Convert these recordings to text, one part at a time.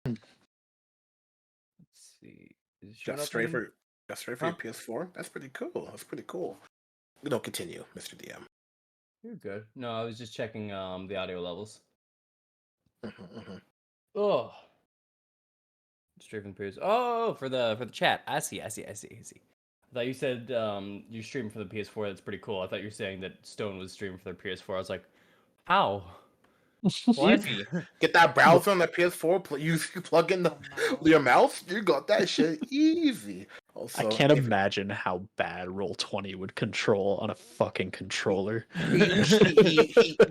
Let's see. Is it showing That's up straight in- for your PS4. That's pretty cool. That's pretty cool. Continue, Mr. DM. You're good. No, I was just checking the audio levels. Mm-hmm. Oh, straight from the PS. Oh, for the chat. I see. I thought you said you stream for the PS4. That's pretty cool. I thought you were saying that Stone was streaming for their PS4. I was like, how? What? Easy. Get that browser on the PS4. You plug in your mouse. You got that shit easy. Also, I can't imagine how bad Roll20 would control on a fucking controller.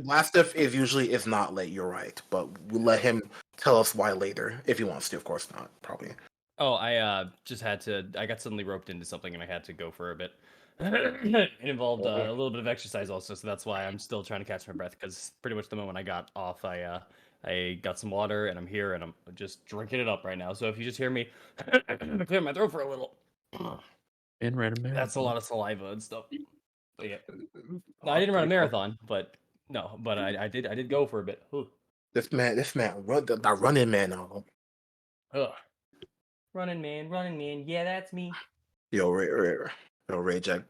Blastiff is not late. You're right, but we'll let him tell us why later if he wants to. Of course not. Probably. Oh, I just had to. I got suddenly roped into something and I had to go for a bit. It involved a little bit of exercise also, so that's why I'm still trying to catch my breath. Because pretty much the moment I got off, I got some water and I'm here and I'm just drinking it up right now. So if you just hear me clear my throat for a little, In random that's a lot of saliva and stuff. But yeah, no, I didn't run a marathon, but I did go for a bit. Ooh. This man, the running man. Ugh. Running man, yeah, that's me. Yo, Ray Jack,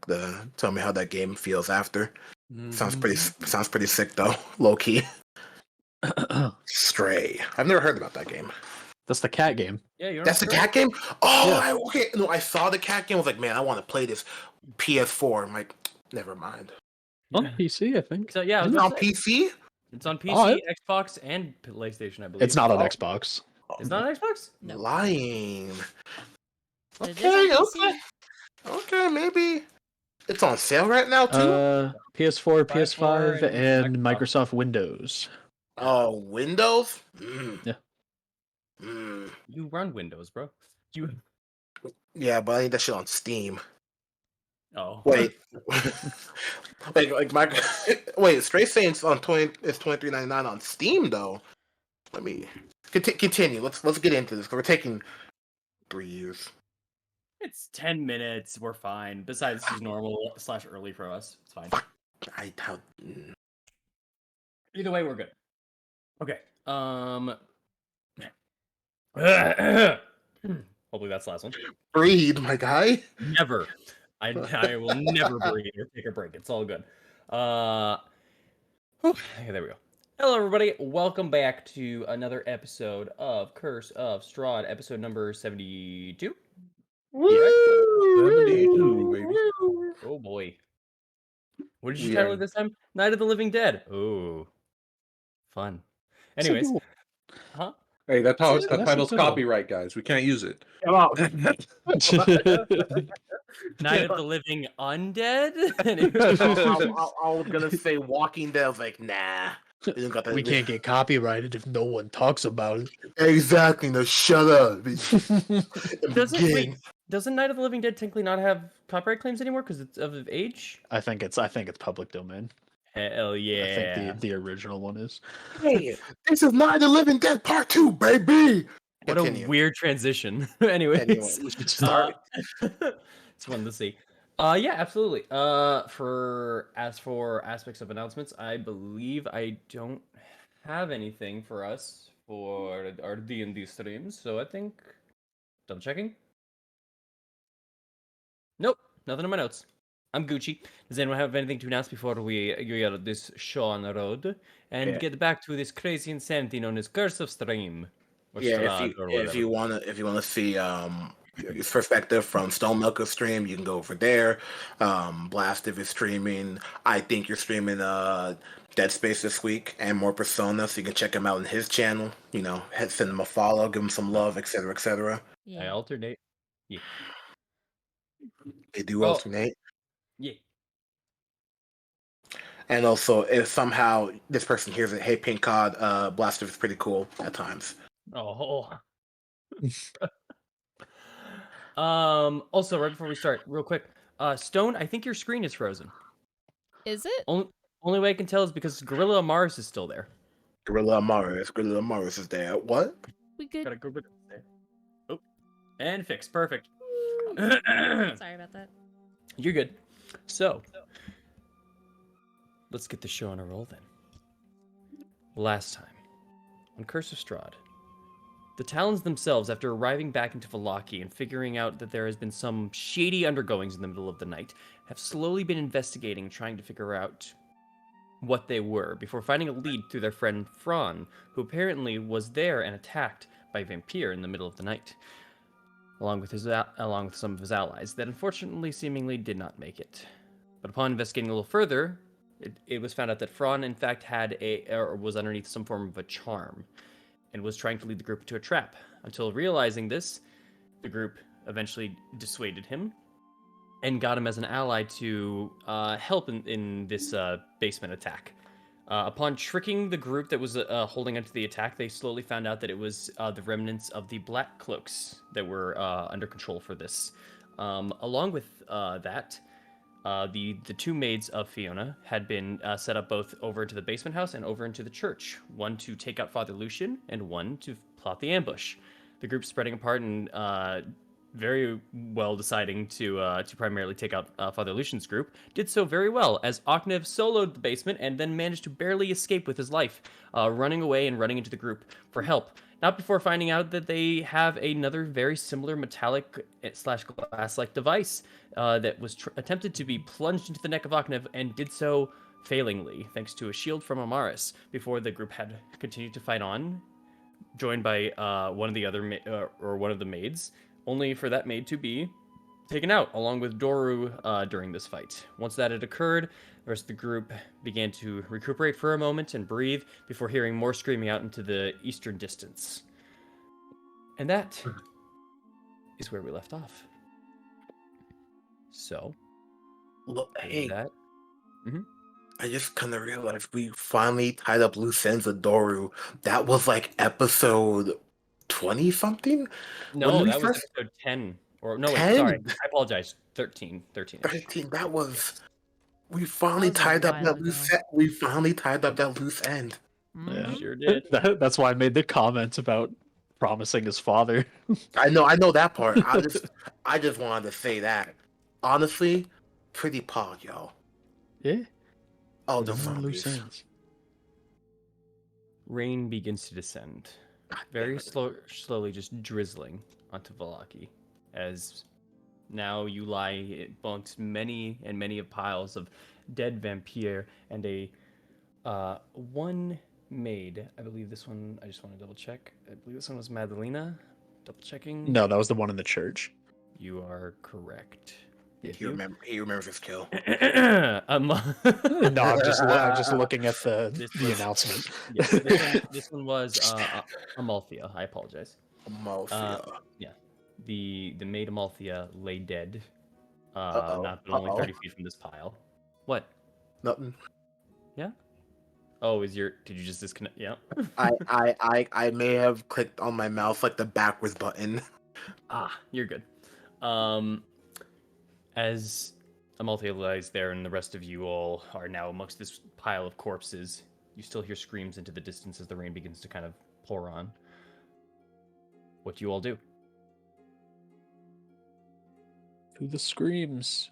tell me how that game feels after. Sounds pretty sick though, low key. Stray. I've never heard about that game. That's the cat game. Yeah, that's the cat game. Oh, yeah. Okay. No, I saw the cat game. I was like, man, I want to play this. PS4. I'm like, never mind. On PC, I think. So yeah, it's on PC. It's on PC, Xbox, and PlayStation. I believe it's not on Xbox. It's not on Xbox. No. Lying. Okay, maybe it's on sale right now too. PS4, PS5, and Microsoft Windows. Oh, Windows. Yeah. You run Windows, bro. Yeah, but I need that shit on Steam. Oh wait, wait. Straight saying it's on it's $23.99 on Steam though. Let me continue. Let's get into this. We're taking 3 years. It's 10 minutes. We're fine. Besides, this is normal / early for us. It's fine. Either way, we're good. Okay. Hopefully that's the last one. Breathe, my guy. Never. I will never breathe or take a break. It's all good. Okay, there we go. Hello, everybody. Welcome back to another episode of Curse of Strahd, episode number 72. Woo! 72, baby. Oh boy. What did you title it this time? Night of the Living Dead. Oh, fun. Anyways, huh? Hey, that title's copyright, guys. We can't use it. Come out. Night of the Living Undead? I was gonna say Walking Dead. I was like, nah. We can't get copyrighted if no one talks about it. Exactly. No, shut up. Doesn't Night of the Living Dead technically not have copyright claims anymore because it's of age? I think it's public domain. Hell yeah. I think the original one is. Hey, this is Night of the Living Dead Part 2, baby. What a weird transition. Anyways, we should start. It's fun to see. Yeah, absolutely. As for aspects of announcements, I believe I don't have anything for us for our D&D streams, so I think double checking. Nope, nothing in my notes. I'm Gucci. Does anyone have anything to announce before we get this show on the road and get back to this crazy insanity known as Curse of Stream? If you wanna see his perspective from Stone Milker's stream, you can go over there. Blastive is streaming. I think you're streaming Dead Space this week and more Persona, so you can check him out on his channel. You know, send him a follow, give him some love, etc., etc. Yeah. I alternate. Yeah. They do alternate. Yeah. And also, if somehow this person hears it, hey, Pink Cod, Blastive is pretty cool at times. Oh. Also, right before we start, real quick, Stone, I think your screen is frozen. Is it? Only way I can tell is because Gorilla Mars is still there. Gorilla Mars is there. What? We good? Gotta go with it. Oh, and fixed. Perfect. Sorry about that. You're good. So, let's get the show on a roll then. Last time, on Curse of Strahd, The Talons themselves, after arriving back into Vallaki and figuring out that there has been some shady undergoings in the middle of the night, have slowly been investigating, trying to figure out what they were, before finding a lead through their friend Fran, who apparently was there and attacked by a vampire in the middle of the night, along with some of his allies, that unfortunately seemingly did not make it. But upon investigating a little further, it was found out that Fran, in fact, was underneath some form of a charm, and was trying to lead the group into a trap. Until realizing this, the group eventually dissuaded him and got him as an ally to help in this basement attack. Upon tricking the group that was holding onto the attack, they slowly found out that it was the remnants of the Black Cloaks that were under control for this. Along with that, the two maids of Fiona had been set up both over into the basement house and over into the church, one to take out Father Lucian and one to plot the ambush. The group spreading apart and very well deciding to primarily take out Father Lucian's group, did so very well, as Oknev soloed the basement and then managed to barely escape with his life, running away and running into the group for help. Not before finding out that they have another very similar metallic / glass-like device that was attempted to be plunged into the neck of Oknev and did so failingly, thanks to a shield from Amaris, before the group had continued to fight on, joined by one of the maids, only for that maid to be taken out, along with Doru during this fight. Once that had occurred, the rest of the group began to recuperate for a moment and breathe before hearing more screaming out into the eastern distance. And that is where we left off. So, Look, hey, that... I just kind of realized we finally tied up loose ends with Doru. That was like episode 20 something. No, that was episode 10. Or no, 10? wait, sorry. I apologize. 13. 13. That was. We finally tied up that loose. We finally tied up that loose end. Yeah, sure did. That's why I made the comment about promising his father. I know that part. I just wanted to say that. Honestly, pretty pog, yo. Yeah. Oh, No the more loose zombies. ends. Rain begins to descend, very slowly, just drizzling onto Vallaki, as now you lie amongst many and many of piles of dead vampire and a one maid. I believe this one. I just want to double check. I believe this one was Madalena. Double checking. No, that was the one in the church. You are correct. He remembers his kill. No, I'm just looking at the announcement. Yes, this one was Amalthea. I apologize. Amalthea. Yeah, the maid Amalthea lay dead, not but only 30 feet from this pile. What? Nothing. Yeah. Oh, did you just disconnect? Yeah. I may have clicked on my mouse like the backwards button. You're good. As Amalthea lies there and the rest of you all are now amongst this pile of corpses, you still hear screams into the distance as the rain begins to kind of pour on. What do you all do? Through the screams.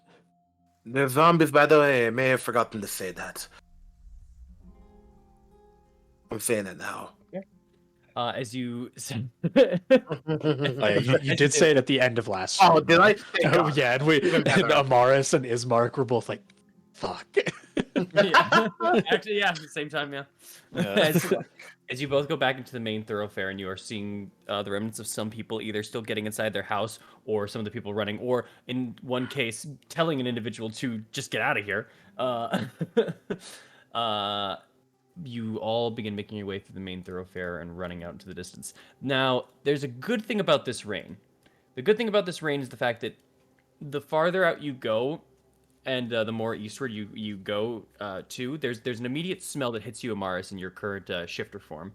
The zombies, by the way, I may have forgotten to say that. I'm saying it now. As you... You did say it at the end of last stream. Oh, did I? Oh, yeah, and Amaris and Ismark were both like, fuck. Yeah. Actually, yeah, at the same time, yeah. As you both go back into the main thoroughfare and you are seeing the remnants of some people either still getting inside their house or some of the people running, or in one case, telling an individual to just get out of here, you all begin making your way through the main thoroughfare and running out into the distance. Now, there's a good thing about this rain. The good thing about this rain is the fact that the farther out you go, and the more eastward you go there's an immediate smell that hits you, Amaris, in your current shifter form,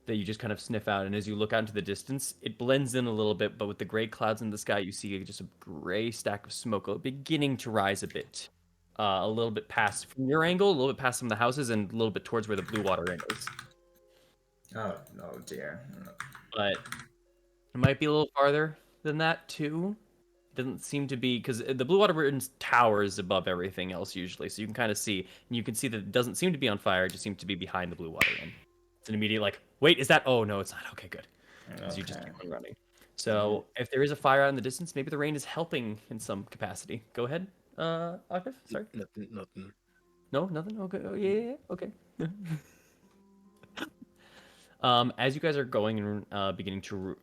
that you just kind of sniff out. And as you look out into the distance, it blends in a little bit, but with the gray clouds in the sky, you see just a gray stack of smoke beginning to rise a bit. A little bit past from your angle, a little bit past some of the houses, and a little bit towards where the blue water inn is. Oh, no, dear. But it might be a little farther than that, too. It doesn't seem to be, because the blue water inn towers above everything else, usually. So you can kind of see, and you can see that it doesn't seem to be on fire, it just seems to be behind the blue water inn. It's an immediate, like, wait, is that? Oh, no, it's not. Okay, good. as you just keep on running. So if there is a fire out in the distance, maybe the rain is helping in some capacity. Go ahead, Octave. Sorry. Nothing. No, nothing. Okay. Oh, yeah. Okay. As you guys are going and beginning to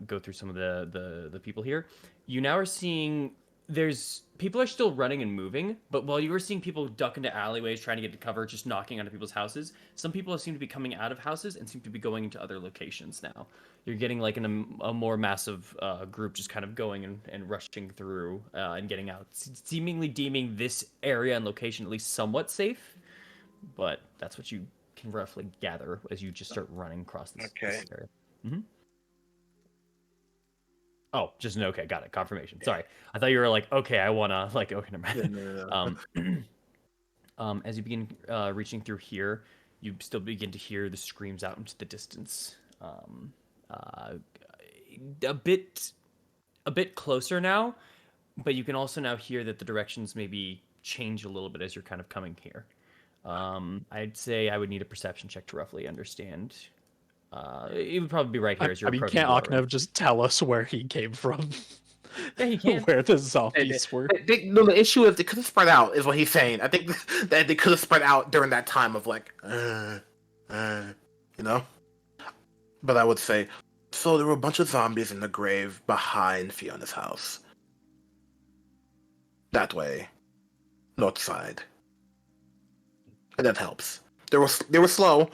go through some of the people here, you now are seeing there's people are still running and moving, but while you were seeing people duck into alleyways trying to get to cover, just knocking onto people's houses, some people seem to be coming out of houses and seem to be going into other locations now. You're getting like a more massive group just kind of going and rushing through and getting out, seemingly deeming this area and location at least somewhat safe, but that's what you can roughly gather as you just start running across this area. Mm-hmm. Oh, just an okay, got it. Confirmation. Sorry, I thought you were like, okay, I wanna like, okay, never mind. As you begin reaching through here, you still begin to hear the screams out into the distance. A bit closer now, but you can also now hear that the directions maybe change a little bit as you're kind of coming here. I'd say I would need a perception check to roughly understand. It would probably be right here as you're approaching. Can't Aknev just tell us where he came from? Yeah, he can. Where the zombies were. No, the issue is they could have spread out, is what he's saying. I think that they could have spread out during that time of like, you know? But I would say, so there were a bunch of zombies in the grave behind Fiona's house. That way. North side. And that helps. They were slow,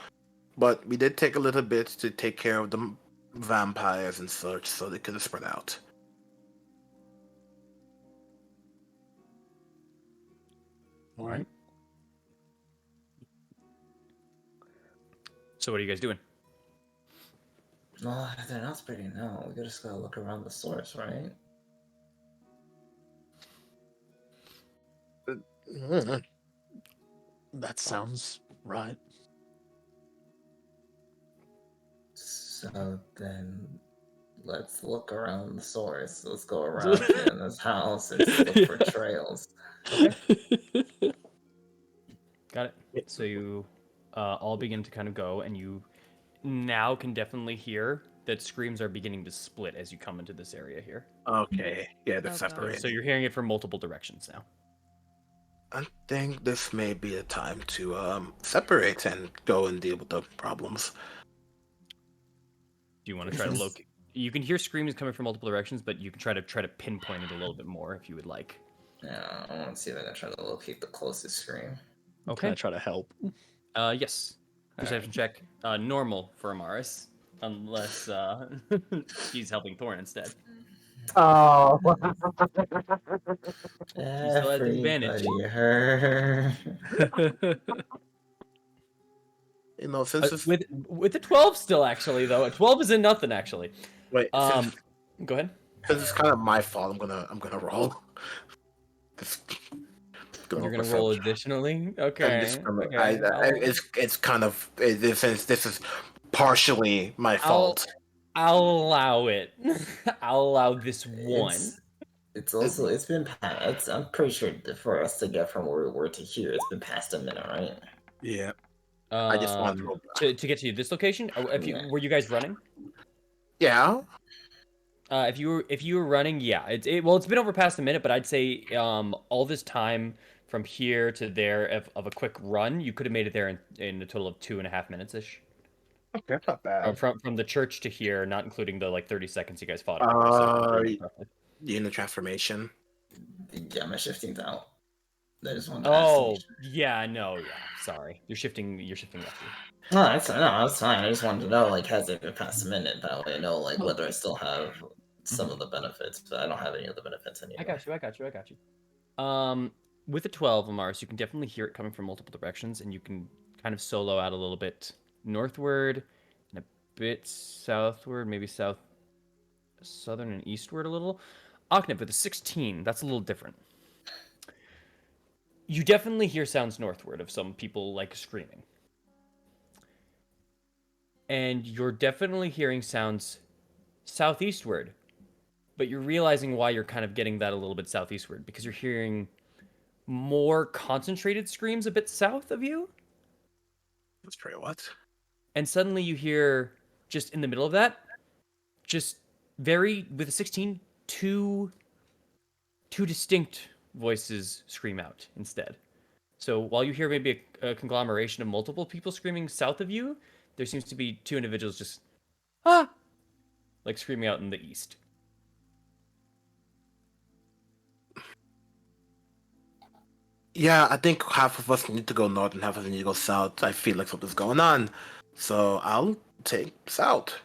but we did take a little bit to take care of the vampires and such, so they could have spread out. All right. So what are you guys doing? No, they're not spreading out. We just gotta look around the source, right? That sounds right. So then, let's look around the source. Let's go around Fiona's house and just look for trails. Okay. Got it. So you all begin to kind of go, and you now can definitely hear that screams are beginning to split as you come into this area here. Okay, yeah, they're Oh, separated. So you're hearing it from multiple directions now. I think this may be a time to separate and go and deal with the problems. Do you want to try to locate? You can hear screams coming from multiple directions, but you can try to pinpoint it a little bit more if you would like. Yeah, I want to see if I can try to locate the closest scream. Okay. Can I try to help? Yes. Perception check. Normal for Amaris, unless he's helping Thorn instead. Oh. He still has advantage. You know, since it's... with the 12 still, actually, though. A 12 isn't nothing, actually. Wait, go ahead. Since it's kind of my fault, I'm gonna roll. You're gonna roll additionally? Okay. It's kind of, since this is partially my fault. I'll allow it. I'll allow this one. I'm pretty sure for us to get from where we were to here, it's been past a minute, right? Yeah. I just want to get to this location. Were you guys running? Yeah. If you were running, yeah. It's been over past a minute, but I'd say all this time from here to there of a quick run, you could have made it there in a total of 2.5 minutes ish. Okay, that's not bad. From the church to here, not including the 30 seconds you guys fought. You in the transformation? Yeah, my shifting's out. I just wanted to ask yeah. Sorry, you're shifting left. No, that's fine. I just wanted to know, has it been past a minute? That way I know, whether I still have some of the benefits, but I don't have any of the benefits anymore. I got you. With the 12, Amaris, you can definitely hear it coming from multiple directions, and you can kind of solo out a little bit northward and a bit southward, maybe southern and eastward a little. Aknev with a 16, that's a little different. You definitely hear sounds northward of some people screaming. And you're definitely hearing sounds southeastward, but you're realizing why you're kind of getting that a little bit southeastward, because you're hearing more concentrated screams a bit south of you. Let's try what? And suddenly you hear, just in the middle of that, just very with a 16, two distinct voices scream out instead. So while you hear maybe a conglomeration of multiple people screaming south of you, there seems to be two individuals just like screaming out in the east. Yeah, I think half of us need to go north and half of us need to go south. I feel like something's going on. So I'll take south.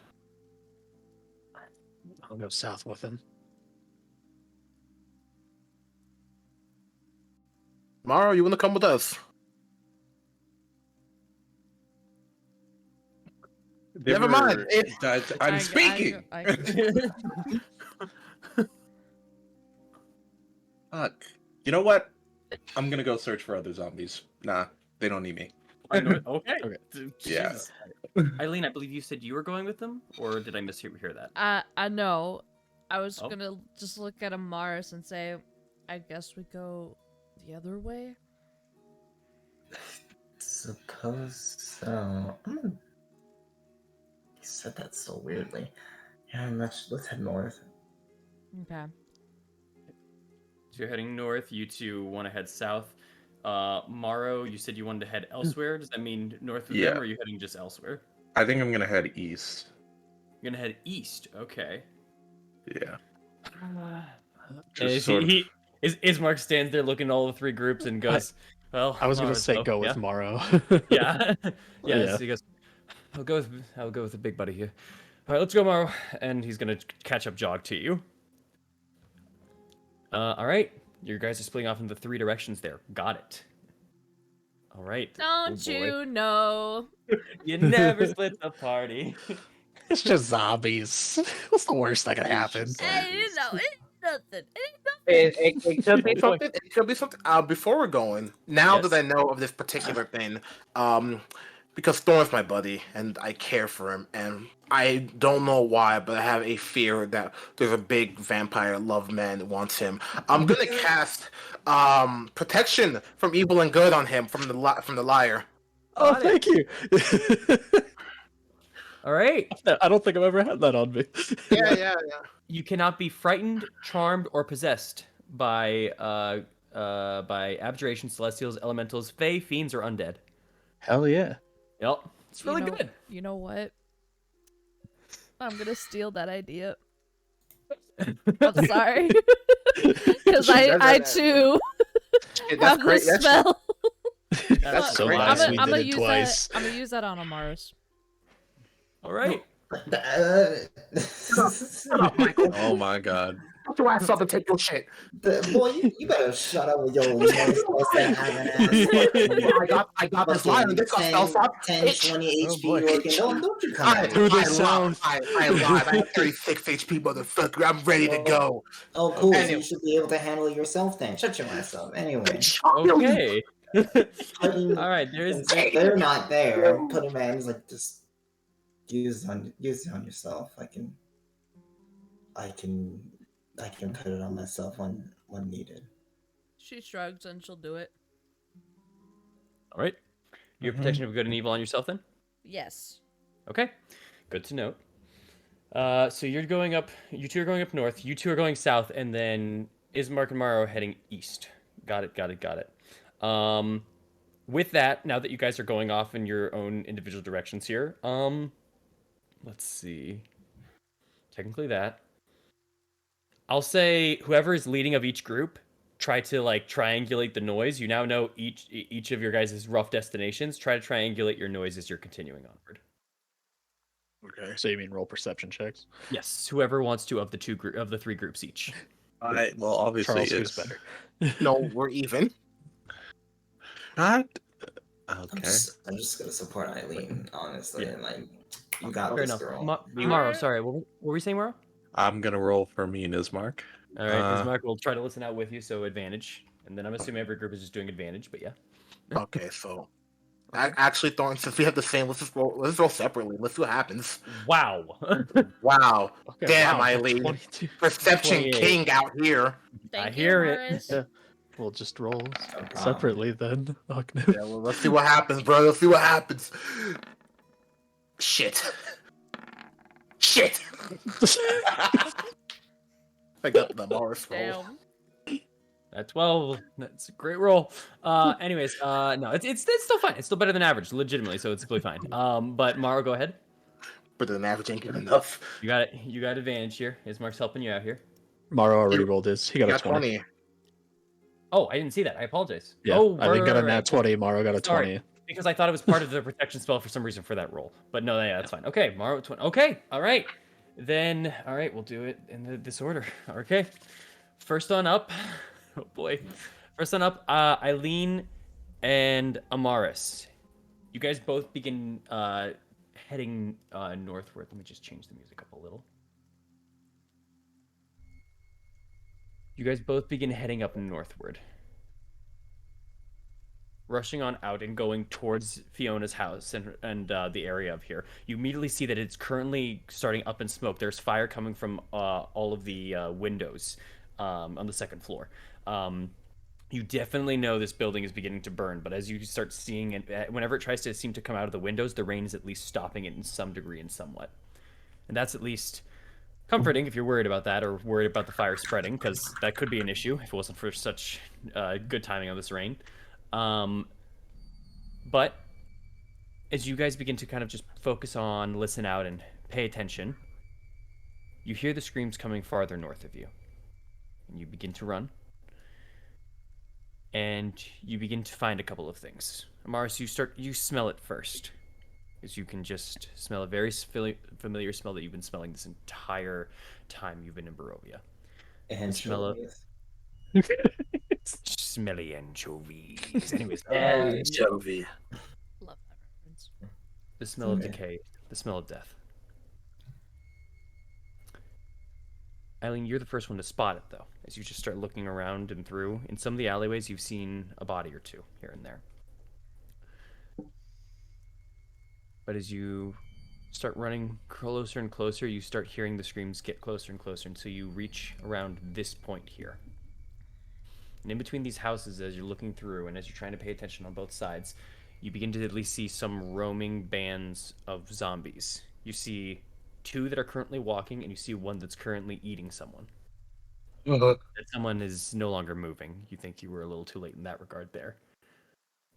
I'll go south with him. Maro, you want to come with us? Never mind. I'm speaking. Fuck. You know what? I'm gonna go search for other zombies. Nah, they don't need me. Okay. Yeah. Jesus. Eileen, I believe you said you were going with them, or did I mishear that? I know. I was Oh. gonna just look at Amaris and say, I guess we go the other way. Suppose so. You said that so weirdly. Yeah, let's head north. Okay. So you're heading north. You two want to head south. Maro, you said you wanted to head elsewhere. Does that mean north of them, or are you heading just elsewhere? I think I'm gonna head east. You're gonna head east. Okay. Yeah. Is Ismark stands there looking at all the three groups and goes, "Well, I was gonna Mara's say go, go yeah? with Morrow. Yeah, yeah. Yeah. So he goes, I'll go with the big buddy here. All right, let's go, Maro." And he's gonna catch up jog to you. All right, you guys are splitting off into three directions there. Got it. All right. Don't Oh, boy. you know? You never split the party. It's just zombies. What's the worst that could happen? Hey, you know, it's nothing. It could be something. It could be something. Before we're going, now Yes. that I know of this particular thing, because Thorn's my buddy and I care for him, and I don't know why, but I have a fear that there's a big vampire love man that wants him. I'm gonna cast protection from evil and good on him from the liar. Oh, Got it. thank you. All right. I don't think I've ever had that on me. Yeah. You cannot be frightened, charmed, or possessed by abjuration, celestials, elementals, fae, fiends, or undead. Hell yeah. Yep. It's really You know- good. You know what? I'm gonna steal that idea. I'm sorry. Because I too That's have great. this That's spell. That's so great. nice I'm we gonna did it use twice. that. I'm gonna use that on Amaris. All right. Shut up, Michael. Oh my god. Put your ass up and take your shit. Boy, you better shut up with your I got this line and this got spell slot. 10, 20 Oh, HP boy. looking. Don't you come I, at me. Through the I sound. lied. I lied. I have 36 HP, motherfucker. I'm ready to go. Oh, cool. So Anyway. you should be able to handle it yourself then. Shut your ass up. Anyway. Okay. Putting- All right. There's They're not there. Put him in. He's like, just use it on yourself. I can put it on myself when needed. She shrugs and she'll do it. all right. You have protection of good and evil on yourself then. Yes. Okay. Good to note. So you're going up. You two are going up north. You two are going south, and then Ismark and Maro are heading east. Got it. With that, now that you guys are going off in your own individual directions here, let's see. Technically that. I'll say whoever is leading of each group, try to like triangulate the noise. You now know each of your guys' rough destinations. Try to triangulate your noise as you're continuing onward. Okay. So you mean roll perception checks? Yes, whoever wants to of the three groups each. Well, obviously Charles, it's who's better? No, we're even. not. I'm Okay. just gonna support Eileen, honestly. Yeah. And like, you got Fair this, enough. girl. Maro, sorry, what were we saying, Maro? I'm gonna roll for me and Ismark. All right, Ismark will try to listen out with you, so advantage. And then I'm assuming every group is just doing advantage, but yeah. Okay, so actually, Thorn, since we have the same, let's roll separately. Let's see what happens. Wow. Wow. Okay, Damn, wow, Eileen. 22. Perception 28. king out here. Thank I you, hear it. Amaris. Yeah. We'll just roll problem. separately then. Oh, no. Yeah, well, let's see what happens, bro. Let's see what happens. Shit. shit. I got the Mars roll. Damn. At 12, that's a great roll. Anyways, no, it's still fine. It's still better than average, legitimately, so it's completely fine. But Maro, go ahead. But the average ain't good enough. You got it. You got advantage here. Ismark's helping you out here. Maro already rolled his. He got a 20. Oh, I didn't see that. I apologize. Yeah, oh, I didn't get a right. nat 20. Maro got a Sorry. 20. Because I thought it was part of the protection spell for some reason for that roll. But no, yeah, that's fine. Okay, Maro 20. Okay, all right. Then, all right, we'll do it in this order. Okay. First on up. Oh, boy. First on up, Eileen and Amaris. You guys both begin heading northward. Let me just change the music up a little. You guys both begin heading up northward. Rushing on out and going towards Fiona's house and the area of here. You immediately see that it's currently starting up in smoke. There's fire coming from all of the windows on the second floor. You definitely know this building is beginning to burn, but as you start seeing it, whenever it tries to seem to come out of the windows, the rain is at least stopping it in some degree and somewhat. And that's at least comforting if you're worried about that or worried about the fire spreading, because that could be an issue if it wasn't for such good timing on this rain. But as you guys begin to kind of just focus on, listen out, and pay attention, you hear the screams coming farther north of you. And you begin to run. And you begin to find a couple of things. Amaris, you smell it first. As you can just smell a very familiar smell that you've been smelling this entire time you've been in Barovia. Anchovies. Smelly anchovies. Anyways, Anchovy. Love that reference. the smell of decay, the smell of death. Eileen, you're the first one to spot it, though, as you just start looking around and through. In some of the alleyways, you've seen a body or two here and there. But as you start running closer and closer, you start hearing the screams get closer and closer until you reach around this point here. And in between these houses, as you're looking through and as you're trying to pay attention on both sides, you begin to at least see some roaming bands of zombies. You see 2 that are currently walking, and you see 1 that's currently eating someone. That someone is no longer moving. You think you were a little too late in that regard there.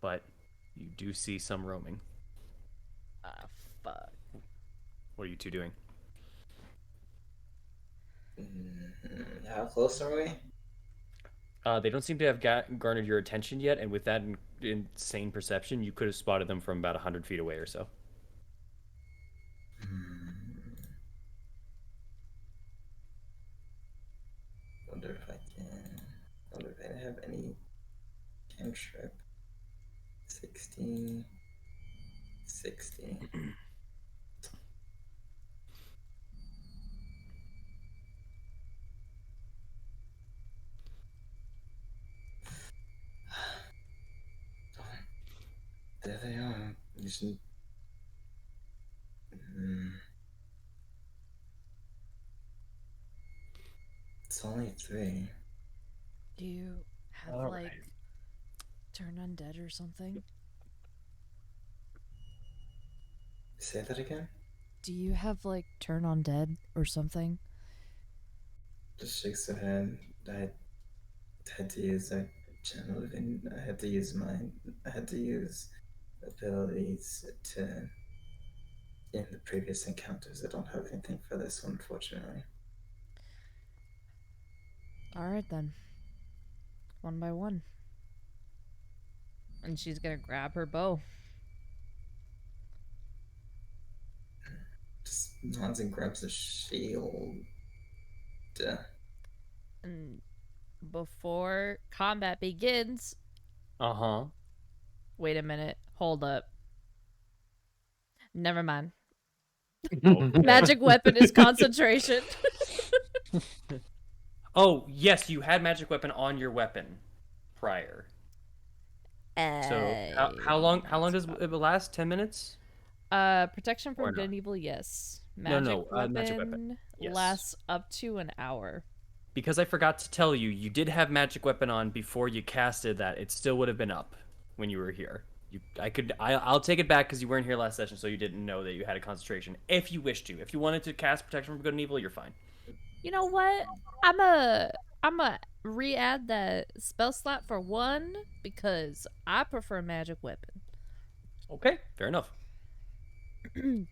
But you do see some roaming. Ah, fuck. What are you 2 doing? How close are we? They don't seem to have garnered your attention yet, and with that insane perception, you could have spotted them from about 100 feet away or so. Wonder if I have any cantrip. 60. There they are. It's only 3. Do you have, All like, right. turn undead or something? Say that again? Do you have, like, turn undead or something? Just shakes her head. I had to use that channel and I had to use abilities to in the previous encounters. I don't have anything for this one, unfortunately. Alright then. 1 by 1. And she's gonna grab her bow. Just nods and grabs a shield. And before combat begins... Uh-huh. Wait a minute. Hold up. Never mind. Okay. Magic weapon is concentration. Oh, yes, you had magic weapon on your weapon prior. So how long does it last? 10 minutes? Protection Or from good not? and evil, yes. No, Magic magic weapon weapon. Yes. lasts up to an hour. Because I forgot to tell you, you did have magic weapon on before you casted that. It still would have been up when you were here. I'll take it back because you weren't here last session, so you didn't know that you had a concentration. If you wish to, if you wanted to cast protection from good and evil, you're fine. You know what? I'm a re-add that spell slot for 1 because I prefer magic weapon. Okay, fair enough. You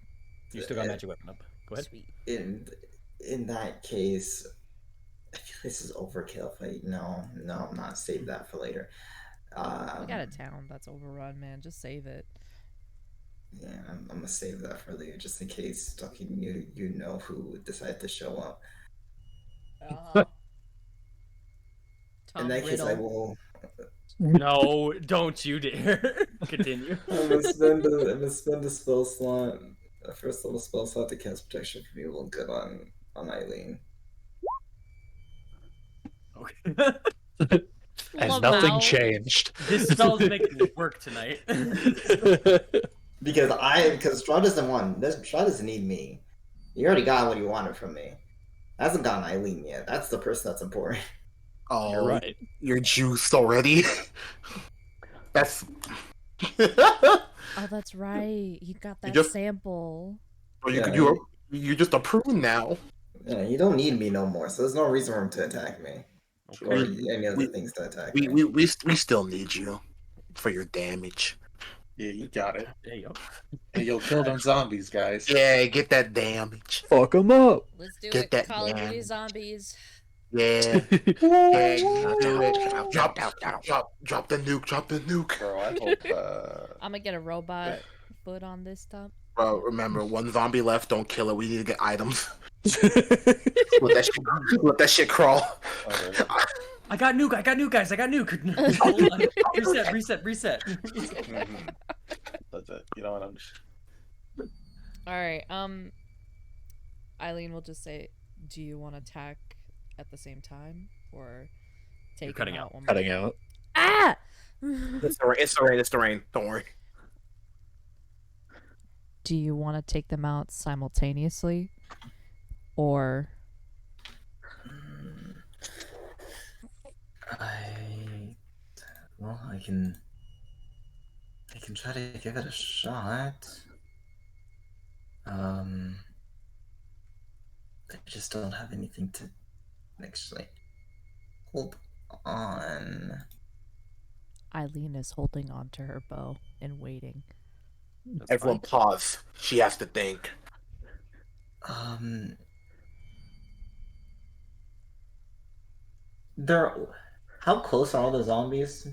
still got magic weapon up. Go ahead. Sweet. In that case, I feel this is overkill. No, I'm not. Save that for later. We got a town that's overrun, man. Just save it. Yeah, I'm gonna save that for later, just in case fucking you know who decided to show up. In that case, I will. No, don't you dare. Continue. I'm gonna spend a spell slot, a first level spell slot to cast protection from evil and good on Eileen. Okay. And nothing changed. This spell's making me work tonight. Because Strahd doesn't want. Strahd doesn't need me. You already got what you wanted from me. Hasn't gotten Eileen yet. That's the person that's important. Oh, You're right. You're juiced already. That's. Oh, that's right. You got that just- sample. You're just a prune now. Yeah, you don't need me no more, so there's no reason for him to attack me. Or any other things to attack me. We still need you for your damage. Yeah, you got it. There you go. Hey, you'll kill them zombies, guys. Yeah, get that damage. Fuck them up. Let's do Get it. that Call of Duty damage. zombies. Yeah, yeah, do it. Drop the nuke. Drop the nuke. Bro, I hope. I'm gonna get a robot foot on this stuff. Bro, remember, one zombie left. Don't kill it. We need to get items. Let that shit crawl. Okay. I got nuke, guys. I got nuke. Hold on. Reset. Mhm. That's it. You know what I'm. All right. Eileen will just say, "Do you want to attack at the same time or take cutting him out. one Cutting more?" out. Ah! It's the rain. Don't worry. Do you want to take them out simultaneously, or I can try to give it a shot. I just don't have anything to actually hold on. Eileen is holding on to her bow and waiting? That's Everyone fine. pause. She has to think. How close are all the zombies?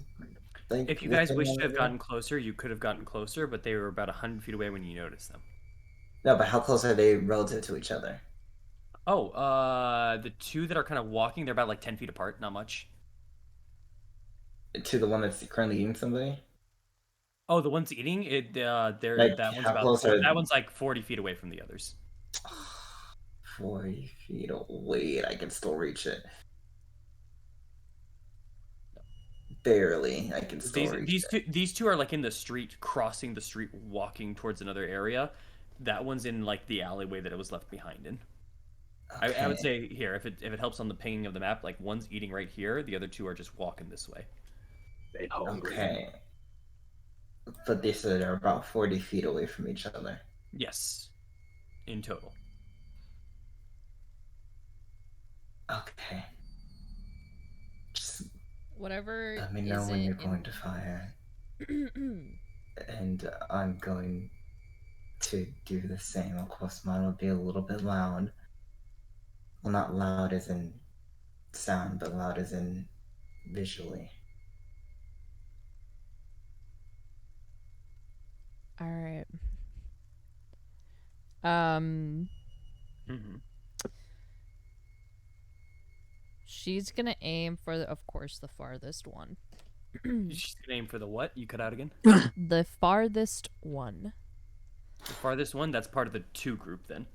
Like, If you guys within wish one to have of gotten closer, you could have gotten closer, but they were about 100 feet away when you noticed them. No, but how close are they relative to each other? Oh, the two that are kind of walking, they're about like 10 feet apart, not much. To the one that's currently eating somebody? Oh, the one's eating it. They're Like, that one's how about close are- that one's like 40 feet away from the others. 40 feet away. I can still reach it. Barely. I can still reach it. These two are like in the street, crossing the street, walking towards another area. That one's in like the alleyway that it was left behind in. Okay. I would say here, if it helps on the pinging of the map, like one's eating right here, the other two are just walking this way. They hungry. Okay. But they said they're about 40 feet away from each other. Yes, in total. Okay. Just Whatever. let me know when you're going to fire. And I'm going to do the same. Of course, mine will be a little bit loud. Well, not loud as in sound, but loud as in visually. All right. Mm-hmm. She's gonna aim for, of course, the farthest one. She's gonna aim for the what? You cut out again? The farthest one. The farthest one? That's part of the two group then.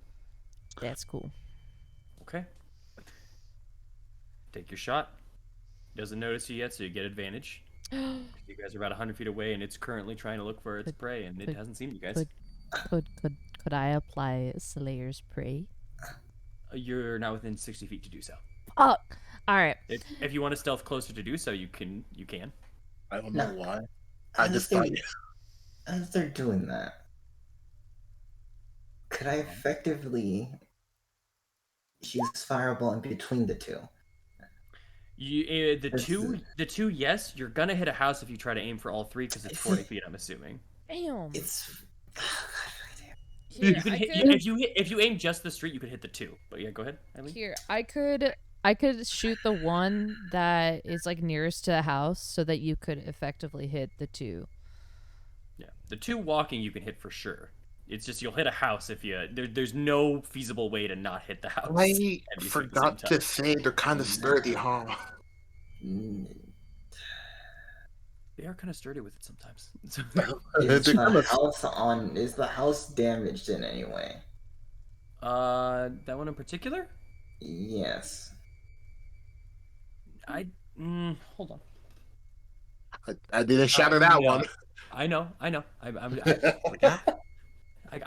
That's cool. Okay. Take your shot. Doesn't notice you yet, so you get advantage. You guys are about 100 feet away, and it's currently trying to look for its prey, and it hasn't seen you guys. Could I apply Slayer's Prey? You're not within 60 feet to do so. Oh, all right. If you want to stealth closer to do so, you can. I don't know why. I decided. as they're doing that, could I effectively use fireball in between the two? The two, yes, you're gonna hit a house if you try to aim for all three because it's 40 feet. I'm assuming. Damn. It's Here, You can I hit could, if you aim just the street, you could hit the two. But yeah, go ahead, Eileen. Here, I could shoot the one that is like nearest to the house so that you could effectively hit the two. Yeah, the two walking you can hit for sure. It's just you'll hit a house if you there's no feasible way to not hit the house. I and be at the same forgot time. to say they're kind of sturdy, huh? They are kind of sturdy with it sometimes. is They're kinda- is the house damaged in any way? That one in particular? Yes. Hold on. I didn't shatter that Yeah. one. I know. I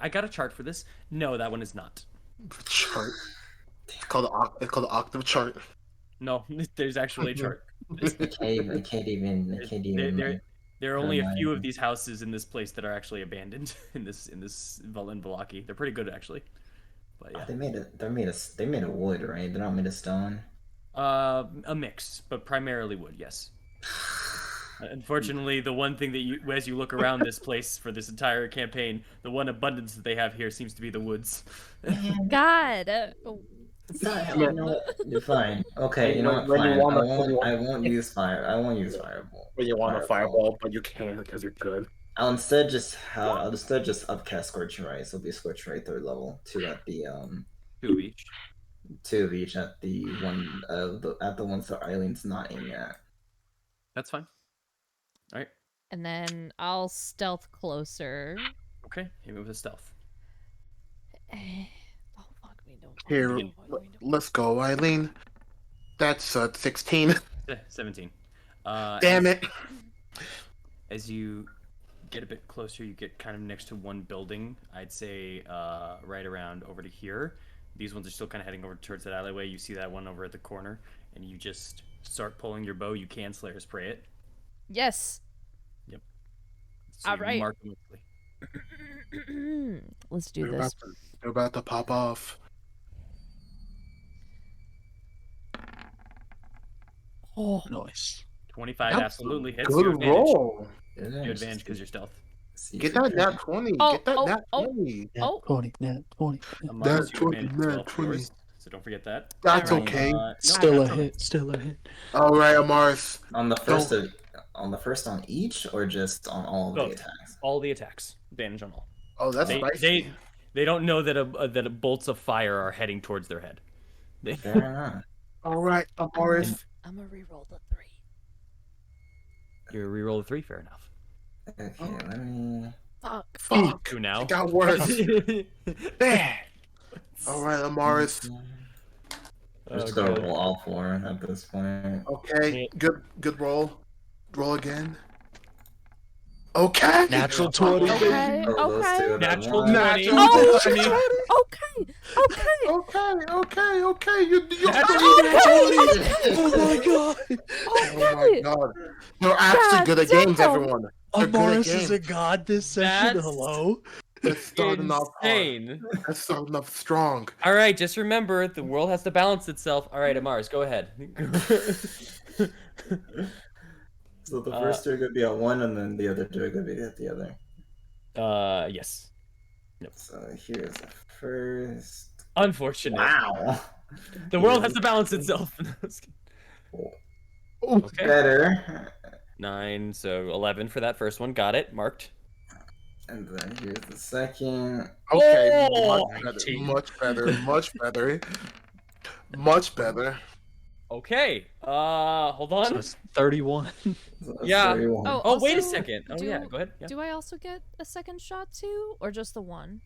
got a chart for this. No, that one is not. Chart. It's called the octave chart. No, there's actually a chart. I can't even. There are only a few Hermione. of these houses in this place that are actually abandoned in this Velaki. They're pretty good actually. But yeah. They're made of wood, right? They're not made of stone. A mix, but primarily wood, yes. Unfortunately, the one thing that as you look around this place for this entire campaign, the one abundance that they have here seems to be the woods. God. You know what? You're fine. Okay, you know what? When you Fine. wanna- I won't use fire. I won't use fireball. When you want a fireball, but you can't because you're good. I'll instead just upcast Scorching Ray. So it'll be Scorching Ray 3rd level. 2 at the 2 of each. 2 of each at the one at the ones that Eileen's not aiming at. That's fine. All right. And then I'll stealth closer. Okay. Hit me with a stealth. Oh, fuck me. Don't. Here, let's go, Eileen. That's 16. 17. Damn it. As you get a bit closer, you get kind of next to one building. I'd say right around over to here. These ones are still kind of heading over towards that alleyway. You see that one over at the corner, and you just start pulling your bow. You can Slayer's Prey it. Yes. Yep. So All right. Mark them quickly. Let's do They're this. about to pop off. Oh, Nice. 25 That's absolutely hits. Good You have advantage. roll. You have advantage because you're stealth. Get that nat 20. Oh, Get that oh, nat oh. 20. Nat Oh. 20, nat 20. Mars, you have 20, advantage nat as well, 20. yours, so don't forget that. That's Alright. okay. No, Still a that's okay. hit, still a hit. All right, Amaris. On the first on each, or just on all of the Both. attacks? All the attacks. Advantage on all. Oh, that's They, spicy. they don't know that bolts of fire are heading towards their head. Fair enough. All right, Amaris. I'm gonna reroll the 3. You reroll a 3, fair enough. Okay, let me. Fuck. Fuck. 2 now. It got worse. Man. All right, Amaris. I'm just gonna roll all 4 at this point. Okay, good roll. Roll again. Okay. Natural 20. Okay. Roll those Okay. 2 at Natural once. 20. Oh, I mean, Okay. Okay. Okay. You Oh my god! Oh my god. They're actually God good at damn. games, everyone. They're good at Amaris is a games. god this session. That's- Hello? It's starting off hard. insane. It's starting off strong. All right, just remember the world has to balance itself. All right, Amaris, go ahead. So the first 2 are gonna be at 1, and then the other 2 are gonna be at the other. Yes. So here's the first. Unfortunate. Wow. The world has to balance itself. Okay. Better. 9, so 11 for that first one. Got it. Marked. And then here's the second. Okay, Oh, much better. Much better. Okay. Hold on. So it's 31. So that's Yeah. 31. Oh, wait a also, second. Oh, yeah. Go ahead. Yeah. Do I also get a second shot too, or just the one?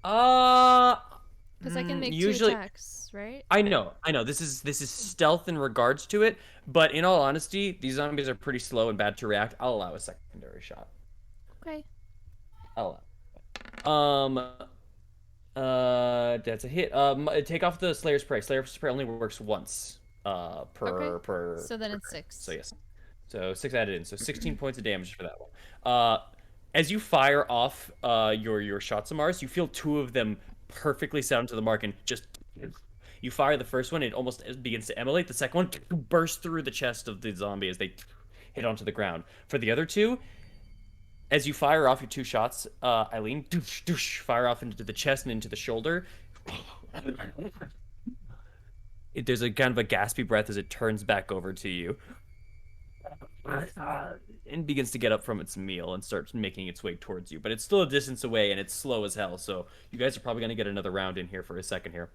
Because I can make usually, 2 attacks, right? I know. This is stealth in regards to it, but in all honesty, these zombies are pretty slow and bad to react. I'll allow a secondary shot. Okay. I'll allow. That's a hit. Take off the Slayer's Prey. Slayer's Prey only works once. Per. Okay. Per. So then per it's turn. 6. So yes. So 6 added in. So 16 points of damage for that one. As you fire off your shots of Mars, you feel 2 of them perfectly sound to the mark and just you fire the first one, it almost begins to emulate. The second one bursts through the chest of the zombie as they hit onto the ground. For the other 2, as you fire off your 2 shots, Eileen, doosh, doosh, fire off into the chest and into the shoulder. There's a kind of a gaspy breath as it turns back over to you. And begins to get up from its meal and starts making its way towards you. But it's still a distance away and it's slow as hell, so you guys are probably going to get another round in here for a second here.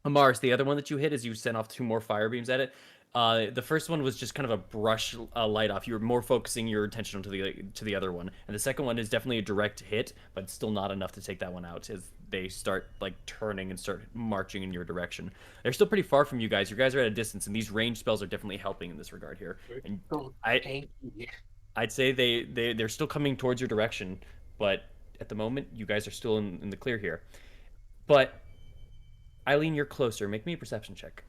Mars, the other one that you hit is you sent off 2 more fire beams at it. The first one was just kind of a brush light off. You were more focusing your attention onto the other one, and the second one is definitely a direct hit, but it's still not enough to take that one out. As they start like turning and start marching in your direction, they're still pretty far from you guys. You guys are at a distance, and these range spells are definitely helping in this regard here. And I'd say they're still coming towards your direction, but at the moment you guys are still in the clear here. But Eileen, you're closer. Make me a perception check.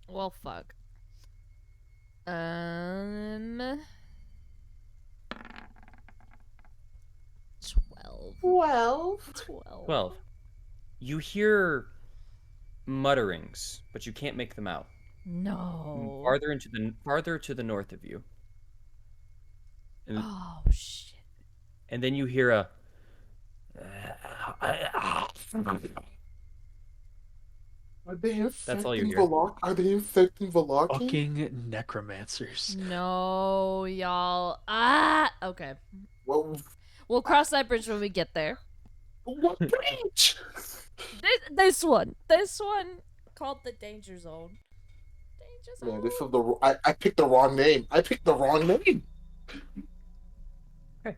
Well, fuck. 12. 12. You hear mutterings, but you can't make them out. No. Farther to the north of you. And, Oh shit. and then you hear a Are they infecting That's all you hear. Are they infecting Velocity? Fucking necromancers. No, y'all. Okay. Well, We'll cross that bridge when we get there. what bridge? This one called the danger zone. Danger zone. Man, this is I picked the wrong name. Okay.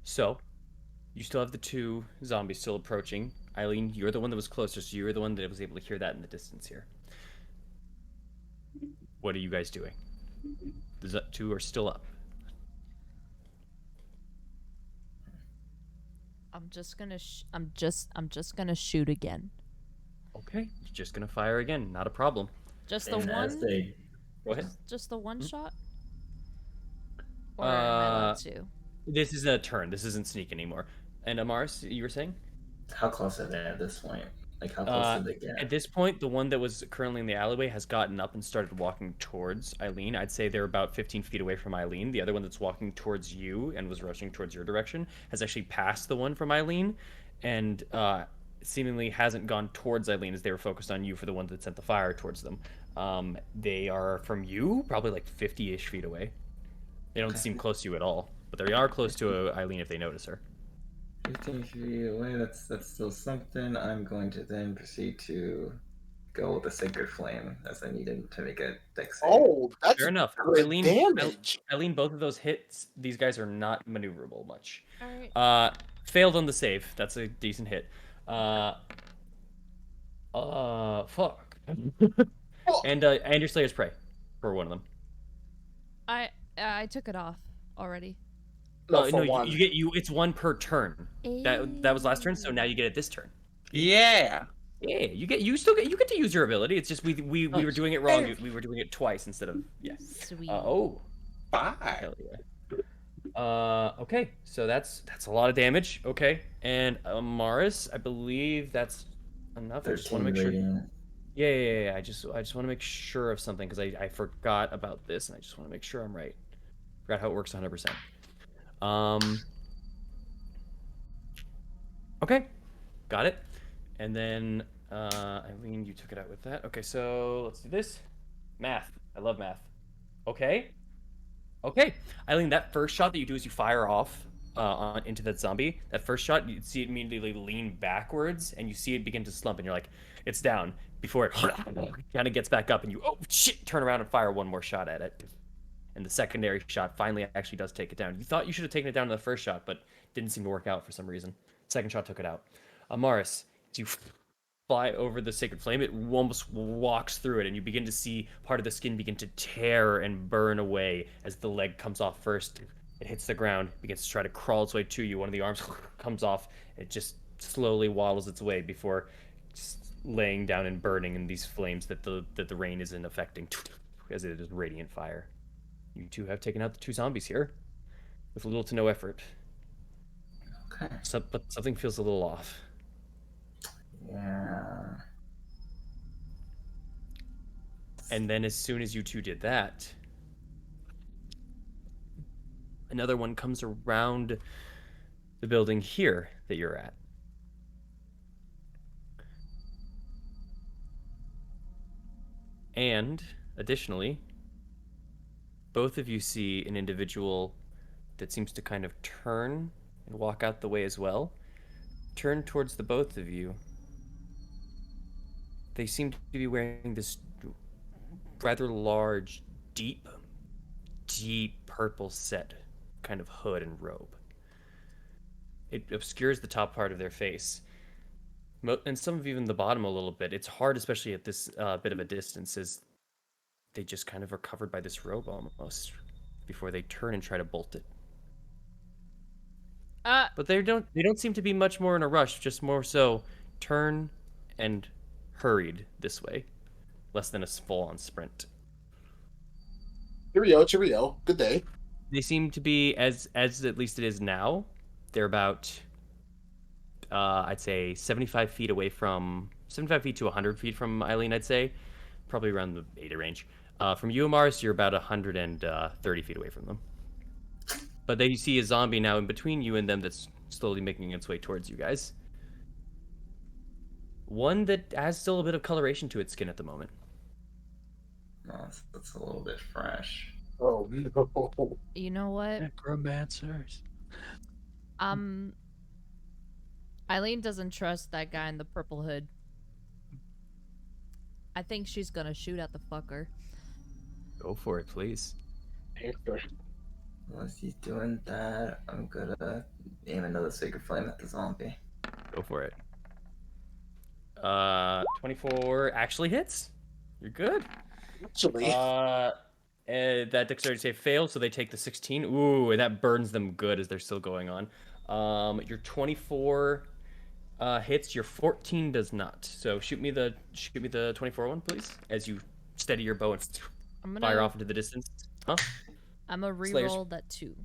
So, you still have the 2 zombies still approaching. Eileen, you're the one that was closer, so you're the one that was able to hear that in the distance here. What are you guys doing? The 2 are still up. I'm just gonna shoot again. Okay, you're just gonna fire again. Not a problem. Just the And as one. they Go ahead. Just the one shot. Or am I allowed to? This is a turn. This isn't sneak anymore. And Amaris, you were saying? How close are they at this point? Like, how close did they get? At this point, the one that was currently in the alleyway has gotten up and started walking towards Eileen. I'd say they're about 15 feet away from Eileen. The other one that's walking towards you and was rushing towards your direction has actually passed the one from Eileen and seemingly hasn't gone towards Eileen as they were focused on you for the one that sent the fire towards them. They are from you, probably like 50-ish feet away. They don't seem close to you at all, but they are close to Eileen if they notice her. 15 feet away, that's still something. I'm going to then proceed to go with the Sacred Flame as I needed to make a dex save. Oh, that's Fair enough. good damage. Eileen, both of those hits, these guys are not maneuverable much. Alright. Failed on the save. That's a decent hit. Fuck. And your Slayer's Prey for one of them. I took it off already. No, for no, one. you get it's 1 per turn. That was last turn, so now you get it this turn. Yeah. Yeah, you get to use your ability. It's just we were doing it wrong. We were doing it twice instead of Sweet. Oh. Bye. Hell yeah. Okay, so that's a lot of damage. Okay, and Maris, I believe that's enough. I just want to make sure. Radiant. Yeah. I just want to make sure of something because I forgot about this, and I just want to make sure I'm right. Forgot how it works 100%. Okay, got it. And then Eileen, you took it out with that. Okay, so let's do this. Math. I love math. Okay. Eileen, that first shot that you do is you fire off into that zombie. That first shot, you see it immediately lean backwards, and you see it begin to slump, and you're like, it's down. Before it kind of gets back up, and you, oh shit, turn around and fire one more shot at it. And the secondary shot finally actually does take it down. You thought you should have taken it down in the first shot, but didn't seem to work out for some reason. Second shot took it out. Amaris, as you fly over the Sacred Flame, it almost walks through it, and you begin to see part of the skin begin to tear and burn away as the leg comes off first. It hits the ground, begins to try to crawl its way to you. One of the arms comes off. It just slowly waddles its way before just laying down and burning in these flames that the rain isn't affecting, as it is radiant fire. You two have taken out the 2 zombies here with little to no effort. Okay. But something feels a little off. Yeah. And then as soon as you two did that, another one comes around the building here that you're at. And additionally, both of you see an individual that seems to kind of turn and walk out the way as well. Turn towards the both of you. They seem to be wearing this rather large, deep purple set kind of hood and robe. It obscures the top part of their face. And some of even the bottom a little bit. It's hard, especially at this bit of a distance, as they just kind of are covered by this robe almost before they turn and try to bolt it. But they don't seem to be much more in a rush, just more so turn and hurried this way. Less than a full-on sprint. Cheerio. Good day. They seem to be, as at least it is now, they're about, I'd say 75 feet to 100 feet from Eileen, I'd say. Probably around the 80 range. From you, Amaris, you're about 130 feet away from them. But they see a zombie now in between you and them that's slowly making its way towards you guys. One that has still a bit of coloration to its skin at the moment. No, that's a little bit fresh. Oh no. You know what? Necromancers. Eileen doesn't trust that guy in the purple hood. I think she's gonna shoot at the fucker. Go for it, please. Unless he's doing that, I'm gonna aim another Sacred Flame at the zombie. Go for it. 24 actually hits. You're good. Actually, That dexterity save fails, so they take the 16. Ooh, and that burns them good as they're still going on. Your 24 hits. Your 14 does not. So shoot me the 24 one, please, as you steady your bow and fire off into the distance. Huh? I'm gonna reroll that 2.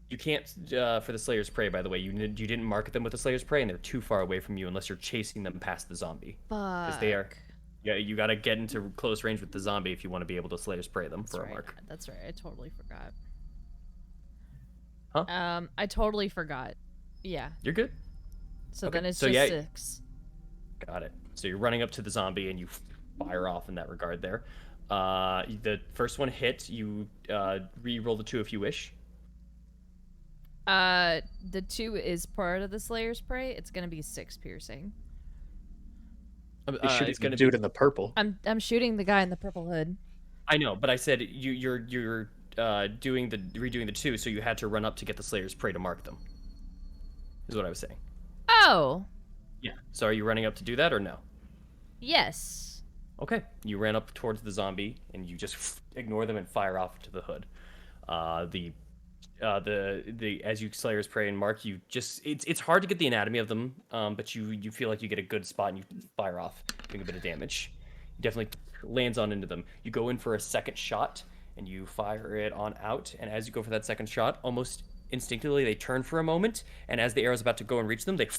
You can't for the Slayer's Prey, by the way. You didn't mark them with the Slayer's Prey, and they're too far away from you unless you're chasing them past the zombie. Because they are. Yeah, you gotta get into close range with the zombie if you want to be able to Slayer's Prey them for a mark. That's right. I totally forgot. Huh? I totally forgot. Yeah. You're good. So Okay, then it's so just yeah. 6. Got it. So you're running up to the zombie and you fire off in that regard there. The first one hit. You re-roll the 2 if you wish. The 2 is part of the Slayer's Prey. It's gonna be 6 piercing. It's gonna do it in the purple. I'm shooting the guy in the purple hood. I know, but I said you're redoing the 2, so you had to run up to get the Slayer's Prey to mark them. Is what I was saying. Oh. Yeah. So are you running up to do that or no? Yes. Okay. You ran up towards the zombie and you just ignore them and fire off to the hood. As you Slayer's Prey and mark, you just it's hard to get the anatomy of them, but you feel like you get a good spot and you fire off, doing a bit of damage. It definitely lands on into them. You go in for a second shot and you fire it on out, and as you go for that second shot, almost instinctively they turn for a moment, and as the arrow's about to go and reach them, they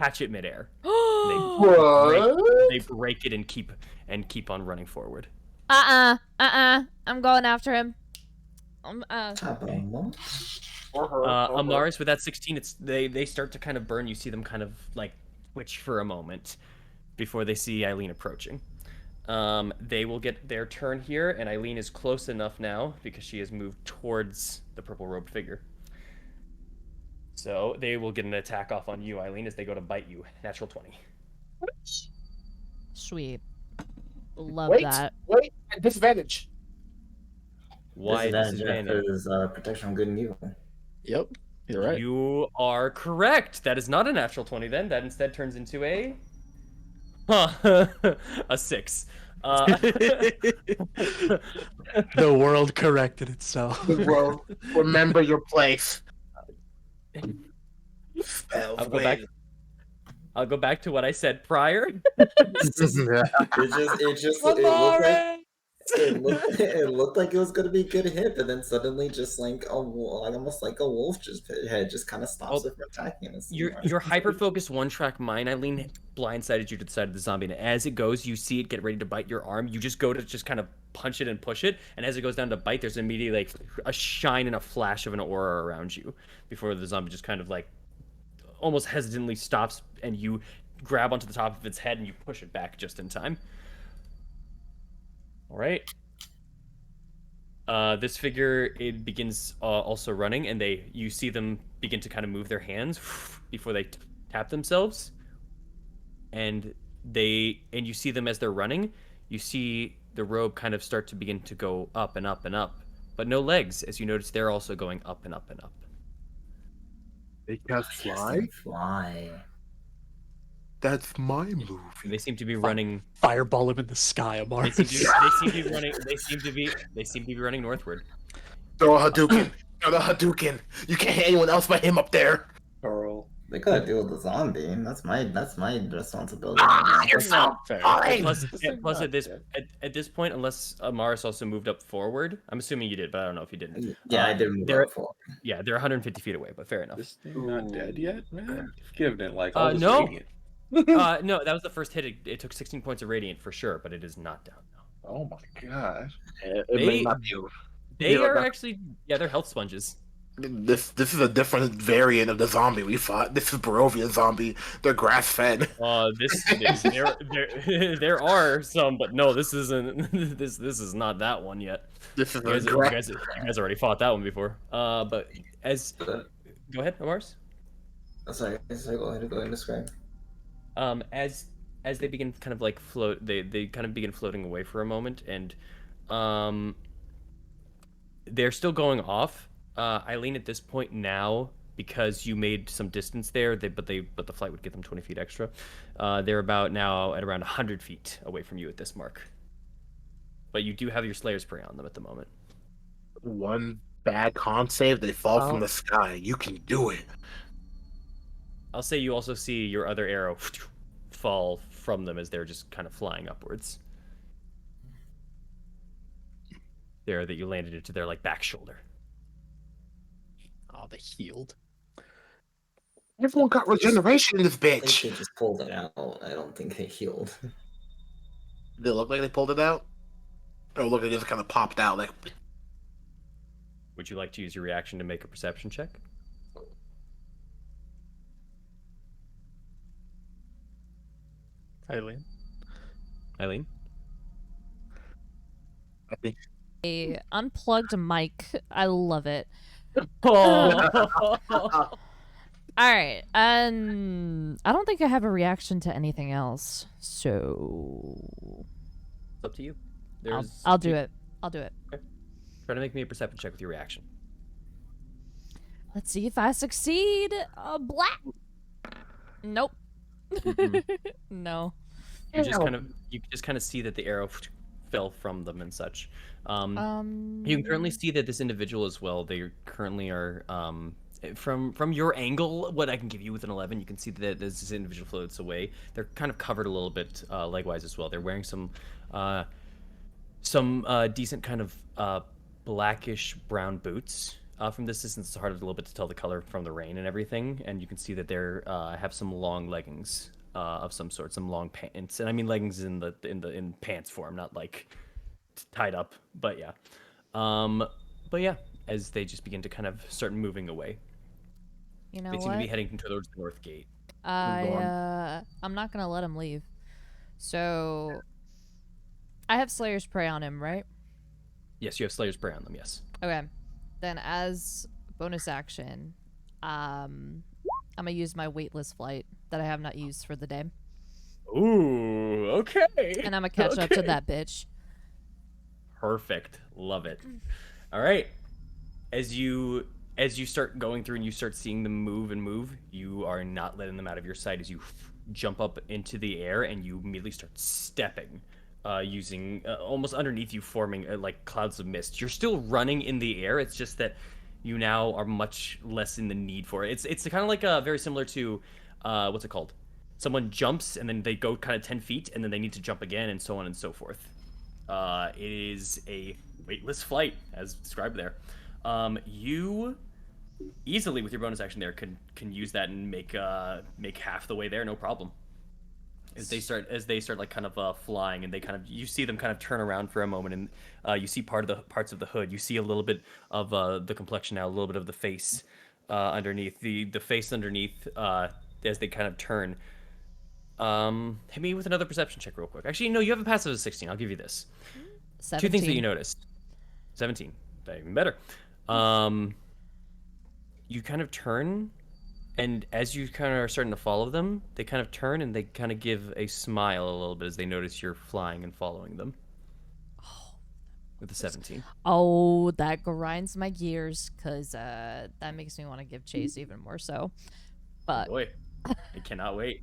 catch it midair. They break it and keep on running forward. I'm going after him. Amaris, with that 16, they start to kind of burn. You see them kind of like twitch for a moment before they see Eileen approaching. They will get their turn here, and Eileen is close enough now because she has moved towards the purple robed figure. So they will get an attack off on you, Eileen, as they go to bite you. Natural 20. Sweet. Love wait, that. Wait, at disadvantage. Why disadvantage? Because protection from good and evil. Yep, you're right. You are correct. That is not a natural 20 then. That instead turns into a 6. The world corrected itself. The world, remember your place. I'll go back to what I said prior. It It looked like it was gonna be a good hit, but then suddenly just like almost like a wolf head just kind of stops it from attacking us. Your hyper focused one track mind, Eileen, blindsided you to the side of the zombie, and as it goes, you see it get ready to bite your arm. You just go to just kind of punch it and push it, and as it goes down to bite, there's immediately like a shine and a flash of an aura around you before the zombie just kind of like almost hesitantly stops, and you grab onto the top of its head and you push it back just in time. All right. This figure, it begins also running, and you see them begin to kind of move their hands before they tap themselves, and you see them as they're running. You see the robe kind of start to begin to go up and up and up, but no legs, as you notice they're also going up and up and up. They can't fly? Fly. That's my move. They seem to be running. Fireball him in the sky, Amar. They seem to be running. They seem to be running northward. Throw a Hadouken. Throw the Hadouken. You can't hit anyone else but him up there. Carl. They gotta deal with the zombie. That's my responsibility. You're so fine. Plus at this point, unless Amaris also moved up forward, I'm assuming you did, but I don't know if you didn't. Yeah, I did move up forward. Yeah, they're 150 feet away, but fair enough. This thing not dead yet, man? You've given it like no. radiant. No, that was the first hit. It took 16 points of radiant for sure, but it is not down now. Oh my gosh. It may not be. They are actually, they're health sponges. This is a different variant of the zombie we fought. This is Barovia zombie. They're grass fed. There are some, but no, this isn't. This is not that one yet. This is You guys already fought that one before. But go ahead, Amars. Sorry, go ahead and describe. As they begin kind of like float, they kind of begin floating away for a moment, and they're still going off. Eileen, at this point now, because you made some distance there, but the flight would get them 20 feet extra. They're about now at around 100 feet away from you at this mark. But you do have your Slayer's Prey on them at the moment. One bad con save, they fall from the sky. You can do it. I'll say you also see your other arrow fall from them as they're just kind of flying upwards. There, that you landed into their like back shoulder. Oh, they healed. Everyone got regeneration in this I think bitch. they just pulled it out. I don't think they healed. Did it look like they pulled it out? Or look like it just kind of popped out like... Would you like to use your reaction to make a perception check? Eileen. Eileen? I think... A unplugged mic. I love it. Oh. All right. I don't think I have a reaction to anything else. So It's up to you. I'll do it. I'll do it. Okay. Try to make me a perception check with your reaction. Let's see if I succeed. Black. Nope. No. You just kind of see that the arrow fell from them and such. You can currently see that this individual as well. They currently are from your angle. What I can give you with an 11, you can see that as this individual floats away, they're kind of covered a little bit leg-wise as well. They're wearing some decent kind of blackish brown boots. From this distance, it's hard a little bit to tell the color from the rain and everything, and you can see that they're have some long leggings of some sort, some long pants, and I mean leggings in pants form, not like tied up, but yeah. As they just begin to kind of start moving away, You know they seem what? to be heading towards the north gate. I'm not gonna let him leave. So I have Slayer's Prey on him, right? Yes, you have Slayer's Prey on them. Yes. Okay. Then as bonus action, I'm gonna use my weightless flight that I have not used for the day. Ooh, okay. And I'm gonna catch up to that bitch. Perfect. Love it. All right. As you start going through and you start seeing them move and move, you are not letting them out of your sight as you jump up into the air and you immediately start stepping, using almost underneath you, forming like clouds of mist. You're still running in the air. It's just that you now are much less in the need for it. It's kind of like very similar to what's it called? Someone jumps and then they go kind of 10 feet and then they need to jump again and so on and so forth. It is a weightless flight, as described there. You easily, with your bonus action there, can use that and make half the way there, no problem. As they start like kind of flying, and they kind of, you see them kind of turn around for a moment, and you see parts of the hood. You see a little bit of the complexion now, a little bit of the face underneath the face underneath as they kind of turn. Hit me with another perception check real quick. Actually, no, you have a passive of 16. I'll give you this. 17. Two things that you noticed. 17. Even better. You kind of turn, and as you kind of are starting to follow them, they kind of turn and they kind of give a smile a little bit as they notice you're flying and following them. With the 17. Oh, that grinds my gears, because that makes me want to give chase even more so. But Boy, I cannot wait.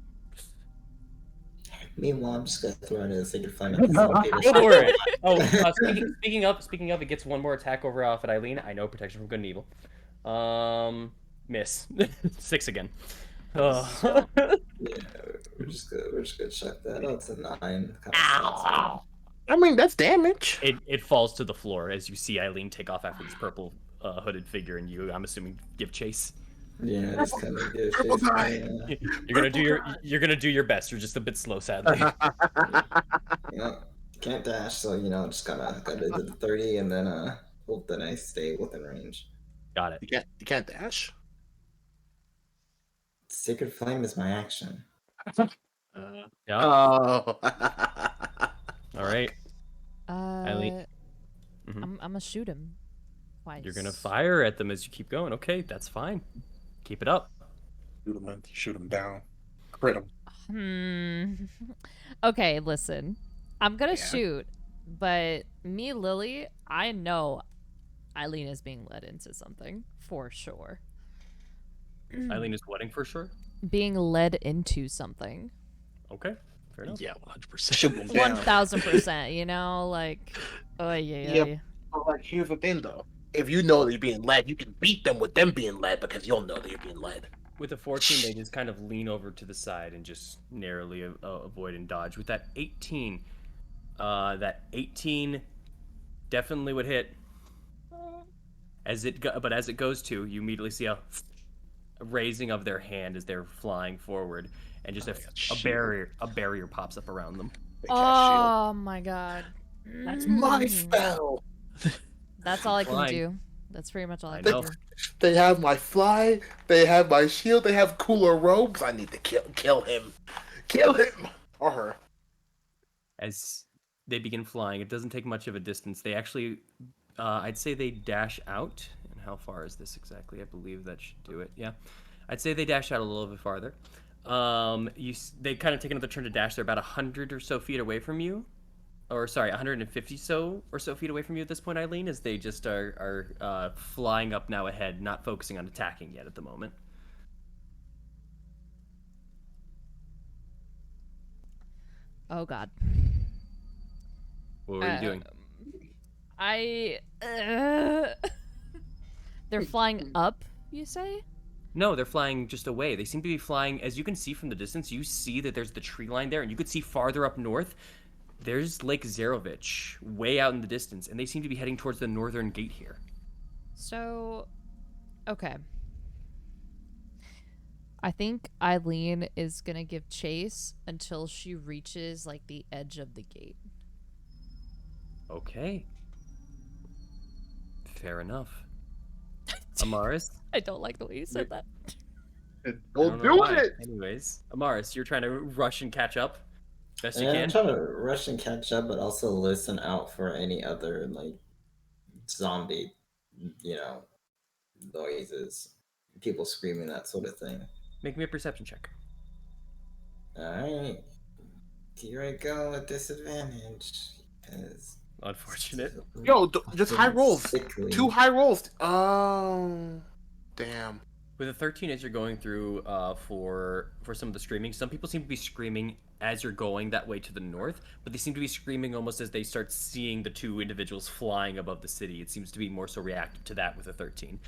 Meanwhile, I'm just gonna throw in a Sacred Flame. Don't worry. Oh, speaking of, it gets one more attack over off at Eileen. I know protection from good and evil. Miss 6 again. Yeah, we're just gonna check that. Oh, it's a 9. Ow. I mean, that's damage. It falls to the floor as you see Eileen take off after this purple hooded figure, and you, I'm assuming, give chase. Yeah, just kind of give Triple chase. die. You're gonna do your best. You're just a bit slow, sadly. Can't dash, so just gotta do the 30 and then hope that I stay within range. Got it. You can't dash. Sacred Flame is my action. Yeah. Oh. All right. I'm Mhm. gonna shoot him twice. You're gonna fire at them as you keep going. Okay, that's fine. Keep it up. Shoot him down. Crit him. Okay, listen. I'm gonna Yeah. shoot, but me, Lily, I know Eileen is being led into something for sure. Eileen is wedding for sure. Being led into something. Okay, fair enough. Yeah, 100%. Shoot him down. 1000%. Like, oh yeah. Yep. But like, here's the thing though. If you know that you're being led, you can beat them with them being led because you'll know that you're being led. With a 14, they just kind of lean over to the side and just narrowly avoid and dodge. With that 18, definitely would hit. As it goes to, you immediately see a raising of their hand as they're flying forward, and just a barrier pops up around them. Oh my god. That's my spell. That's all I can Flying. do. That's pretty much all I I can know. do. They have my fly. They have my shield. They have cooler robes. I need to kill him. Kill him or her. As they begin flying, it doesn't take much of a distance. They actually, I'd say they dash out. And how far is this exactly? I believe that should do it. Yeah, I'd say they dash out a little bit farther. They kind of take another turn to dash. They're about 100 or so feet away from you. Or sorry, 150 or so feet away from you at this point, Eileen, as they just are flying up now ahead, not focusing on attacking yet at the moment. Oh god. What were you doing? They're flying up, you say? No, they're flying just away. They seem to be flying, as you can see from the distance, you see that there's the tree line there, and you could see farther up north, there's Lake Zarovich way out in the distance, and they seem to be heading towards the northern gate here. So, okay. I think Eileen is gonna give chase until she reaches like the edge of the gate. Okay. Fair enough. Amaris? I don't like the way you said that. Go I don't know do why. it. Anyways, Amaris, you're trying to rush and catch up best you Yeah, can. I'm trying to rush and catch up, but also listen out for any other zombie, noises, people screaming, that sort of thing. Make me a perception check. Alright. Here I go at disadvantage. Unfortunate. Yo, just high rolls. Sickly. 2 high rolls. Oh, damn. With a 13, as you're going through for some of the screaming, some people seem to be screaming as you're going that way to the north, but they seem to be screaming almost as they start seeing the two individuals flying above the city. It seems to be more so reactive to that with a 13.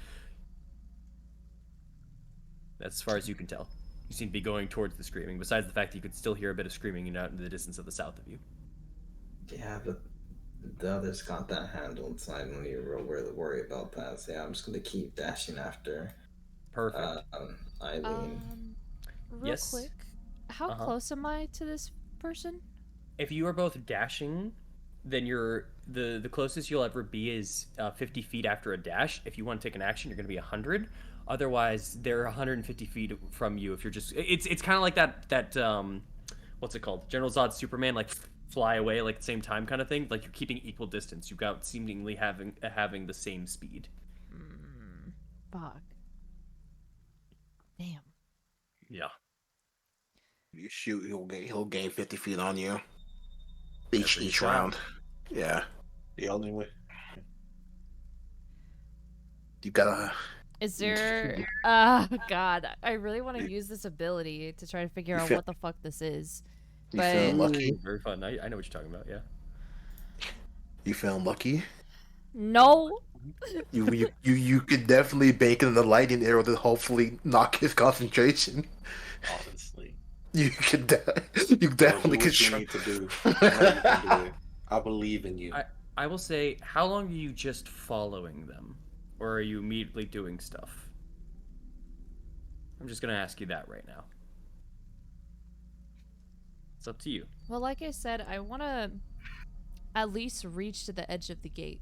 That's as far as you can tell. You seem to be going towards the screaming, besides the fact that you could still hear a bit of screaming out in the distance of the south of you. Yeah, but The others got that handled, so I don't even really worry about that. So yeah, I'm just gonna keep dashing after Perfect. Eileen. Real Yes. quick, how Uh-huh. close am I to this person? If you are both dashing, then you're the closest you'll ever be is 50 feet after a dash. If you want to take an action, you're going to be 100. Otherwise, they're 150 feet from you. If you're just, it's kind of like that what's it called? General Zod Superman, like fly away like at the same time kind of thing. Like you're keeping equal distance. You've got seemingly having the same speed. Fuck. Damn. Yeah. You shoot, he'll gain 50 feet on you. Every Each shot. round. Yeah. The only way. You gotta. Is there? God, I really want to use this ability to try to figure out what the fuck this is. You But feeling lucky? Very fun. I know what you're talking about. Yeah. You feeling lucky? no. You could definitely bank in the lightning arrow to hopefully knock his concentration. Honestly. You definitely Do could what you try. need to do. I know you can do it. I believe in you. I will say, how long are you just following them? Or are you immediately doing stuff? I'm just going to ask you that right now. It's up to you. Well, like I said, I want to at least reach to the edge of the gate.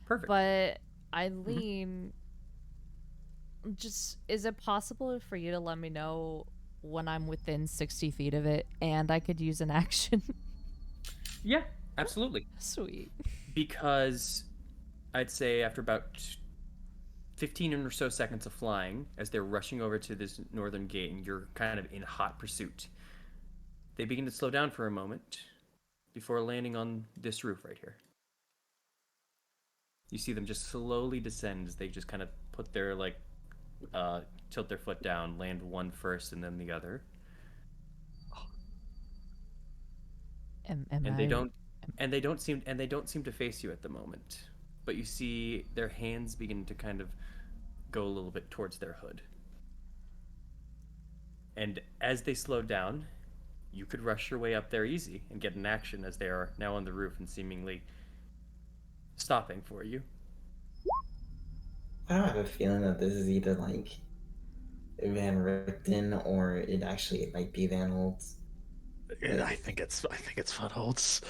Perfect. But Eileen, just is it possible for you to let me know when I'm within 60 feet of it and I could use an action? Yeah, absolutely. Sweet. Because I'd say after about 15 or so seconds of flying, as they're rushing over to this northern gate and you're kind of in hot pursuit, they begin to slow down for a moment before landing on this roof right here. You see them just slowly descend as they just kind of put their tilt their foot down, land one first and then the other. And they don't seem to face you at the moment. But you see their hands begin to kind of go a little bit towards their hood. And as they slow down, you could rush your way up there easy and get an action as they are now on the roof and seemingly stopping for you. I have a feeling that this is either like Van Richten or it might be Van Holtz. I think it's Van Holtz.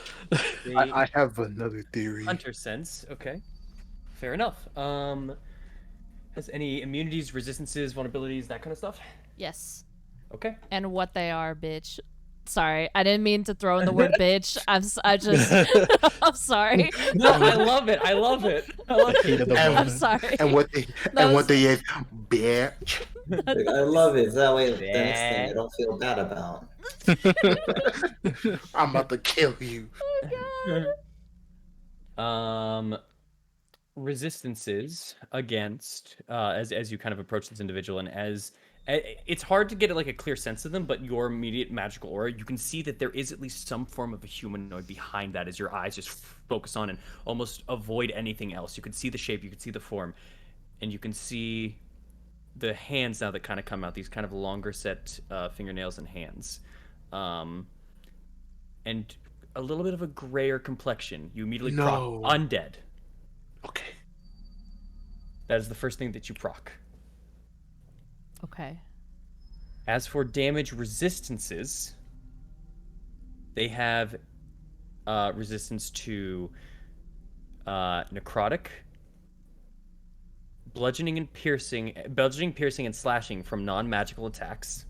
I have another theory. Hunter sense, okay. Fair enough. Has any immunities, resistances, vulnerabilities, that kind of stuff? Yes. Okay. And what they are, bitch. Sorry, I didn't mean to throw in the word bitch. I'm sorry. No, I love it. I love it. I'm sorry. And what they is, bitch. Like, I love it. That way, the next thing I don't feel bad about. I'm about to kill you. Resistances against as you kind of approach this individual, and as it's hard to get like a clear sense of them, but your immediate magical aura, you can see that there is at least some form of a humanoid behind that as your eyes just focus on and almost avoid anything else. You can see the shape, you can see the form, and you can see the hands now that kind of come out, these kind of longer set fingernails and hands. And a little bit of a grayer complexion. You immediately proc undead. Okay. That is the first thing that you proc. Okay. As for damage resistances, they have resistance to necrotic, bludgeoning, piercing, and slashing from non-magical attacks.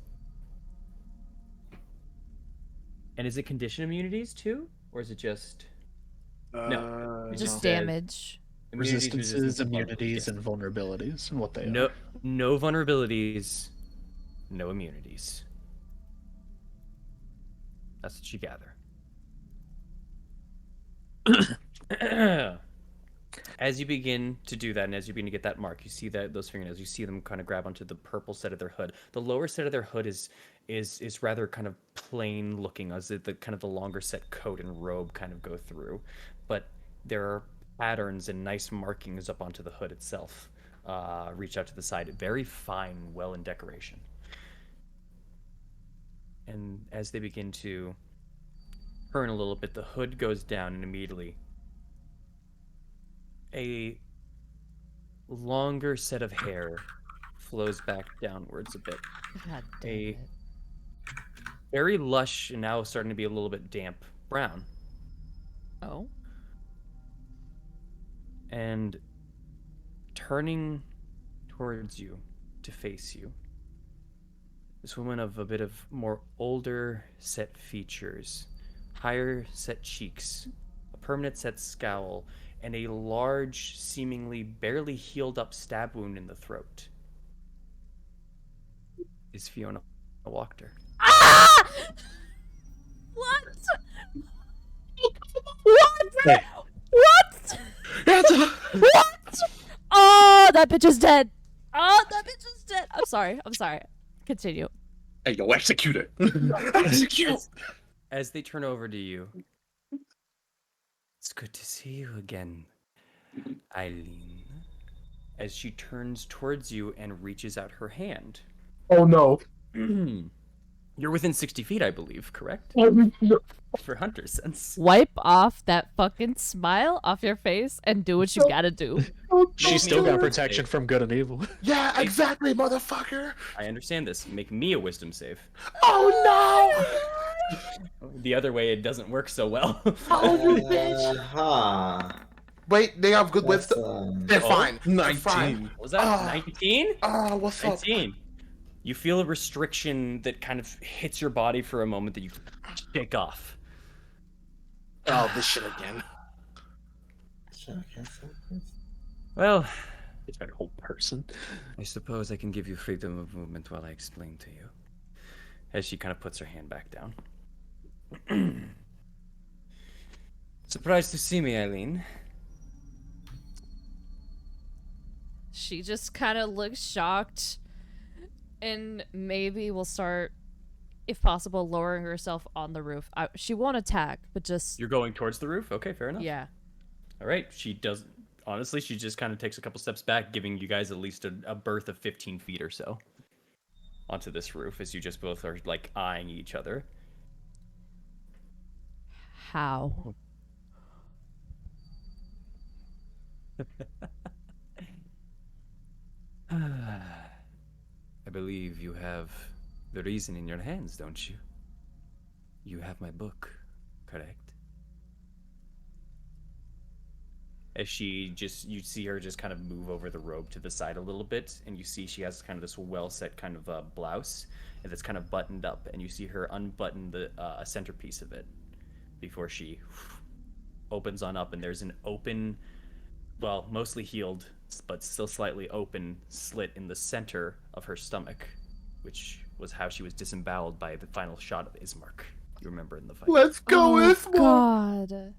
And is it condition immunities too, or is it just no? Just damage. Resistances, immunities, and vulnerabilities, and what they are. No vulnerabilities, no immunities. That's what you gather. As you begin to do that, and as you begin to get that mark, you see that those fingernails, you see them kind of grab onto the purple set of their hood. The lower set of their hood is rather kind of plain looking, as the kind of the longer set coat and robe kind of go through, but there are patterns and nice markings up onto the hood itself. Reach out to the side, very fine, well in decoration. And as they begin to turn a little bit, the hood goes down, and immediately a longer set of hair flows back downwards a bit. God damn A it. very lush and now starting to be a little bit damp brown. Oh. And turning towards you to face you, this woman of a bit of more older set features, higher set cheeks, a permanent set scowl, and a large, seemingly barely healed up stab wound in the throat, is Fiona Wachter. Ah! What? What? Hey. What? What? Oh, that bitch is dead. Oh, that bitch is dead. I'm sorry. I'm sorry. Continue. Hey, yo, execute it. Execute. As they turn over to you, it's good to see you again, Eileen. As she turns towards you and reaches out her hand. Oh no. You're within 60 feet, I believe, correct? Oh, no. For hunter sense. Wipe off that fucking smile off your face and do what you gotta do. She's still got protection from good and evil. Yeah, exactly, motherfucker. I understand this. Make me a wisdom save. Oh The other way, it doesn't work so well. no. Oh, you bitch. Huh. Wait, they have good That's, wisdom. They're Oh, fine. They're 19. fine. Was that Ah. 19? Oh, what's up? 19. You feel a restriction that kind of hits your body for a moment that you shake off. Oh, this shit again. Well, It's a whole person. I suppose I can give you freedom of movement while I explain to you. As she kind of puts her hand back down. Surprised to see me, Eileen. She just kind of looks shocked and maybe will start, if possible, lowering herself on the roof. She won't attack, but just... You're going towards the roof? Okay, fair enough. Yeah. All right. She does. Honestly, she just kind of takes a couple steps back, giving you guys at least a berth of 15 feet or so onto this roof as you just both are like eyeing each other. How? I believe you have the reason in your hands, don't you? You have my book, correct? As you see her just kind of move over the robe to the side a little bit, and you see she has kind of this well-set kind of blouse, and that's kind of buttoned up, and you see her unbutton the centerpiece of it before she opens on up, and there's an open, well, mostly healed, but still slightly open slit in the center of her stomach, which was how she was disemboweled by the final shot of Ismark. You remember in the fight. Let's go, Oh, Ismark. God.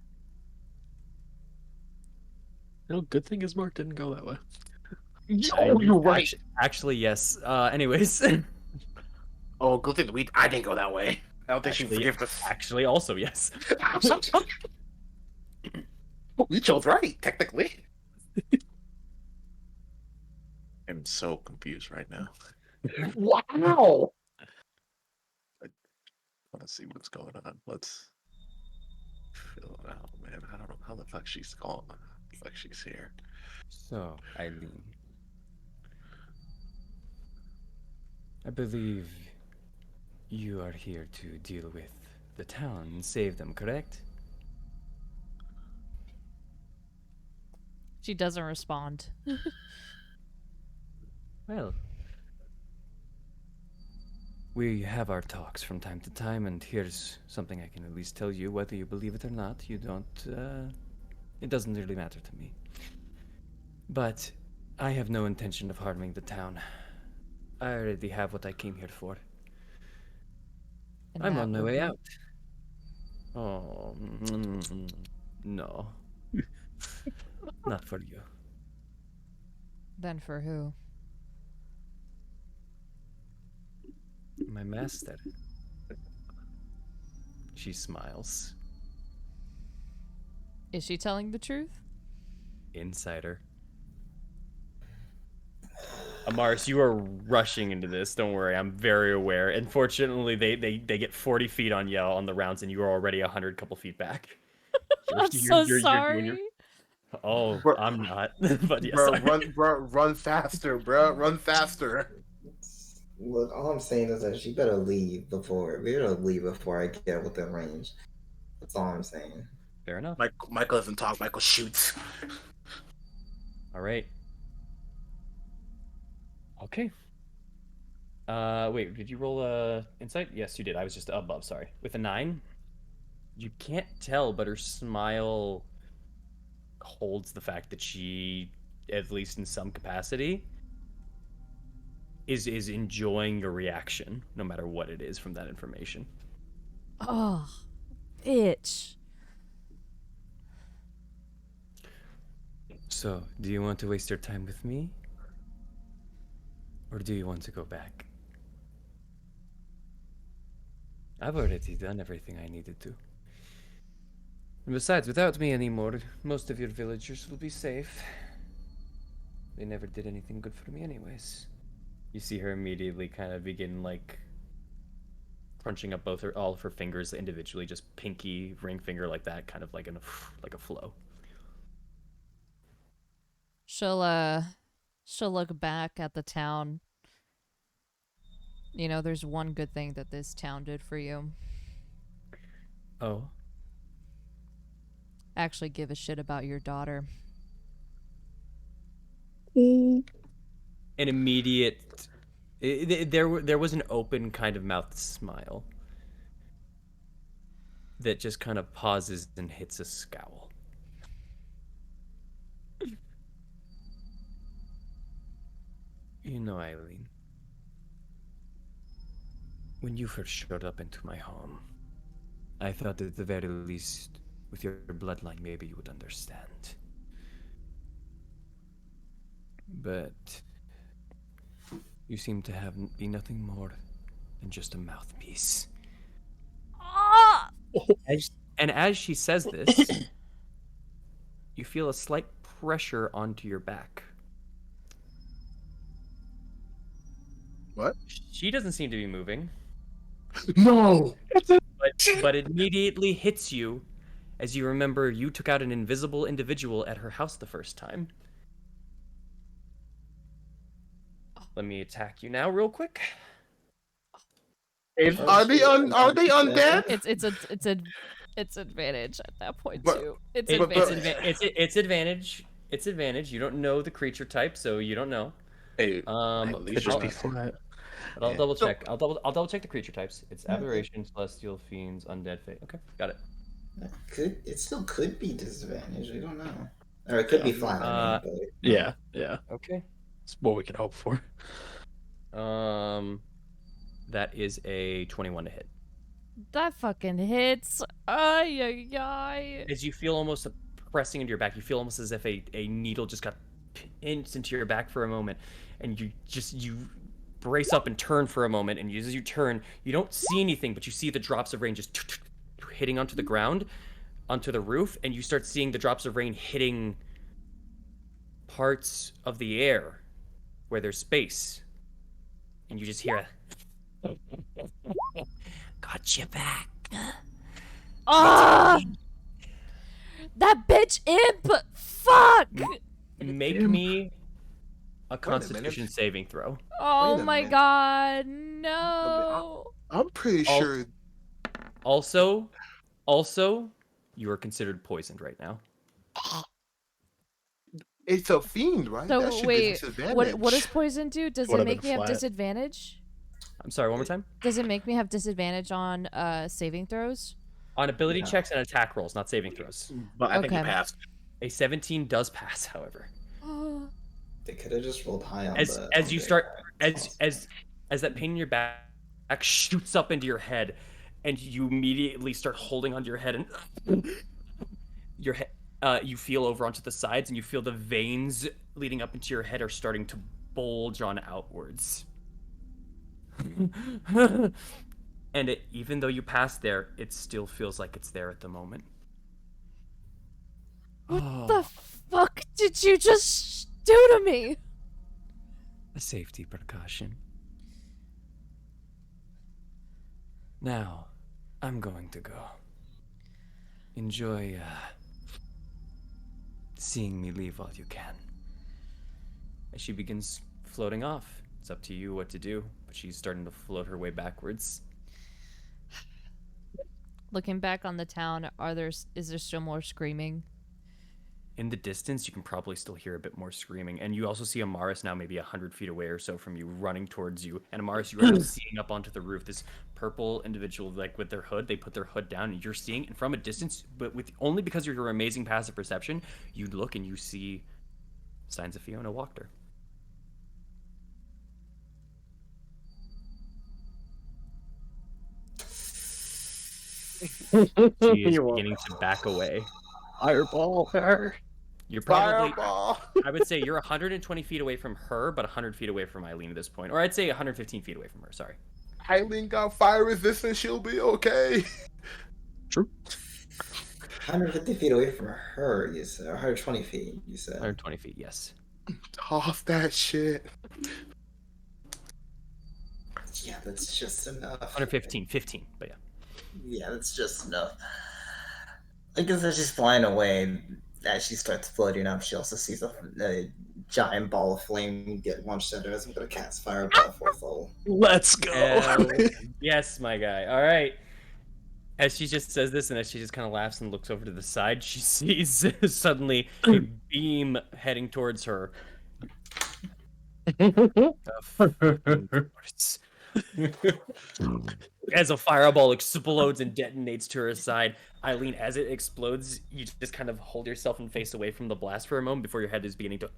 No, good thing Ismark didn't go that way. Oh, you're right. Actually, yes. Anyways. Oh, good thing I didn't go that way. I don't think she Actually, forgives us. Actually, also, yes. We chose right, technically. I'm so confused right now. Wow. I want to see what's going on. Let's fill it out, man. I don't know how the fuck she's gone. Like she's here. So, Eileen. I believe you are here to deal with the town and save them, correct? She doesn't respond. Well, we have our talks from time to time, and here's something I can at least tell you, whether you believe it or not. You don't, it doesn't really matter to me. But I have no intention of harming the town. I already have what I came here for. And I'm that on my would way be- out. Oh, no. Not for you. Then for who? My master. She smiles. Is she telling the truth? Insider. Amaris, you are rushing into this. Don't worry, I'm very aware. Unfortunately, they get 40 feet on you on the rounds, and you are already 100 couple feet back. I'm so sorry. Oh, Bro, I'm not. But yes, bro, run faster, bro, run faster. Look, all I'm saying is that she better leave before I get within range. That's all I'm saying. fair enough. Michael doesn't talk. Michael shoots. All right. Okay. Wait, did you roll insight? Yes, you did. I was just above, sorry. With a 9, you can't tell, but her smile holds the fact that she, at least in some capacity, is enjoying your reaction, no matter what it is from that information. Oh, bitch. So, do you want to waste your time with me? Or do you want to go back? I've already done everything I needed to. And besides, without me anymore, most of your villagers will be safe. They never did anything good for me anyways. You see her immediately kind of begin, like, crunching up all of her fingers individually, just pinky, ring finger like that, kind of like like a flow. She'll look back at the town. You know, there's one good thing that this town did for you. Oh? Actually give a shit about your daughter. An immediate... There was an open kind of mouth smile that just kind of pauses and hits a scowl. You know, Eileen, when you first showed up into my home, I thought at the very least, with your bloodline, maybe you would understand. But you seem to be nothing more than just a mouthpiece. Ah! As she says this, you feel a slight pressure onto your back. What? She doesn't seem to be moving, No. but it immediately hits you as you remember you took out an invisible individual at her house the first time. Let me attack you now real quick. Are they undead? It's advantage at that point But- too. It's but- advantage. It's advantage. It's advantage. You don't know the creature type, so you don't know. Hey, Could just be flat. But I'll Yeah. double check. I'll double check the creature types. It's aberration, celestial, fiends, undead, fate. Okay, got it. It still could be disadvantage. We don't know. Or it could be flat. I mean, but Yeah. Okay. It's what we can hope for. That is a 21 to hit. That fucking hits. Ay ay ay. As you feel almost a pressing into your back, you feel almost as if a needle just got pinched into your back for a moment, and you brace up and turn for a moment, and as you turn, you don't see anything, but you see the drops of rain just hitting onto the ground, onto the roof, and you start seeing the drops of rain hitting parts of the air where there's space, and you just hear a got you back. Ah! That bitch imp! Fuck! Make me a Constitution saving throw. Oh Wait a my minute. god, no. I'm pretty Al- sure. Also, you are considered poisoned right now. It's a fiend, right? So That should wait, be disadvantage. what does poison do? Does Would've it make been me have flat. disadvantage? I'm sorry, one more time. Does it make me have disadvantage on saving throws? On ability No. checks and attack rolls, not saving throws. But I think you Okay. passed. A 17 does pass, however. they could have just rolled high on As the. as on you the- start as that pain in your back shoots up into your head, and you immediately start holding onto your head, and your head you feel over onto the sides, and you feel the veins leading up into your head are starting to bulge on outwards. And even though you passed there, it still feels like it's there at the moment. What the fuck did you just do to me? A safety precaution. Now, I'm going to go. Enjoy seeing me leave while you can. As she begins floating off, it's up to you what to do, but she's starting to float her way backwards. Looking back on the town, is there still more screaming? In the distance, you can probably still hear a bit more screaming, and you also see Amaris now maybe 100 feet away or so from you, running towards you. And Amaris, you are now seeing up onto the roof this purple individual, like with their hood. They put their hood down, and you're seeing, and from a distance, but with only because of your amazing passive perception, you look and you see signs of Fiona walked her. She is beginning to back away. Fireball her. You're probably, Fireball. I would say you're 120 feet away from her, but 100 feet away from Eileen at this point. Or I'd say 115 feet away from her, sorry. Eileen got fire resistance. She'll be okay. True. 150 feet away from her, you said. 120 feet, you said. 120 feet, yes. Toss that shit. Yeah, that's just enough. 115, 15, but yeah. Yeah, that's just enough. I guess as she's flying away, as she starts floating up, she also sees a giant ball of flame get launched at her. As I'm going to cast Fireball for full. Let's go. Yes, my guy. All right. As she just says this, and as she just kind of laughs and looks over to the side, she sees suddenly a beam heading towards her. As a fireball explodes and detonates to her side, Eileen, as it explodes, you just kind of hold yourself and face away from the blast for a moment before your head is beginning to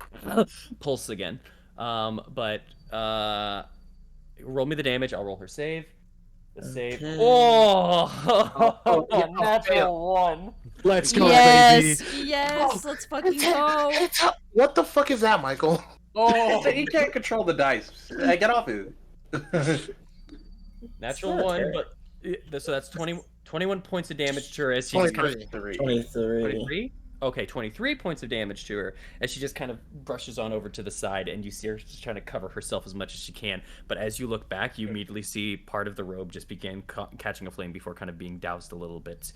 pulse again. But roll me the damage. I'll roll her save. The save. Okay. Oh, natural one. Let's go, Yes, baby. yes, let's fucking go. What the fuck is that, Michael? Oh, he can't control the dice. Get off it. Natural It's not one, terrible. but so that's 21 points of damage to her as she just kind of 23. 23? Okay, 23 points of damage to her as she just kind of brushes on over to the side, and you see her just trying to cover herself as much as she can. But as you look back, you immediately see part of the robe just begin catching a flame before kind of being doused a little bit.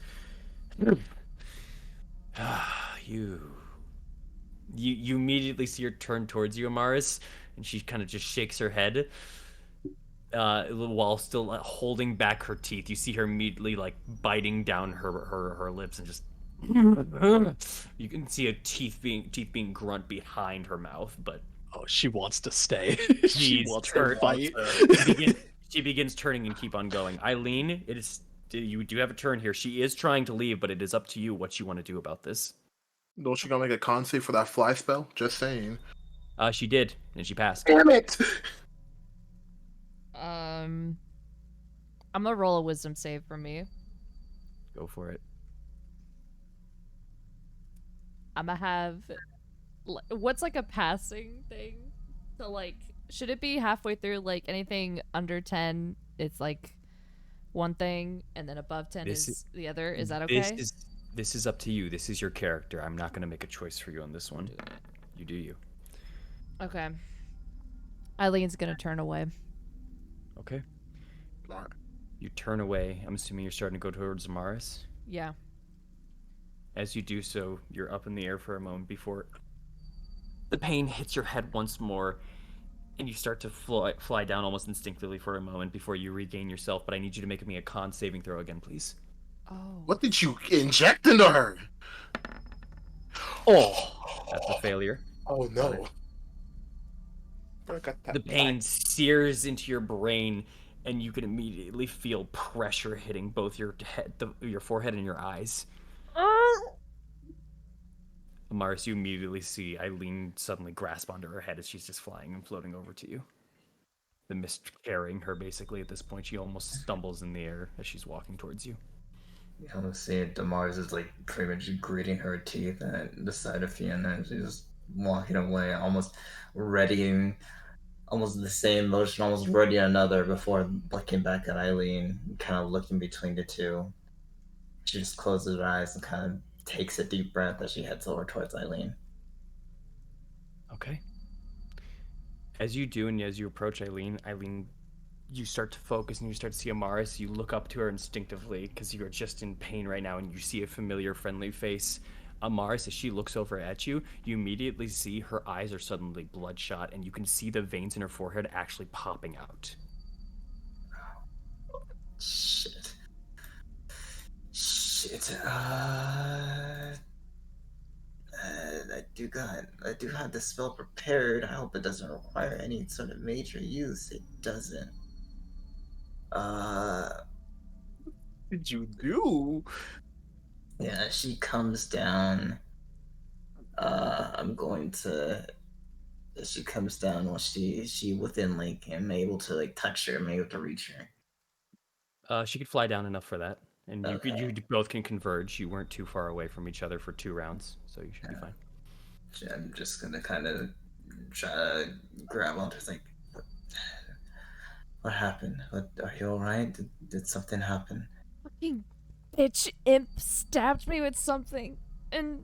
You immediately see her turn towards you, Amaris, and she kind of just shakes her head. While still holding back her teeth, you see her immediately like biting down her lips and just. You can see a teeth being grunt behind her mouth, but Oh, she wants to stay. she wants to turn- fight. she begins turning and keep on going. Eileen, you do have a turn here. She is trying to leave, but it is up to you what you want to do about this. Don't you gonna make a con save for that fly spell? Just saying. She did, and she passed. Damn it! I'm gonna roll a wisdom save for me. Go for it. I'm gonna have what's like a passing thing? So like, should it be halfway through? Like anything under 10, it's like one thing, and then above 10 is the other. Is that okay? This is up to you. This is your character. I'm not gonna make a choice for you on this one. You do you. Okay. Eileen's gonna turn away. Okay. You turn away. I'm assuming you're starting to go towards Amaris. Yeah. As you do so, you're up in the air for a moment before the pain hits your head once more, and you start to fly down almost instinctively for a moment before you regain yourself. But I need you to make me a con saving throw again, please. Oh. What did you inject into her? Oh, that's a failure. Oh no. The pain sears into your brain, and you can immediately feel pressure hitting both your head, your forehead, and your eyes. Amaris, you immediately see Eileen suddenly grasp onto her head as she's just flying and floating over to you. The mist carrying her basically at this point. She almost stumbles in the air as she's walking towards you. You almost see Mars is like pretty much gritting her teeth at the sight of Fiona, and she's just walking away, almost readying, almost the same motion, almost readying another before looking back at Eileen, kind of looking between the two. She just closes her eyes and kind of takes a deep breath as she heads over towards Eileen. Okay. As you do, and as you approach Eileen, you start to focus and you start to see Amaris. You look up to her instinctively because you are just in pain right now, and you see a familiar, friendly face. Amaris, as she looks over at you, you immediately see her eyes are suddenly bloodshot, and you can see the veins in her forehead actually popping out. Shit. I do have the spell prepared. I hope it doesn't require any sort of major use. It doesn't. Did you do? Yeah, she comes down. I'm going to. She comes down while she within like am able to like touch her, am able to reach her. She could fly down enough for that, and Okay. you both can converge. You weren't too far away from each other for 2 rounds, so you should be fine. I'm just gonna kind of try to grab onto like, what happened? Are you all right? Did something happen? Fucking bitch imp stabbed me with something, and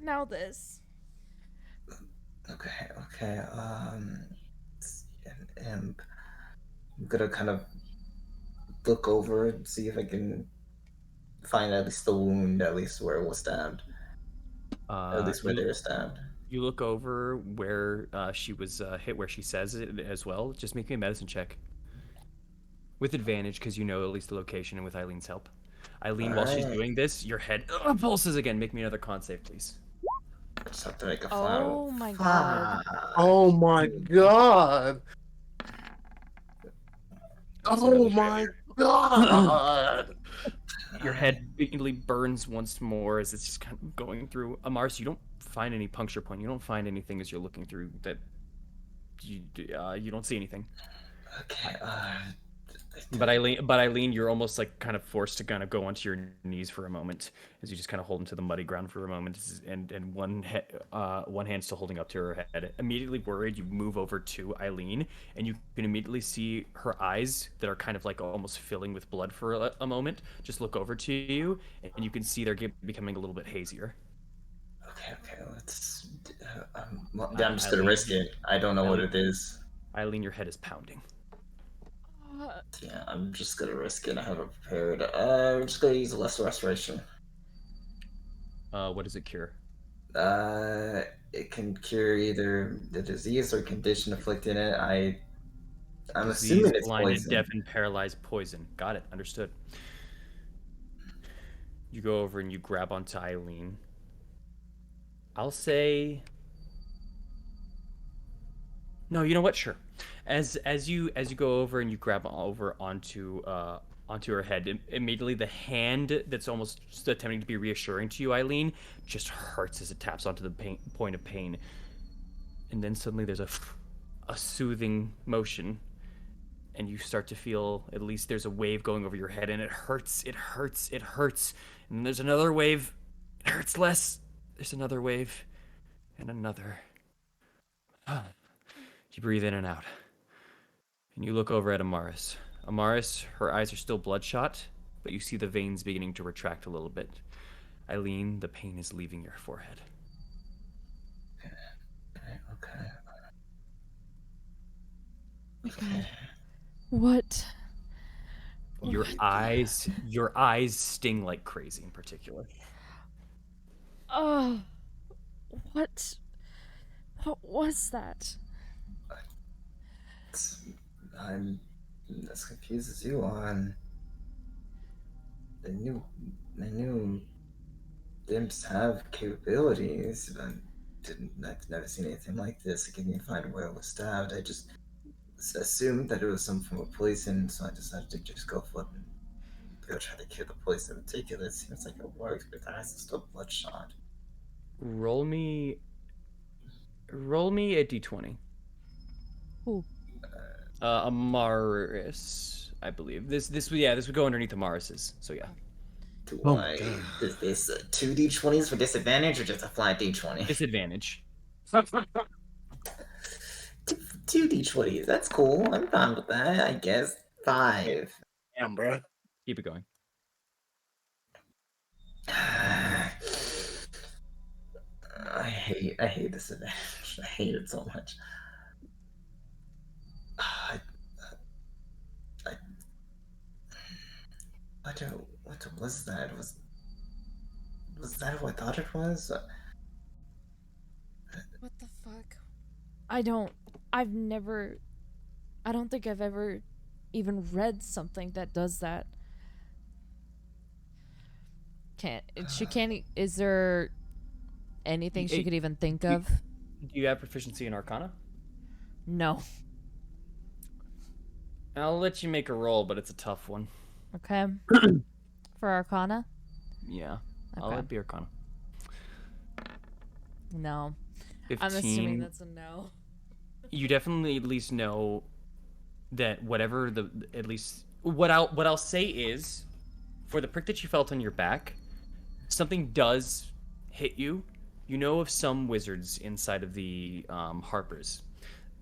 now this. Okay. It's an imp. I'm gonna kind of look over and see if I can find at least the wound, at least where it was stabbed, at least where they were stabbed. You look over where she was hit, where she says it as well. Just make me a medicine check. With advantage, because you know at least the location, and with Eileen's help. Eileen, while she's doing this, your head pulses again. Make me another con save, please. Just have to make a Oh my god. Oh my god. Oh my god. Your head immediately burns once more as it's just kind of going through. Amaris, you don't find any puncture point. You don't find anything as you're looking through that. You don't see anything. Okay. But Eileen, you're almost like kind of forced to kind of go onto your knees for a moment as you just kind of hold into the muddy ground for a moment, and one hand still holding up to her head. Immediately worried, you move over to Eileen, and you can immediately see her eyes that are kind of like almost filling with blood for a moment. Just look over to you, and you can see they're becoming a little bit hazier. Okay. Let's. I'm just gonna risk it. I don't know what it is. Eileen, your head is pounding. Yeah, I'm just gonna risk it. I have it prepared. I'm just gonna use a lesser restoration. What does it cure? It can cure either the disease or condition afflicting it. I'm Disease, assuming it's blinded, poison. deaf, and paralyzed poison. Got it. Understood. You go over and you grab onto Eileen. I'll say. No, you know what? Sure. As you go over and you grab over onto her head, immediately the hand that's almost attempting to be reassuring to you, Eileen, just hurts as it taps onto the point of pain, and then suddenly there's a soothing motion, and you start to feel at least there's a wave going over your head, and it hurts, and then there's another wave, it hurts less. There's another wave, and another. You breathe in and out. And you look over at Amaris. Amaris, her eyes are still bloodshot, but you see the veins beginning to retract a little bit. Eileen, the pain is leaving your forehead. Okay. What? Your eyes sting like crazy in particular. Oh. What was that? I'm as confused as you are. I knew imps have capabilities, but I've never seen anything like this. I couldn't even find where it was stabbed. I just assumed that it was some form of poison, so I decided to just go for it and go try to cure the poison. In particular, it seems like it works, but the eyes are still bloodshot. Roll me a d20. Who? Amaris, I believe. This would go underneath Amaris's. So yeah. Is this 2 d20s for disadvantage or just a flat d20? Disadvantage. 2 d20s. That's cool. I'm fine with that. I guess 5. Damn, bro. Keep it going. I hate this advantage. I hate it so much. What was that? Was that who I thought it was? What the fuck? I don't think I've ever even read something that does that. She can't, is there anything she could even think of? Do you have proficiency in Arcana? No. I'll let you make a roll, but it's a tough one. Okay. For Arcana? Yeah. I'll Okay. let it be Arcana. No. 15. I'm assuming that's a no. You definitely at least know that whatever at least what I'll say is, for the prick that you felt on your back, something does hit you. You know of some wizards inside of the Harpers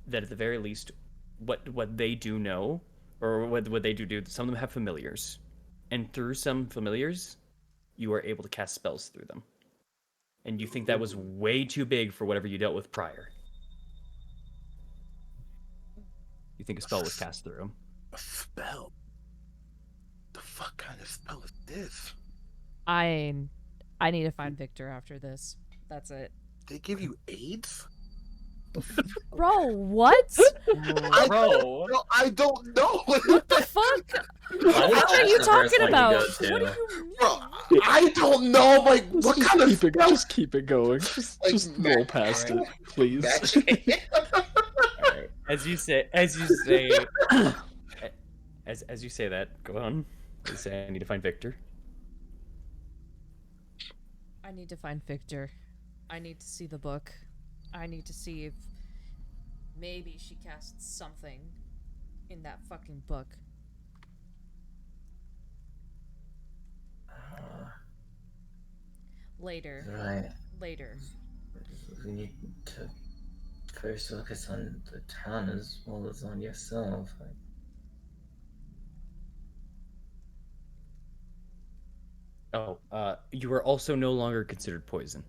that at the very least, what they do know, or what they do, some of them have familiars, and through some familiars, you are able to cast spells through them. And you think that was way too big for whatever you dealt with prior. You think a spell was cast through him. A spell? The fuck kind of spell is this? I need to find Victor after this. That's it. They give you AIDS? Bro, what? Bro. I don't know. What the fuck? What are you talking about? What do you mean? Bro, I don't know. Like, what kind of spell? Just keep it going. Just roll past it, please. Alright. As you say as you say that, go on. You say I need to find Victor. I need to find Victor. I need to see the book. I need to see if maybe she casts something in that fucking book. Later. Right. Later. We need to first focus on the town as well as on yourself. You are also no longer considered poison.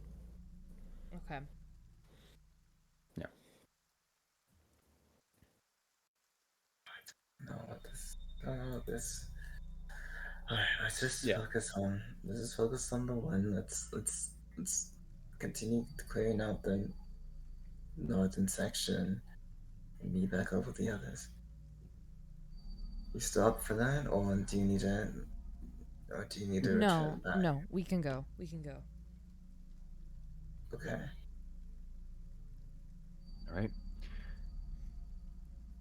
Okay. Yeah. No, what this. Alright, let's just Yeah. focus on the one. Let's continue clearing out the northern section and meet back up with the others. You still up for that, or do you need to? Or do you need to return back? No, we can go. We can go. Okay. All right.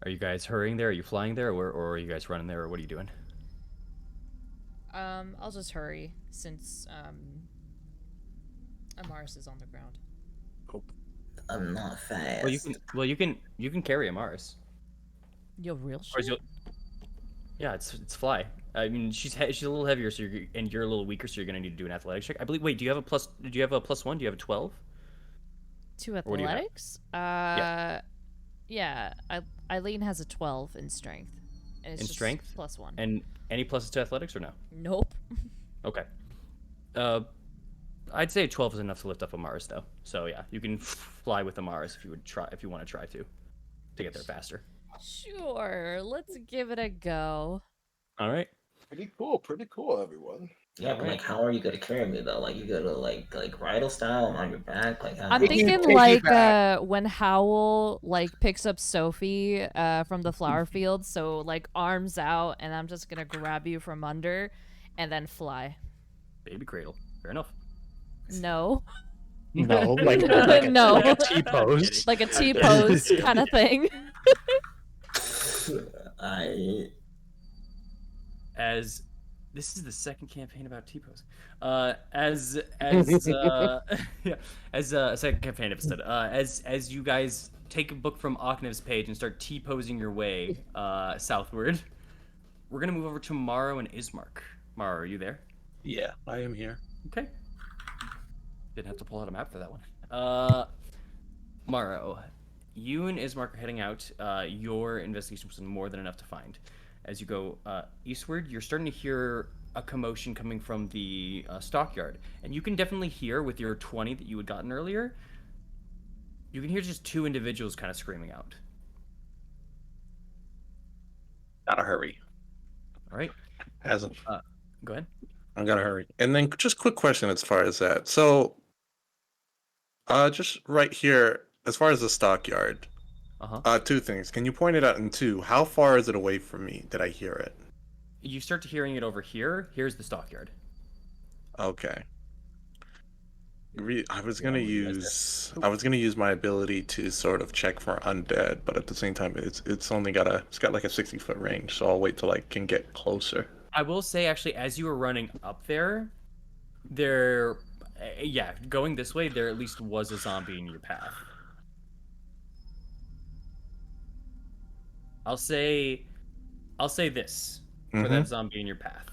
Are you guys hurrying there? Are you flying there, or are you guys running there, or what are you doing? I'll just hurry since Amaris is on the ground. I'm not fast. Well, you can carry Amaris. Yo, real Or shit. Yeah, it's fly. I mean, she's a little heavier, so you're a little weaker, so you're gonna need to do an athletics check. I believe. Wait, do you have a plus? Did you have a +1? Do you have a 12? To What do you have? athletics? Yeah. Eileen has a 12 in strength. And it's In just strength? +1. And any pluses to athletics or no? Nope. Okay. I'd say 12 is enough to lift up Amaris, though. So yeah, you can fly with Amaris if you want to try to get there faster. Sure, let's give it a go. All right. Pretty cool, everyone. Yeah, but like, how are you gonna carry me though? Like, you gotta like bridal style on your back, like. I'm We can thinking take you like when Howl like picks up Sophie from the flower field, so like arms out, and I'm just gonna grab you from under, and then fly. Baby cradle. Fair enough. No, No, like a No. T-pose. like a T-pose kind of thing. As this is the second campaign about T-pose. As yeah, as a second campaign episode. As you guys take a book from Ocnev's page and start T-posing your way southward, we're gonna move over to Morrow and Ismark. Morrow, are you there? Yeah, I am here. Okay. Didn't have to pull out a map for that one. Morrow, you and Ismark are heading out. Your investigation was more than enough to find. As you go eastward, you're starting to hear a commotion coming from the stockyard. And you can definitely hear with your 20 that you had gotten earlier, you can hear just two individuals kind of screaming out. Gotta hurry. All right. As of Go ahead. I gotta hurry. And then just quick question as far as that. So, just right here, as far as the stockyard, two things. Can you point it out? And two, how far is it away from me? Did I hear it? You start hearing it over here. Here's the stockyard. Okay. I was gonna use my ability to sort of check for undead, but at the same time, it's got like a 60-foot range, so I'll wait till I can get closer. I will say, actually, as you were running up there, going this way, there at least was a zombie in your path. I'll say this for that zombie in your path.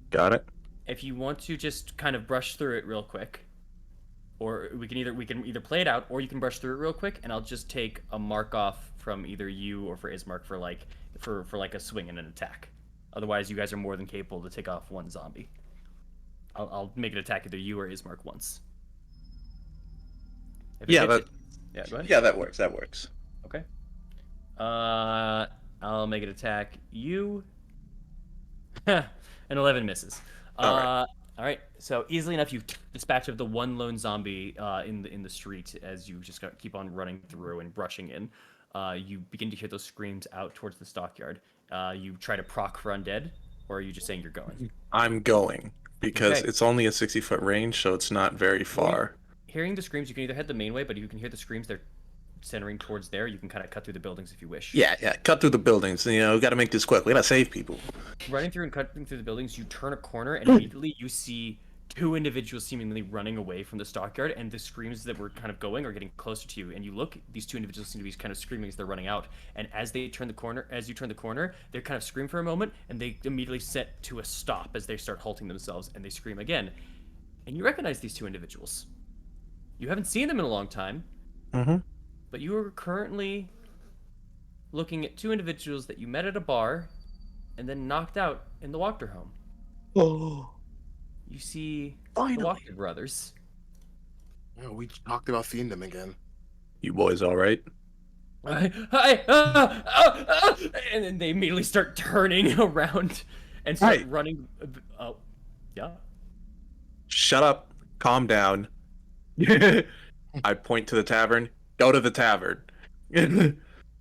Got it. If you want to just kind of brush through it real quick, or we can either play it out, or you can brush through it real quick, and I'll just take a mark off from either you or for Ismark for like a swing and an attack. Otherwise, you guys are more than capable to take off one zombie. I'll make an attack either you or Ismark once. Yeah, go ahead. Yeah, that works. That works. Okay. I'll make an attack you. An 11 misses. All right. So easily enough, you dispatch of the one lone zombie in the street as you just keep on running through and brushing in. You begin to hear those screams out towards the stockyard. You try to proc for undead, or are you just saying you're going? I'm going because it's only a 60-foot range, so it's not very far. Hearing the screams, you can either head the main way, but you can hear the screams. They're centering towards there. You can kind of cut through the buildings if you wish. Yeah, cut through the buildings. You know, we got to make this quick. We got to save people. Running through and cutting through the buildings, you turn a corner and immediately you see two individuals seemingly running away from the stockyard, and the screams that were kind of going are getting closer to you. And you look, these two individuals seem to be kind of screaming as they're running out. And as you turn the corner, they kind of scream for a moment, and they immediately set to a stop as they start halting themselves, and they scream again. And you recognize these two individuals. You haven't seen them in a long time. But you are currently looking at two individuals that you met at a bar and then knocked out in the Walker home. Oh. You see Finally. the Walker brothers. Yeah, we talked about seeing them again. You boys all right? And then they immediately start turning around and start running. Oh, yeah. Shut up. Calm down. I point to the tavern. Go to the tavern.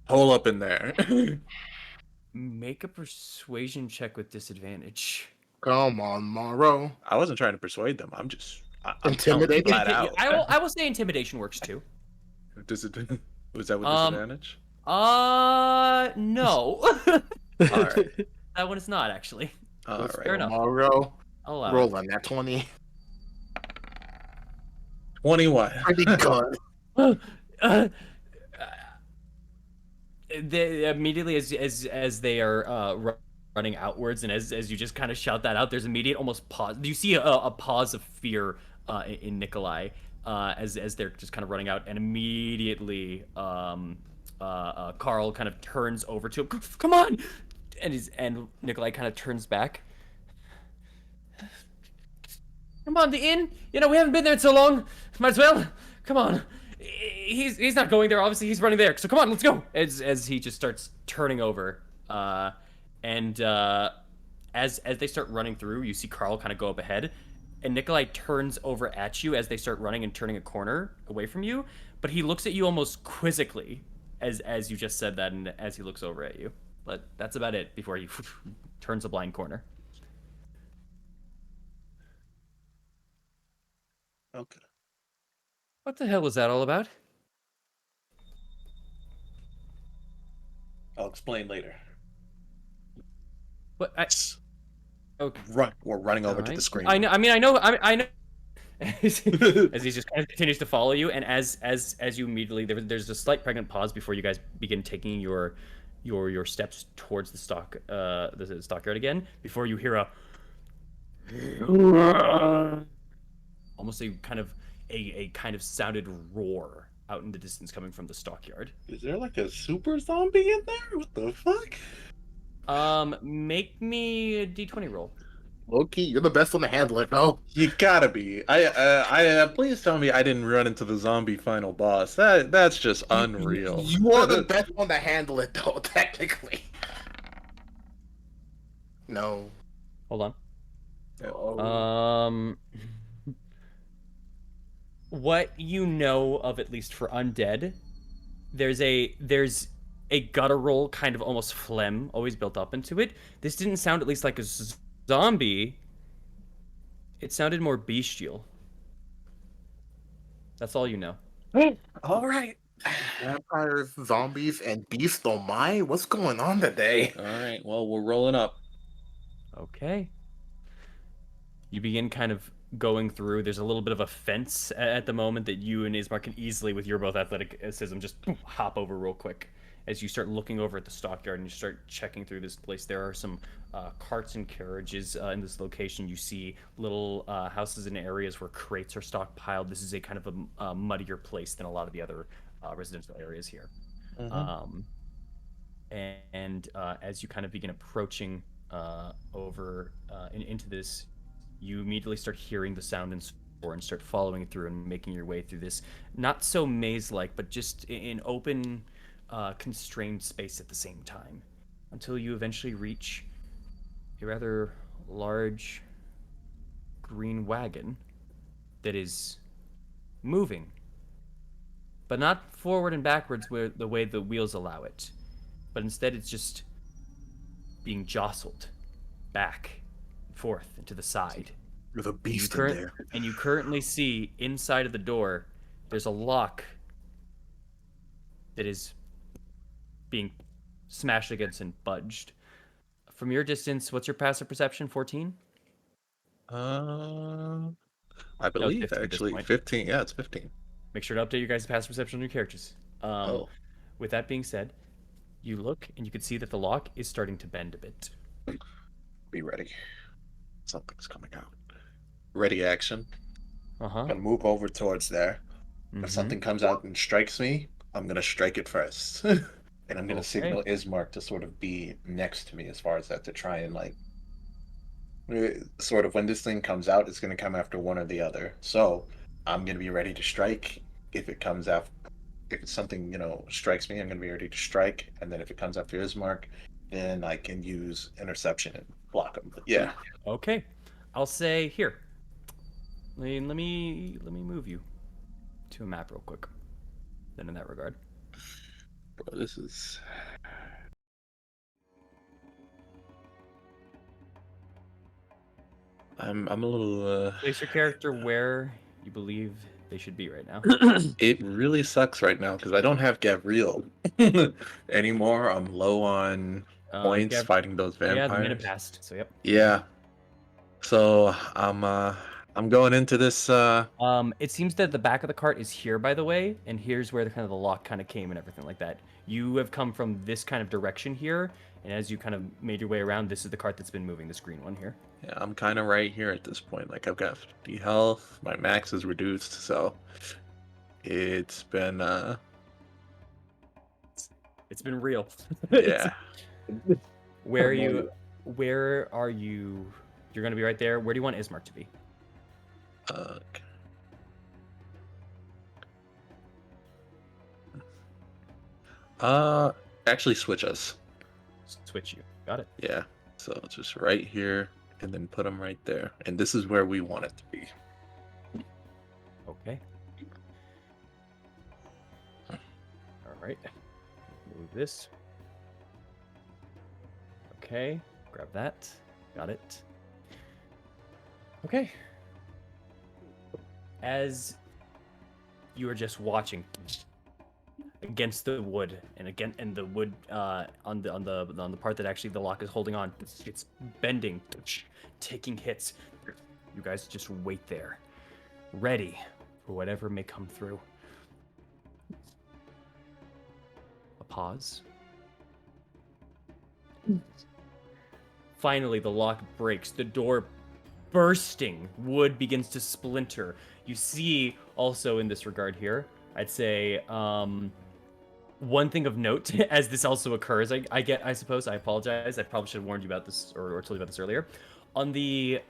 Hole up in there. Make a persuasion check with disadvantage. Come on, Morrow. I wasn't trying to persuade them. I'm Intimidating. flat out. I will say intimidation works too. Was that with disadvantage? No. All right. That one is not actually. All right. Fair enough. Morrow. I'll allow it. Roll on that 20. 21. Pretty good. They immediately as they are running outwards, and as you just kind of shout that out, there's immediate almost pause. You see a pause of fear in Nikolai as they're just kind of running out, and immediately Carl kind of turns over to him. Come on, and Nikolai kind of turns back. Come on, the inn. You know, we haven't been there in so long. Might as well. Come on. He's not going there. Obviously, he's running there. So come on, let's go. As he just starts turning over, and as they start running through, you see Carl kind of go up ahead, and Nikolai turns over at you as they start running and turning a corner away from you. But he looks at you almost quizzically as you just said that, and as he looks over at you. But that's about it before he turns a blind corner. Okay. What the hell was that all about? I'll explain later. What? Okay. We're running over to the screen. I know. I know. As he just kind of continues to follow you, and as you immediately there's a slight pregnant pause before you guys begin taking your steps towards the stockyard again. Before you hear almost a kind of sounded roar out in the distance coming from the stockyard. Is there like a super zombie in there? What the fuck? Make me a D20 roll. Loki, you're the best one to handle it, no? You gotta be. Please tell me I didn't run into the zombie final boss. That's just unreal. You are the best one to handle it, though, technically. No. Hold on. What you know of, at least for undead, there's a guttural kind of almost phlegm always built up into it. This didn't sound at least like a zombie. It sounded more bestial. That's all you know. All right. Vampires, zombies, and beasts don't mind. What's going on today? All right. Well, we're rolling up. Okay. You begin kind of going through. There's a little bit of a fence at the moment that you and Ismar can easily, with your both athleticism, just hop over real quick. As you start looking over at the stockyard and you start checking through this place, there are some carts and carriages in this location. You see little houses and areas where crates are stockpiled. This is a kind of a muddier place than a lot of the other residential areas here. Mm-hmm. And as you kind of begin approaching over into this, you immediately start hearing the sound and store and start following through and making your way through this not so maze-like, but just in open, constrained space at the same time, until you eventually reach a rather large green wagon that is moving, but not forward and backwards where the way the wheels allow it, but instead it's just being jostled back and forth and to the side. There's a beast in there. And you currently see inside of the door, there's a lock that is being smashed against and budged. From your distance, what's your passive perception? 14? I believe 15 at this actually point. 15. Yeah, it's 15. Make sure to update your guys' passive perception on your characters. With that being said, you look and you can see that the lock is starting to bend a bit. Be ready. Something's coming out. Ready action. I'm gonna move over towards there. If something comes out and strikes me, I'm gonna strike it first. And I'm gonna signal Ismark to sort of be next to me as far as that, to try and like sort of when this thing comes out, it's gonna come after one or the other. So I'm gonna be ready to strike. If it comes after, if it's something, strikes me, I'm gonna be ready to strike. And then if it comes after Ismark, then I can use interception and block him. But yeah. Okay. I'll say here. Let me move you to a map real quick. Then in that regard. Bro, this is I'm a little Place your character where you believe they should be right now. It really sucks right now because I don't have Gabriel anymore. I'm low on points fighting those vampires. Yeah, the minute passed. So yep. Yeah. So I'm going into this. It seems that the back of the cart is here, by the way, and here's where the lock kind of came and everything like that. You have come from this kind of direction here, and as you kind of made your way around, this is the cart that's been moving, this green one here. Yeah, I'm kind of right here at this point. Like, I've got 50 health. My max is reduced, so it's been it's been real. Yeah. Where are you? Where are you? You're gonna be right there. Where do you want Ismark to be? Actually switch us. Switch you. Got it. Yeah. So just right here, and then put them right there. And this is where we want it to be. Okay. All right. Move this. Okay. Grab that. Got it. Okay. As you are just watching against the wood, and the wood on the part that actually the lock is holding on, it's bending, taking hits. You guys just wait there, ready for whatever may come through. A pause. Finally, the lock breaks. The door bursting. Wood begins to splinter. You see, also in this regard here, I'd say one thing of note as this also occurs. I suppose I apologize. I probably should have warned you about this or told you about this earlier. On the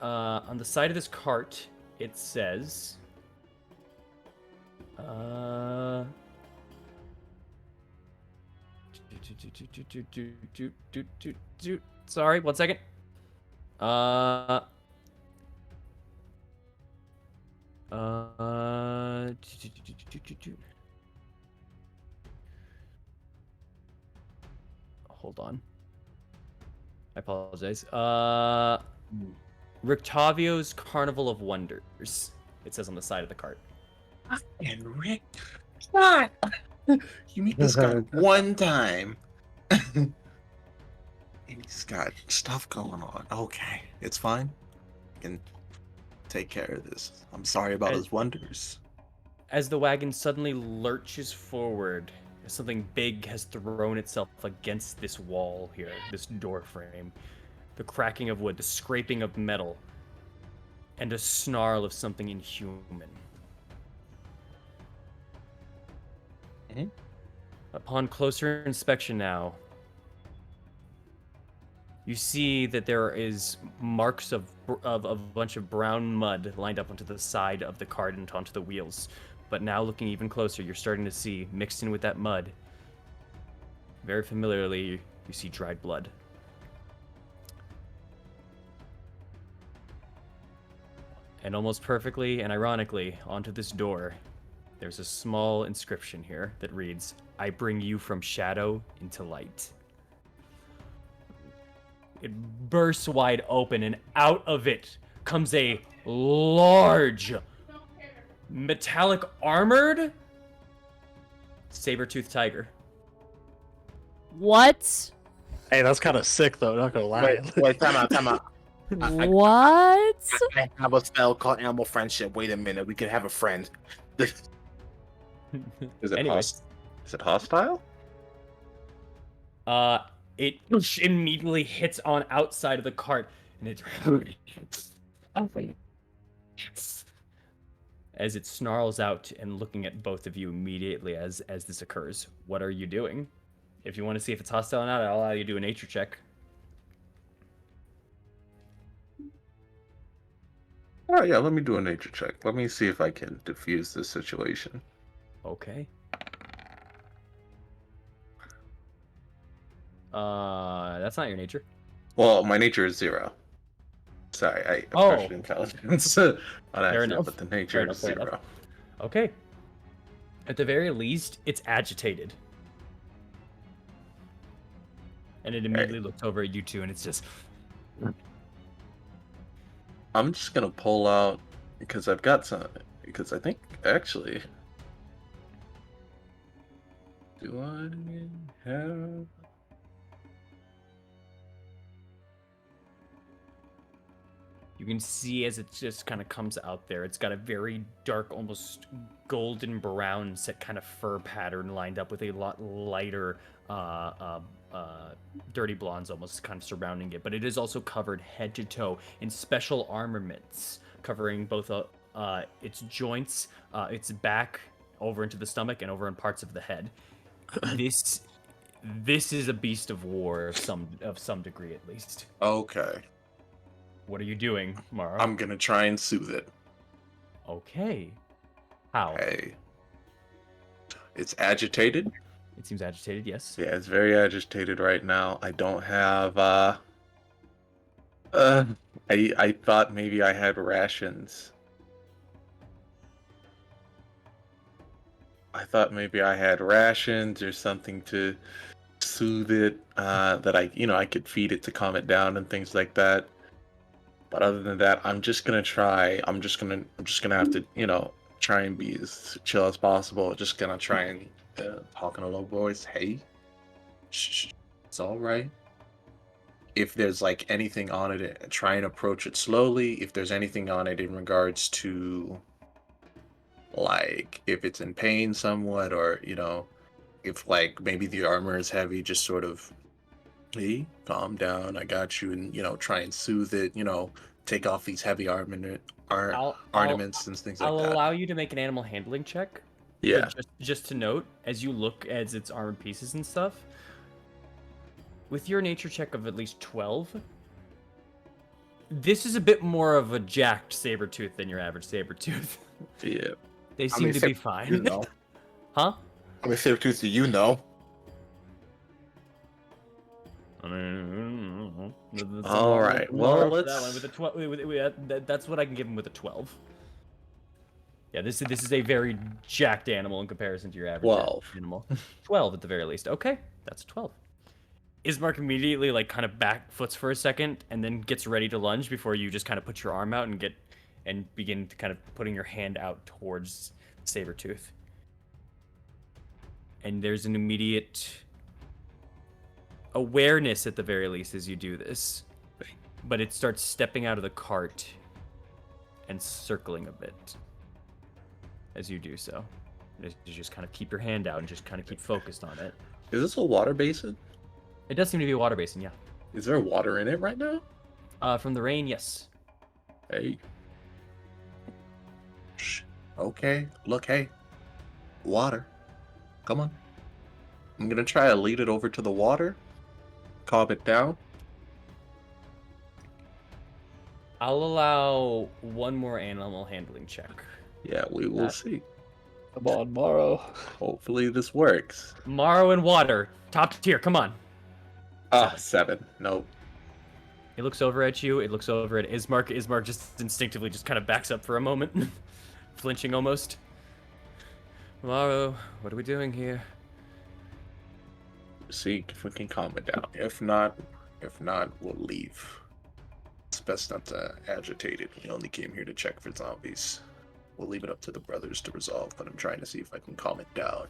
side of this cart, it says. Sorry, 1 second. Uh, hold on. I apologize. Rictavio's Carnival of Wonders. It says on the side of the cart. And Rick, what? You meet this guy one time. And he's got stuff going on. Okay, it's fine. I can take care of this. I'm sorry about his wonders. As the wagon suddenly lurches forward, something big has thrown itself against this wall here, this door frame. The cracking of wood, the scraping of metal, and a snarl of something inhuman. Mhm. Upon closer inspection now, you see that there is marks of a bunch of brown mud lined up onto the side of the cart and onto the wheels. But now looking even closer, you're starting to see, mixed in with that mud, very familiarly, you see dried blood. And almost perfectly and ironically, onto this door, there's a small inscription here that reads, "I bring you from shadow into light." It bursts wide open, and out of it comes a large, metallic armored saber-toothed tiger. What? Hey, that's kind of sick though. Not gonna lie. Wait, time out. What? I have a spell called Animal Friendship. Wait a minute, we can have a friend. Is it Anyways. Is it hostile? It immediately hits on outside of the cart, and it as it snarls out and looking at both of you immediately as this occurs. What are you doing? If you want to see if it's hostile or not, I'll allow you to do a nature check. Oh yeah, let me do a nature check. Let me see if I can diffuse this situation. Okay. That's not your nature. Well, my nature is 0. Sorry, I pressured intelligence on accident, enough. but the nature is Fair 0. enough. Okay. At the very least, it's agitated. And it immediately looks over at you two, and it's just... I'm just gonna pull out, because I've got some, because I think, actually... Do I have... You can see as it just kind of comes out there, it's got a very dark, almost golden brown set kind of fur pattern lined up with a lot lighter dirty blondes almost kind of surrounding it. But it is also covered head to toe in special armaments covering both its joints, its back, over into the stomach, and over in parts of the head. This is a beast of war of some degree at least. Okay. What are you doing, Mara? I'm gonna try and soothe it. Okay. How? Hey. It's agitated. It seems agitated, yes. Yeah, it's very agitated right now. I don't have I thought maybe I had rations. I thought maybe I had rations or something to soothe it, that I could feed it to calm it down and things like that. But other than that, I'm just gonna try. I'm just gonna have to, try and be as chill as possible. Just gonna try and talk in a low voice. Hey, shh, it's all right. If there's like anything on it, try and approach it slowly. If there's anything on it in regards to, like, if it's in pain somewhat, or if like maybe the armor is heavy, just sort of, hey, calm down, I got you, and try and soothe it, take off these heavy ornaments and things like I'll that. allow you to make an animal handling check. Yeah. But just to note, as you look at its armored pieces and stuff, with your nature check of at least 12, this is a bit more of a jacked saber-tooth than your average saber-tooth. Yeah. They seem to be fine. You know. Huh? I mean, saber-tooth, do you know? All right. Well, let's. That one with a 12. That's what I can give him with a 12. Yeah, this is a very jacked animal in comparison to your average 12. animal. 12 at the very least. Okay, that's 12. Ismark immediately like kind of back foots for a second and then gets ready to lunge before you just kind of put your arm out and begin to kind of putting your hand out towards Sabretooth. And there's an immediate awareness at the very least as you do this. But it starts stepping out of the cart and circling a bit as you do so. You just kind of keep your hand out and just kind of keep focused on it. Is this a water basin? It does seem to be a water basin, yeah. Is there water in it right now? From the rain, yes. Hey. Okay. Look, hey. Water. Come on. I'm gonna try to lead it over to the water. Calm it down. I'll allow one more animal handling check. Yeah, we will see. Come on, Morrow. Hopefully this works. Morrow and water. Top tier, come on. 7. Nope. It looks over at you. It looks over at Ismark. Ismark just instinctively just kind of backs up for a moment. Flinching almost. Morrow, what are we doing here? See if we can calm it down. If not, we'll leave. It's best not to agitate it. We only came here to check for zombies. We'll leave it up to the brothers to resolve, but I'm trying to see if I can calm it down.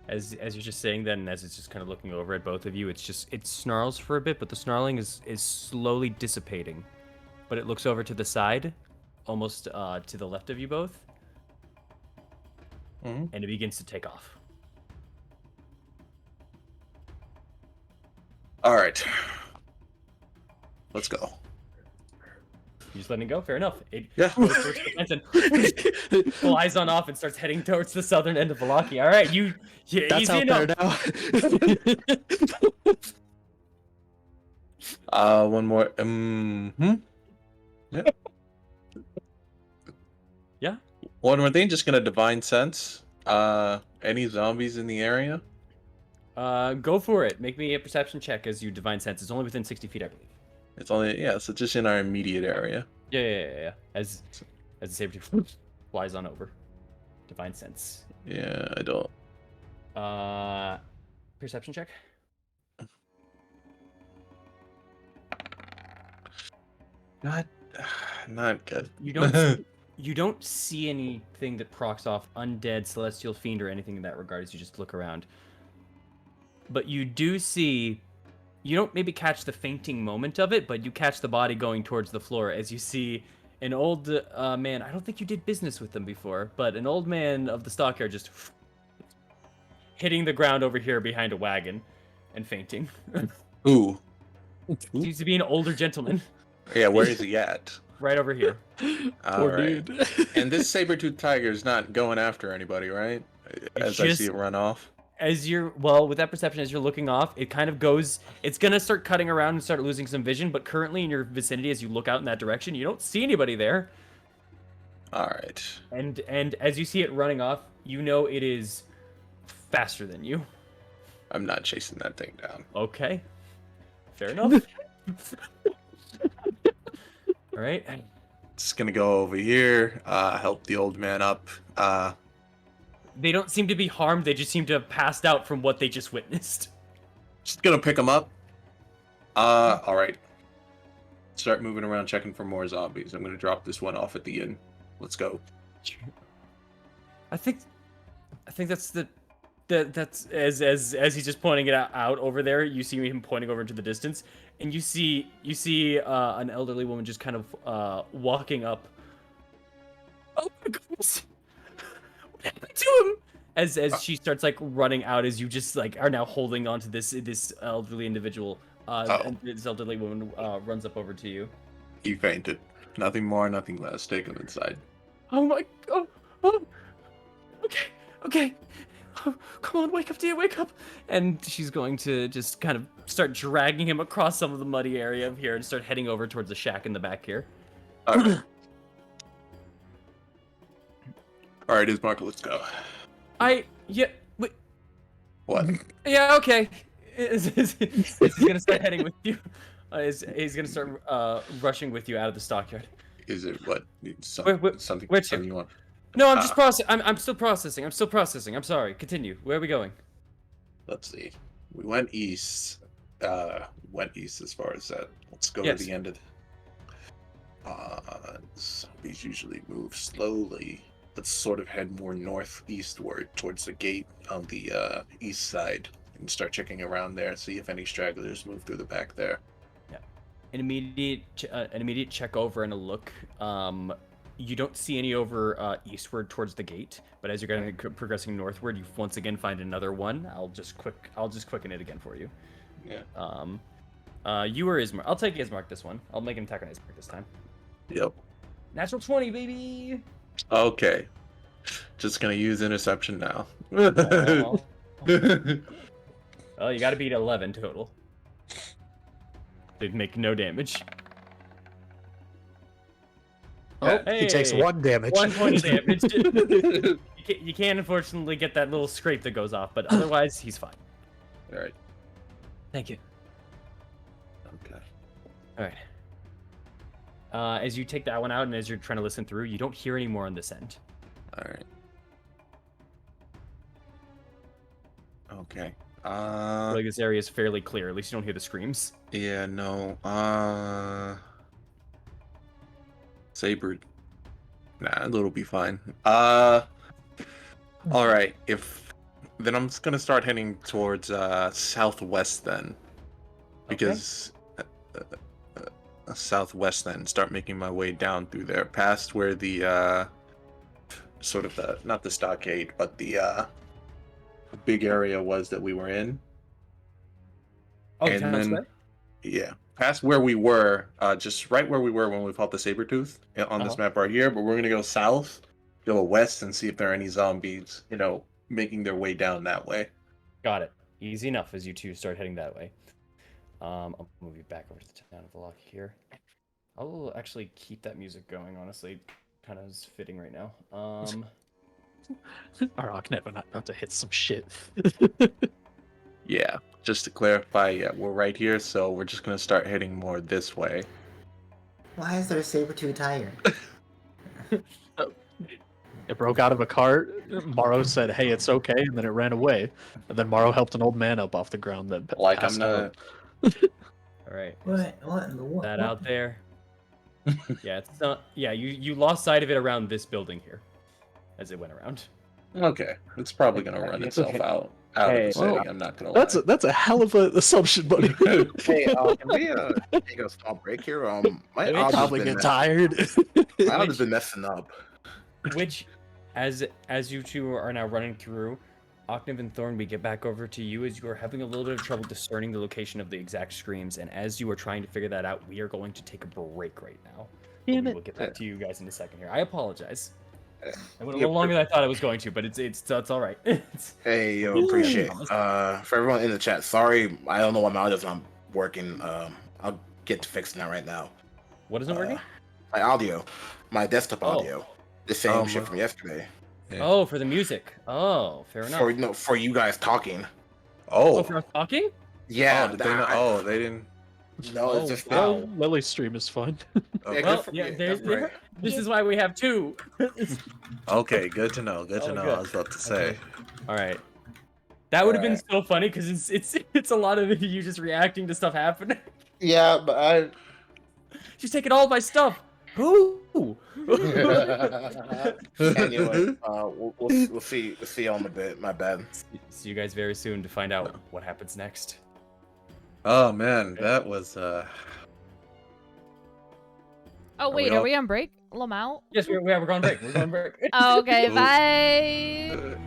As you're just saying that, and as it's just kind of looking over at both of you, it snarls for a bit, but the snarling is slowly dissipating. But it looks over to the side, almost to the left of you both, and it begins to take off. All right, let's go. You just letting it go? Fair enough. It Yeah. goes towards the fence and flies on off and starts heading towards the southern end of Valaki. All right, That's easy out enough. there now. One more. Yeah. Yeah. One more thing. Just gonna divine sense. Any zombies in the area? Go for it. Make me a perception check as you divine sense. It's only within 60 feet, I believe. It's only so just in our immediate area. Yeah. As the saber flies on over. Divine sense. Yeah, I don't. Perception check. Not good. You don't see anything that procs off undead, celestial fiend, or anything in that regard as you just look around. But you do see. You don't maybe catch the fainting moment of it, but you catch the body going towards the floor as you see an old man. I don't think you did business with them before, but an old man of the stockyard just hitting the ground over here behind a wagon and fainting. Ooh. Seems to be an older gentleman. Yeah, where is he at? Right over here. Poor dude. And this saber-toothed tiger is not going after anybody, right? As I see it run off. With that perception, as you're looking off, it kind of goes, it's going to start cutting around and start losing some vision, but currently in your vicinity, as you look out in that direction, you don't see anybody there. All right. And as you see it running off, you know it is faster than you. I'm not chasing that thing down. Okay. Fair enough. All right. Just going to go over here, help the old man up. They don't seem to be harmed. They just seem to have passed out from what they just witnessed. Just gonna pick him up. All right. Start moving around, checking for more zombies. I'm gonna drop this one off at the inn. Let's go. I think that's that's as he's just pointing it out over there. You see him pointing over into the distance, and you see an elderly woman just kind of walking up. Oh my goodness! What happened to him? As she starts like running out, as you just like are now holding onto this elderly individual. And this elderly woman runs up over to you. He fainted. Nothing more, nothing less. Take him inside. Oh my! Oh. Okay. Oh, come on, wake up, dear, wake up! And she's going to just kind of start dragging him across some of the muddy area of here and start heading over towards the shack in the back here. All right. All right, Ismark, let's go. Wait. What? Yeah, okay. He's gonna start heading with you. He's gonna start rushing with you out of the stockyard. Is it what? Something where to? you want? No, I'm just processing. I'm still processing. I'm still processing. I'm sorry. Continue. Where are we going? Let's see. We went east. Went east as far as that. Let's go Yes. to the end of. Zombies usually move slowly. Let's sort of head more northeastward towards the gate on the east side and start checking around there. See if any stragglers move through the back there. Yeah. An immediate check over and a look. You don't see any over eastward towards the gate, but as you're progressing northward, you once again find another one. I'll just quicken it again for you. Yeah. You or Ismark? I'll take Ismark this one. I'll make an attack on Ismark this time. Yep. Natural 20, baby. Okay. Just gonna use interception now. Well, you got to beat 11 total. They'd make no damage. Oh, Hey, he takes 1 damage. 1 point of damage. You can unfortunately get that little scrape that goes off, but otherwise he's fine. All right. Thank you. Okay. All right. As you take that one out and as you're trying to listen through, you don't hear any more on this end. All right. Okay. Like this area is fairly clear. At least you don't hear the screams. Yeah, no. Saber. Nah, it'll be fine. All right. Then I'm just gonna start heading towards southwest then, because southwest then. Start making my way down through there, past where the sort of the not the stockade, but the big area was that we were in. Oh, And then, yeah, past where we were, just right where we were when we fought the Sabertooth on this map right here. But we're gonna go south, go west, and see if there are any zombies, making their way down that way. Got it. Easy enough as you two start heading that way. I'll move you back over to the town of Valak here. I'll actually keep that music going, honestly. Kind of is fitting right now. Arok never not about to hit some shit. Yeah, just to clarify, yeah, we're right here, so we're just gonna start heading more this way. Why is there a saber-tooth tiger? It broke out of a cart. Morrow said, "Hey, it's okay," and then it ran away. And then Morrow helped an old man up off the ground that Like I'm passed not. out. All right. What in the world? That out there. Yeah, it's not. Yeah, you lost sight of it around this building here, as it went around. Okay, it's probably gonna run itself out of the city. I'm not gonna That's lie. a hell of an assumption, buddy. Hey, can we take a small break here? My They audio's probably been get tired. my audio's been messing up. Which, as you two are now running through, Octave and Thorn, we get back over to you as you are having a little bit of trouble discerning the location of the exact screams, and as you are trying to figure that out, we are going to take a break right now. Damn We it. will get back to you guys in a second here. I apologize. It went a little longer than I thought it was going to, but it's all right. Hey, yo, appreciate it. For everyone in the chat, sorry, I don't know why my audio's not working. I'll get to fixing that right now. What isn't working? My audio, my desktop audio, the same shit from yesterday. Yeah. Oh, for the music. Oh, fair enough. For you guys talking. Oh, for us talking? Yeah. Did they not, they didn't. No, it's just Well, Lily's stream is fun. Yeah, Well, good for yeah, you. there's, That's great. this is why we have two. Okay, good to know. Good to Oh, know. good. I was about to say. Okay. All right. That would have been Alright. so funny because it's a lot of you just reacting to stuff happening. Yeah, but She's taking all my stuff. Who? anyway, we'll see you on the bit. My bad. See you guys very soon to find out what happens next. Oh man, that was. Oh we wait, all- are we on break? Lamau? Yes, we're going break. We're going break. Oh, okay, Ooh. bye.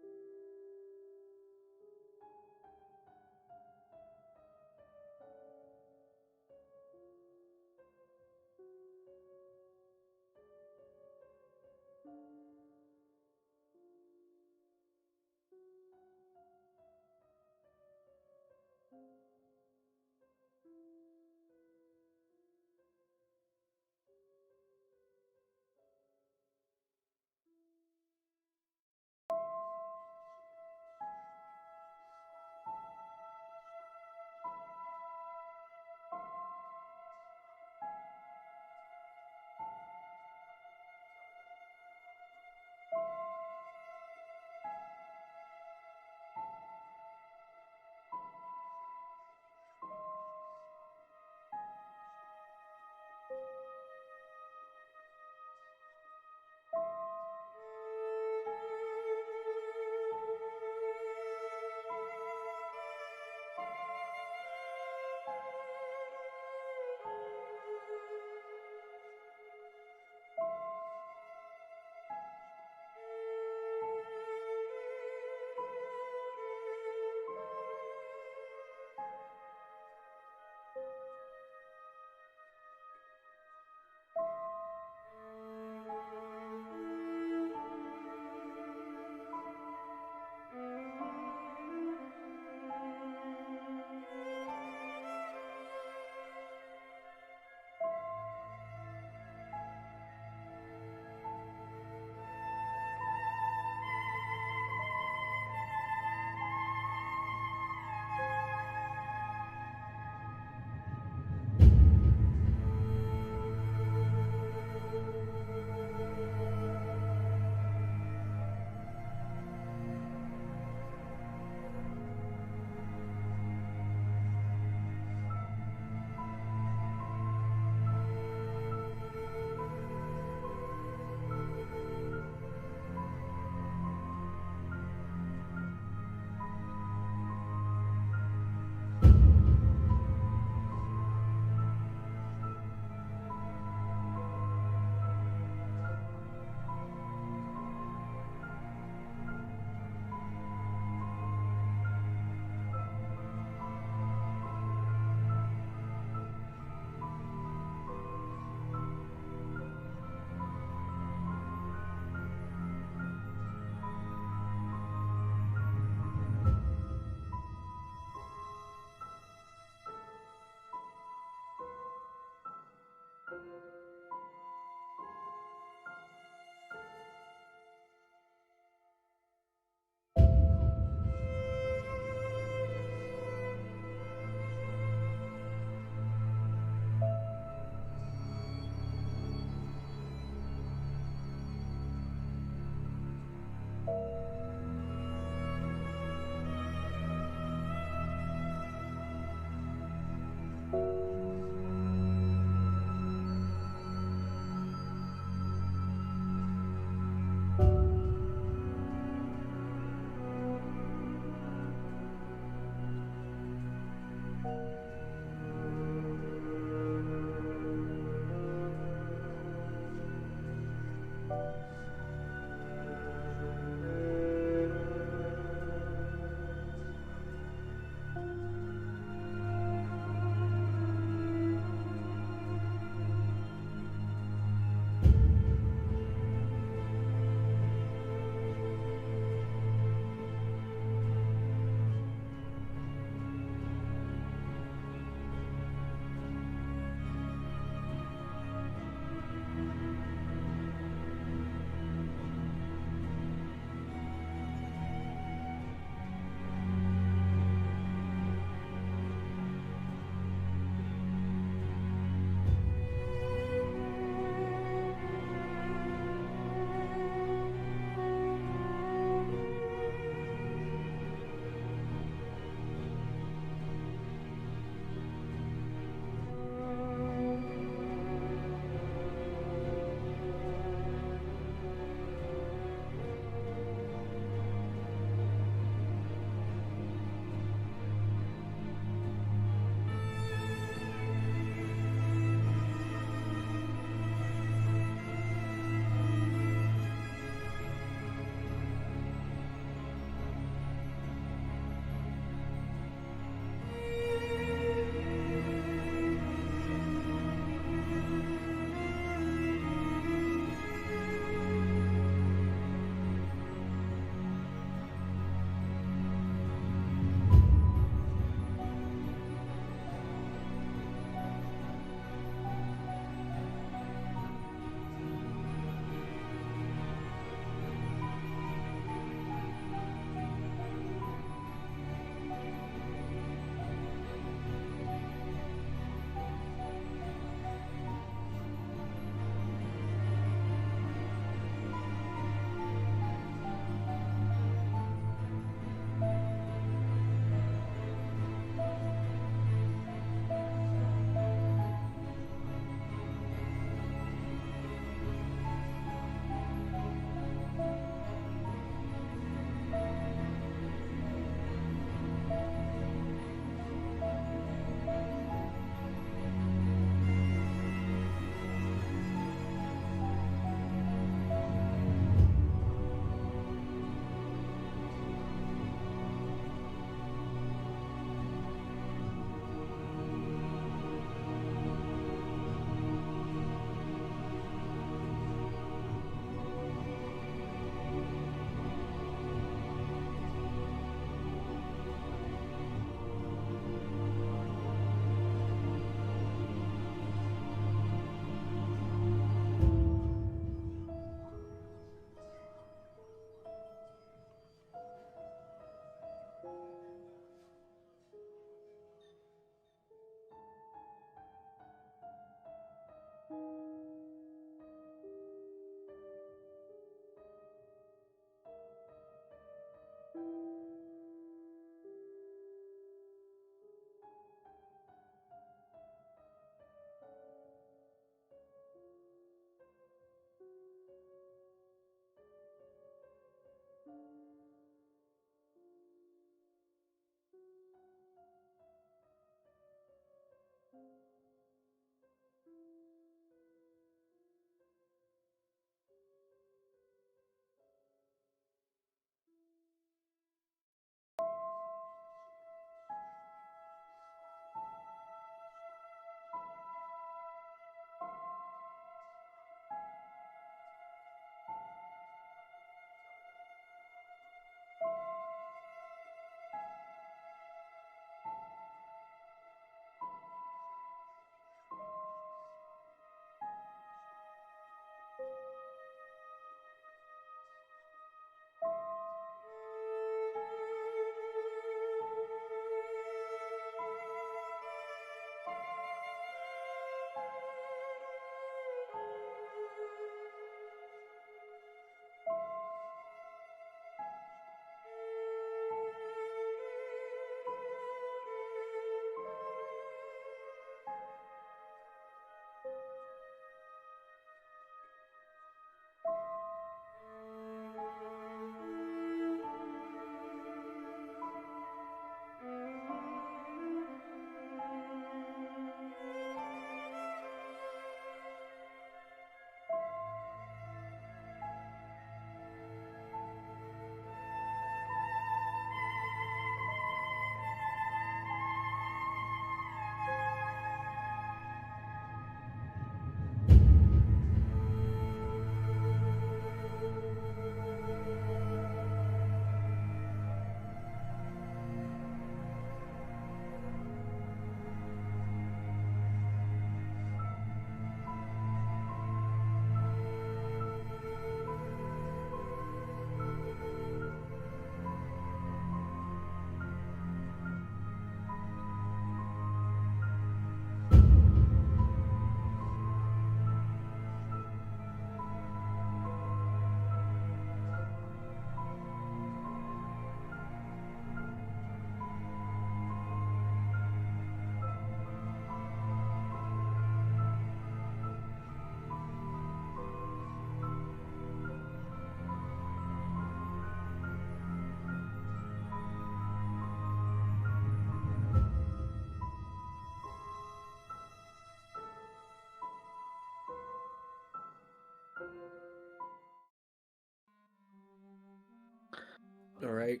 All right.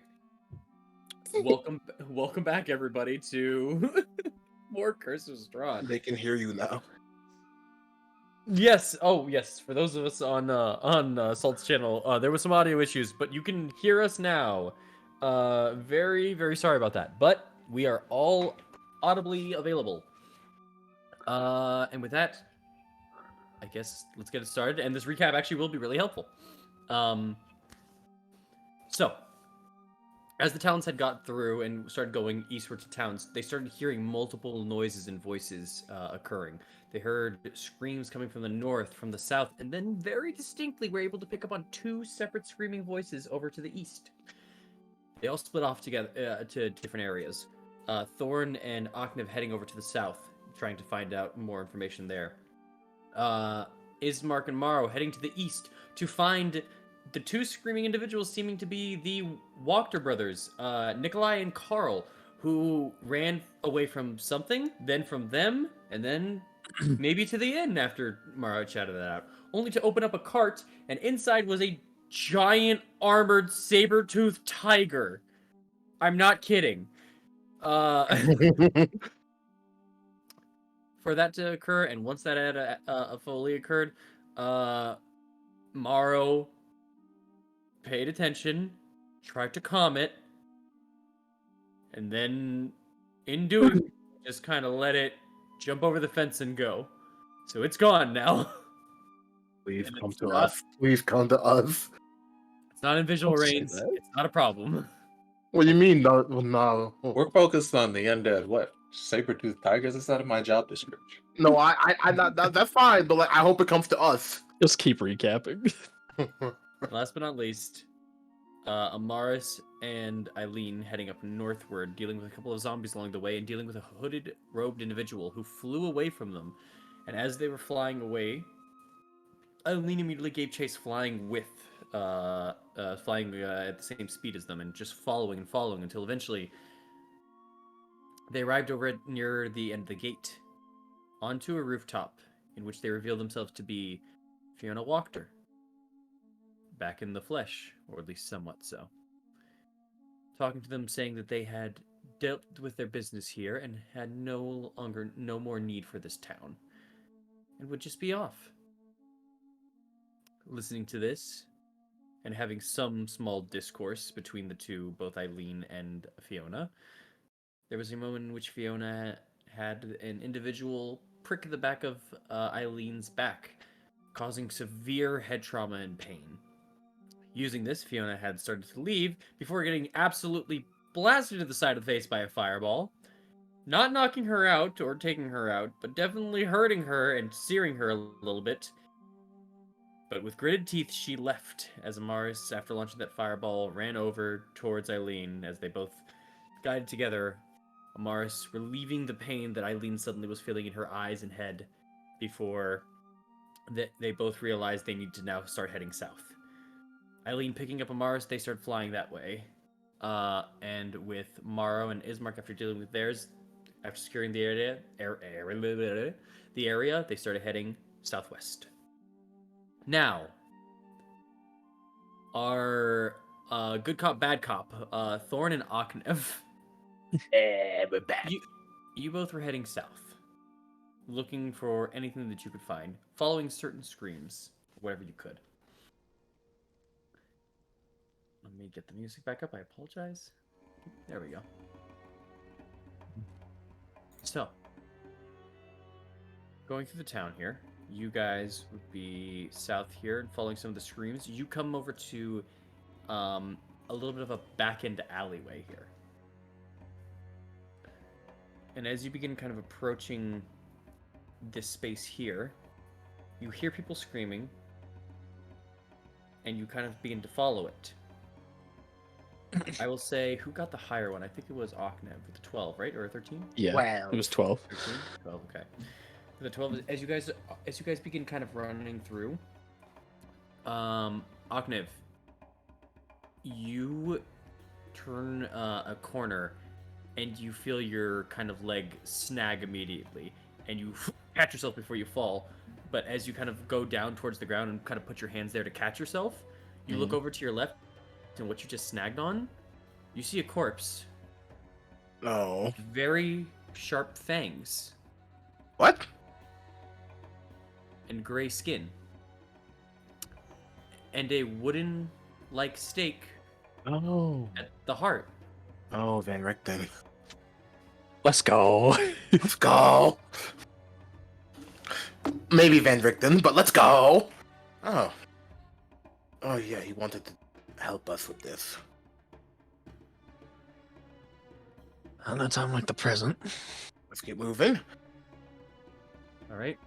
Welcome back, everybody, to more Curse of Strahd. They can hear you now. Yes. Oh, yes. For those of us on Salt's channel, there was some audio issues, but you can hear us now. Very, very sorry about that, but we are all audibly available. And with that, I guess let's get it started. And this recap actually will be really helpful. So, as the towns had got through and started going eastward to towns, they started hearing multiple noises and voices occurring. They heard screams coming from the north, from the south, and then very distinctly were able to pick up on 2 separate screaming voices over to the east. They all split off together to different areas. Thorn and Aknev heading over to the south, trying to find out more information there. Ismark and Morrow heading to the east to find the 2 screaming individuals seeming to be the Wachter brothers, Nikolai and Carl, who ran away from something, then from them, and then maybe to the inn after Morrow chatted that out, only to open up a cart, and inside was a giant armored saber-toothed tiger. I'm not kidding. For that to occur, and once that had fully occurred, Morrow paid attention, tried to calm it, and then, in doing, just kind of let it jump over the fence and go. So it's gone now. Please And come it's to not- us. Please come to us. It's not in visual Don't say range. that. It's not a problem. What do you mean? No, no. We're focused on the undead. What? Saber-toothed tigers? That's not in my job description. No, I not, that's fine. But like, I hope it comes to us. Just keep recapping. Last but not least, Amaris and Eileen heading up northward, dealing with a couple of zombies along the way, and dealing with a hooded, robed individual who flew away from them. And as they were flying away, Eileen immediately gave chase, flying at the same speed as them, and just following and following until eventually they arrived over near the end of the gate, onto a rooftop, in which they revealed themselves to be Fiona Wachter, back in the flesh, or at least somewhat so. Talking to them, saying that they had dealt with their business here and had no more need for this town, and would just be off. Listening to this, and having some small discourse between the two, both Eileen and Fiona, there was a moment in which Fiona had an individual prick the back of Eileen's back, causing severe head trauma and pain. Using this, Fiona had started to leave before getting absolutely blasted to the side of the face by a fireball, not knocking her out or taking her out, but definitely hurting her and searing her a little bit. But with gritted teeth, she left as Amaris, after launching that fireball, ran over towards Eileen as they both guided together, Amaris relieving the pain that Eileen suddenly was feeling in her eyes and head before they both realized they need to now start heading south. Eileen picking up Amaris, they start flying that way. And with Morrow and Ismark, after dealing with theirs, after securing the area, they started heading southwest. Now, our good cop, bad cop, Thorn and Aknev. We're back. You both were heading south, looking for anything that you could find, following certain screams, whatever you could. Let me get the music back up. I apologize. There we go. So, going through the town here, you guys would be south here and following some of the screams. You come over to a little bit of a back-end alleyway here. And as you begin kind of approaching this space here, you hear people screaming, and you kind of begin to follow it. I will say, who got the higher one? I think it was Aknev with the 12, right? Or a 13? Yeah, Wow. it was 12. 13? 12, okay. The 12, as you guys begin kind of running through, Aknev, you turn a corner, and you feel your kind of leg snag immediately, and you catch yourself before you fall. But as you kind of go down towards the ground and kind of put your hands there to catch yourself, you look over to your left, and what you just snagged on, you see a corpse. No. Very sharp fangs. What? And gray skin. And a wooden-like stake Oh. at the heart. Oh, Van Richten. Let's go. Let's go. Maybe Van Richten, but let's go. Oh. Oh, yeah, he wanted to help us with this. On a time like the present. Let's keep moving. All right.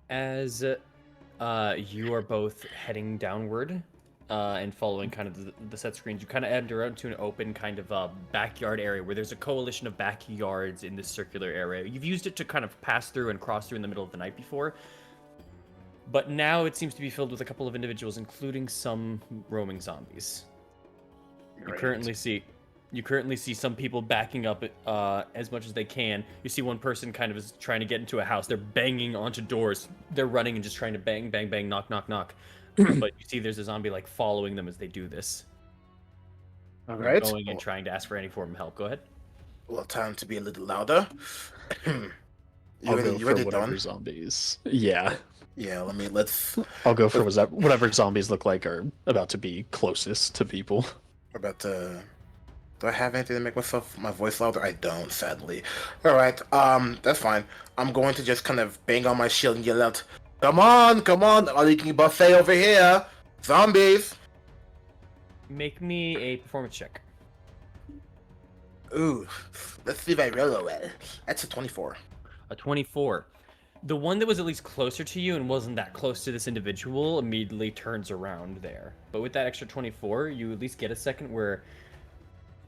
As you are both heading downward and following kind of the set screens, you kind of enter into an open kind of backyard area where there's a coalition of backyards in this circular area. You've used it to kind of pass through and cross through in the middle of the night before, but now it seems to be filled with a couple of individuals, including some roaming zombies. You currently see some people backing up as much as they can. You see one person kind of is trying to get into a house. They're banging onto doors. They're running and just trying to bang, bang, bang, knock, knock, knock. But you see there's a zombie like following them as they do this. All right. Going and trying to ask for any form of help. Go ahead. Well, time to be a little louder. I'll go for ready, whatever Don? zombies. Yeah. Yeah, let's... I'll go for whatever zombies look like are about to be closest to people. We're about to... Do I have anything to make my voice louder? I don't, sadly. Alright, that's fine. I'm going to just kind of bang on my shield and yell out, come on, all-you-can-eat buffet over here! Zombies! Make me a performance check. Ooh, let's see if I roll well. That's a 24. A 24. The one that was at least closer to you and wasn't that close to this individual immediately turns around there. But with that extra 24, you at least get a second where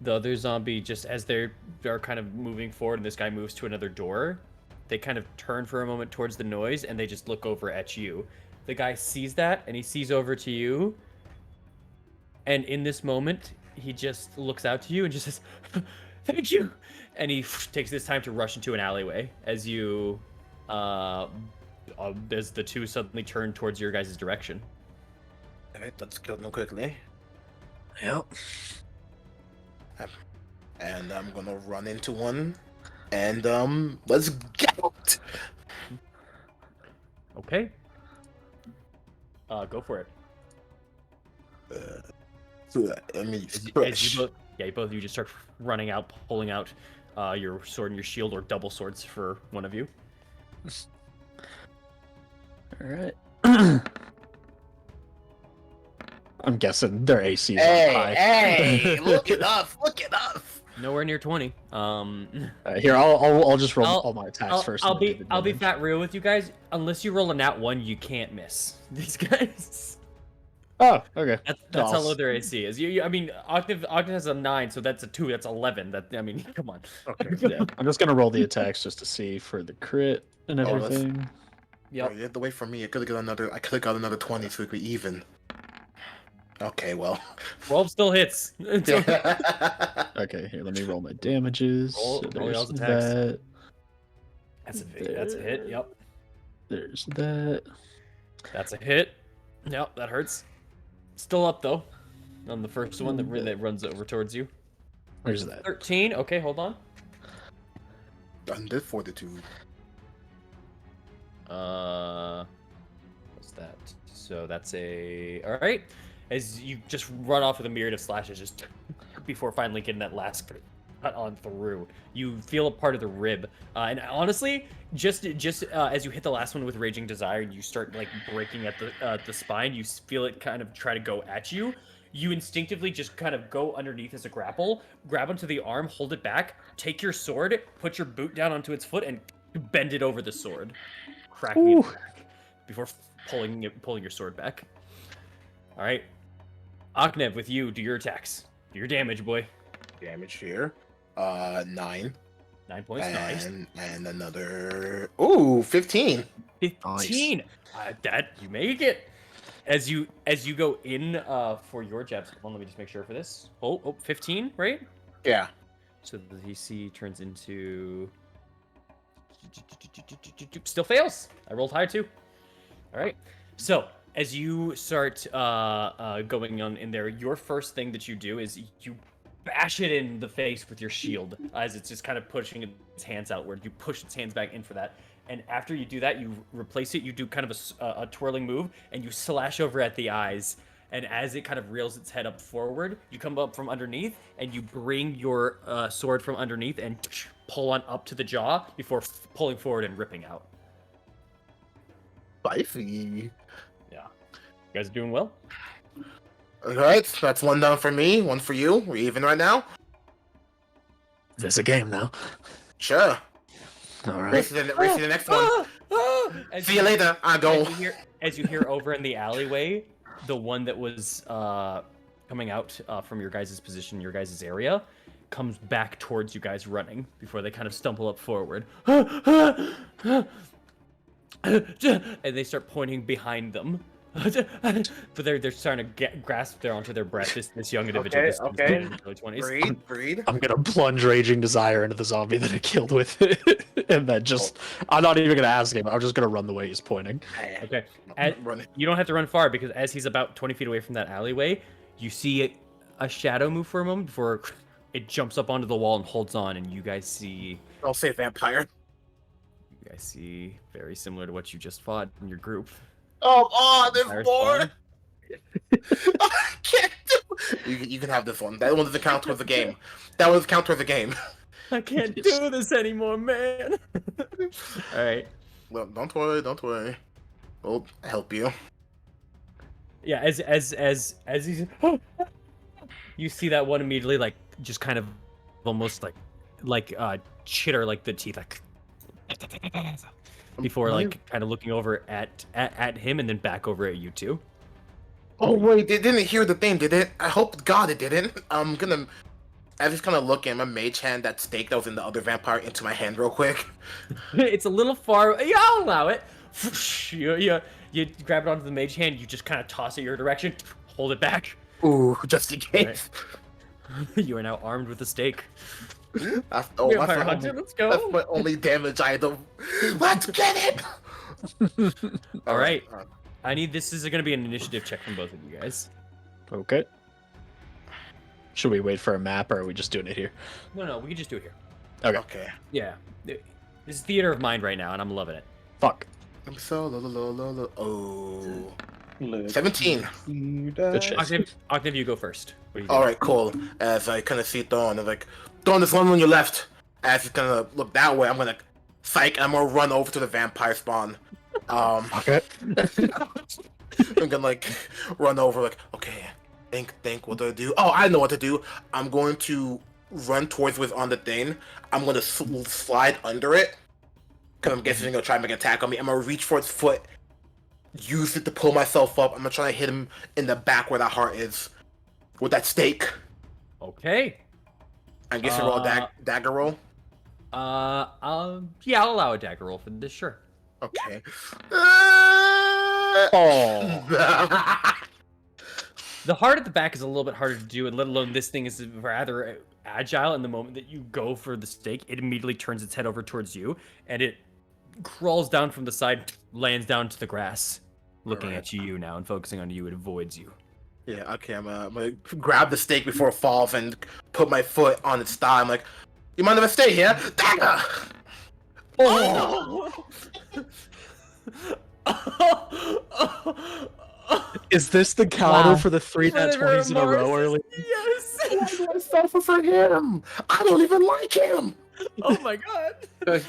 the other zombie, just as they're kind of moving forward and this guy moves to another door, they kind of turn for a moment towards the noise and they just look over at you. The guy sees that and he sees over to you. And in this moment, he just looks out to you and just says, thank you. And he takes this time to rush into an alleyway as you, as the two suddenly turn towards your guys' direction. Alright, let's kill them quickly. Yep. And I'm gonna run into one. And, let's get out! Okay. Go for it. I mean, As you both of you just start running out, pulling out your sword and your shield, or double swords for one of you. All right. I'm guessing their AC is high. Hey, look it up! Nowhere near 20. Here, I'll just roll all my attacks first. I'll be fat real with you guys. Unless you roll a nat 1, you can't miss these guys. Oh, okay. That's how low their AC is. I mean, Octave has a 9, so that's a 2. That's 11. I mean, come on. Okay. Yeah. I'm just gonna roll the attacks just to see for the crit and everything. Yep. Oh, you had to wait for me. I could have got another 20 so we could even. Okay, well. 12 still hits. Okay, here, let me roll my damages. Roll y'all's attacks. That's a hit. Yep. There's that. That's a hit. Yep, that hurts. Still up though. On the first one that runs over towards you. Where's that? 13. Okay, hold on. Under fortitude. What's that? So that's a. All right. As you just run off with a myriad of slashes, just before finally getting that last cut on through, you feel a part of the rib, and honestly, just as you hit the last one with Raging Desire, you start like breaking at the spine. You feel it kind of try to go at you. You instinctively just kind of go underneath as a grapple, grab onto the arm, hold it back, take your sword, put your boot down onto its foot, and bend it over the sword, cracking it back before pulling your sword back. All right. Aknev, with you, do your attacks. Do your damage, boy. Damage here. 9. 9 points, nice. And another... Ooh, 15. 15! Nice. That, you make it. As you go in for your jabs, let me just make sure for this. Oh, 15, right? Yeah. So the DC turns into... Still fails. I rolled high, too. All right. So, as you start going on in there, your first thing that you do is you bash it in the face with your shield as it's just kind of pushing its hands outward. You push its hands back in for that. And after you do that, you replace it. You do kind of a twirling move, and you slash over at the eyes. And as it kind of reels its head up forward, you come up from underneath, and you bring your sword from underneath and pull on up to the jaw before pulling forward and ripping out. Spicy. Yeah. You guys are doing well? Alright, that's one down for me, one for you. We're even right now? There's a game now. Sure. Alright. Race to the next one. See you later. I go. As you hear over in the alleyway, the one that was coming out from your guys' position, your guys' area, comes back towards you guys running before they kind of stumble up forward. And they start pointing behind them. But they're starting to grasp there onto their breath. This young individual, this okay. early 20s. Breed. I'm gonna plunge Raging Desire into the zombie that I killed with it. And then just, I'm not even gonna ask him. I'm just gonna run the way he's pointing. Okay. Run. You don't have to run far because as he's about 20 feet away from that alleyway, you see a shadow move for a moment before it jumps up onto the wall and holds on, and you guys see... I'll say vampire. You guys see very similar to what you just fought in your group. Oh, there's Fire more! spawn. I can't do... You can have this one. That one doesn't count towards the game. That one doesn't count towards the game. I can't do this anymore, man. All right. Well, don't worry. We'll help you. Yeah, as he's... You see that one immediately, like, just kind of almost like chitter, like the teeth, like... Before, like, kind of looking over at him and then back over at you two. Oh, wait, they didn't hear the thing, did it? I hope God it didn't. I'm gonna... As he's kind of looking, my mage hand that stake that was in the other vampire into my hand real quick. It's a little far... Yeah, I'll allow it. You grab it onto the mage hand, you just kind of toss it your direction, hold it back. Ooh, just in case. Right. You are now armed with a stake. That's Let's go. That's my only damage item. Let's get it! All right. I need this. Is going to be an initiative check from both of you guys. Okay. Should we wait for a map, or are we just doing it here? No, we can just do it here. Okay. Yeah. This is theater of mind right now, and I'm loving it. Fuck. I'm so Oh. 17. Good shit. Octave, you go first. Alright, cool. As I kind of see Dawn, I'm like, Dawn, there's one on your left. As he's gonna look that way, I'm gonna psych, I'm gonna run over to the vampire spawn. Okay. I'm gonna like run over, like, okay, think, what do I do? Oh, I know what to do. I'm going to run towards what's on the thing. I'm gonna slide under it, because I'm guessing he's gonna try and make an attack on me. I'm gonna reach for its foot, use it to pull myself up. I'm gonna try to hit him in the back where that heart is with that stake. Okay. I guess you roll a dagger roll. Yeah, I'll allow a dagger roll for this. Sure. Okay. Oh. The heart at the back is a little bit harder to do, and let alone this thing is rather agile. In the moment that you go for the stake, it immediately turns its head over towards you, and it crawls down from the side, lands down to the grass, looking at you now and focusing on you. It avoids you. Yeah, okay, I'm gonna grab the stake before it falls and put my foot on its thigh. I'm like, you mind if I stay here? Dagger! Oh! Is this the counter Wow. for the 3 nat 20s in a row early? Yes! Why do I suffer for him? I don't even like him! Oh my god!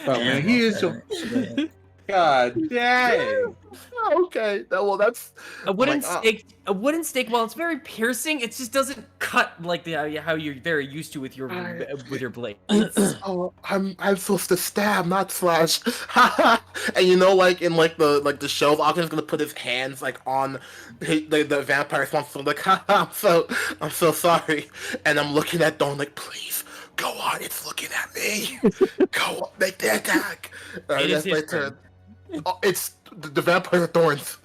Man, he is so... God dang! Okay, that's... A wooden stake, while it's very piercing, it just doesn't cut like how you're very used to with your blade. Oh, I'm supposed to stab, not slash. And you know, like in the show, Ogden's gonna put his hands like on the vampire spawn. So I'm like, I'm so sorry. And I'm looking at Dawn like, please go on. It's looking at me. Go on, make the attack. It is his my turn. Oh, it's the vampire thorns.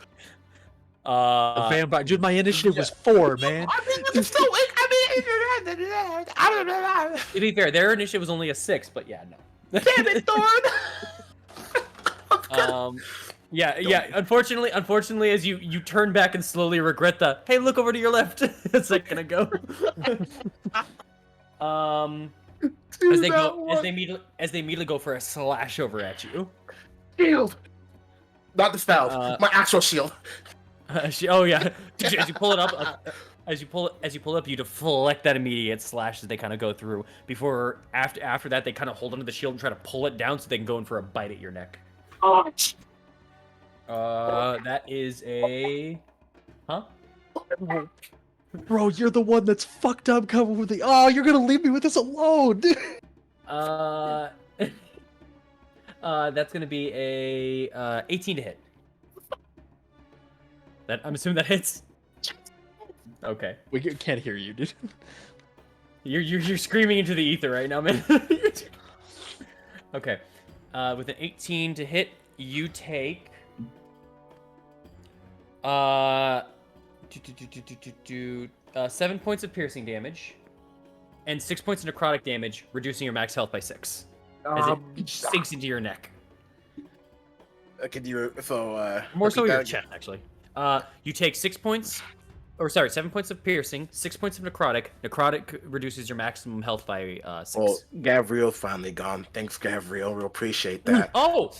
The vampire. Dude, my initiative was 4, man. I mean, it's still. I don't know. To be fair, their initiative was only a 6, but yeah, no. Damn it, Thorn! Yeah. Unfortunately, as you turn back and slowly regret the hey, look over to your left a second ago. As they immediately go for a slash over at you. Shield, not the spell. My actual shield. Oh yeah. As you pull it up, as you pull it up, you deflect that immediate slash as they kind of go through. Before after that, they kind of hold onto the shield and try to pull it down so they can go in for a bite at your neck. Oh. That is a, huh? Bro, you're the one that's fucked up coming with the. Oh, you're gonna leave me with this alone. That's gonna be a 18 to hit. That I'm assuming that hits. Okay. We can't hear you, dude. You're screaming into the ether right now, man. Okay. With an 18 to hit, you take 7 points of piercing damage and 6 points of necrotic damage, reducing your max health by 6 as it sinks into your neck. More so your chest, actually. You take 7 points of piercing, 6 points of necrotic. Necrotic reduces your maximum health by 6. Well, Gabriel's finally gone. Thanks, Gabriel. We appreciate that. Oh!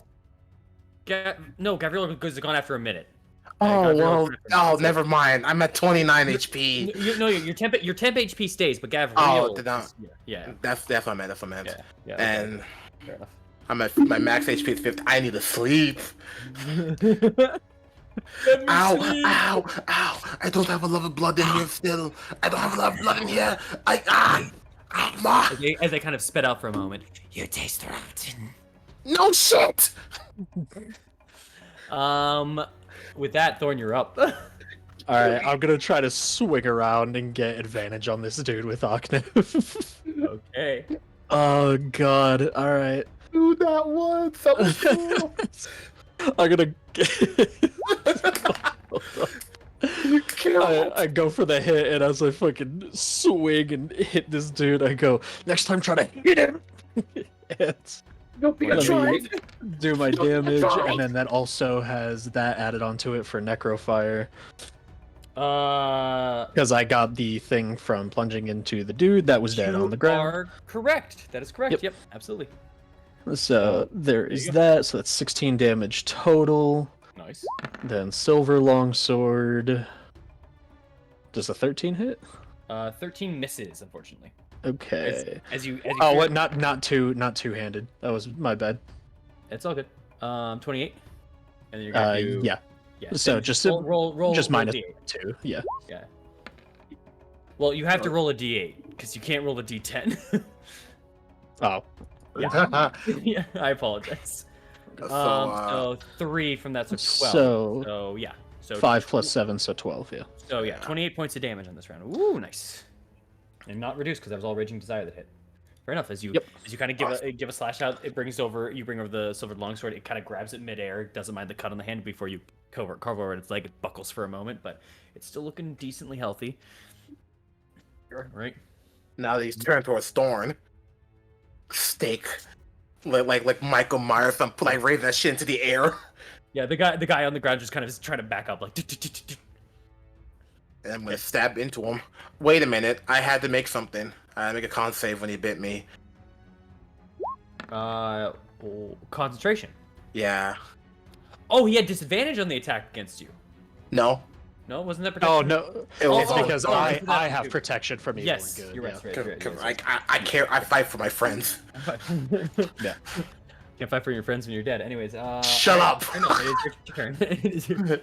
No, Gabriel is gone after a minute. Never mind. I'm at 29 HP. Your temp HP stays, but Gabriel. Oh, did not. Yeah. That's what I meant. Yeah. And fair enough. I'm at my max HP is 50. I need to sleep. Ow! I don't have a lot of blood in here still. I don't have a lot of blood in here. As they kind of spit out for a moment. You taste rotten. No shit. With that, Thorn, you're up. Alright, I'm gonna try to swing around and get advantage on this dude with Octave. Okay. Oh god, alright. Do that once. That was cool. I'm gonna I go for the hit, and as I fucking swing and hit this dude, I go, next time try to hit him! And Don't be a let me do my damage, and then that also has that added onto it for Necrofire. Because I got the thing from plunging into the dude that was dead on the ground. You are correct. That is correct. Yep, absolutely. So there is that. So that's 16 damage total. Nice. Then Silver Longsword. Does a 13 hit? 13 misses, unfortunately. Okay. As you oh, what? Not two-handed. That was my bad. It's all good. 28. And then you're gonna do... Yeah. So just roll just minus D8. 2. Yeah. Yeah. Well, you have to roll a D8 because you can't roll a D10. Oh. Yeah. Yeah. I apologize. So 3 from that, so 12. So yeah. So 5 plus 7, so 12. Yeah. So yeah, 28 points of damage on this round. Ooh, nice. And not reduced because that was all Raging Desire that hit. Fair enough. As you kind of give a slash out, you bring over the silvered longsword. It kind of grabs it midair. Doesn't mind the cut on the hand before you carve over its leg. It buckles for a moment, but it's still looking decently healthy. Right. Now that he's turned to a thorn. Steak. Like Michael Myers, I'm like raising that shit into the air. Yeah, the guy on the ground just kind of is trying to back up, like. And I'm gonna stab into him. Wait a minute, I had to make something. I had to make a con save when he bit me. Concentration. Yeah. Oh, he had disadvantage on the attack against you. No. No, wasn't that protection? Oh no, it's because I have protection from evil. Yes, and good. you're right. Right. I care. I fight for my friends. Yeah. Can't fight for your friends when you're dead. Anyways, shut up. No, it is your turn.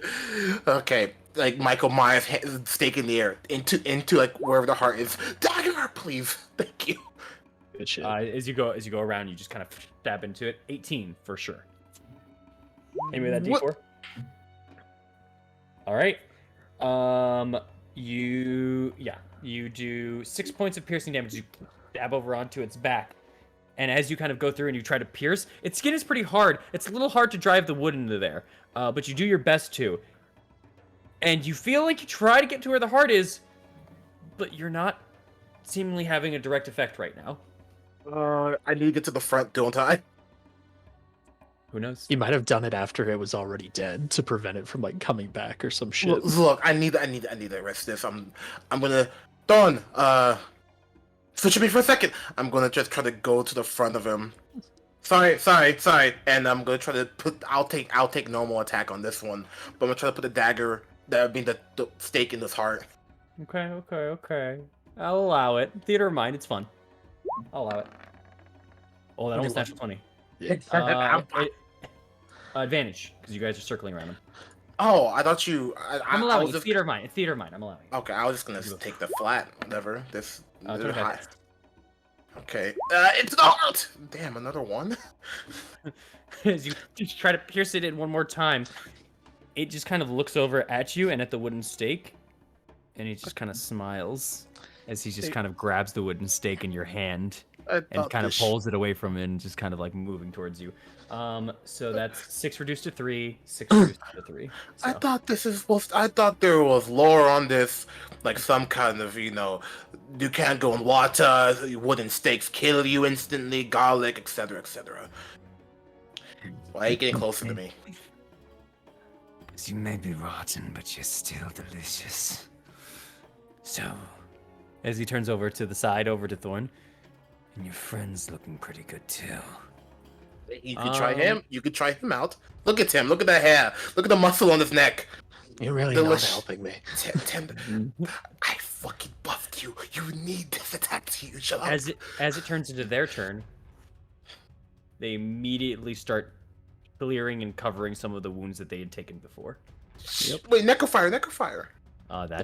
Okay, like Michael Myers, stake in the air into like wherever the heart is. Dagger, please. Thank you. Good shit. As you go around, you just kind of stab into it. 18 for sure. Hit me with that D4. All right. You do 6 points of piercing damage. You stab over onto its back. And as you kind of go through and you try to pierce, its skin is pretty hard. It's a little hard to drive the wood into there, but you do your best to. And you feel like you try to get to where the heart is, but you're not seemingly having a direct effect right now. I need to get to the front, don't I? Who knows? He might have done it after it was already dead to prevent it from like coming back or some shit. Look, I need to arrest this. I'm gonna Dawn. Switch me for a second. I'm gonna just try to go to the front of him. Sorry. And I'm gonna try to put. I'll take normal attack on this one, but I'm gonna try to put the dagger. That would be the stake in his heart. Okay. I'll allow it. Theater of mind, it's fun. I'll allow it. Oh, that almost natural 20. Advantage, because you guys are circling around him. Oh, I thought you. I'm allowing just... it. Theater of mind. It's theater of mind. I'm allowing it. Okay, I was just gonna take the flat. Whatever. This. High. Okay. It's the heart. Damn, another one. As you just try to pierce it in one more time, it just kind of looks over at you and at the wooden stake, and he just kind of smiles as he just kind of grabs the wooden stake in your hand and kind of pulls it away from it and just kind of like moving towards you. So that's 6 reduced to 3, 6 reduced to 3. So. I thought there was lore on this, like some kind of, you can't go in water, wooden stakes kill you instantly, garlic, etc., etc. Why are you getting closer to me? You may be rotten, but you're still delicious. So, as he turns over to the side, over to Thorn, and your friend's looking pretty good too. You could try him. You could try him out. Look at him. Look at the hair. Look at the muscle on his neck. You're really not helping me. I fucking buffed you. You need this attack to you. Shut up. As it turns into their turn, they immediately start clearing and covering some of the wounds that they had taken before. Yep. Wait, necrofire.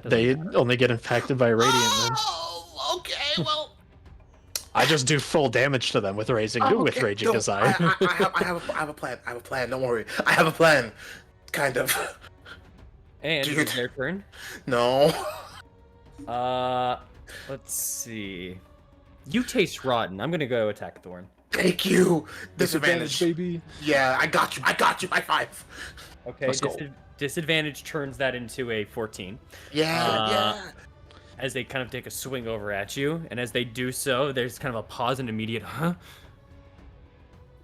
They only get infected by radiant. Oh, okay. Well, I just do full damage to them with raging desire. I have a plan. Don't worry. I have a plan. Kind of. And it's their turn. No. Let's see. You taste rotten. I'm gonna go attack Thorn. Thank you. Disadvantage, baby. Yeah, I got you. High five. Okay. Disadvantage turns that into a 14. Yeah. As they kind of take a swing over at you, and as they do so, there's kind of a pause and immediate, huh?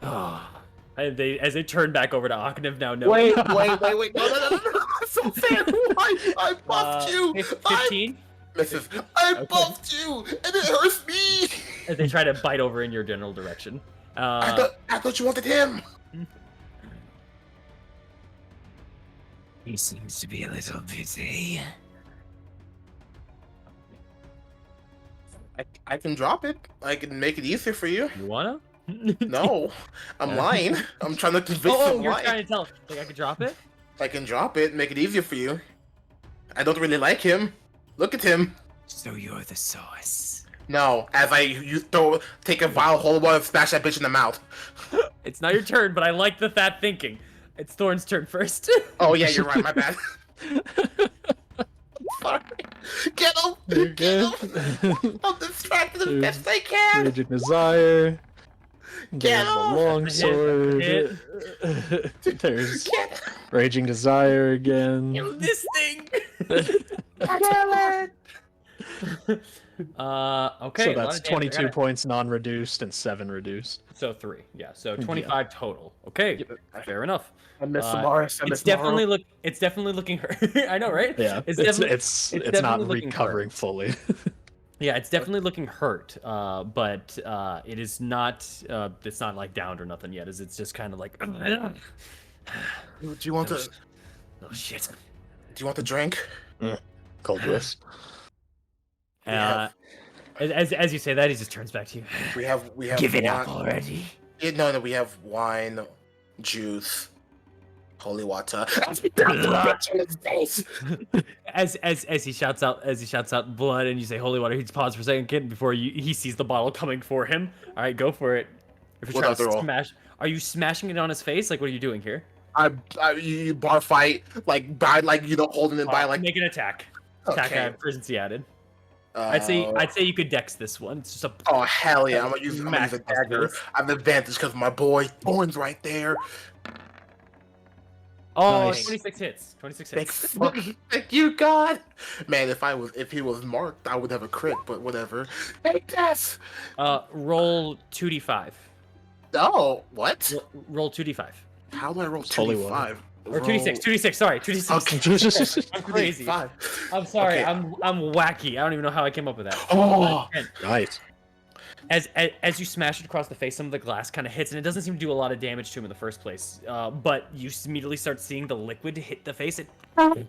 Oh. And as they turn back over to Akanev now. No. Wait. No. That's so fair. I buffed you. 15? Misses. I buffed you, and it hurts me. As they try to bite over in your general direction. I thought you wanted him. He seems to be a little busy. I can drop it. I can make it easier for you. You wanna? No, I'm lying. I'm trying to convince him. Oh, you're trying to tell. Like I could drop it? I can drop it, make it easier for you. I don't really like him. Look at him. So you're the sauce. No, as take a vial holy water and smash that bitch in the mouth. It's not your turn, but I like that thinking. It's Thorn's turn first. Oh yeah, you're right. My bad. Sorry. Get him! You're good. I'm distracted as best I can. Raging desire. Get There's the him! long sword. There's raging desire again. This thing. Okay. So that's 22 points non-reduced and 7 reduced. So 3. Yeah. So 25 total. Okay. Fair enough. I miss Samaris. It's definitely looking hurt. I know, right? Yeah. It's not recovering fully. Yeah, it's definitely looking hurt. But it is not. It's not like downed or nothing yet. It's just kind of like. Do you want to? Oh shit. Do you want the drink? Cold whisk. As you say that, he just turns back to you. We have. Give it up already. No, we have wine, juice, holy water. As he shouts out blood, and you say holy water, he just pauses for a second, kid, before he sees the bottle coming for him. All right, go for it. If you're trying to smash, are you smashing it on his face? Like, what are you doing here? You bar fight holding it by like. Make an attack. Okay. Attack urgency added. I'd say you could dex this one. It's just a. Oh hell yeah! I'm gonna use a dagger. I have advantage because my boy Thorn's right there. Oh, Nice. 26 hits. 26 hits. Thank you, God. Man, if he was marked, I would have a crit. But whatever. Hey, Tess. Roll 2d5. Oh, what? Roll 2d5. How do I roll Holy 2d5? Or 2d6, 2d6, sorry, 2d6. Okay. I'm crazy. 5. I'm sorry, Okay. I'm wacky. I don't even know how I came up with that. Oh, Nice. As you smash it across the face, some of the glass kind of hits, and it doesn't seem to do a lot of damage to him in the first place. But you immediately start seeing the liquid hit the face, and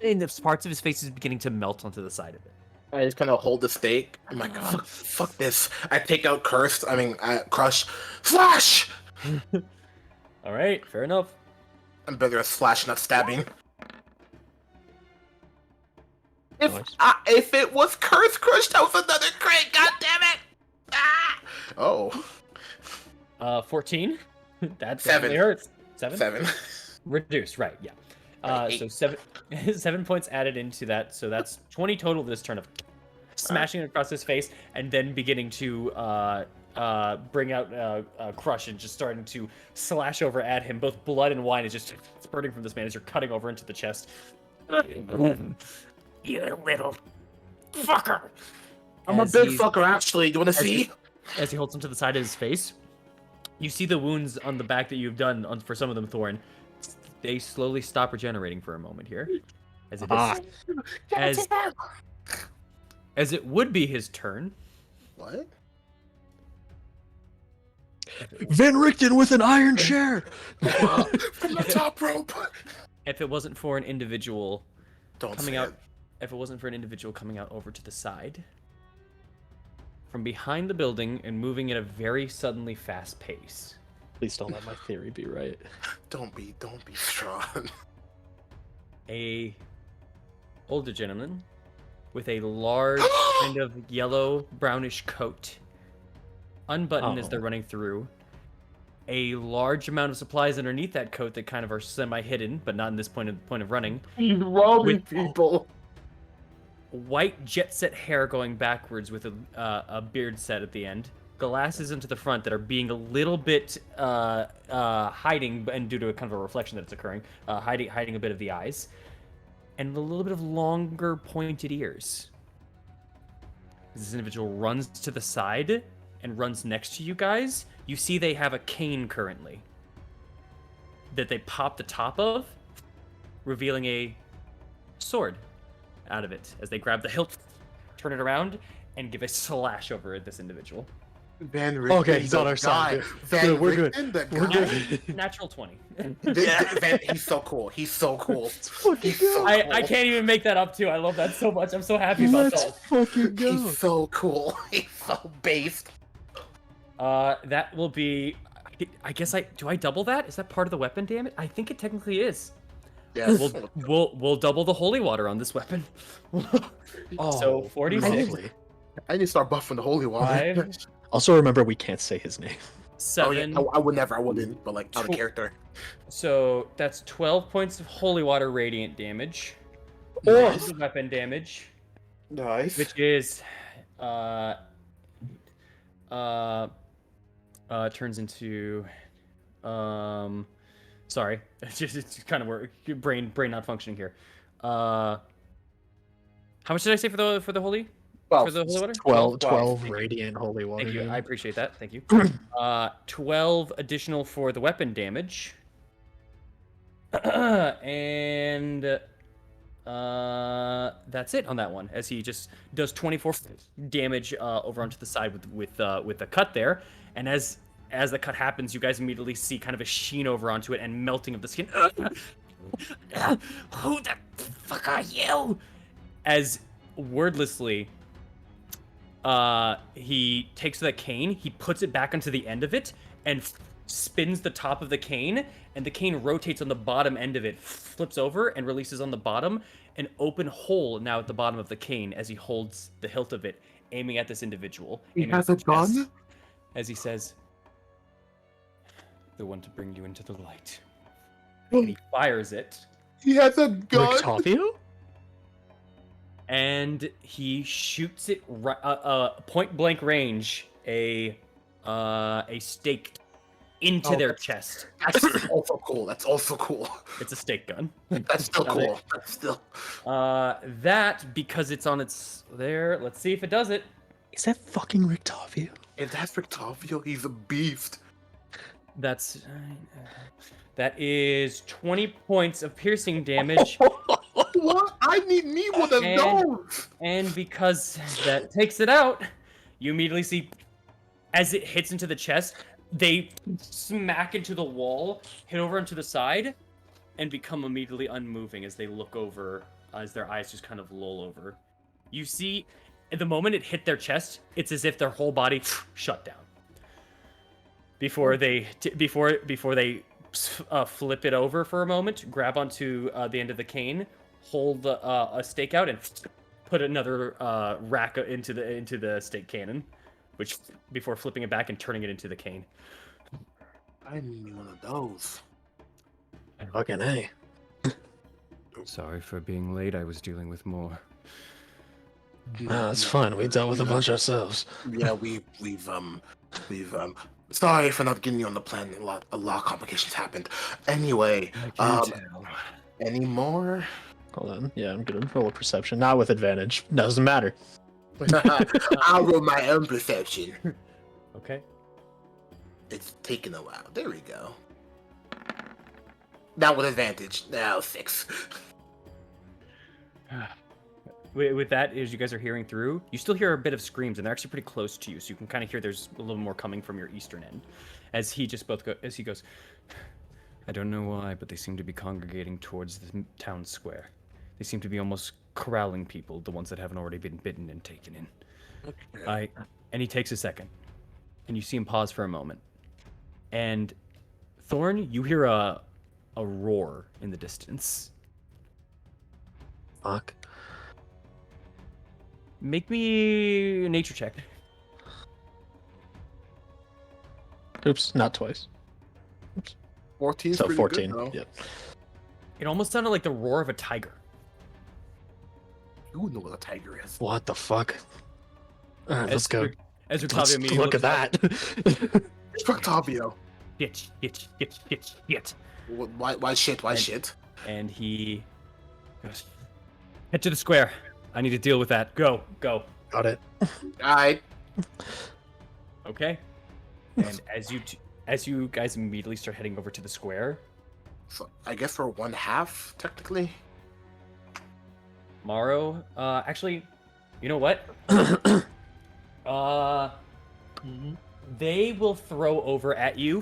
the parts of his face is beginning to melt onto the side of it. I just kind of hold the stake. I'm like, fuck this. I take out Crush. Slash! All right, fair enough. I'm better at slash, not stabbing. Nice. If it was Curse Crush, that was another crit. God damn it! Ah! Oh. 14. That 7. definitely hurts. 7? 7. Reduced, right? Yeah. So 7 points added into that. So that's 20 total this turn of smashing it across his face, and then beginning to bring out Crush and just starting to slash over at him. Both blood and wine is just spurting from this man as you're cutting over into the chest. You little fucker! I'm a big fucker, actually. You want to see? As he holds him to the side of his face, you see the wounds on the back that you've done for some of them, Thorin. They slowly stop regenerating for a moment here, as it is as it would be his turn. What? Van Richten with an iron chair. From the top rope. If it wasn't for an individual coming out over to the side from behind the building and moving at a very suddenly fast pace. Please don't let my theory be right. Don't be strong. A older gentleman with a large kind of yellow brownish coat, unbuttoned as they're running through. A large amount of supplies underneath that coat that kind of are semi-hidden, but not in this point of running. He's robbing people. White jet set hair going backwards with a beard set at the end. Glasses into the front that are being a little bit hiding, and due to a kind of a reflection that it's occurring, hiding a bit of the eyes, and a little bit of longer pointed ears. This individual runs to the side and runs next to you guys. You see they have a cane currently that they pop the top of, revealing a sword out of it as they grab the hilt, turn it around, and give a slash over at this individual. Van Richten, Okay, he's on our side. Van We're good. Richten, the We're guy. good. Natural 20. He's so cool. He's so cool. I can't even make that up too. I love that so much. I'm so happy about Let's that. fucking go. He's so cool. He's so based. That will be. I guess do I double that? Is that part of the weapon damage? I think it technically is. Yes. We'll double the holy water on this weapon. So 46. Lovely. I need to start buffing the holy water. 5, Also remember we can't say his name. 7. I would never. I wouldn't. But like out of character. So that's 12 points of holy water radiant damage. Nice. The weapon damage, Nice. which is turns into sorry, it's kind of where brain not functioning here. How much did I say for the holy? For the holy water? 12 radiant holy water. Thank you. I damage. appreciate that. Thank you. 12 additional for the weapon damage. And that's it on that one, as he just does 24 damage over onto the side with the cut there. And as the cut happens, you guys immediately see kind of a sheen over onto it and melting of the skin. Who the fuck are you? As wordlessly, he takes the cane, he puts it back onto the end of it, and spins the top of the cane, and the cane rotates on the bottom end of it, flips over, and releases on the bottom an open hole now at the bottom of the cane as he holds the hilt of it, aiming at this individual. He aiming has at a the chest, gun? as he says, "The one to bring you into the light." And he fires it. He has a gun. Rictavio? And he shoots it point blank range, a stake into their chest. That's also cool. That's also cool. It's a stake gun. That's still cool. That's still. That, because it's on its there. Let's see if it does it. Is that fucking Rictavio? If that's Rictavio, he's a beast. that is 20 points of piercing damage. What? I need me one of those. And because that takes it out, you immediately see, as it hits into the chest, they smack into the wall, hit over into the side, and become immediately unmoving as they look over, as their eyes just kind of lull over. You see, at the moment it hit their chest, it's as if their whole body shut down. Before they flip it over for a moment, grab onto the end of the cane, hold a stake out, and put another rack into the stake cannon, which before flipping it back and turning it into the cane. I need one of those. Fucking A. Sorry for being late. I was dealing with more. Nah, it's fine. We dealt with a bunch ourselves. Yeah, we've sorry for not getting you on the plan. A lot of complications happened. Anyway, any more? Hold on. Yeah, I'm gonna roll a perception. Not with advantage. Doesn't matter. I'll roll my own perception. Okay. It's taking a while. There we go. Not with advantage. Now 6. With that, as you guys are hearing through, you still hear a bit of screams, and they're actually pretty close to you, so you can kind of hear there's a little more coming from your eastern end. As he goes, I don't know why, but they seem to be congregating towards the town square. They seem to be almost corralling people, the ones that haven't already been bitten and taken in. Okay. And he takes a second, and you see him pause for a moment. And Thorn, you hear a roar in the distance. Fuck. Make me a nature check. Oops, not twice. 14. So 14. Good, yep. It almost sounded like the roar of a tiger. You know what a tiger is. What the fuck? All right, let's go. As Let's Octavio immediately look at that. Octavio. Shit. Why shit? And he goes, head to the square. I need to deal with that. Go. Got it. Alright. Okay. And as you guys immediately start heading over to the square, So I guess we're 1/2 technically. Morrow, actually, you know what? They will throw over at you,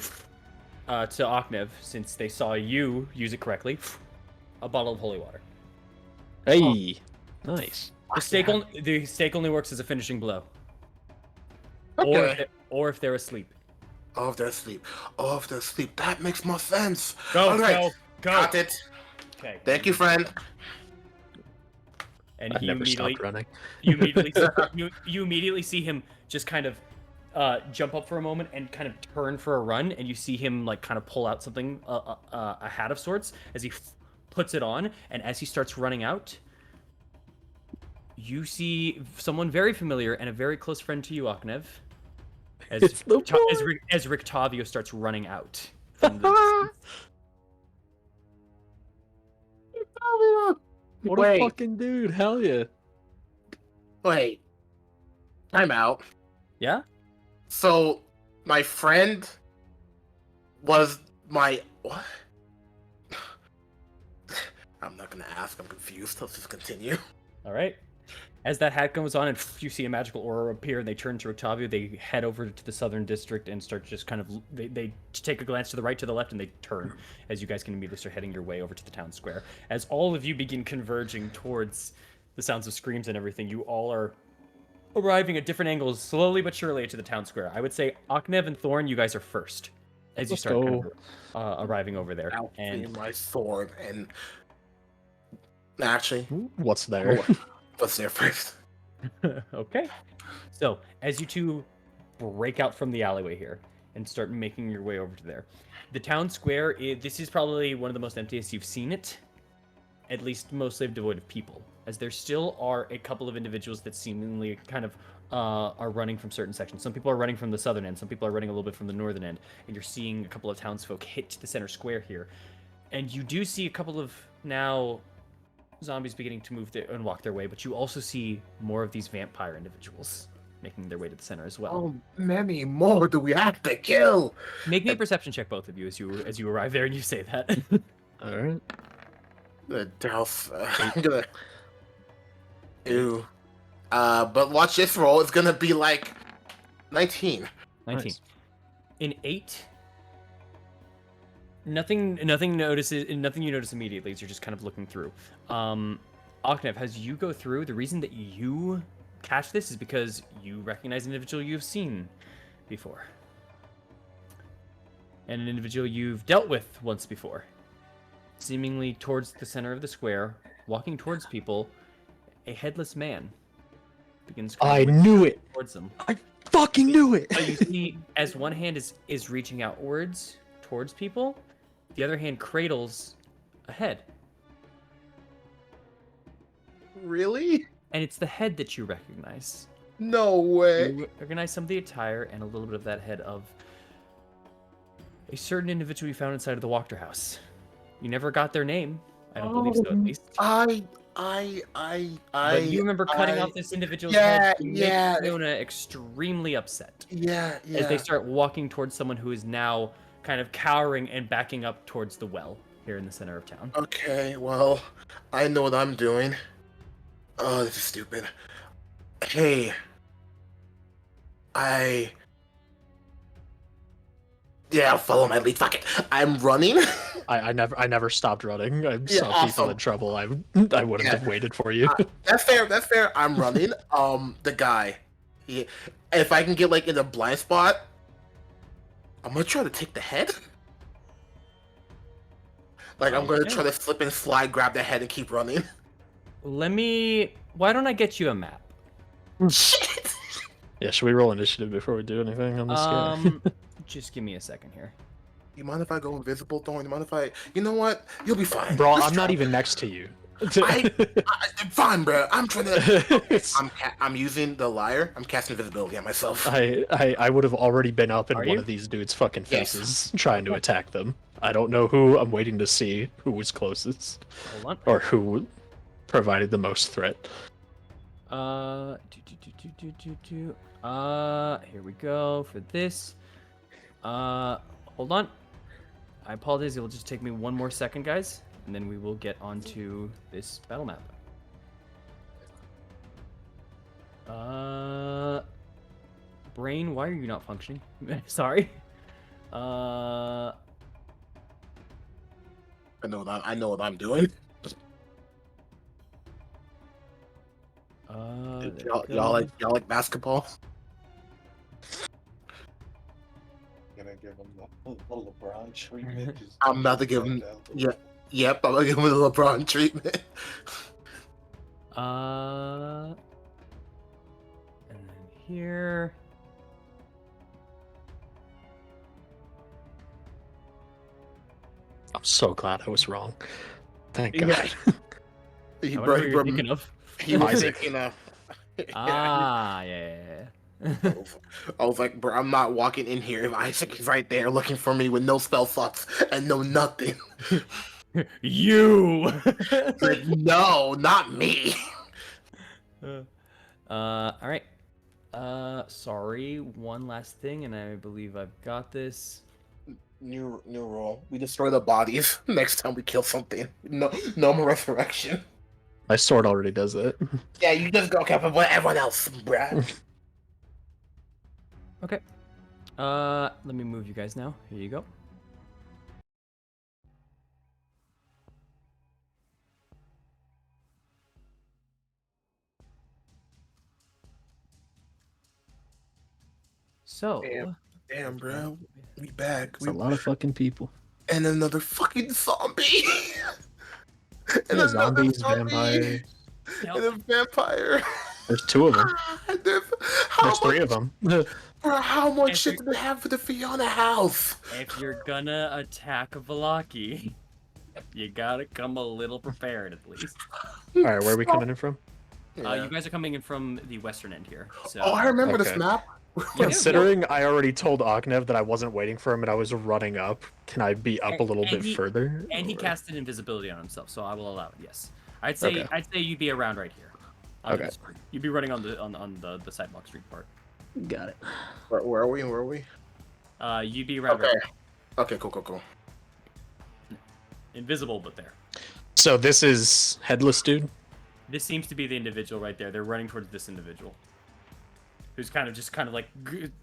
to Oknev, since they saw you use it correctly, a bottle of holy water. Hey, nice. The stake only works as a finishing blow. Okay. Or if they're asleep. Oh, if they're asleep. That makes more sense. Go. Got it. Okay. Thank you, friend. And I've he never immediately, stopped running. you immediately see him just kind of jump up for a moment and kind of turn for a run, and you see him like kind of pull out something, a hat of sorts, as he puts it on, and as he starts running out, you see someone very familiar and a very close friend to you, Oknev, as Rictavio starts running out from the What Wait. a fucking dude! Hell yeah! Wait. I'm out. Yeah? So, my friend was my... What? I'm not gonna ask. I'm confused. Let's just continue. All right. As that hat goes on and you see a magical aura appear and they turn to Octavio, they head over to the southern district and start just kind of... They take a glance to the right, to the left, and they turn as you guys can immediately start heading your way over to the town square. As all of you begin converging towards the sounds of screams and everything, you all are arriving at different angles, slowly but surely, to the town square. I would say Oknev and Thorn, you guys are first as you start kind of, arriving over there. I'll And clean my sword and... Actually, What's there? what's there first? okay. So, as you two break out from the alleyway here and start making your way over to there, the town square, this is probably one of the most emptiest you've seen it, at least mostly devoid of people, as there still are a couple of individuals that seemingly kind of are running from certain sections. Some people are running from the southern end, some people are running a little bit from the northern end, and you're seeing a couple of townsfolk hit the center square here. And you do see a couple of now zombies beginning to move and walk their way, but you also see more of these vampire individuals making their way to the center as well. How many more do we have to kill? Make me a perception check, both of you, as you arrive there and you say that. All right. I'm gonna. Ew. But watch this roll. It's gonna be like 19. 19. Nice. In 8, nothing you notice immediately as you're just kind of looking through. Oknev, as you go through, the reason that you catch this is because you recognize an individual you've seen before. And an individual you've dealt with once before. Seemingly towards the center of the square, walking towards people, a headless man begins I knew it. towards them. I fucking knew it. But you see, as one hand is reaching outwards towards people, the other hand cradles a head. Really? And it's the head that you recognize. No way. You recognize some of the attire and a little bit of that head of a certain individual you found inside of the Wachter house. You never got their name. I don't believe so, at least. But you remember cutting off this individual's head to make Fiona extremely upset. Yeah. As they start walking towards someone who is now kind of cowering and backing up towards the well here in the center of town. Okay, well, I know what I'm doing. Oh, this is stupid. Hey. Yeah, I'll follow my lead. Fuck it. I'm running. I never stopped running. I saw people awesome. in trouble. I wouldn't have waited for you. That's fair. I'm running. The guy. If I can get like in a blind spot, I'm gonna try to take the head. Like I'm gonna try to flip and slide, grab the head, and keep running. Why don't I get you a map? Shit. Yeah, should we roll initiative before we do anything on this guy? Just give me a second here. You mind if I go invisible, Thorn? You mind if I? You know what? You'll be fine. Bro, Just I'm not even next to you. Fine, bro. I'm trying to. I'm using the lyre. I'm casting invisibility on myself. I would have already been up in one of these dudes' fucking faces trying to attack them. I don't know who. I'm waiting to see who was closest. Hold on. Or who provided the most threat. Here we go for this. Hold on. I apologize. It will just take me one more second, guys, and then we will get onto this battle map. Brain, why are you not functioning? Sorry. I know what I'm doing. Y'all like basketball? Gonna give him the LeBron treatment. I'm about to give him. Yep. I'm gonna give him the LeBron treatment. And then here. I'm so glad I was wrong. Thank God. He was thinking of. He was thinking of. Yeah. I was like, bro, I'm not walking in here if Isaac is right there looking for me with no spell slots and no nothing. You! Like, no, not me. Alright. Sorry, one last thing, and I believe I've got this. New rule. We destroy the bodies next time we kill something. No more resurrection. My sword already does it. Yeah, you just go cap with everyone else, bruh. Okay. Let me move you guys now. Here you go. So. Damn, bro. We back. It's a lot of fucking people. And another fucking zombie. And yeah, zombies, vampire. And a vampire. There's two of them. There's three of them. Bro, how much shit do they have for the Fiona house? If you're gonna attack Valaki, you gotta come a little prepared at least. Alright, where are we coming in from? You guys are coming in from the western end here. So. Oh, I remember this map. Considering I already told Oknev that I wasn't waiting for him and I was running up, can I be up a little bit further? And he casted invisibility on himself, so I will allow it. Yes, I'd say you'd be around right here. Okay. You'd be running on the sidewalk street part. Got it. Where are we? Where are we? You'd be around. Okay. Okay. Cool. Invisible, but there. So this is headless dude. This seems to be the individual right there. They're running towards this individual, who's kind of like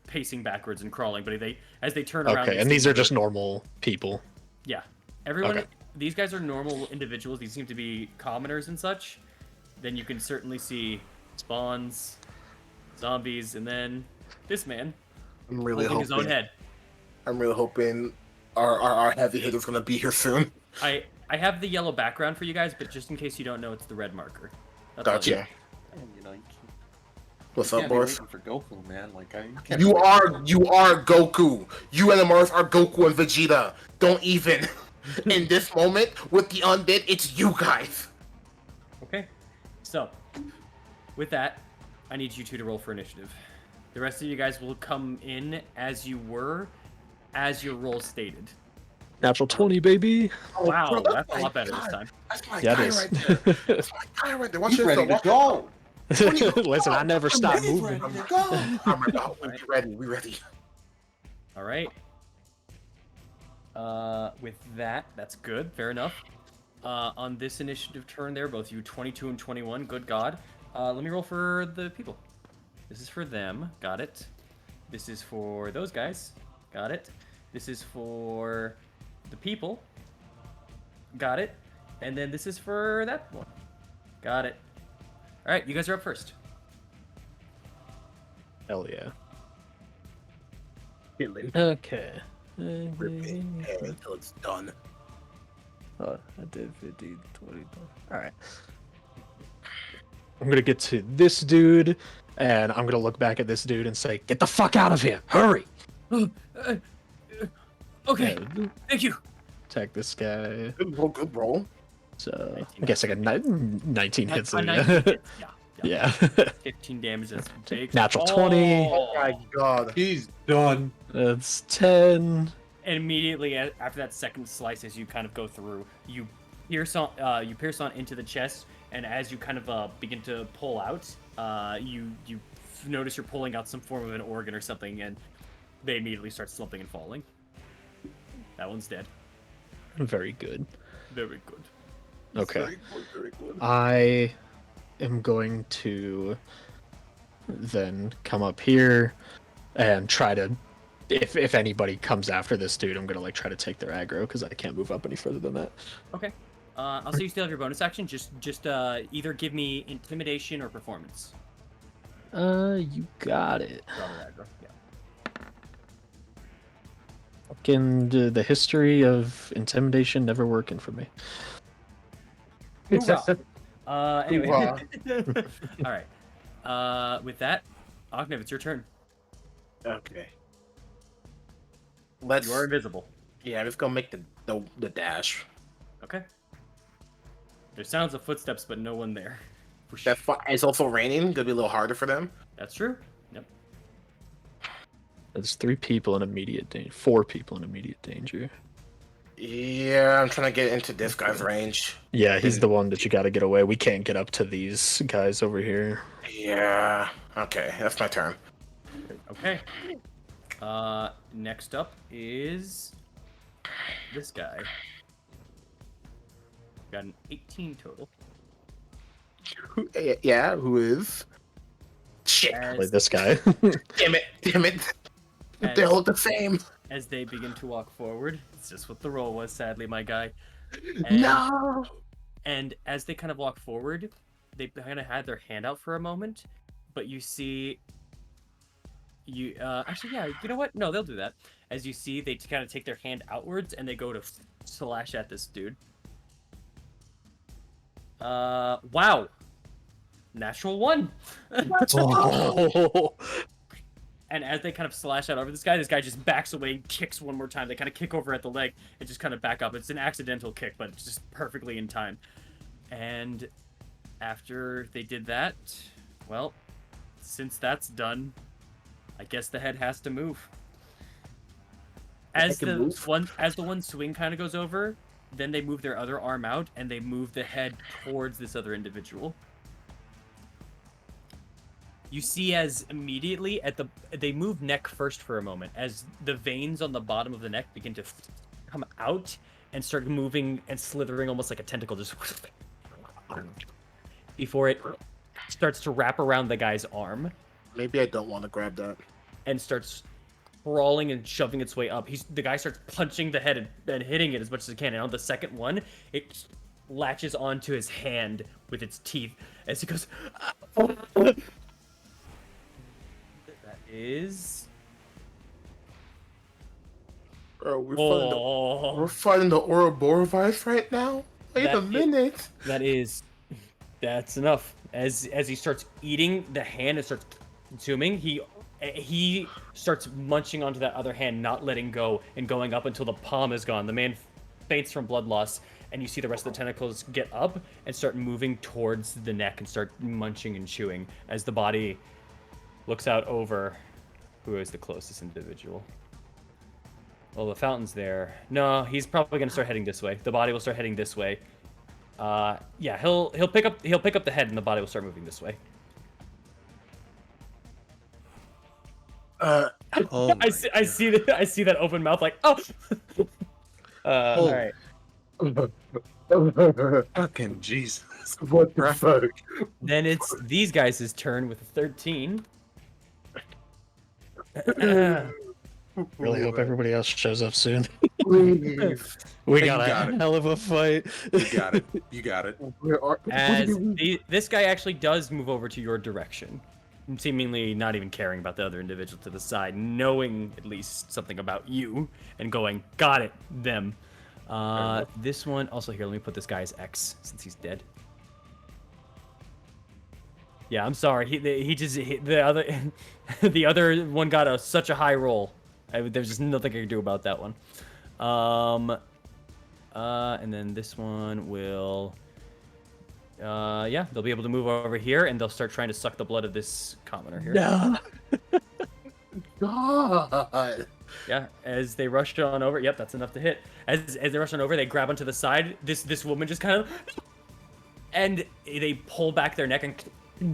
pacing backwards and crawling. But as they turn around. Okay, and these are just normal people. Yeah, everyone. Okay. These guys are normal individuals. These seem to be commoners and such. Then you can certainly see spawns, zombies, and then this man I'm really holding hoping his own head. I'm really hoping our heavy hitter's gonna be here soon. I have the yellow background for you guys, but just in case you don't know, it's the red marker. That's all Gotcha. And, you know, What's you up, can't be boys? waiting for Goku, man. Like, can't You be are Goku. You and the Mars are Goku and Vegeta. Don't even. In this moment with the undead, it's you guys. Okay. So, with that, I need you two to roll for initiative. The rest of you guys will come in as you were, as your role stated. Natural 20, baby. Wow, bro, that's a my lot better God. this time. That's my Yeah, it guy is. right there. That's my guy right there. Watch He's this. ready to go. Listen, I never stop moving. I'm ready. We ready. All right. With that, that's good. Fair enough. On this initiative turn there, both you 22 and 21. Good God. Let me roll for the people. This is for them. Got it. This is for those guys. Got it. This is for the people. Got it. And then this is for that one. Got it. All right, you guys are up first. Hell yeah. Okay. Okay. Until it's done. Oh, I did 15, 20. Alright. I'm gonna get to this dude, and I'm gonna look back at this dude and say, "Get the fuck out of here! Hurry!" Okay. Thank you. Attack this guy. Good roll. So I guess I got 19 hits. 19 Yeah. hits. Yeah. Yeah. 15 damage. That's big. Natural 20. Oh my God. He's done. That's 10. And immediately after that second slice, as you kind of go through, you pierce on into the chest, and as you kind of begin to pull out, you notice you're pulling out some form of an organ or something, and they immediately start slumping and falling. That one's dead. Very good. Very good. Okay. Very good. I am going to then come up here and try to, if anybody comes after this dude, I'm gonna like try to take their aggro because I can't move up any further than that. Okay. I'll say you still have your bonus action. Just either give me intimidation or performance. You got it. Draw their aggro. Yeah. Fucking the history of intimidation never working for me. Anyway. All right. With that, Ognev, it's your turn. Okay. You are invisible. Yeah, let's go make the dash. Okay. There's sounds of footsteps, but no one there. It's also raining. Gonna be a little harder for them. That's true. Yep. There's 3 people in immediate danger. 4 people in immediate danger. Yeah, I'm trying to get into this guy's range. Yeah, he's the one that you got to get away. We can't get up to these guys over here. Yeah. Okay, that's my turn. Okay. Next up is this guy. Got an 18 total. Yeah, who is? Shit. Like this guy. Damn it. They all look the same. As they begin to walk forward, it's just what the roll was, sadly, my guy. And, No. And as they kind of walk forward, they kind of had their hand out for a moment, but you see, actually, yeah, you know what? No, they'll do that. As you see, they kind of take their hand outwards and they go to slash at this dude. Wow. Natural 1. Oh. And as they kind of slash out over this guy just backs away and kicks one more time. They kind of kick over at the leg and just kind of back up. It's an accidental kick, but it's just perfectly in time. And after they did that, well, since that's done, I guess the head has to move. As the one swing kind of goes over, then they move their other arm out and they move the head towards this other individual. You see as immediately they move neck first for a moment as the veins on the bottom of the neck begin to come out and start moving and slithering almost like a tentacle just before it starts to wrap around the guy's arm. Maybe I don't want to grab that. And starts crawling and shoving its way up. The guy starts punching the head and hitting it as much as he can. And on the second one, it latches onto his hand with its teeth as he goes. That is. Bro, we're fighting the Ouroboros right now. Wait a minute. That's enough. As he starts eating the hand and starts consuming, he starts munching onto that other hand, not letting go, and going up until the palm is gone. The man faints from blood loss, and you see the rest of the tentacles get up and start moving towards the neck and start munching and chewing as the body looks out over who is the closest individual. Well, the fountain's there. No, he's probably gonna start heading this way. The body will start heading this way. Yeah, he'll pick up the head, and the body will start moving this way. I see that open mouth like, oh. All right. Fucking Jesus. What the fuck? Then it's these guys' turn with a 13. Really hope everybody else shows up soon. Please. We got a hell of a fight. You got it. As this guy actually does move over to your direction, seemingly not even caring about the other individual to the side, knowing at least something about you, and going, got it, them. This one, also here, let me put this guy as X, since he's dead. Yeah, I'm sorry, the other one got such a high roll. There's just nothing I can do about that one. And then this one will... yeah, they'll be able to move over here, and they'll start trying to suck the blood of this commoner here. No. God. Yeah, as they rush on over. Yep, that's enough to hit. As they rush on over, they grab onto the side. This woman just kind of... And they pull back their neck and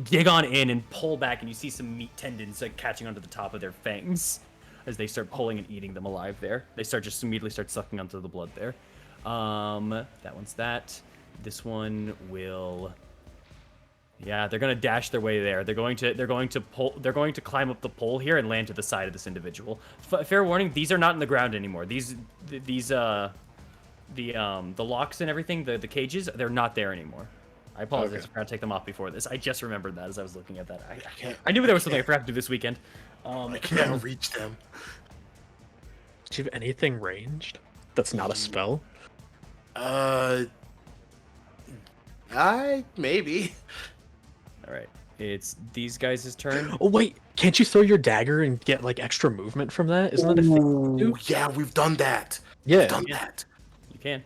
dig on in and pull back, and you see some meat tendons like catching onto the top of their fangs as they start pulling and eating them alive there. They immediately start sucking onto the blood there. That one's that. This one will... Yeah, they're gonna dash their way there. They're going to climb up the pole here and land to the side of this individual. Fair warning, these are not in the ground anymore. The locks and everything, the cages, they're not there anymore. I apologize if I forgot to take them off before this. I just remembered that as I was looking at that. I knew there was something I forgot to do this weekend. I can't reach them. Do you have anything ranged that's not a spell? Maybe. All right, it's these guys' turn. Oh wait, can't you throw your dagger and get like extra movement from that? Isn't that a thing? Ooh, yeah, we've done that. Yeah, we've done that. You can.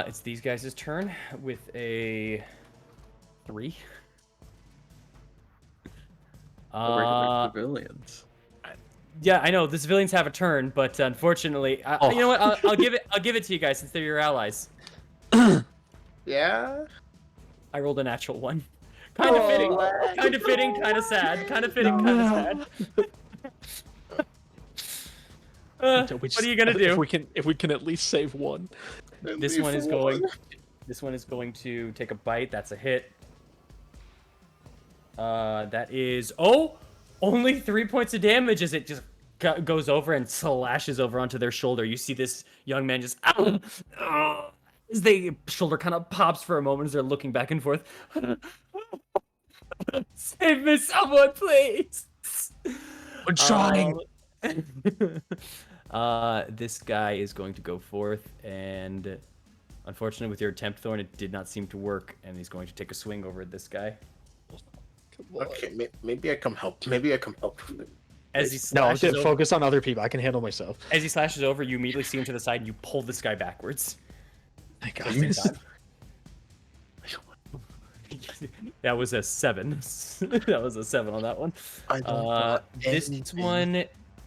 It's these guys' turn with a 3. Regular civilians. Yeah, I know the civilians have a turn, but unfortunately, you know what? I'll give it to you guys since they're your allies. Yeah. I rolled a natural 1. Kind of fitting. Kind of fitting. Kind of sad. Kind of fitting. Kind of sad. What are you gonna do? If we can at least save one. This one is going to take a bite. That's a hit. That is only 3 points of damage as it just goes over and slashes over onto their shoulder. You see this young man just as the shoulder kind of pops for a moment as they're looking back and forth. Save me, someone, please. I'm trying. This guy is going to go forth, and unfortunately, with your attempt, Thorn, it did not seem to work, and he's going to take a swing over at this guy. Okay, maybe I come help. Maybe I come help. As he slashes over, focus on other people. I can handle myself. As he slashes over, you immediately see him to the side, and you pull this guy backwards. Thank God. That was a 7. That was a 7 on that one.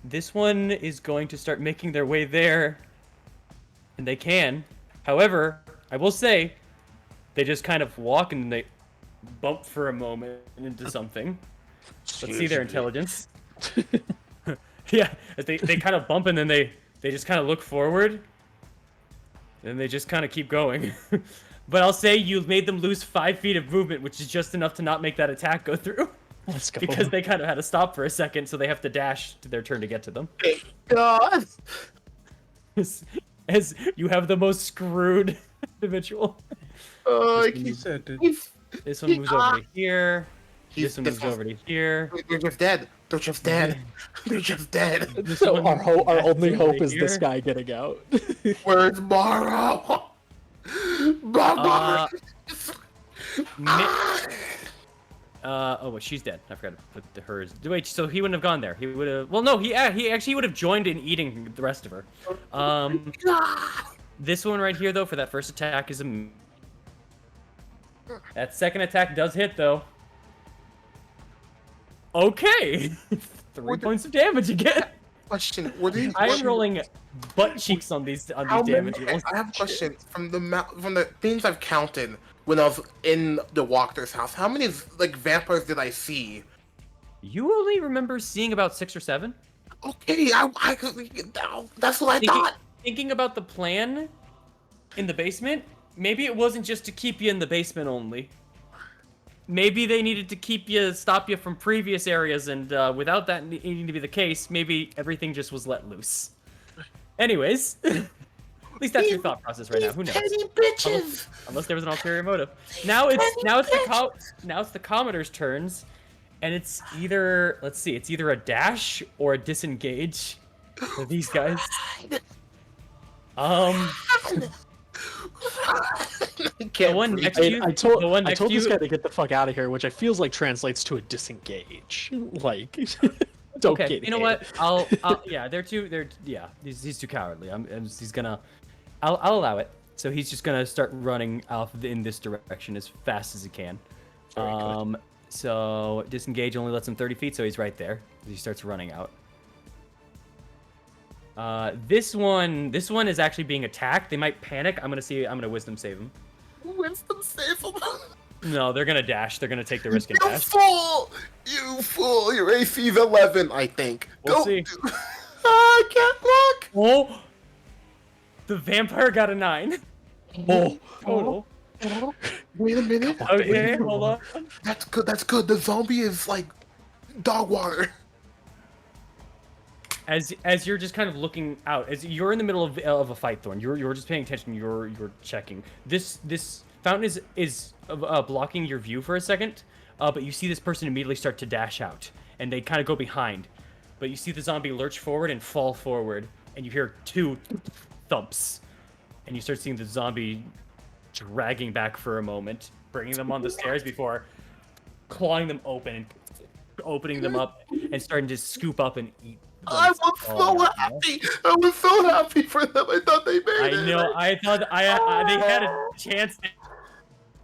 This one is going to start making their way there, and they can. However, I will say, they just kind of walk and they bump for a moment into something. Let's see their intelligence. Yeah, they kind of bump and then they just kind of look forward. And they just kind of keep going. But I'll say you've made them lose 5 feet of movement, which is just enough to not make that attack go through. Let's go. Because they kind of had to stop for a second, so they have to dash to their turn to get to them. God. As you have the most screwed individual. He said This one moves over to here. This one moves over to here. They're just dead. They're just dead. They're just dead. This So one our only moves over hope to is this here. guy getting out. Where's Mara? Mara. Oh, well, she's dead. I forgot to put hers. Wait, so he wouldn't have gone there. He would have. Well, no, he actually would have joined in eating the rest of her. This one right here, though, for that first attack is a. That second attack does hit, though. Okay, 3 points of damage again. Question: Were these? I am rolling butt cheeks on these damage rolls. I have a question from the things I've counted when I was in the Walker's house. How many like vampires did I see? You only remember seeing about 6 or 7. Okay, that's what I thought. Thinking about the plan in the basement, maybe it wasn't just to keep you in the basement only. Maybe they needed to stop you from previous areas, and without that needing to be the case, maybe everything just was let loose. Anyways, at least that's your thought process right now. Who knows? Petty bitches. Unless there was an ulterior motive. Now it's the Commodore's turns, and it's either a dash or a disengage for these guys. The one next to you. I told to this guy to get the fuck out of here, which I feels like translates to a disengage. Like, don't Okay, get you know hit. what? He's too cowardly. I'll allow it. So he's just gonna start running off in this direction as fast as he can. Very good. So disengage only lets him 30 feet, so he's right there. He starts running out. This one is actually being attacked. They might panic. I'm gonna wisdom save him. Wisdom save him. No, they're gonna dash. They're gonna take the risk and You dash. fool! You fool! Your AC's 11, I think. We'll see. I can't look. Oh, the vampire got a 9. Oh, Total. Wait a minute. Okay, hold on. That's good. That's good. The zombie is like dog water. As you're just kind of looking out, as you're in the middle of a fight, Thorn, you're just paying attention. You're checking. This fountain is blocking your view for a second, but you see this person immediately start to dash out, and they kind of go behind. But you see the zombie lurch forward and fall forward, and you hear 2 thumps, and you start seeing the zombie dragging back for a moment, bringing them on the stairs before clawing them open and opening them up and starting to scoop up and eat. I was so happy. I was so happy for them. I thought they made it. I know. I thought they had a chance.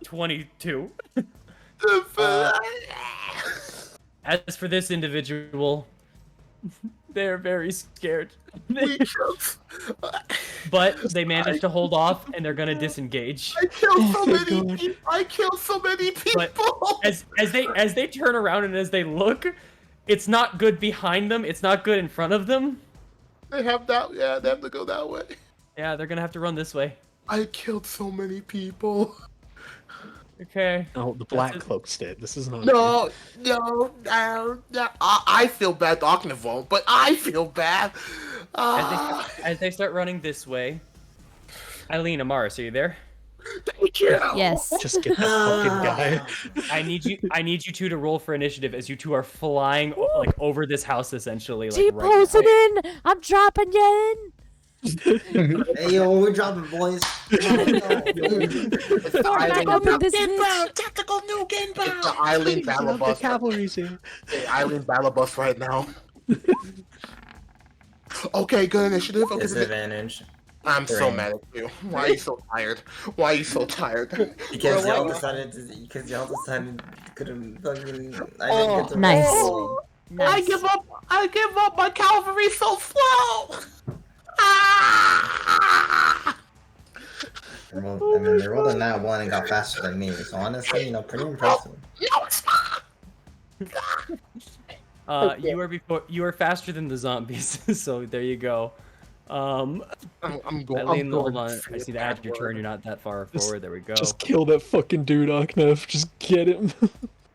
22. As for this individual, they're very scared. But they managed to hold off, and they're gonna disengage. I killed so many people. I killed so many people. But as they turn around and as they look, it's not good behind them. It's not good in front of them. They have that. Yeah, they have to go that way. Yeah, they're gonna have to run this way. I killed so many people. Okay. No, the black cloaks did. This is not. No. I feel bad. Darkness won't, but I feel bad. As they start running this way, Eileen, Amaris, are you there? Thank you. Yes. Just get that fucking guy. I need you two to roll for initiative as you two are flying like over this house essentially. Like, T-pose it in! I'm dropping you in! Hey yo, we're dropping, boys. Fortnite open this bitch! Tactical nuke inbound. It's the Eileen battle The bus. cavalry's here. The Eileen battle bus right now. Okay, good initiative. Okay, Disadvantage. I'm so mad at you. Why are you so tired? Why are you so tired? Because y'all decided couldn't fucking. I Oh, didn't get to nice. roll. I give up. I give up. My cavalry's so slow. Ah! I mean, they rolled a nat 1 and got faster than me, so honestly, pretty impressive. You are faster than the zombies, so there you go. I'm going. Eileen, hold on. I see to add your turn. You're not that far forward. There we go. Just kill that fucking dude, Aknef. Just get him.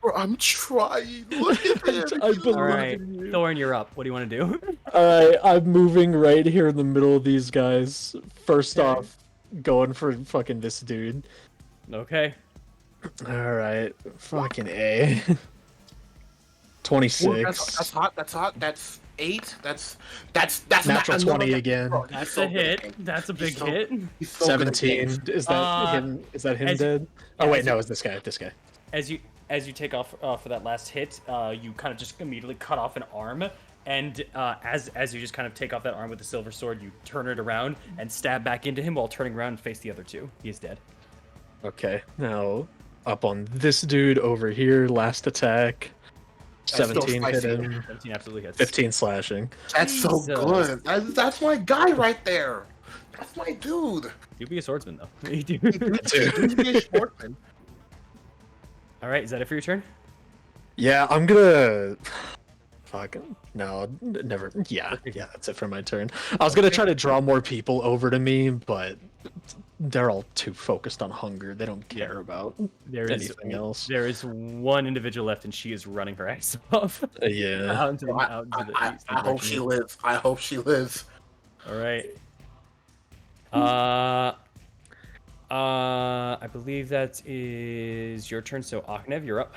Bro, I'm trying. Look at him. I believe All right, in you. Thorn, you're up. What do you want to do? Alright, I'm moving right here in the middle of these guys. First off, going for fucking this dude. Okay. Alright, fucking A. 26. Ooh, that's hot. That's hot. That's 8. That's Natural not 20 again. Bro, That's a hit. That's a big hit. He's so good at 17. games. Is that him? Is that him dead? Oh wait, no, it's this guy. This guy. As you take off for that last hit, you kind of just immediately cut off an arm, and as you just kind of take off that arm with the silver sword, you turn it around and stab back into him while turning around and face the other two. He is dead. Okay, now up on this dude over here. Last attack. That's 17 hit spicy. him. 17 absolutely hits. 15 slashing. That's so Jesus. good. That's my guy right there. That's my dude. You'd be a swordsman though. Dude, be a sportsman. All right, is that it for your turn? Yeah, I'm gonna. Fucking no, never. Yeah, that's it for my turn. I was gonna try to draw more people over to me, but they're all too focused on hunger. They don't care about anything else. There is one individual left, and she is running her ass off. Yeah. Out into the east. I hope she lives. I hope she lives. All right. I believe that is your turn. So Aknev, you're up.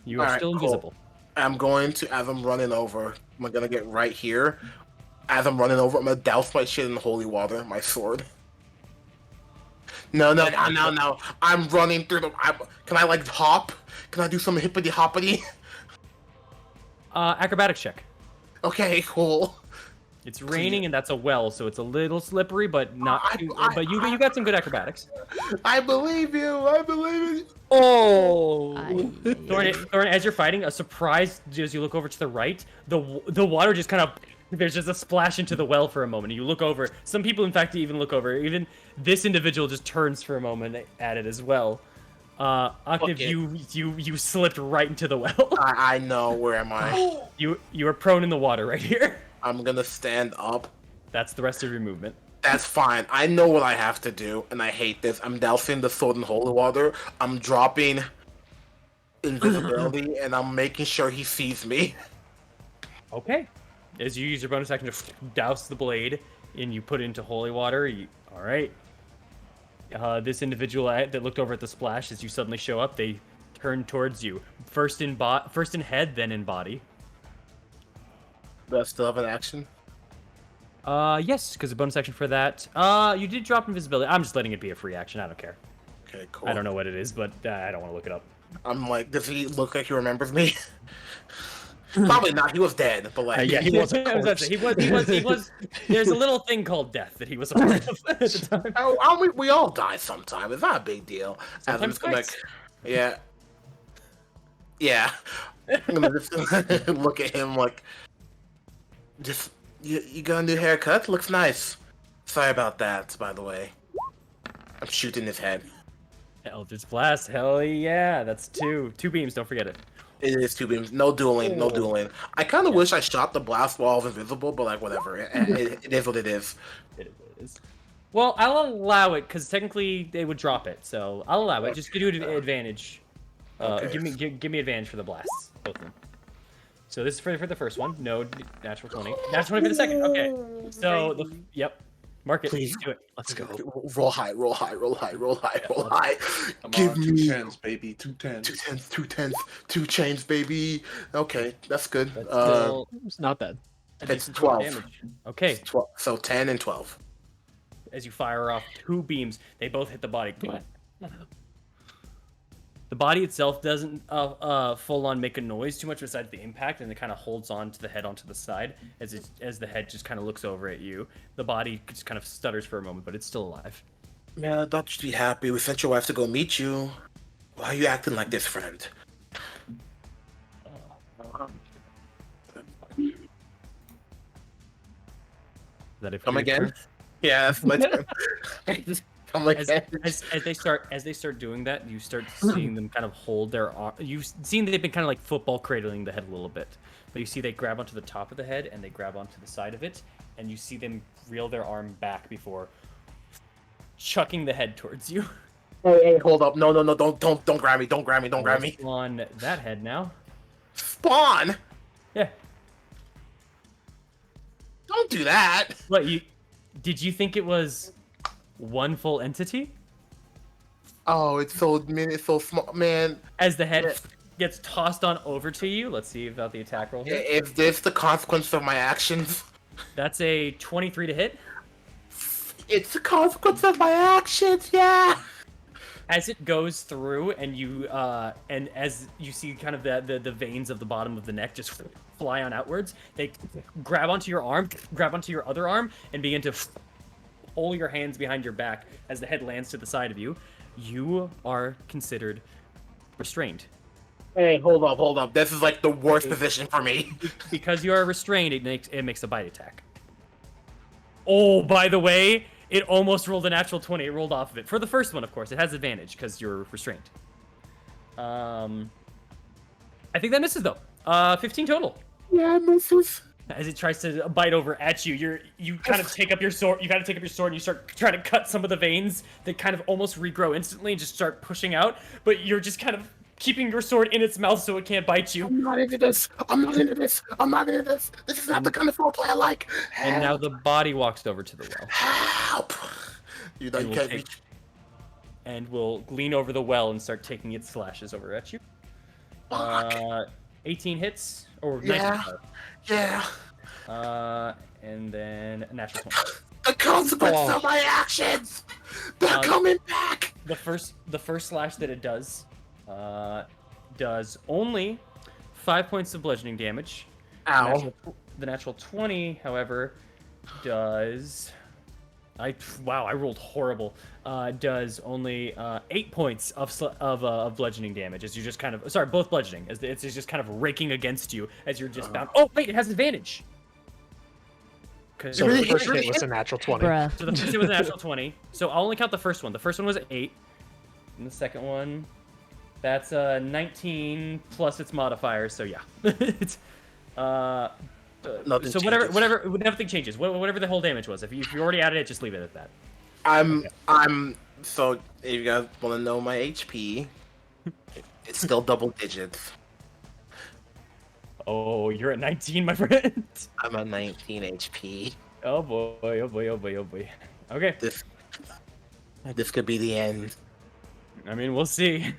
You are All right, still cool. invisible. I'm going to, as I'm running over, I'm gonna get right here. As I'm running over, I'm gonna douse my shit in holy water, my sword. No. I'm running through the. Can I like hop? Can I do some hippity hoppity? Acrobatics check. Okay, cool. It's raining and that's a well, so it's a little slippery, but not too. But you got some good acrobatics. I believe you. I believe in you. Oh. Thorn, as you're fighting, a surprise as you look over to the right, the water just kind of. There's just a splash into the well for a moment. You look over. Some people, in fact, even look over. Even this individual just turns for a moment at it as well. Octave, you slipped right into the well. I know. Where am I? You are prone in the water right here. I'm gonna stand up. That's the rest of your movement. That's fine. I know what I have to do, and I hate this. I'm dousing the sword in holy water. I'm dropping invisibility, and I'm making sure he sees me. Okay. As you use your bonus action to douse the blade, and you put it into holy water. All right. This individual that looked over at the splash, as you suddenly show up, they turn towards you. First in head, then in body. Do I still have an action? Yes, because the bonus action for that. You did drop invisibility. I'm just letting it be a free action. I don't care. Okay, cool. I don't know what it is, but I don't want to look it up. I'm like, does he look like he remembers me? Probably not. He was dead, but like, yeah, he was a corpse. He was. There's a little thing called death that he was a part of at the time. We all die sometime. It's not a big deal. Sometimes twice. Yeah. I'm gonna just look at him like, just you got a new haircut? Looks nice. Sorry about that, by the way. I'm shooting his head. Eldritch Blast, hell yeah! That's two beams. Don't forget it. It is 2 beams. No dueling. No dueling. I kind of wish I shot the blast while I was invisible, but like whatever. It is what it is. It is what it is. Well, I'll allow it because technically they would drop it, so I'll allow it. Just give you an advantage. Okay. Give me advantage for the blasts, both of them. So this is for the first one. No natural 20. Natural 20 for the second. Okay. So yep. Mark it. Please do it. Let's go. Roll high. Roll high. Roll high. Roll high. Roll high. Come Give on, me 2 tens, baby. 2 tens. 2 tens. 2 tens. 2 chains, baby. Okay, that's good. That's still It's not bad. a It's decent 12. damage. Okay. 12. So 10 and 12. As you fire off 2 beams, they both hit the body. The body itself doesn't full on make a noise too much besides the impact, and it kind of holds on to the head onto the side as the head just kind of looks over at you. The body just kind of stutters for a moment, but it's still alive. Man, I thought you'd be happy. We sent your wife to go meet you. Why are you acting like this, friend? Is that it for Come your again? turn? Yeah, that's my turn. I'm like, as they start doing that, you start seeing them kind of hold their arm. You've seen they've been kind of like football cradling the head a little bit, but you see they grab onto the top of the head and they grab onto the side of it, and you see them reel their arm back before chucking the head towards you. Hey, hold up! No, don't grab me! Don't grab me! Don't grab me! On that head now. Spawn! Yeah. Don't do that! What did you think it was one full entity? Oh, it's so small, man. As the head gets tossed on over to you, let's see about the attack roll here. Is this the consequence of my actions? That's a 23 to hit. It's the consequence of my actions, yeah. As it goes through, and and as you see kind of the veins of the bottom of the neck just fly on outwards, they grab onto your arm, grab onto your other arm, and begin to pull your hands behind your back as the head lands to the side of you. You are considered restrained. Hey, hold up. This is like the worst position for me. Because you are restrained, it makes a bite attack. Oh, by the way, it almost rolled a natural 20. It rolled off of it. For the first one, of course. It has advantage because you're restrained. I think that misses, though. 15 total. Yeah, it misses. As it tries to bite over at you, you kind of take up your sword. You kind of take up your sword and you start trying to cut some of the veins that kind of almost regrow instantly and just start pushing out. But you're just kind of keeping your sword in its mouth so it can't bite you. I'm not into this. This is not the kind of roleplay I like. Help. And now the body walks over to the well. Help! You can't reach. And will lean over the well and start taking its slashes over at you. 18 hits or 19. Yeah. And then a natural 20. The consequence of my actions. They're coming back. The first slash that it does only 5 points of bludgeoning damage. Ow. The natural 20, however, does. I rolled horrible. Does only 8 points of bludgeoning damage as you just kind of both bludgeoning as it's just kind of raking against you as you're just bound. Oh wait, it has advantage. So the first hit was a natural 20. So the first hit was a natural 20. So I'll only count the first one. The first one was 8, and the second one, that's 19 plus its modifier. So yeah, it's so whatever, nothing changes. Whatever the whole damage was. If you already added it, just leave it at that. So if you guys want to know my HP, it's still double digits. Oh, you're at 19, my friend. I'm at 19 HP. Oh boy. Okay. This could be the end. I mean, we'll see.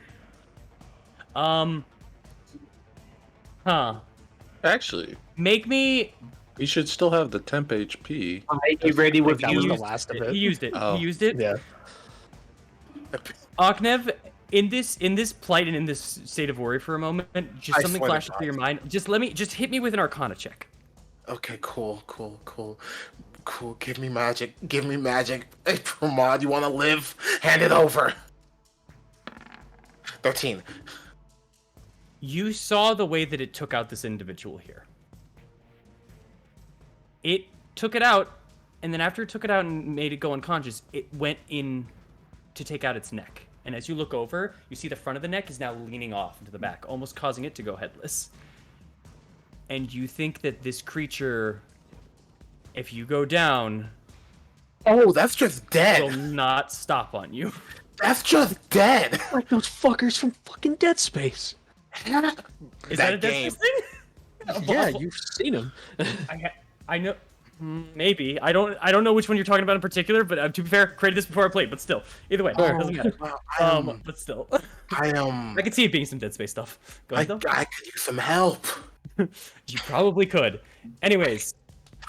Actually, make me. You should still have the temp HP. You ready with that was the last of it. He used it. Oh. He used it. Yeah. Aknev, in this plight and in this state of worry for a moment, just something flashes through your mind. Just hit me with an Arcana check. Okay, cool. Give me magic. Hey, Pramod, you want to live? Hand it over. 13. You saw the way that it took out this individual here. It took it out, and then after it took it out and made it go unconscious, it went in to take out its neck. And as you look over, you see the front of the neck is now leaning off into the back, almost causing it to go headless. And you think that this creature, if you go down... Oh, that's just dead. Will not stop on you. That's just dead. Like those fuckers from fucking Dead Space. Is that a Dead Space thing? Yeah, you've seen them. I know... Maybe. I don't know which one you're talking about in particular, but to be fair, created this before I played, but still. Either way, it doesn't matter. But still. I could see it being some Dead Space stuff. Go ahead, though. I could use some help. You probably could. Anyways,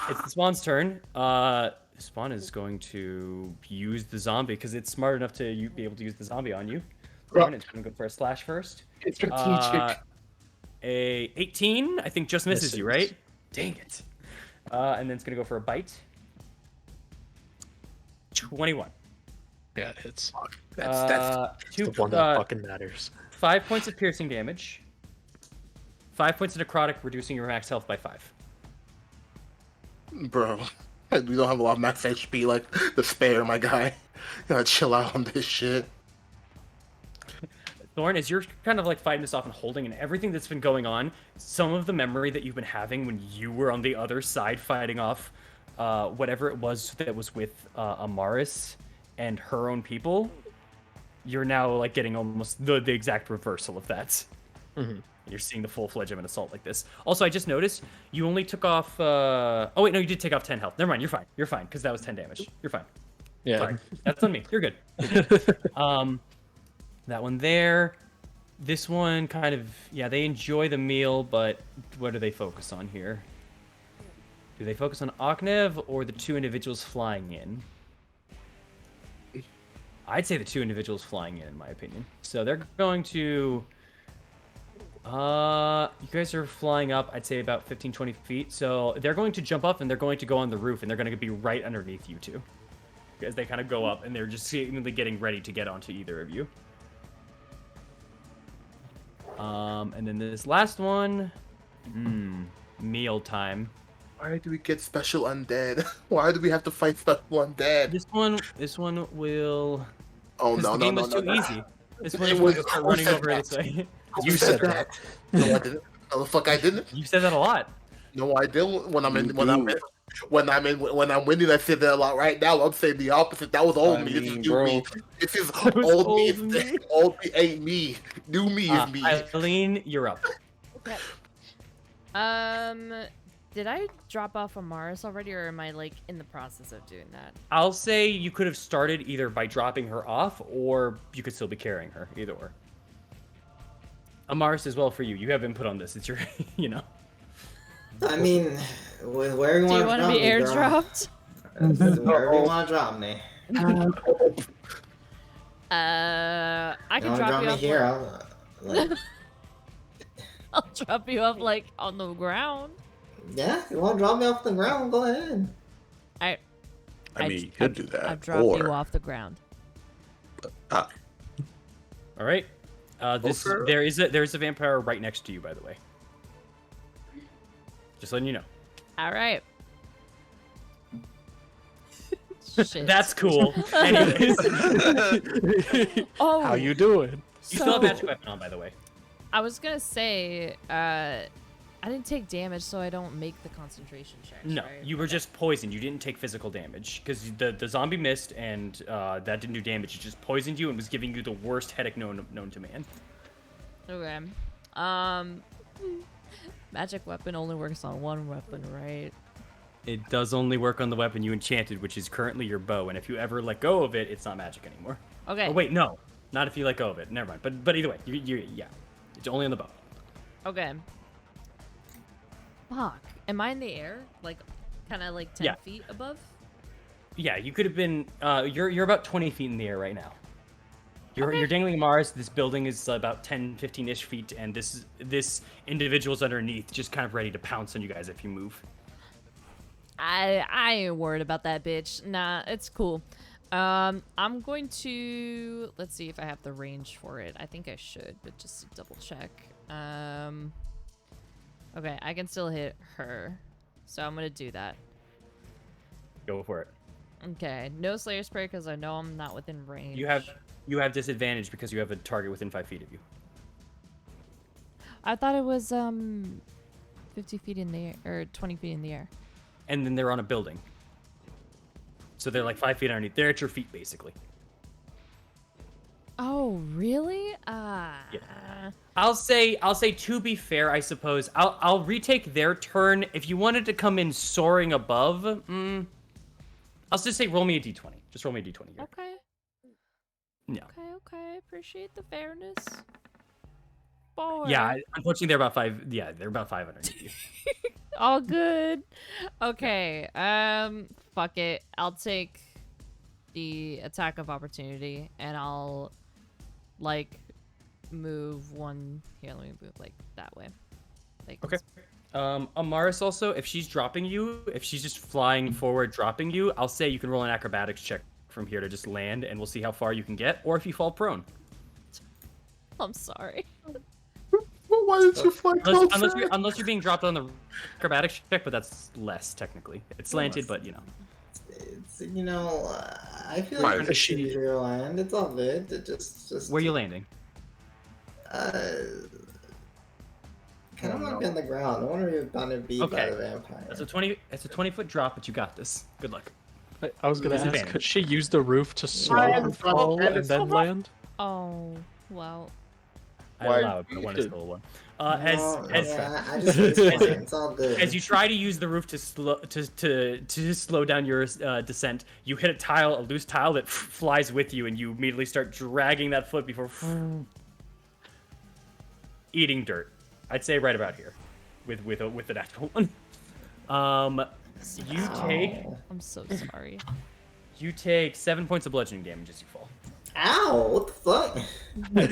it's the Spawn's turn. Spawn is going to use the zombie because it's smart enough to be able to use the zombie on you. Right. It's going to go for a slash first. It's strategic. A 18, I think, just misses you, right? Dang it. And then it's going to go for a bite. 21. Yeah, it hits. That's the one that fucking matters. 5 points of piercing damage. 5 points of necrotic, reducing your max health by 5. Bro, we don't have a lot of max HP like the spare, my guy. Gotta chill out on this shit. Thorn, as you're kind of like fighting this off and holding and everything that's been going on, some of the memory that you've been having when you were on the other side fighting off whatever it was that was with Amaris and her own people, you're now like getting almost the exact reversal of that. Mm-hmm. You're seeing the full-fledged of an assault like this. Also, I just noticed you only took off... Oh, wait, no, you did take off 10 health. Never mind, you're fine. You're fine, because that was 10 damage. You're fine. Yeah. Sorry. That's on me. You're good. You're good. That one there. This one kind of... Yeah, they enjoy the meal, but what do they focus on here? Do they focus on Oknev or the two individuals flying in? I'd say the two individuals flying in my opinion. So they're going to... you guys are flying up, I'd say about 15, 20 feet. So they're going to jump up and they're going to go on the roof and they're going to be right underneath you two. As they kind of go up and they're just seemingly getting ready to get onto either of you. And then this last one, meal time. Why do we get special undead? Why do we have to fight special undead? This one will... Oh, no, the no, game no, was no, too no. easy. This one It is was- going to start who running said over that? this way. You said that. No, I didn't. No, the fuck I didn't. You said that a lot. No, I didn't. When I'm winning, I say that a lot. Right now, I'm saying the opposite. That was old me. This is new me. This is old me. Old me ain't me. New me is me. Eileen, you're up. Okay. Did I drop off Amaris already, or am I like in the process of doing that? I'll say you could have started either by dropping her off, or you could still be carrying her. Either or. Amaris as well for you. You have input on this. It's your, you know. I mean, where you Do you want want to to be drop me, girl? airdropped? Wherever you want to drop me. I You can want to drop drop you me off. here? I'll drop you off like on the ground. Yeah, you want to drop me off the ground? Go ahead. I mean, you could do that. I'll drop or... you off the ground. All right. There is a vampire right next to you, by the way. Just letting you know. All right. Shit. That's cool. Anyways, Oh, How you doing? you still have magic weapon on, by the way. I was gonna say, I didn't take damage, so I don't make the concentration checks. No, right? you were just poisoned. You didn't take physical damage because the zombie missed and that didn't do damage. It just poisoned you and was giving you the worst headache known to man. Okay. Magic weapon only works on one weapon, right? It does only work on the weapon you enchanted, which is currently your bow. And if you ever let go of it, it's not magic anymore. Okay. Oh wait, no, not if you let go of it. Never mind. But either way, yeah, it's only on the bow. Okay. Fuck. Am I in the air? Like, kind of like 10 Yeah. feet above? Yeah, you could have been. You're about 20 feet in the air right now. Okay. You're dangling Mars. This building is about 10, 15-ish feet, and this individual's underneath, just kind of ready to pounce on you guys if you move. I ain't worried about that bitch. Nah, it's cool. I'm going to... Let's see if I have the range for it. I think I should, but just to double check. Okay, I can still hit her. So I'm going to do that. Go for it. Okay, no Slayer Spray because I know I'm not within range. You have disadvantage because you have a target within 5 feet of you. I thought it was 50 feet in the air, or 20 feet in the air. And then they're on a building. So they're like 5 feet underneath. They're at your feet, basically. Oh, really? Yeah. I'll say to be fair, I suppose I'll retake their turn. If you wanted to come in soaring above, I'll just say roll me a d20. Just roll me a d20 here. Okay. Yeah. Okay. Appreciate the fairness. 4. Yeah, unfortunately they're about 5. Yeah, they're about 5 underneath you. All good. Okay. Fuck it. I'll take the attack of opportunity and I'll like move one here. Let me move like that way. Like Okay. Amaris also, if she's dropping you, if she's just flying forward, dropping you, I'll say you can roll an acrobatics check from here to just land, and we'll see how far you can get, or if you fall prone. I'm sorry. Well, why did you fly closer? Unless you're being dropped on the acrobatics check, but that's less technically. It's slanted, but you know. I feel like it's she- your land. It's all good. Just. Where are you landing? Kind of like on the ground. I wonder if you're gonna be by the vampire. It's a 20-foot drop, but you got this. Good luck. I was gonna ask, Disadvantage. could she use the roof to slow her fall and then land? Oh, well. I allow it, but one is still a one. I just it's all good. As you try to use the roof to slow down your descent, you hit a tile, a loose tile that flies with you, and you immediately start dragging that foot before eating dirt. I'd say right about here, with the natural one. You take. I'm so sorry. You take 7 points of bludgeoning damage as you fall. Ow! What the fuck? I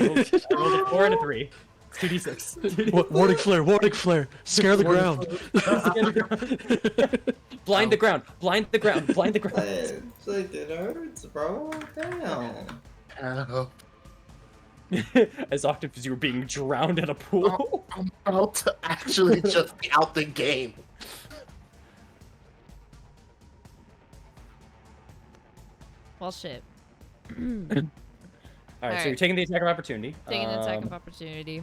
rolled a 4 and a 3. It's 2d6. Warning flare! Warning flare! Scare the ground! Blind the ground! Blind the ground! Blind the ground! It's like it hurts, bro. Damn. As often as you were being drowned in a pool. I'm about to actually just be out the game. Well, shit. Alright, so you're taking the attack of opportunity. Taking an attack of opportunity.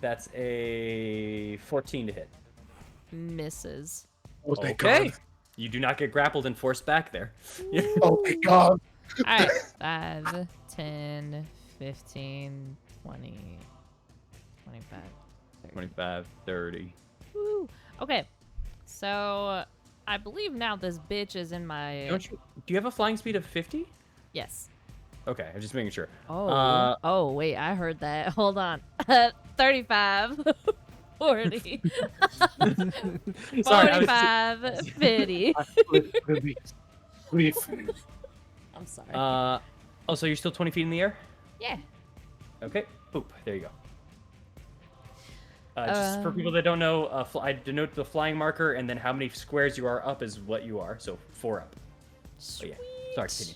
That's a 14 to hit. Misses. Oh, thank Okay. God. You do not get grappled and forced back there. Oh my God. Alright. 5, 10, 15, 20, 25, 30. 25, 30. Woo. Okay. So, I believe now this bitch is in my... Do you have a flying speed of 50? Yes. Okay, I'm just making sure. Oh. Oh, wait. I heard that. Hold on. 35. 40. Sorry, 45. 50. I'm sorry. Oh, so you're still 20 feet in the air? Yeah. Okay. Boop. There you go. Just for people that don't know, I denote the flying marker, and then how many squares you are up is what you are. So 4 up. Sweet. Oh, yeah. Sorry, continue.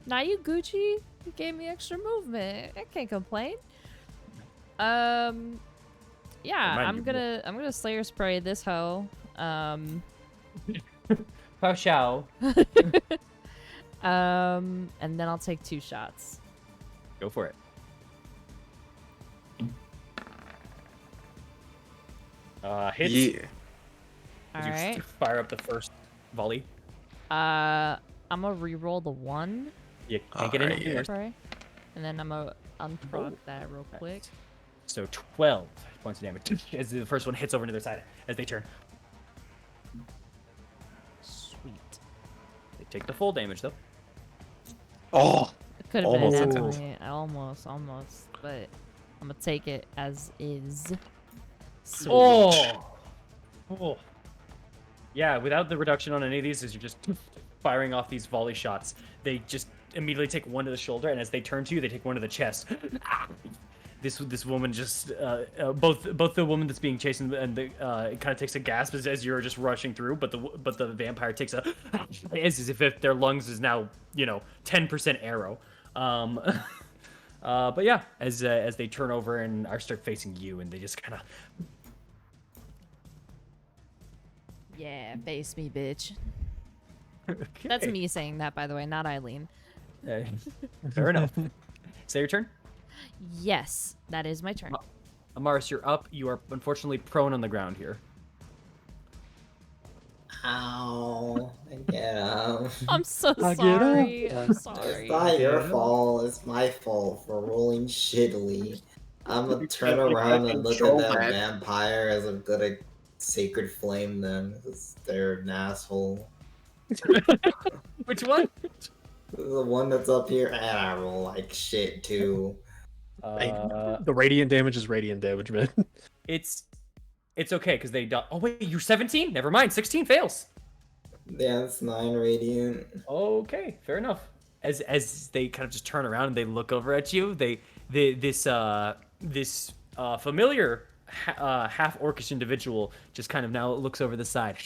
Now you Gucci, you gave me extra movement. I can't complain. Yeah, I'm gonna Slayer spray this hoe. Pow chow. And then I'll take 2 shots. Go for it. Hits. Yeah. As All you right. fire up the first volley. I'm gonna re-roll the 1. You can't get anything Alright. worse. Spray, and then I'm gonna unproc that real quick. So 12 points of damage as the first one hits over to their side as they turn. Sweet. They take the full damage though. Oh, It could have been Almost at hit. that point. Almost, but I'm gonna take it as is. Sweet. Oh. Yeah, without the reduction on any of these, as you're just firing off these volley shots, they just immediately take one to the shoulder, and as they turn to you, they take one to the chest. This woman just both the woman that's being chased and the it kind of takes a gasp as you're just rushing through, but the vampire takes a as if their lungs is now 10% arrow. But yeah, as they turn over and are start facing you, and they just kind of. Yeah, face me, bitch. Okay. That's me saying that, by the way, not Eileen. Fair enough. Say your turn. Yes, that is my turn. Amaris, you're up. You are unfortunately prone on the ground here. Ow. Yeah. I'm so I get sorry. I'm It's sorry. not your fault. It's my fault for rolling shittily. I'm gonna turn around and look at that vampire as I'm gonna sacred flame them because they're an asshole. Which one? The one that's up here, and I roll like shit too. The radiant damage is radiant damage, man. It's okay because they don't. Oh wait, you're 17. Never mind. 16 fails. Yeah, it's 9 radiant. Okay, fair enough. As they kind of just turn around and they look over at you, this familiar half orcish individual just kind of now looks over the side.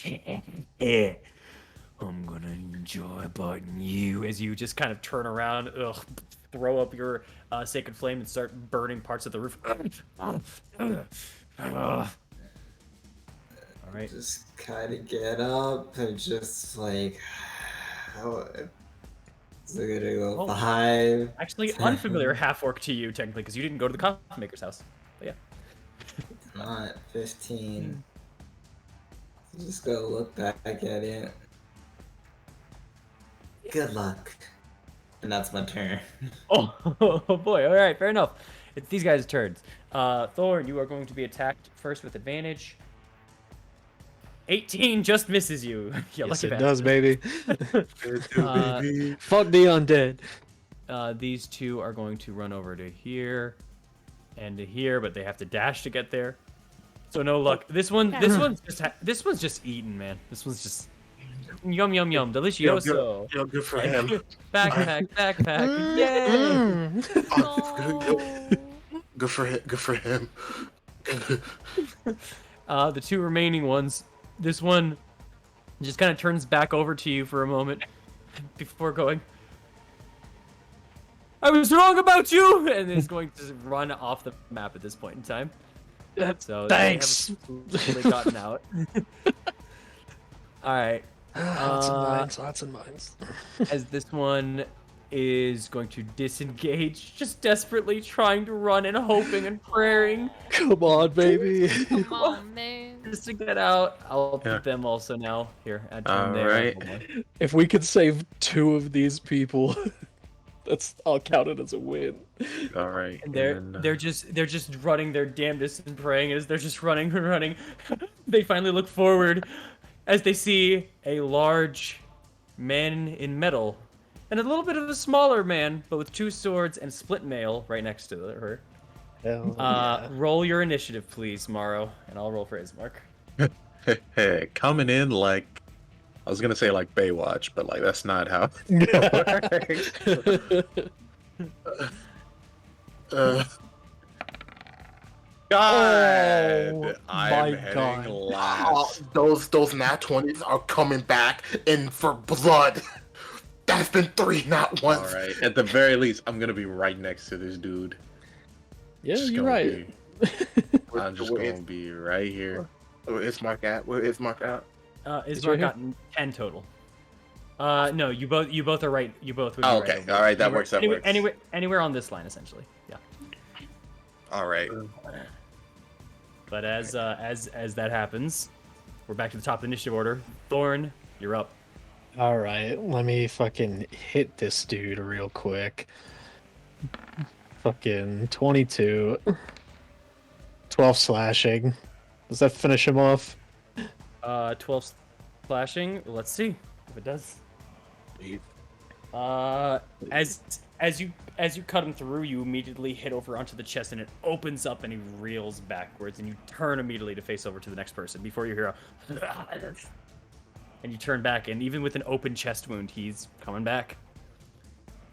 I'm gonna enjoy biting you as you just kind of turn around, throw up your sacred flame and start burning parts of the roof. All right. Just kind of get up and just like How is it gonna go? Oh. 5. Actually, 10, unfamiliar half orc to you technically because you didn't go to the coffee maker's house. But yeah. Not 15. Just go look back at it. Good luck. And that's my turn. Oh, oh boy. All right, fair enough. It's these guys' turns. Thorn, you are going to be attacked first with advantage. 18 just misses you. You Yes, lucky it bastard. does, baby. Baby. Fuck the undead. These two are going to run over to here and to here, but they have to dash to get there. So no luck. This one's just eating, man. This one's just yum yum yum, delicioso. Good for him. Backpack, yay! Good for him. Good for him. The two remaining ones. This one just kind of turns back over to you for a moment before going, I was wrong about you! And is going to run off the map at this point in time. So Thanks. They haven't gotten out. Alright. Lots of mines. As this one is going to disengage, just desperately trying to run and hoping and praying. Come on, baby. Come on, man. Just to get out. I'll put them also now. Here, add turn there. Alright. If we could save 2 of these people, I'll count it as a win. All right. And they're just running their damnedest and praying as they're just running and running. They finally look forward as they see a large man in metal and a little bit of a smaller man, but with 2 swords and split mail right next to her. Hell yeah. Roll your initiative, please, Morrow, and I'll roll for Ismark. Hey, coming in like, I was gonna say like Baywatch, but like that's not how it works. God, I'm heading last. Those nat 20s are coming back in for blood. That's been 3 not once. All right, at the very least, I'm gonna be right next to this dude. Yeah, Just you're gonna right. I'm just gonna be right here. Where is Mark at? Ismark got 10 total. No, you both are right. You both would be Oh, right okay. over. All right, that Anywhere- works. Anywhere on this line, essentially. Yeah. All right. But as that happens, we're back to the top of the initiative order. Thorn, you're up. All right, let me fucking hit this dude real quick. Fucking 22. 12 slashing. Does that finish him off? 12 slashing. Let's see if it does. As you cut him through, you immediately hit over onto the chest, and it opens up, and he reels backwards, and you turn immediately to face over to the next person before you hear a and you turn back, and even with an open chest wound, he's coming back.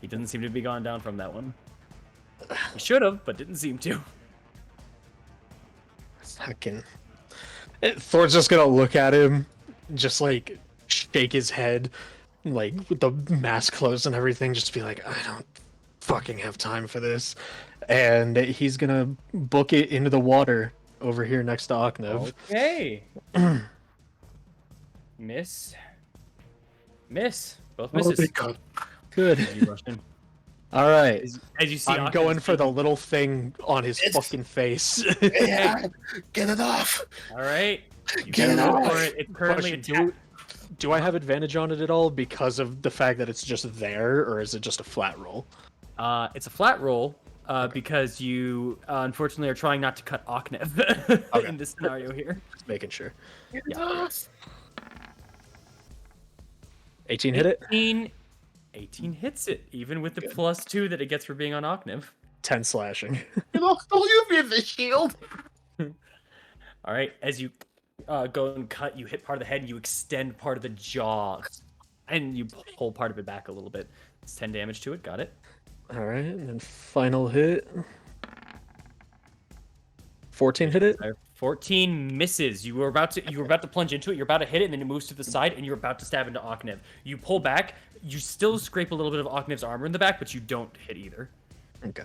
He doesn't seem to be gone down from that one. He should have, but didn't seem to. Fucking. Thor's just gonna look at him, just like shake his head, like with the mask closed and everything, just be like, I don't fucking have time for this. And he's gonna book it into the water over here next to Oknev. Okay. Miss. Both misses. Good. You rushed in. All right. As you see, I'm going for the little thing on his fucking face. Yeah, get it off. All right. You Get it go off. for it. It's currently Question, do I have advantage on it at all because of the fact that it's just there, or is it just a flat roll? It's a flat roll because you unfortunately are trying not to cut Oknev in this scenario here. Just making sure. Yeah. 18 hit it? 18 hits it, even with the +2 that it gets for being on Oknev. 10 slashing. Don't use me as a shield. All right, as you go and cut, you hit part of the head, you extend part of the jaw, and you pull part of it back a little bit. It's 10 damage to it. Got it. All right, and then final hit. 14 hit it? 14 misses. You were about to plunge into it. You're about to hit it, and then it moves to the side, and you're about to stab into Oknev. You pull back. You still scrape a little bit of Oknev's armor in the back, but you don't hit either. Okay.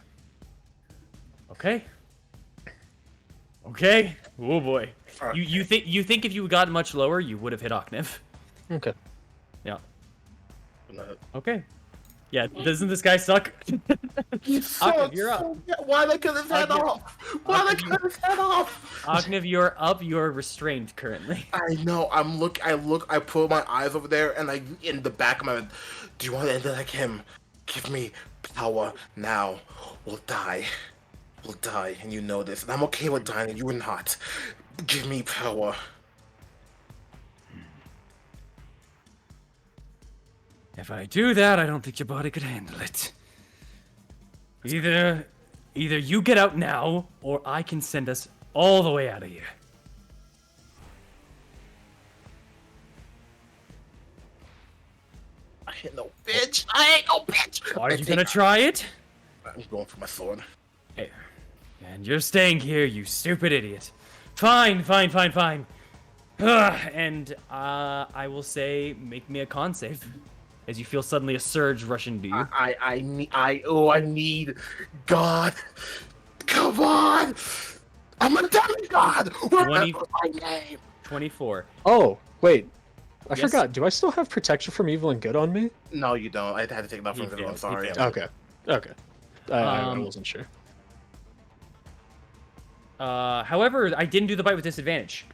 Okay. Oh boy. You think if you got much lower, you would have hit Oknev. Okay. Yeah. Okay. Yeah, doesn't this guy suck? Octave, you're up. Why they cut his head off? Why they cut his head off? Octave, you're up. You're restrained currently. I know. I put my eyes over there, and in the back of my head, do you want to end it like him? Give me power now. We'll die. We'll die, and you know this. And I'm okay with dying, and you are not. Give me power. If I do that, I don't think your body could handle it. Either you get out now, or I can send us all the way out of here. I ain't no bitch. I ain't no bitch. Are you gonna try it? I'm going for my sword. Hey, and you're staying here, you stupid idiot. Fine. And I will say, make me a con save. As you feel suddenly a surge rush into you. I need God. Come on. I'm a demigod. Remember my name. 24. Oh, wait. I Yes. forgot. Do I still have protection from evil and good on me? No, you don't. I had to take that from He good. failed. I'm He sorry. failed. Okay. I wasn't sure. However, I didn't do the bite with disadvantage.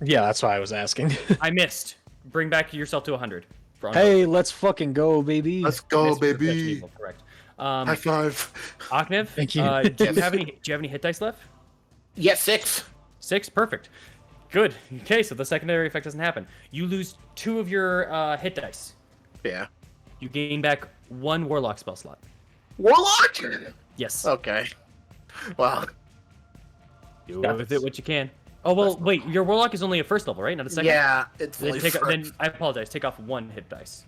Yeah, that's why I was asking. I missed. Bring back yourself to 100. Hey, let's fucking go, baby. Let's go, Missed with protection baby. evil, correct. High five. Octave, Thank you. do you have any hit dice left? Yeah, 6. 6, perfect. Good. Okay, so the secondary effect doesn't happen. You lose 2 of your hit dice. Yeah. You gain back 1 warlock spell slot. Warlock. Yes. Okay. Well. Do with it what you can. Oh well, wait. Your warlock is only a first level, right? Not a second. Yeah, it's Then, only then I apologize. Take off 1 hit dice.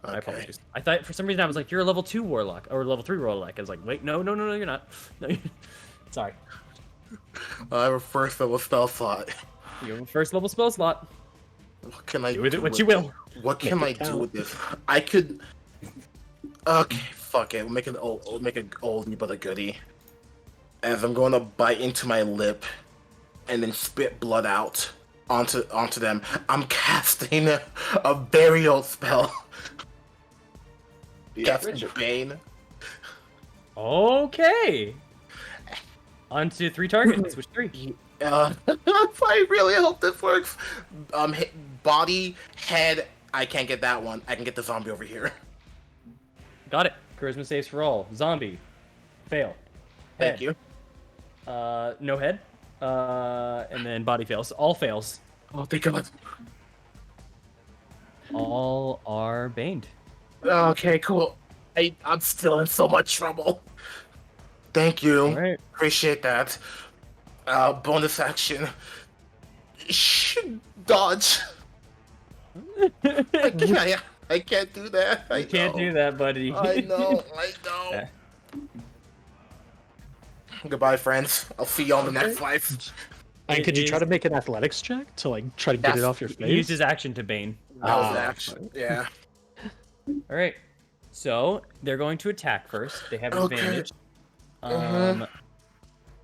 Okay. I apologize. I thought for some reason I was like, you're a level 2 warlock or level 3 warlock. I was like, wait, no, you're not. No, sorry. I have a first level spell slot. You have a first level spell slot. What can I Do with it what you will. What can I do with this? I could. Okay, fuck it. We'll make an oldie but a goodie. As I'm going to bite into my lip, and then spit blood out onto them. I'm casting a burial spell. That's Bane. Okay. On to 3 targets. Which 3? I really hope this works. Body, head. I can't get that one. I can get the zombie over here. Got it. Charisma saves for all. Zombie. Fail. Thank Head. you. No head. And then body fails. All fails. Oh, thank God. All are baned. Okay, cool. I'm still in so much trouble. Thank you. All right. Appreciate that. Bonus action. Dodge. I can't do that. You can't do that, buddy. I know. Yeah. Goodbye, friends. I'll see you on the next life. And could you try to make an athletics check to like try to get it off your face? He used his action to bane. That was action. Yeah. All right. So they're going to attack first. They have Okay. advantage.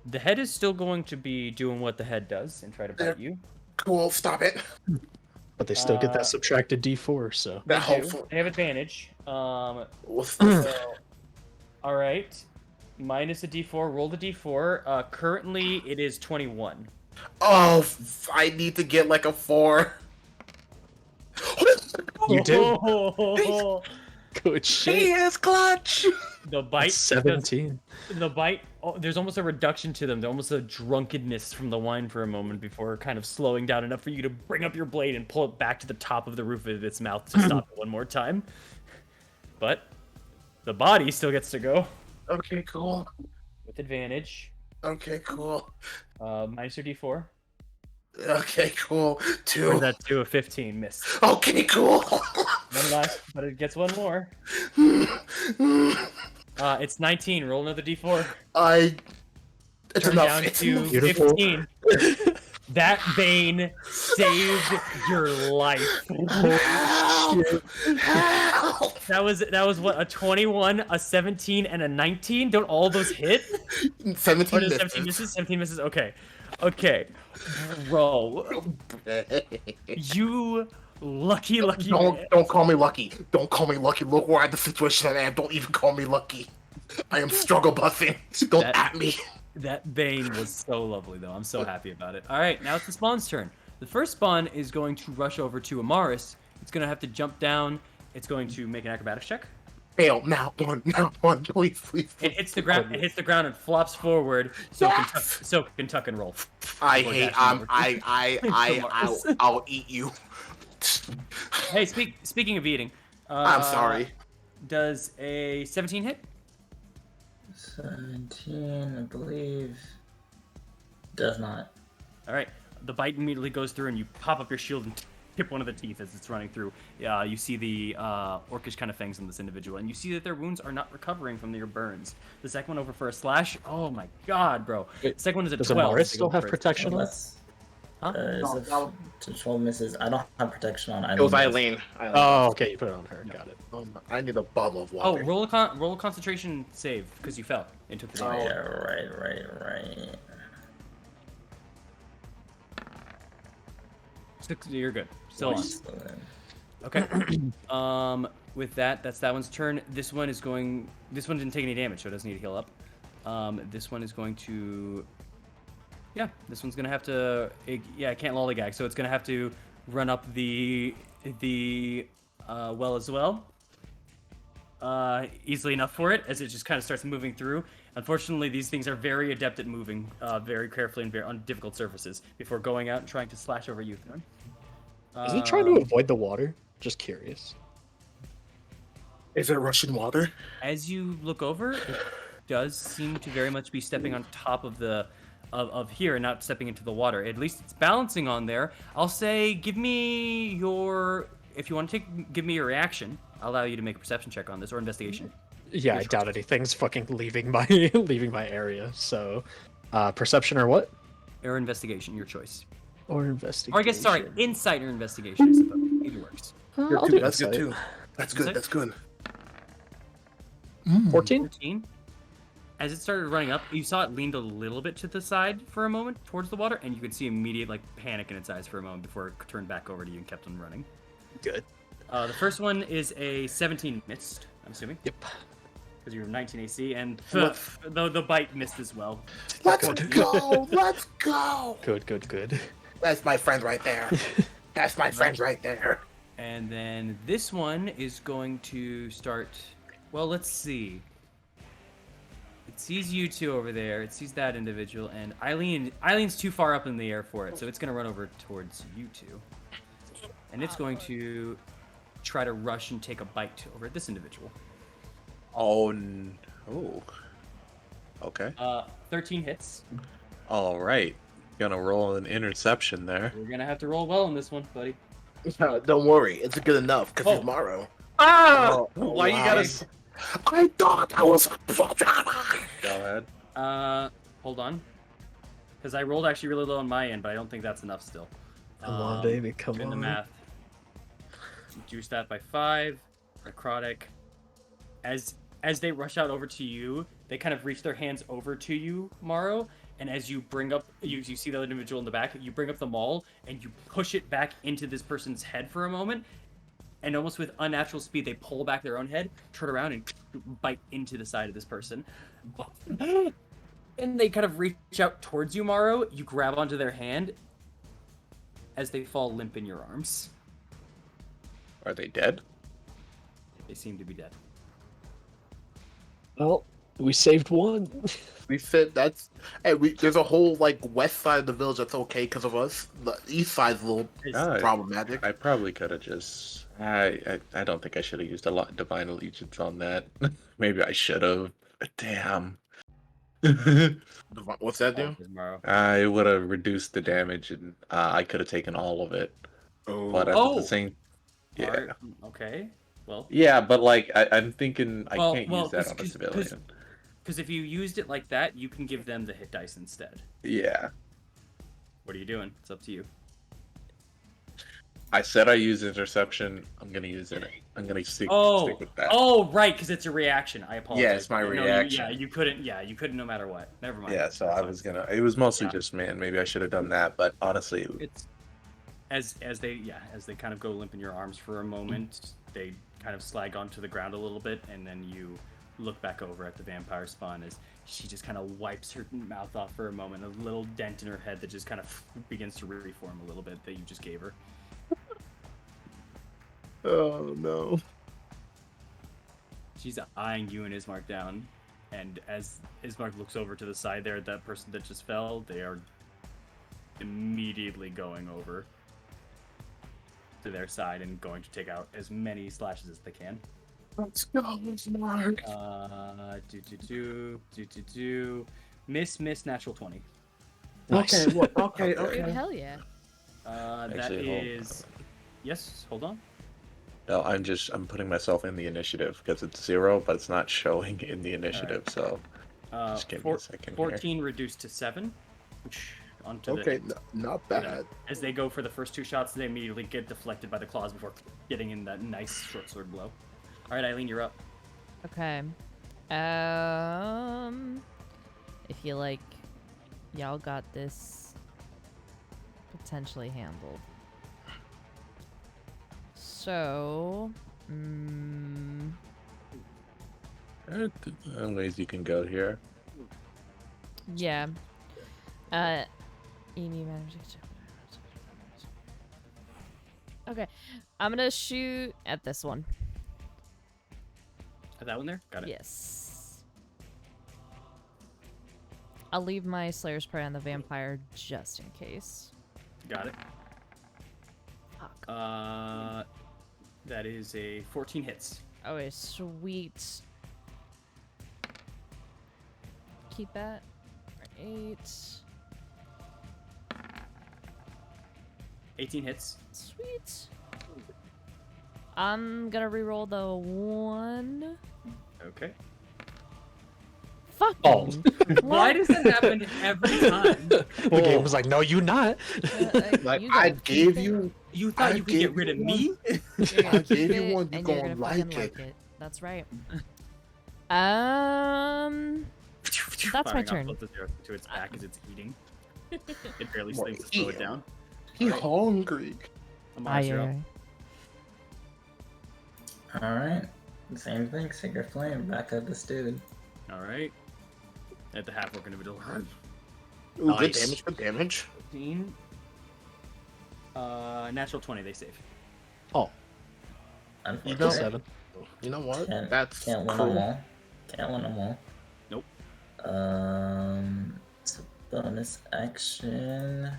The head is still going to be doing what the head does and try to bite you. Cool. Stop it. But they still get that subtracted D4, so. That They do. hopeful. They have advantage. What's this? All right. Minus a D4. Roll the D4. Currently, it is 21. Oh, I need to get like a 4. You did. Oh, Good shit. He is clutch. the bite. 17. The bite. Oh, there's almost a reduction to them. There's almost a drunkenness from the wine for a moment before kind of slowing down enough for you to bring up your blade and pull it back to the top of the roof of its mouth to stop it one more time. But the body still gets to go Okay, cool. with advantage. Okay, cool. Minus your D4. Okay, cool. Or 2. that to a 15 miss. Okay, cool. One last, but it gets one more. It's 19. Roll another D4. It's Turn enough. down It's to enough. Beautiful. 15. That bane saved your life. Help! That was what, a 21, a 17, and a 19? Don't all those hit? 17 Or does 17 misses? 17 misses? Okay. Okay. Bro. You Lucky man. Don't call me lucky. Don't call me lucky. Look where the situation I am. Don't even call me lucky. I am struggle busing. Don't at me. That Bane was so lovely, though. I'm so happy about it. All right, now it's the spawn's turn. The first spawn is going to rush over to Amaris. It's going to have to jump down. It's going to make an acrobatics check. Fail. Now one. Please. It hits the ground. It hits the ground and flops forward. So can tuck and roll. I'll eat you. Hey, speaking of eating, I'm sorry. Does a 17 hit? 17, I believe. Does not. All right. The bite immediately goes through, and you pop up your shield and tip one of the teeth as it's running through. You see the orcish kind of fangs on this individual, and you see that their wounds are not recovering from their burns. The second one over for a slash. Oh my god, bro. The second one is a 12. Does Amaris still have protection on? Huh? To 12 misses. I don't have protection on. It was Eileen. Oh, okay, you put it on her. No. Got it. I need a bottle of Oh, water. roll a concentration save because you fell and took the damage. Yeah, right. You're good. Still on. Okay. With that one's turn. This one didn't take any damage, so it doesn't need to heal up. This one is going to. Yeah, this one's gonna have to. It can't lollygag, so it's gonna have to run up the well as well. Easily enough for it, as it just kind of starts moving through. Unfortunately, these things are very adept at moving very carefully and on difficult surfaces before going out and trying to slash over you. Is it trying to avoid the water? Just curious. Is it Russian water? As you look over, it does seem to very much be stepping on top of of here and not stepping into the water. At least it's balancing on there. I'll say, give me your reaction. I'll allow you to make a perception check on this or investigation. Yeah, I doubt anything's fucking leaving my area. So, perception or what? Or investigation, your choice. Or investigation. Or I guess, sorry, insight or investigation, I suppose. Either works. I'll do That's insight. good too. That's good. That's good. 14? 14. As it started running up, you saw it leaned a little bit to the side for a moment towards the water, and you could see immediate panic in its eyes for a moment before it turned back over to you and kept on running. Good. The first one is a 17 missed, I'm assuming. Yep. Because you're 19 AC, and the bite missed as well. Let's go. Let's go. Good. That's my friend right there. That's my friend right there. And then this one is going to start. Well, let's see. It sees you two over there. It sees that individual, and Eileen's too far up in the air for it, so it's going to run over towards you two. And it's going to try to rush and take a bite over at this individual. Oh, no. Okay. 13 hits. All right. Gonna roll an interception there. You're going to have to roll well in this one, buddy. Don't worry, it's good enough because it's Morrow. Why you gotta? I thought I was. Go ahead. Hold on. Because I rolled actually really low on my end, but I don't think that's enough still. Come on, baby, come doing on. the math. Reduce that by 5. Necrotic. As they rush out over to you, they kind of reach their hands over to you, Morrow. And as you bring up, you see the individual in the back, you bring up the maul, and you push it back into this person's head for a moment. And almost with unnatural speed, they pull back their own head, turn around, and bite into the side of this person. And they kind of reach out towards you, Morrow. You grab onto their hand as they fall limp in your arms. Are they dead? They seem to be dead. Well, we saved one. We said that's. Hey, there's a whole west side of the village that's okay because of us. The east side's a little problematic. I probably could have just. I don't think I should have used a lot of divine allegiance on that. Maybe I should have. Damn. What's that do? I would have reduced the damage, and I could have taken all of it. But at the same. Yeah. Okay. Well. Yeah, but I'm thinking I can't use that on a civilian. Because if you used it like that, you can give them the hit dice instead. Yeah. What are you doing? It's up to you. I said I use interception. I'm gonna use it. I'm gonna stick with that. Oh, right, because it's a reaction. I apologize. Yeah, it's my reaction. You couldn't no matter what. Never mind. Yeah, so I was gonna. It was mostly just maybe I should have done that, but honestly, as they kind of go limp in your arms for a moment, they kind of slag onto the ground a little bit, and then you look back over at the vampire spawn as she just kind of wipes her mouth off for a moment, a little dent in her head that just kind of begins to reform a little bit that you just gave her. Oh no. She's eyeing you and Ismark down, and as Ismark looks over to the side there at that person that just fell, they are immediately going over to their side and going to take out as many slashes as they can. Let's go, Mark. Miss, natural 20. Nice. Okay, well, okay. Hell yeah. That Actually, is... Yes, hold on. No, I'm putting myself in the initiative because it's 0, but it's not showing in the initiative. Right. So just give me a second 14 reduced to 7. Onto Okay, not bad. As they go for the first 2 shots, they immediately get deflected by the claws before getting in that nice short sword blow. All right, Eileen, you're up. Okay. I feel like y'all got this potentially handled. So, There are ways you can go here. yeah. Okay, I'm gonna shoot at this one. That one there? Got it. Yes. I'll leave my Slayer's Prey on the vampire just in case. Got it. Fuck. That is a 14 hits. Okay, sweet. Keep that. 8. 18 hits. Sweet. I'm gonna reroll the 1. Okay. Fuck. Oh. Why does that happen every time? The game was like, no, you not. Like, I gave you. You thought you could get rid of me? I gave you one. You're and gonna you're gonna like fucking it. like it. That's right. That's my Firing off turn. both of their- to its back as it's eating. It barely sleeps to slow it down. He hungry. Amaz, you're up. Alright. Same thing, Sacred Flame, back at this dude. All right. At the half, we're gonna be doing Ooh, good Nice. damage. Good damage. 15. Natural 20, they save. Oh, Unfortunately, 7. You know what? Can't, That's can't win cool. them all. Can't win them all. Nope. It's a bonus action.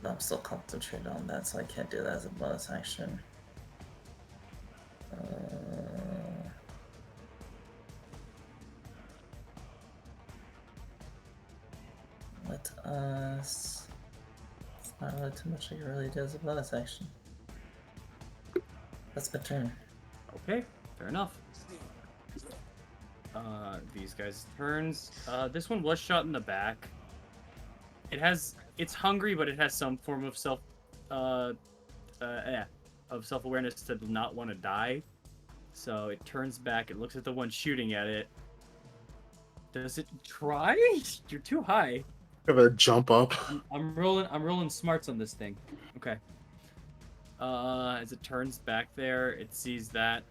I'm still concentrated on that, so I can't do that as a bonus action. Let us... It's not really too much I can really do as a bonus action. That's my turn. Okay, fair enough. These guys' turns. This one was shot in the back. It's hungry, but it has some form of self-awareness to not want to die. So it turns back, it looks at the one shooting at it. Does it try? You're too high. Gotta jump up. I'm rolling smarts on this thing. Okay. As it turns back there, it sees that.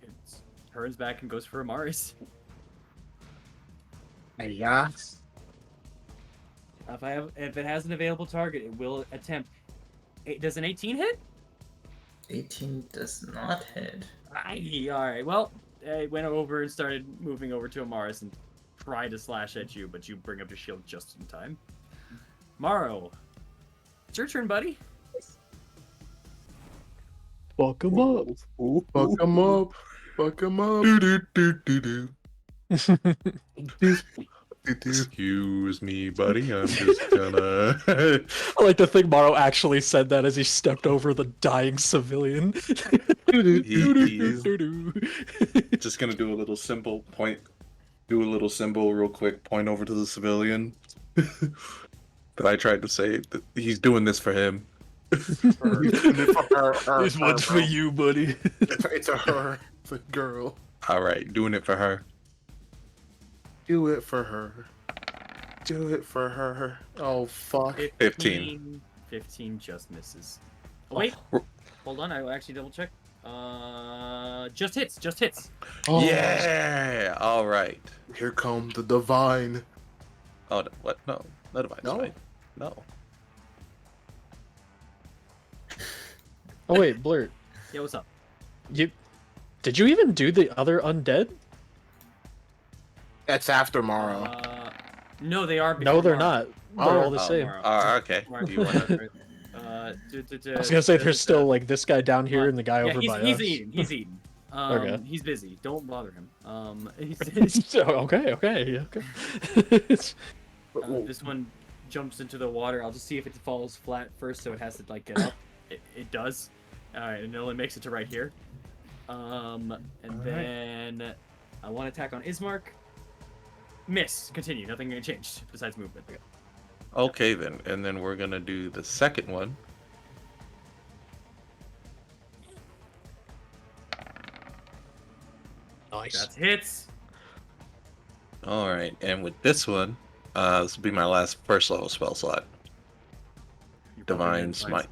It turns back and goes for Amaris. Yeah. If it has an available target, it will attempt. Does an 18 hit? 18 does not hit. Alright, well, I went over and started moving over to Amaris and tried to slash at you, but you bring up your shield just in time. Morrow, it's your turn, buddy. Fuck him up. Fuck him up. Fuck him up. Do-do-do-do-do. Excuse me, buddy. I'm just gonna. I like to think Morrow actually said that as he stepped over the dying civilian. He's just gonna do a little simple point. Do a little symbol real quick. Point over to the civilian. That I tried to say that he's doing this for him. This one's for you, buddy. It's a her. It's a girl. All right, doing it for her. Do it for her. Do it for her. Oh fuck. 15. 15 just misses. Oh, wait. Hold on, I will actually double check. Just hits. Just hits. Oh. Yeah. All right. Here come the divine. Oh, what? No, no divine. No. Right. No. Oh wait, Blurt. Yeah, what's up? Did you even do the other undead? That's after Morrow. No, they are. No, they're tomorrow. not. They're all the same. Okay. Do you want to? I was gonna say there's still like this guy down here and the guy over by he's us. eating. He's eating. Okay. He's busy. Don't bother him. Okay. This one jumps into the water. I'll just see if it falls flat first, so it has to like get up. It does. All right, and it only makes it to right here. Then I want to attack on Ismark. Miss. Continue. Nothing changed besides movement. Okay then, and then we're gonna do the second one. Nice. That's hits. All right, and with this one, this will be my last first level spell slot. Divine Smite.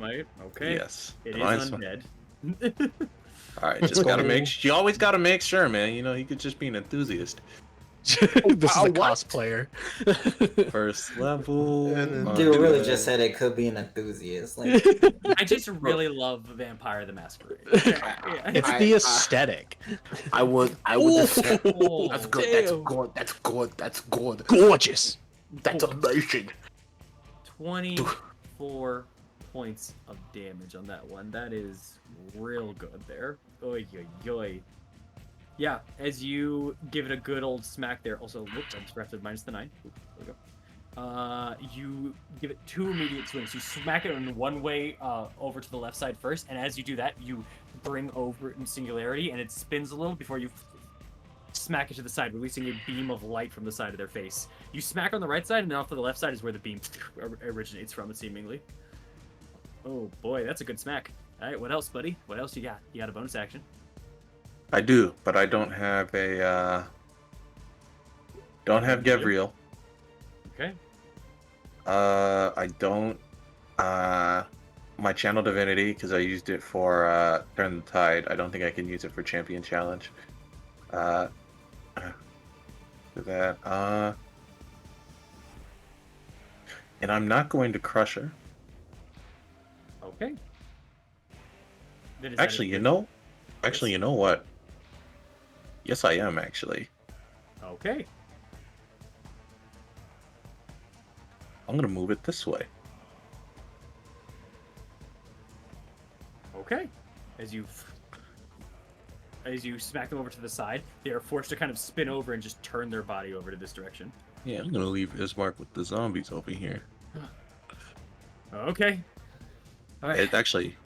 Okay. Yes. It Divine is Smite. undead. All right, just gotta make. You always gotta make sure, man. You know, he could just be an enthusiast. This is a cosplayer. First level. Dude really just said it could be an enthusiast. Like, I just really love Vampire the Masquerade. It's the aesthetic. I would just say, that's good. Damn. That's good. Gorgeous. That's amazing. 24 points of damage on that one. That is real good there. Oy, oy, oy. Yeah, as you give it a good old smack there. Also, whoops, I just forgot to minus the 9. Oops, there we go. You give it 2 immediate swings. You smack it in one way over to the left side first, and as you do that, you bring over it in singularity, and it spins a little before you smack it to the side, releasing a beam of light from the side of their face. You smack on the right side, and then off to the left side is where the beam originates from, seemingly. Oh boy, that's a good smack. All right, what else, buddy? What else you got? You got a bonus action? I do, but I don't have a. Don't have Gabriel. Okay. I don't. My channel divinity, because I used it for turn the tide. I don't think I can use it for champion challenge. For that. And I'm not going to crush her. Okay. Actually, you know what? Yes, I am actually. Okay. I'm gonna move it this way. Okay. As you smack them over to the side, they are forced to kind of spin over and just turn their body over to this direction. Yeah, I'm gonna leave Ismark with the zombies over here. Okay. All right. It actually.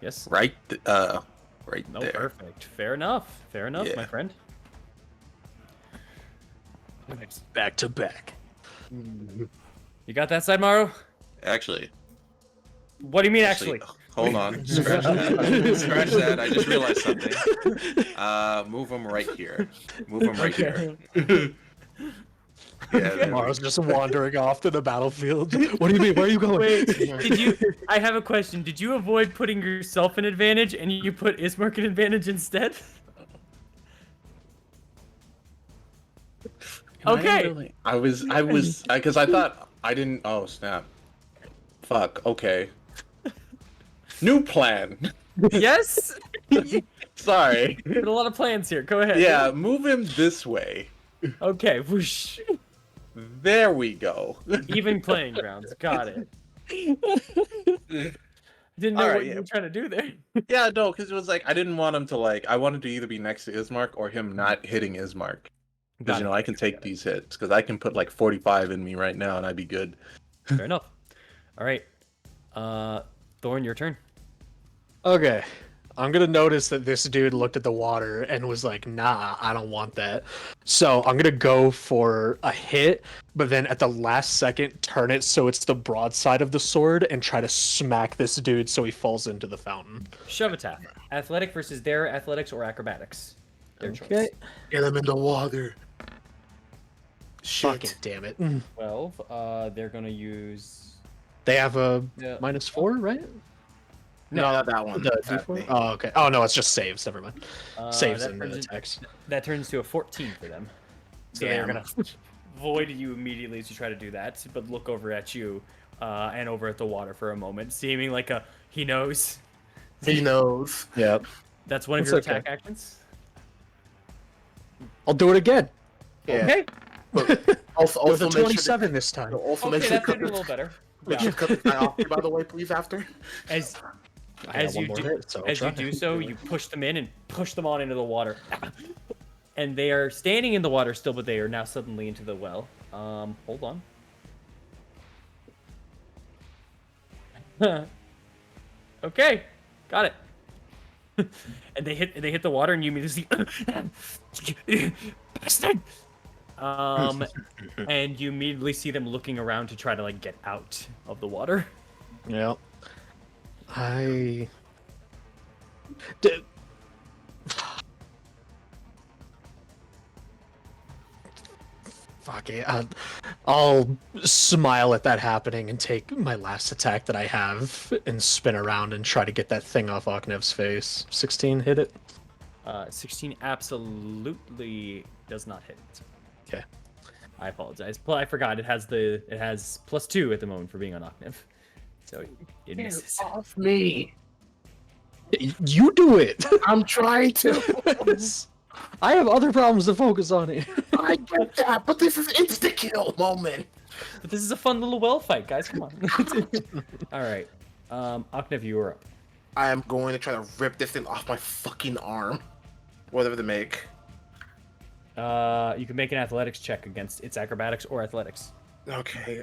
Yes. Right there. Perfect. Fair enough. Fair enough, Yeah. my friend. Back to back. You got that side, Maru? Actually. What do you mean, actually? Hold on. Scratch that. Scratch that. I just realized something. Move them right here. Move them right here. Yeah, Mara's just wandering off to the battlefield. What do you mean? Where are you going? Wait, I have a question. Did you avoid putting yourself in advantage and you put Ismark in advantage instead? Okay. I was, because I thought I didn't. Oh snap! Fuck. Okay. New plan. Yes. Sorry. There's a lot of plans here. Go ahead. Yeah, move him this way. Okay. Whoosh. There we go. Even playing grounds. Got it. Didn't know what you were trying to do there. Yeah, no, because it was like I didn't want him to I wanted to either be next to Ismark or him not hitting Ismark. Because I can take these hits. Because I can put 45 in me right now and I'd be good. Fair enough. All right. Thorn, your turn. Okay. I'm gonna notice that this dude looked at the water and was like, nah, I don't want that. So I'm gonna go for a hit, but then at the last second, turn it so it's the broadside of the sword and try to smack this dude so he falls into the fountain. Shove attack. Athletic versus their athletics or acrobatics. Their choice. Get him in the water. Fucking damn it. 12. They're gonna use. They have a Yeah. -4, right? No, not that one. The sadly. D4? Oh, okay. Oh, no, it's just saves. Never mind. Saves that and turns in- attacks. That turns to a 14 for them. So they're gonna void you immediately as you try to do that, but look over at you and over at the water for a moment, seeming like he knows. He knows. Yep. That's one of It's your okay. attack actions. I'll do it again. Yeah. Okay. Also, With a make sure 27 this time. Also, Okay, make sure that's to a little better. make sure to cut the guy off me, by the way, please. After. As I got one more hit, so I'll as you try. do so, you push them in and push them on into the water. And they are standing in the water still, but they are now suddenly into the well. Hold on. Okay, got it. And they hit the water, and you immediately see, bastard. And you immediately see them looking around to try to like get out of the water. Yep. Fuck it. I'll smile at that happening and take my last attack that I have and spin around and try to get that thing off Oknev's face. 16 hit it? 16 absolutely does not hit. Okay. I apologize. I forgot it has +2 at the moment for being on Oknev. So it misses. Off me. You do it! I'm trying to. I have other problems to focus on here. I get that, but this is insta kill moment. But this is a fun little well fight, guys. Come on. All right. Oknev, you are up. I am going to try to rip this thing off my fucking arm. Whatever to make. You can make an athletics check against its acrobatics or athletics. Okay,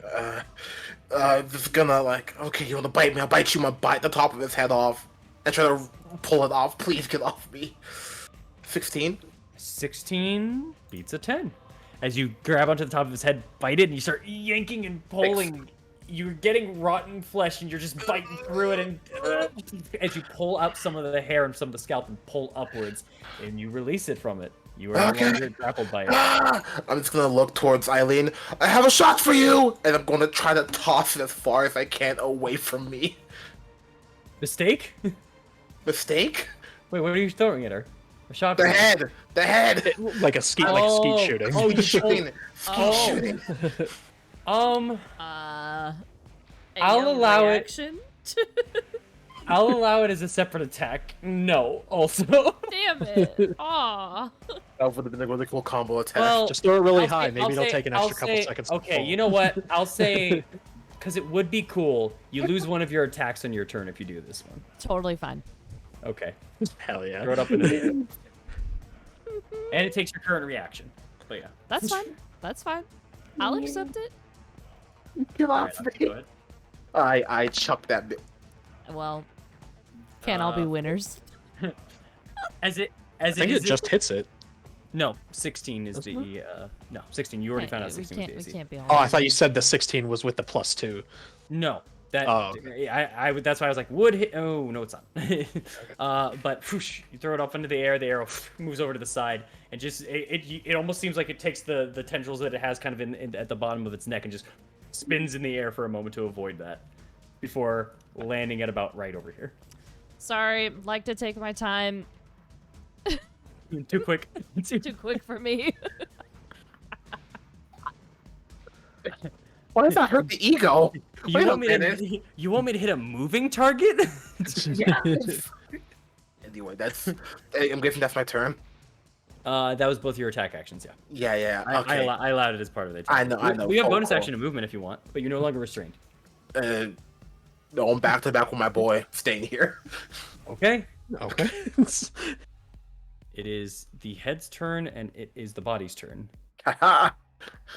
just gonna okay, you wanna bite me? I'll bite you. I'm gonna bite the top of his head off and try to pull it off. Please get off me. 16? 16 beats a 10. As you grab onto the top of his head, bite it, and you start yanking and pulling. You're getting rotten flesh, and you're just biting through it, and as you pull out some of the hair and some of the scalp and pull upwards, and you release it from it. You are no longer grappled by it. I'm just gonna look towards Eileen. I have a shot for you! And I'm gonna try to toss it as far as I can away from me. Mistake? Mistake? Wait, what are you throwing at her? A shot? The head! The head! Like a skeet, like skeet shooting. Oh, you shooting! Skeet shooting! I'll Your allow reaction? I'll allow it as a separate attack. No, also. Damn it. Aw. That would have been a really cool combo attack. Well, Just throw it really I'll high. say- Maybe I'll it'll say- take an I'll extra couple say- seconds to Okay, fall. you know what? I'll say, because it would be cool. You lose one of your attacks on your turn if you do this one. Totally fine. Okay. Hell yeah. Throw it up in the air. And it takes your current reaction. But yeah. That's fine. That's fine. I'll accept it. Get Alright, off go me! ahead. I chucked that bit. Well, can't all be winners. As it I think it just hits it. No, 16 is the no 16. You already found out we 16 was the can't, we AC. can't be all Oh, I winners. thought you said the 16 was with the +2. No, that Oh, I would. That's why I was like, would hit. Oh no, it's not. But whoosh, you throw it up into the air. The arrow moves over to the side, and just it almost seems like it takes the tendrils that it has kind of in at the bottom of its neck and just spins in the air for a moment to avoid that, before landing at about right over here. Sorry, like to take my time. Too quick. Too quick for me. Why does that hurt the ego? You Wait a want me minute. to? You want me to hit a moving target? Yes. Anyway, I'm guessing that's my turn. That was both your attack actions, yeah. Yeah. I Okay. I allowed it as part of the attack. I know. We have Cool, bonus cool. action and movement if you want, but you're no longer restrained. No, I'm back to back with my boy, staying here. Okay. Okay. It is the head's turn, and it is the body's turn. Haha.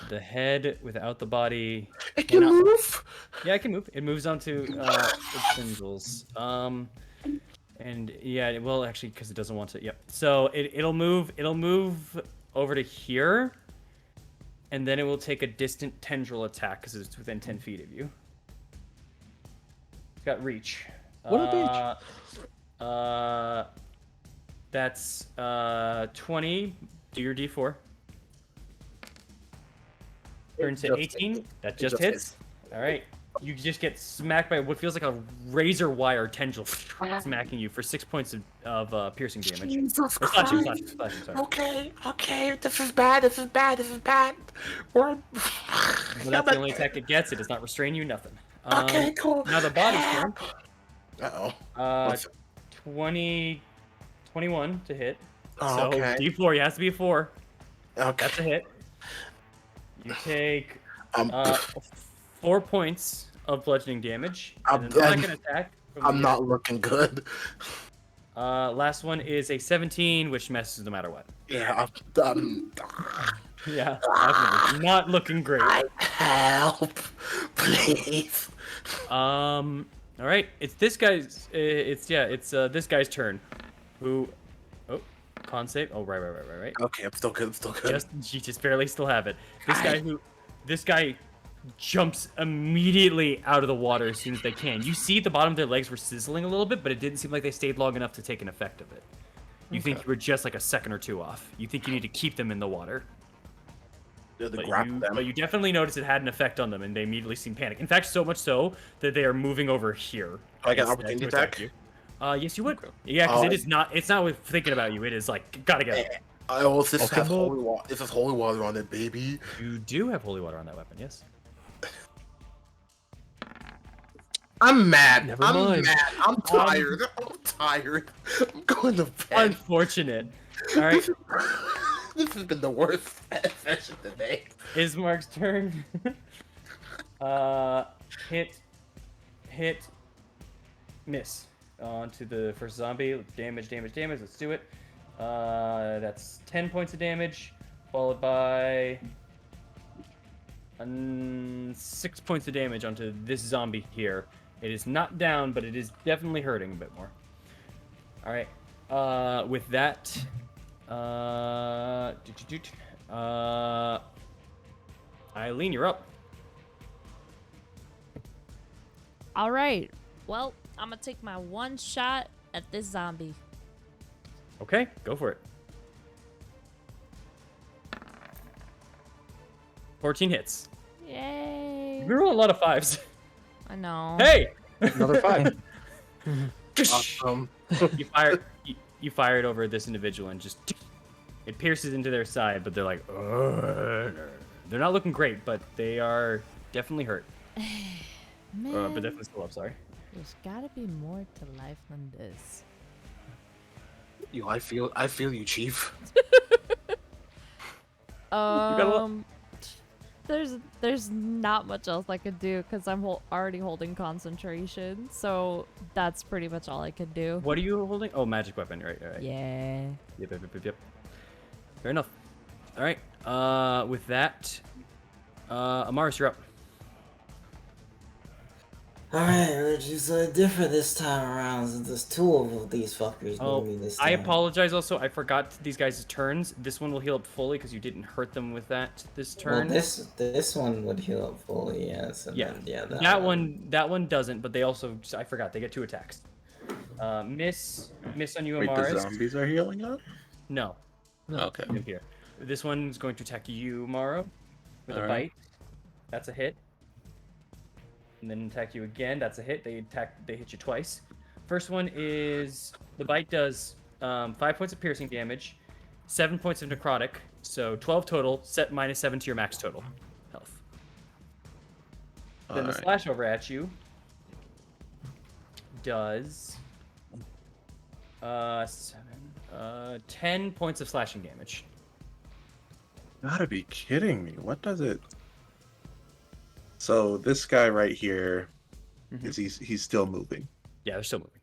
The head without the body. It can move. Yeah, it can move. It moves onto its tendrils. And yeah, well, actually, because it doesn't want to. Yep. So it'll move. It'll move over to here, and then it will take a distant tendril attack because it's within 10 feet of you. It's got reach. What a bitch. That's 20. Do your D4. Turns to 18. That just hits. All right. You just get smacked by what feels like a razor wire tendril smacking you for 6 points of piercing damage. Jesus Or slashing, Christ. sorry. Okay. This is bad. We're... Well, that's the only attack it gets. It does not restrain you, nothing. Okay, cool. Now the body's turn. Uh-oh. 21 to hit. Oh, So okay. D4, it has to be a 4. Okay. That's a hit. You take 4 points of bludgeoning damage. And then second attack. I'm not looking good. Last one is a 17, which messes no matter what. Yeah, Yeah, definitely not looking great. Help, please. All right, it's this guy's. It's this guy's turn. Who? Oh, con save. Oh, right. Okay, I'm still good. You just barely still have it. This guy jumps immediately out of the water as soon as they can. You see the bottom of their legs were sizzling a little bit, but it didn't seem like they stayed long enough to take an effect of it. You think you were just like a second or two off. You think you need to keep them in the water. But you definitely noticed it had an effect on them, and they immediately seem panicked. In fact, so much so that they are moving over here. I got opportunity attack? You. Yes, you would. Yeah, because it's not with thinking about you. It is like, gotta get. This has holy water. This has holy water on it, baby. You do have holy water on that weapon, yes. I'm mad. Never mind. I'm tired. I'm going to bed. Unfortunate. All right. This has been the worst session today. Ismark's turn. Hit, miss. Onto the first zombie. Damage. Let's do it. That's 10 points of damage, followed by 6 points of damage onto this zombie here. It is not down, but it is definitely hurting a bit more. All right. With that, Eileen, you're up. All right. Well, I'm gonna take my one shot at this zombie. Okay, go for it. 14 hits. Yay! You've been rolling a lot of 5s. I know. Hey! Another 5. Awesome. You fire it over this individual and just it pierces into their side, but they're like, ugh. They're not looking great, but they are definitely hurt. Man, but definitely still up. Sorry. there's gotta be more to life than this. Yo, I feel you, Chief. There's not much else I could do because I'm already holding concentration, so that's pretty much all I could do. What are you holding? Oh, magic weapon, right? Yeah. Yep. Fair enough. All right. With that, Amaris, you're up. Alright, let's do something different this time around since there's two of these fuckers near me this time. I apologize also. I forgot these guys' turns. This one will heal up fully because you didn't hurt them with that this turn. Well, this one would heal up fully, yes. And yeah. Then, that one doesn't, but they also, I forgot, they get 2 attacks. Miss on you, Amaris. Wait, the zombies are healing up? No. Okay. Here. This one's going to attack you, Maro, with a bite. That's a hit. And then attack you again. That's a hit. They hit you twice. First one is the bite does 5 points of piercing damage, 7 points of necrotic, so 12 total. Set -7 to your max total health. Then the slash over at you does 10 points of slashing damage. You gotta be kidding me. What does it? So this guy right here, is he's still moving? Yeah, they're still moving.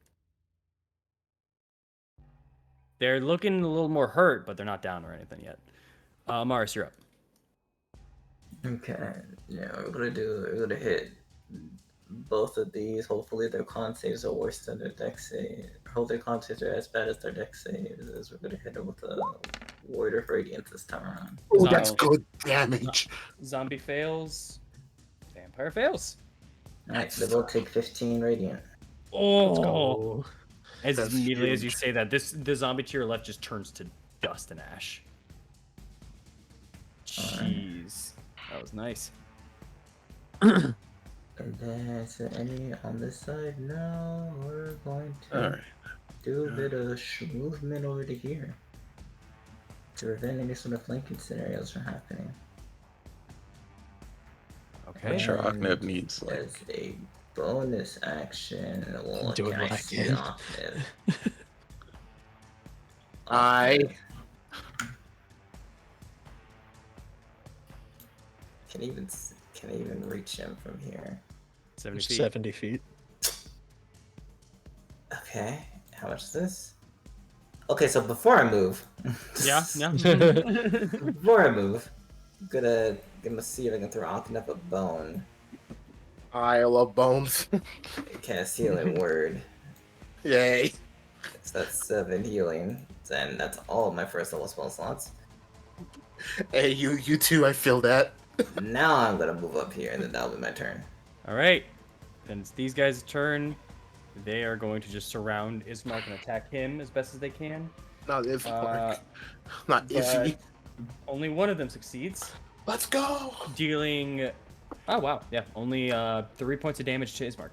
They're looking a little more hurt, but they're not down or anything yet. Mars, you're up. Okay, yeah, we're gonna hit both of these. Hopefully their con saves are worse than their dex save. Hope their con saves are as bad as their dex saves. As we're gonna hit them with a Ward of Radiance this time around. Oh, that's good damage. Zombie fails. Vampire fails. Alright, so they both take 15 radiant. Oh! As That's immediately huge. as you say that, the zombie to your left just turns to dust and ash. Jeez. That was nice. And then, is there any on this side? No, we're going to do a bit of movement over to here to prevent any sort of flanking scenarios from happening. Okay. I'm sure Ahmed needs like as a bonus action. Well, Doing can what I I see can. Ahmed? I can even reach him from here. 70 feet. 70 feet. Okay, how much is this? Okay, so before I move, Yeah. before I move, I'm gonna see if I can throw Ahmed a bone. I love bones. Cast healing word. Yay. So that's 7 healing, and that's all of my first level spell slots. Hey, you too. I feel that. Now I'm gonna move up here, and then that'll be my turn. All right. Then it's these guys' turn. They are going to just surround Ismark and attack him as best as they can. Not this work. Not easy. Only one of them succeeds, Let's go. dealing. Oh wow, yeah, only 3 points of damage to Ismark.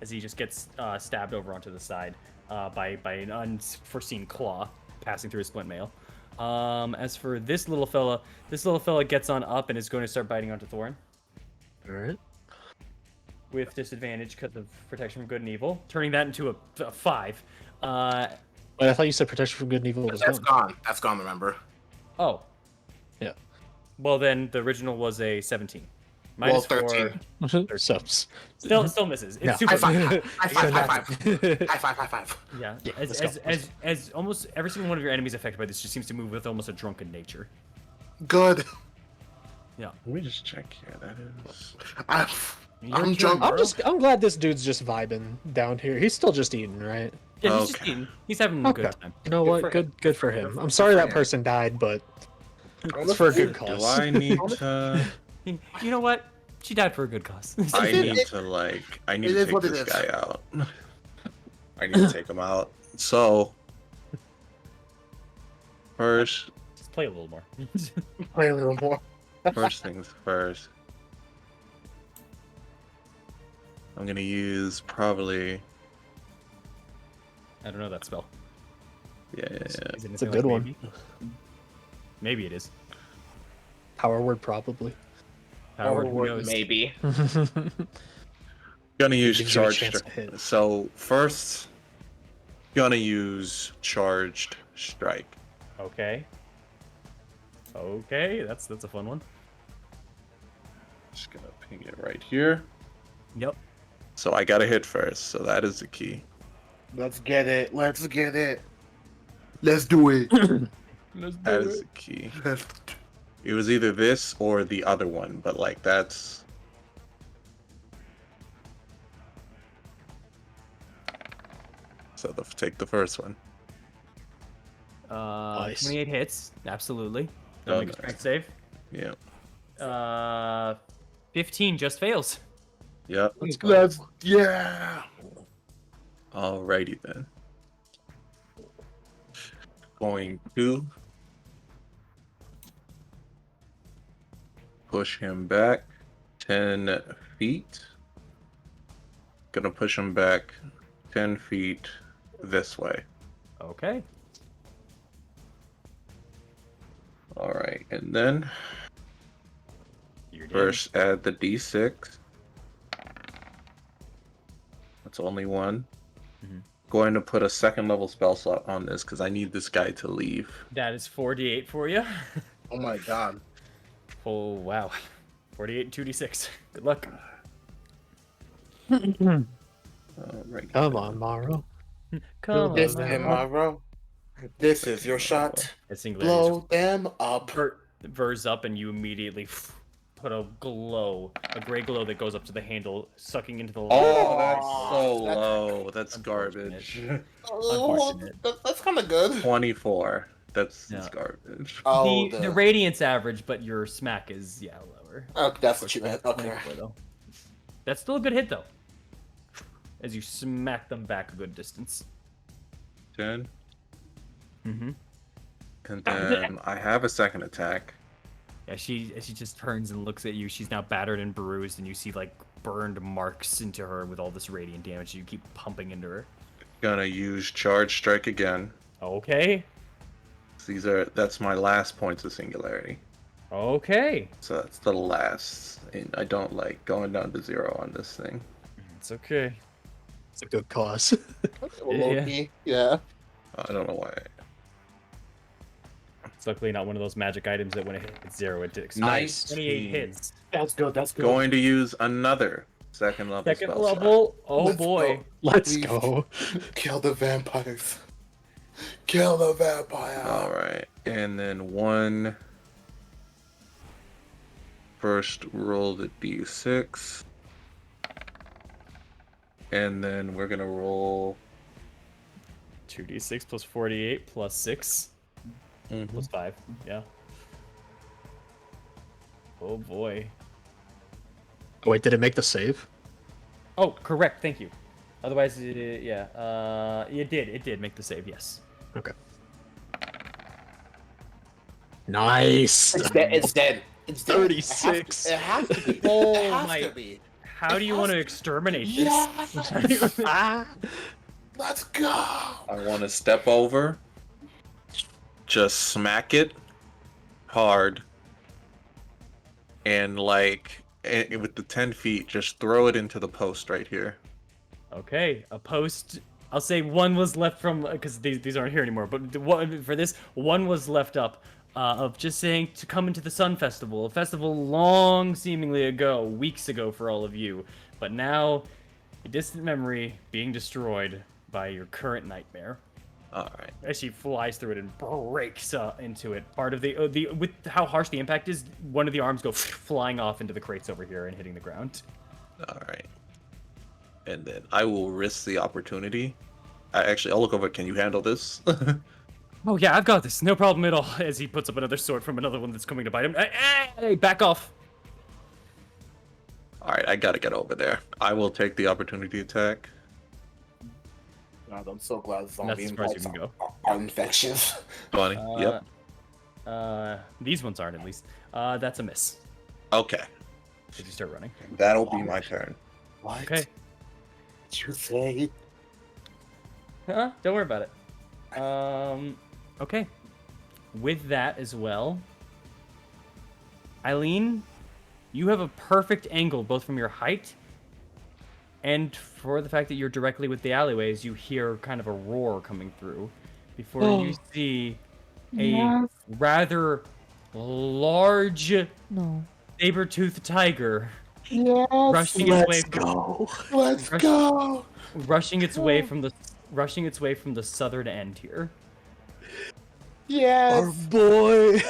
As he just gets stabbed over onto the side by an unforeseen claw passing through his splint mail. As for this little fella gets on up and is going to start biting onto Thorin. All right. With disadvantage because of protection from good and evil, turning that into a 5. Wait, I thought you said protection from good and evil was That's gone. gone. That's gone. Remember? Oh. Yeah. Well, then the original was a 17. Well, Minus 13. 4. Subs. Still misses. It's No. super. High five. Yeah. Yeah, let's As almost every single one of your enemies affected by this just seems to move with almost a drunken nature. Good. Yeah. Let me just check here. That is. I'm drunk. I'm glad this dude's just vibing down here. He's still just eating, right? Yeah, he's just Okay. eating. He's having a good time. You know what? Good for him. I'm sorry that person died, but it's for a good cause. Do I need to? You know what? She died for a good cause. I need to take this guy out. I need to take him out. So first, Just play a little more. Play a little more. first things first. I'm gonna use probably. I don't know that spell. Yeah. Is it It's a anything good like one. maybe? Maybe it is. Power word, probably. Power who knows? Maybe. Gonna use Gives you a charged. chance to hit. So first, gonna use charged strike. Okay. Okay, that's a fun one. Just gonna ping it right here. Yep. So I gotta hit first. So that is the key. Let's get it. Let's get it. Let's do it. That is the key. It was either this or the other one, but like that's. So take the first one. Nice. 28 hits, absolutely. Oh, Don't make a nice. strength save. Yeah. 15 just fails. Yep. Yeah. Alrighty then. Going to push him back 10 feet. Gonna push him back 10 feet this way. Okay. Alright, and then You're dead. first add the d6. That's only one. Mhm. Going to put a second level spell slot on this because I need this guy to leave. That is 48 for you. Oh my god. Oh, wow. 48 and 2d6. Good luck. Alright. Come on, Morrow. Come This on. tomorrow. This is your shot. A single Blow them up. Vers up and you immediately put a gray glow that goes up to the handle, sucking into the light. Oh, that's so that's- low. That's garbage. Unfortunate. That's kind of good. 24. That's Yeah. garbage. Oh, the radiance average, but your smack is lower. Oh, that's what you meant. Okay. 24, though. That's still a good hit though. As you smack them back a good distance. 10. Mm-hmm. And then I have a second attack. Yeah, she just turns and looks at you. She's now battered and bruised, and you see like burned marks into her with all this radiant damage you keep pumping into her. Gonna use Charge Strike again. Okay. That's my last points of singularity. Okay. So that's the last. And I don't like going down to 0 on this thing. It's okay. It's a good cause. Yeah. I don't know why. It's luckily not one of those magic items that when it hits 0, it takes Nice. 28 hits. That's good. That's good. Going to use another second level Second spell level. Oh Let's boy. go. Let's Please. go. Kill the vampires. Kill the vampire. All right, and then one. First roll the d6, and then we're gonna roll 2d6 plus 48 plus 6 plus 5. Yeah. Oh boy. Oh, wait, did it make the save? Oh, correct. Thank you. Otherwise, yeah. It did make the save. Yes. Okay. Nice. It's dead. It's dead. It's dead. 36. It has to be. Oh It has my- to be. How do you want to exterminate this? Yes! Let's go. I want to step over, just smack it hard, and with the 10 feet, just throw it into the post right here. Okay, a post. I'll say one was left from because these aren't here anymore. But for this, one was left up of just saying to come into the Sun Festival, a festival long seemingly ago, weeks ago for all of you, but now a distant memory being destroyed by your current nightmare. All right. As she flies through it and breaks into it. Part of the with how harsh the impact is, one of the arms go flying off into the crates over here and hitting the ground. All right. And then I will risk the opportunity. I'll look over. Can you handle this? Oh yeah, I've got this. No problem at all. As he puts up another sword from another one that's coming to bite him. Hey, back off. All right, I gotta get over there. I will take the opportunity attack. God, I'm so glad That's zombie as far as you impacts can go. are infectious. Funny. Yep. These ones aren't at least. That's a miss. Okay. Did you start running? That'll be my turn. What? Okay. Did you say? Don't worry about it. Okay. With that as well, Eileen, you have a perfect angle both from your height and for the fact that you're directly with the alleyways. You hear kind of a roar coming through before you see a rather large saber-toothed tiger rushing its way. Let's go. Rushing its way from the southern end here. Yes. Our boy.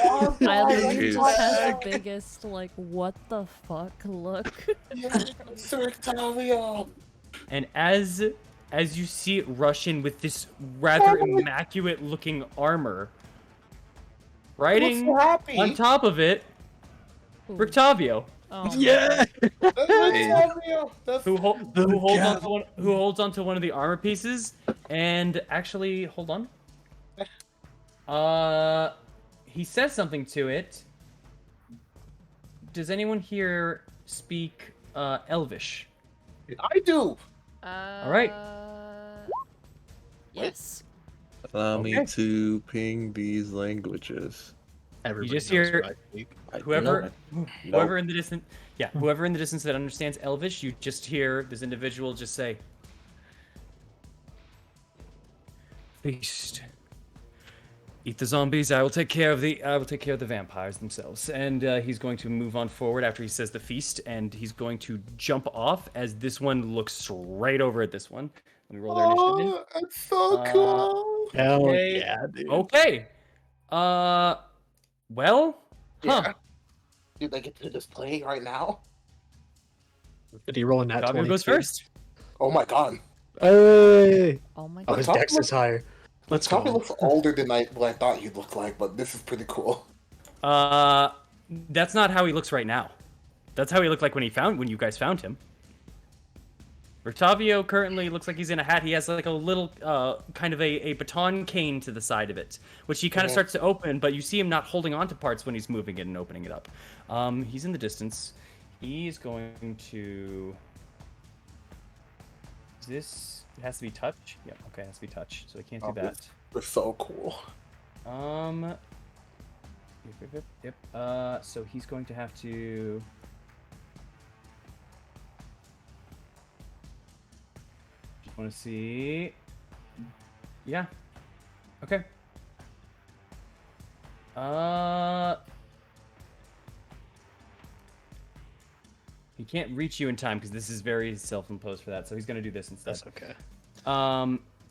Eileen just has the Flag. biggest, like, what the fuck look. Yes. Sir Octavio. And as you see it rush in with this rather immaculate looking armor, riding so happy. on top of it, Ooh. Rictavio, Oh, Yeah. That's Octavio. That's who holds onto one of the armor pieces, and actually, hold on. He says something to it. Does anyone here speak Elvish? I do. All right. Yes. Allow me Okay. to ping these languages. Everybody just knows hear- what I speak. Whoever in the distance, whoever in the distance that understands Elvish, you just hear this individual just say, "Feast. Eat the zombies. I will take care of the vampires themselves." And he's going to move on forward after he says the feast, and he's going to jump off as this one looks right over at this one. Let me roll their initiative. Oh, that's so cool. Hell Okay. yeah, dude. Okay. Well, Yeah. Dude, I get to just play right now. Did he roll in that Fabio 20? goes first. Oh my god. Hey! Oh my Oh, god. his dex is higher. Let's Tommy go. looks older than what I thought he'd look like, but this is pretty cool. That's not how he looks right now. That's how he looked like when you guys found him. Bertavio currently looks like he's in a hat. He has like a little kind of a baton cane to the side of it, which he kind of starts to open, but you see him not holding on to parts when he's moving it and opening it up. He's in the distance. He's going to... This it has to be touch? Yep, okay, it has to be touch. So I can't do that. They're so cool. Yep. So he's going to have to... Just want to see... Yeah. Okay. He can't reach you in time because this is very self-imposed for that, so he's gonna do this instead. That's okay.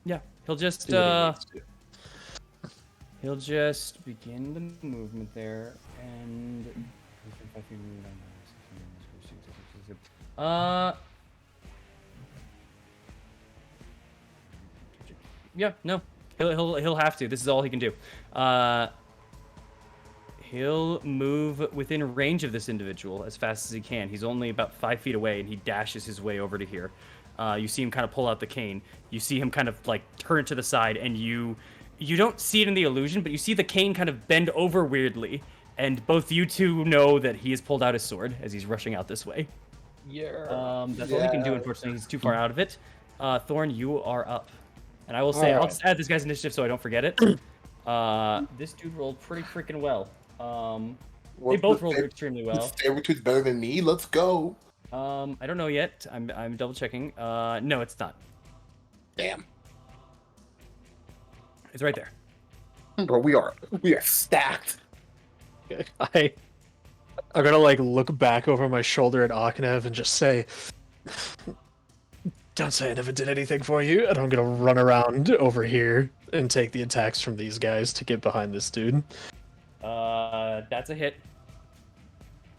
Yeah, he'll just he'll just begin the movement there, and yeah, no, he'll have to. This is all he can do. He'll move within range of this individual as fast as he can. He's only about 5 feet away, and he dashes his way over to here. You see him kind of pull out the cane. You see him kind of like turn to the side, and you don't see it in the illusion, but you see the cane kind of bend over weirdly. And both you two know that he has pulled out his sword as he's rushing out this way. Yeah. That's all he can do, unfortunately. He's too far out of it. Thorn, you are up. And I will say, I'll just add this guy's initiative so I don't forget it. This dude rolled pretty freaking well. They both rolled extremely well. Sabretooth's better than me. Let's go. I don't know yet. I'm double checking. No, it's not. Damn. It's right there. Bro, we are stacked. I'm gonna like look back over my shoulder at Akanev and just say, "Don't say I never did anything for you." And I'm gonna run around over here and take the attacks from these guys to get behind this dude. That's a hit.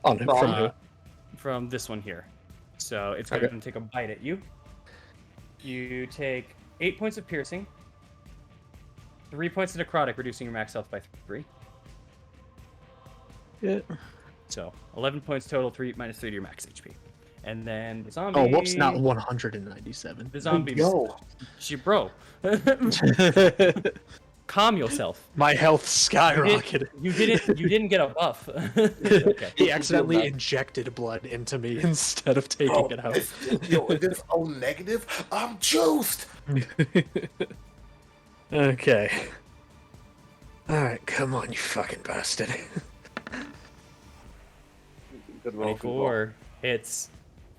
From who? From this one here. So it's going to take a bite at you. You take 8 points of piercing, 3 points of necrotic, reducing your max health by 3. Yeah. So 11 points total, 3 minus 3 to your max HP. And then the zombie... Oh, whoops, not 197. The zombie... Yo. Bro. Calm yourself. My health skyrocketed. You didn't get a buff. Okay. He accidentally injected blood into me instead of taking it out. This O negative? I'm juiced. Okay. Alright, come on, you fucking bastard. 24 hits.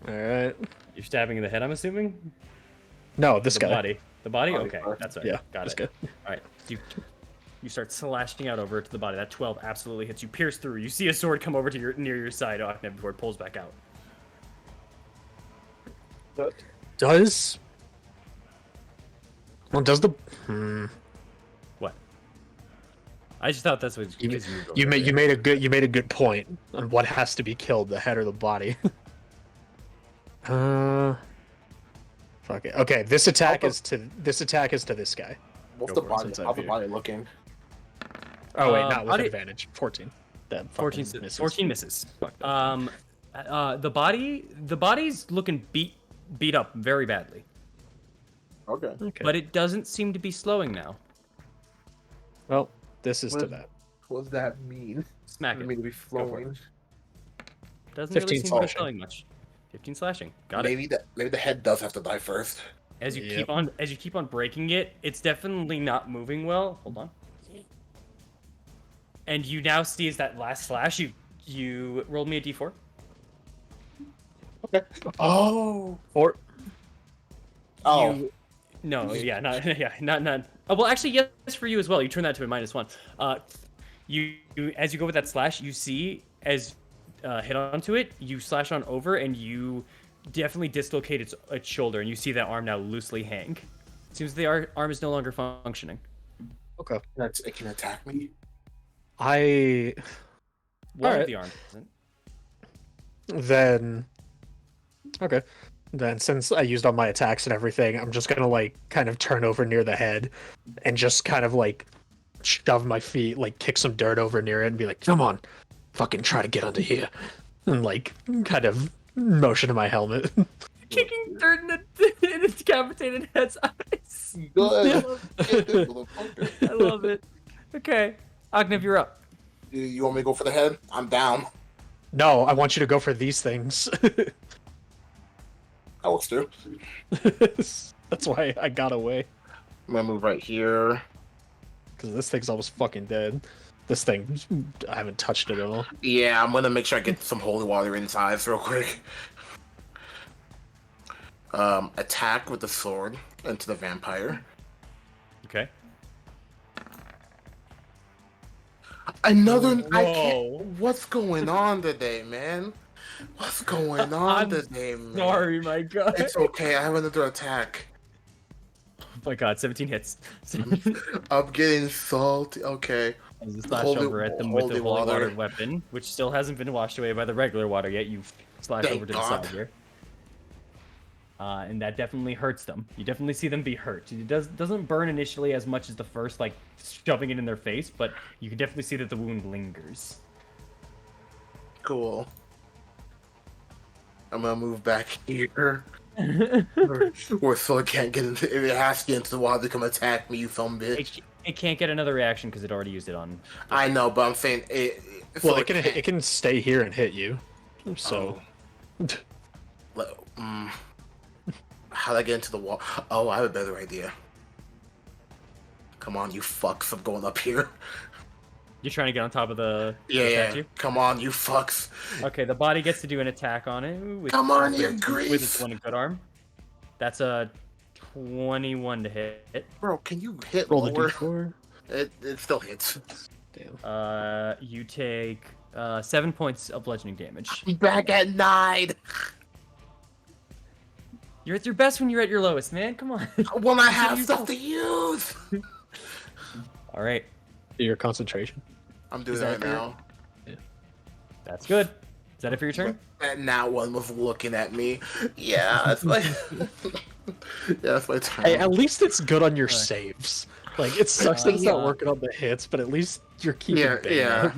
Alright. You're stabbing in the head, I'm assuming? No, this guy. Body. The body? Okay, that's right. Yeah, got it. good. All right. You start slashing out over to the body. That 12 absolutely hits you. Pierce through. You see a sword come over to near your side, Aknev, before it pulls back out. Does the What? I just thought that's what you made a good point on what has to be killed, the head or the body. Fuck it. Okay, this attack is to this guy. What's the body? How's the body looking? Oh wait, not with advantage. 14. That 14 misses. 14 misses. The body's looking beat up very badly. Okay. But it doesn't seem to be slowing now. Well, this is to that. What does that mean? Smack it. mean to be flowing. Doesn't really seem to be slowing much. 15 slashing. Got it. Maybe the head does have to die first. As you keep on breaking it, it's definitely not moving well. Hold on. And you now see as that last slash, you rolled me a d4. Okay. Oh. Or. Oh. Not. Oh, well, actually, yes, for you as well. You turn that to a -1. You as you go with that slash, you see as hit onto it, you slash on over, and you definitely dislocate its shoulder, and you see that arm now loosely hang. It seems the arm is no longer functioning. Okay. It can attack me. One of the arms isn't. Then. Okay. Then, since I used all my attacks and everything, I'm just gonna like kind of turn over near the head, and just kind of like shove my feet, like kick some dirt over near it, and be like, "Come on, fucking try to get under here," and like kind of motion to my helmet. Kicking dirt in the decapitated head's eyes. Good. I love it. Okay, Agnev, you're up. You want me to go for the head? I'm down. No, I want you to go for these things. That works too. That's why I got away. I'm gonna move right here. Because this thing's almost fucking dead. This thing, I haven't touched it at all. Yeah, I'm gonna make sure I get some holy water in his eyes real quick. Attack with the sword into the vampire. Okay. Another. Whoa. I can't. What's going on today, man? What's going on today, man? Sorry, my God. It's okay. I have another attack. Oh my God, 17 hits. I'm getting salty. Okay. As you slash over at them with the holy water weapon, which still hasn't been washed away by the regular water yet. You slash over to the side here. And that definitely hurts them. You definitely see them be hurt. It doesn't burn initially as much as the first, like, shoving it in their face, but you can definitely see that the wound lingers. Cool. I'm gonna move back here. Where Phil can't get into it. It has to get into the water to come attack me, you some bitch. It can't get another reaction because it already used it on. I know, but I'm saying it. Well, it can stay here and hit you. So. How'd I get into the wall? Oh, I have a better idea. Come on, you fucks! I'm going up here. You're trying to get on top of the statue? Come on, you fucks! Okay, the body gets to do an attack on it. Come on, you grease! With its one good arm. That's a 21 to hit. Bro, can you hit roll lower? the d4? It still hits. Damn. You take 7 points of bludgeoning damage. I'm back at 9. You're at your best when you're at your lowest, man. Come on. When I have stuff to use. All right. Your concentration. I'm doing that now. Yeah. That's good. Is that it for your turn? And now one was looking at me. Yeah, that's my. Yeah, that's my turn. Hey, at least it's good on your saves. Like, it sucks that it's not working on the hits, but at least you're keeping yeah.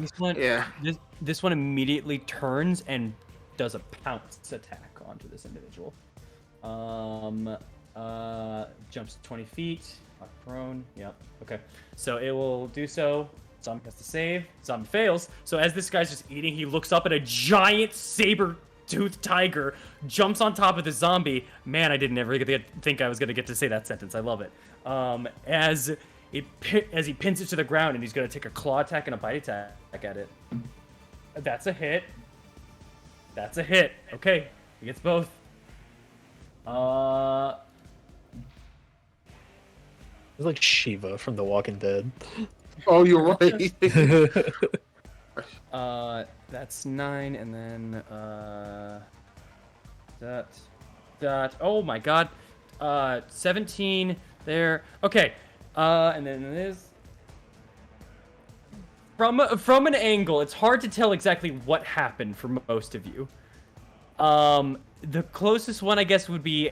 This one immediately turns and does a pounce attack onto this individual. Jumps 20 feet, prone. Yep. Okay. So it will do so. Zombie has to save. Zombie fails. So as this guy's just eating, he looks up at a giant saber-toothed tiger, jumps on top of the zombie. Man, I didn't ever think I was gonna get to say that sentence. I love it. As he pins it to the ground, and he's gonna take a claw attack and a bite attack at it. That's a hit. That's a hit. Okay, he gets both. It's like Shiva from The Walking Dead. Oh, you're right. That's 9, and then oh my God, 17 there. Okay, and then it is from an angle. It's hard to tell exactly what happened for most of you. The closest one, I guess, would be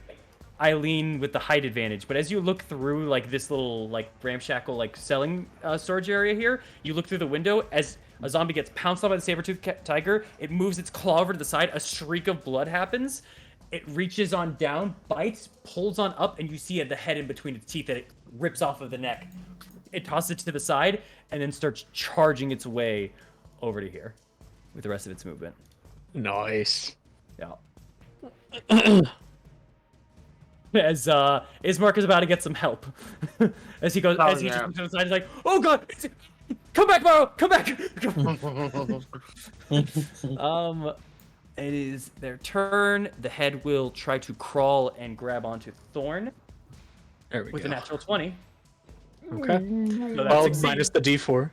Eileen with the height advantage. But as you look through, like, this little, like, ramshackle, like, selling storage area here, you look through the window. As a zombie gets pounced on by the saber-toothed tiger, it moves its claw over to the side. A streak of blood happens. It reaches on down, bites, pulls on up, and you see the head in between its teeth that it rips off of the neck. It tosses it to the side, and then starts charging its way over to here with the rest of its movement. Nice. Yeah. As Ismark is about to get some help. As he goes, he just goes to the side, he's like, "Oh God, come back, Morrow, come back!" It is their turn. The head will try to crawl and grab onto Thorn. There we go. With a natural 20. Okay. So well, minus the D4.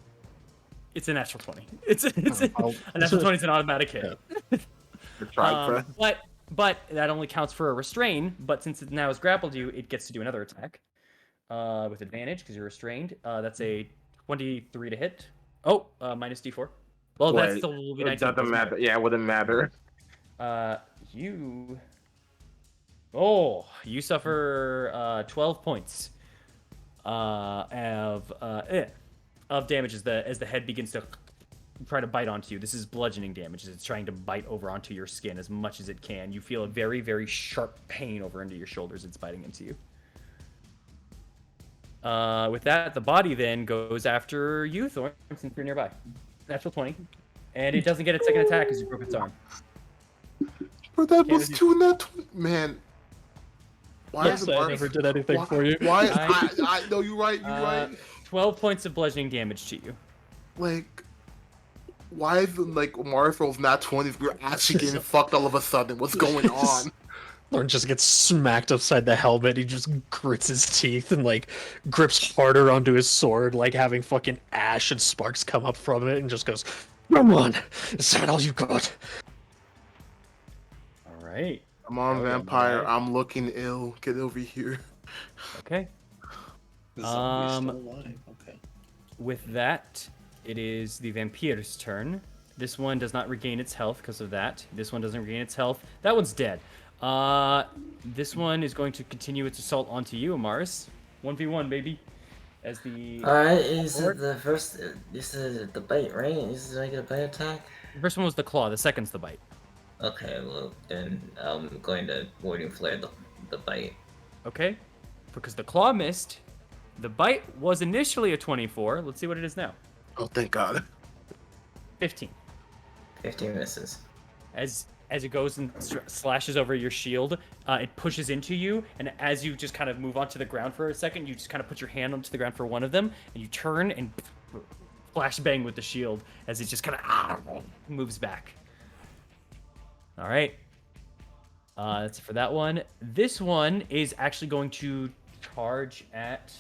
It's a natural 20. It's a natural 20 is an automatic hit. Yeah. But that only counts for a restrain. But since it now has grappled you, it gets to do another attack with advantage because you're restrained. That's a 23 to hit. Oh, minus D4. Well, that still will be 19. It doesn't matter. Yeah, it wouldn't matter. You suffer 12 points of damage as the head begins to try to bite onto you. This is bludgeoning damage. It's trying to bite over onto your skin as much as it can. You feel a very, very sharp pain over into your shoulders. It's biting into you. With that, the body then goes after you, Thorn, since you're nearby. Natural 20. And it doesn't get its second attack because you broke its arm. But that was 2 net. Man. Why yes, I never did anything for you. Why? I know you're right. You're right. 12 points of bludgeoning damage to you. Like, why is like Mario rolls not 20s? We're actually getting fucked all of a sudden. What's going on? Thorn just gets smacked upside the helmet. He just grits his teeth and like grips harder onto his sword, like having fucking ash and sparks come up from it, and just goes, "Come on, is that all you got?" All right. Come on, vampire. I'm looking ill. Get over here. Okay. Okay. With that, it is the vampire's turn. This one does not regain its health because of that. This one doesn't regain its health. That one's dead. This one is going to continue its assault onto you, Amaris. 1v1, baby. As the Alright, is it the first? This is the bite, right? This is like a bite attack. The first one was the claw. The second's the bite. Okay, well then I'm going to Warding Flare the bite. Okay, because the claw missed. The bite was initially a 24. Let's see what it is now. Oh, thank God. 15. 15 misses. As it goes and slashes over your shield, it pushes into you, and as you just kind of move onto the ground for a second, you just kind of put your hand onto the ground for one of them, and you turn and flash bang with the shield as it just kind of moves back. All right. That's it for that one. This one is actually going to charge at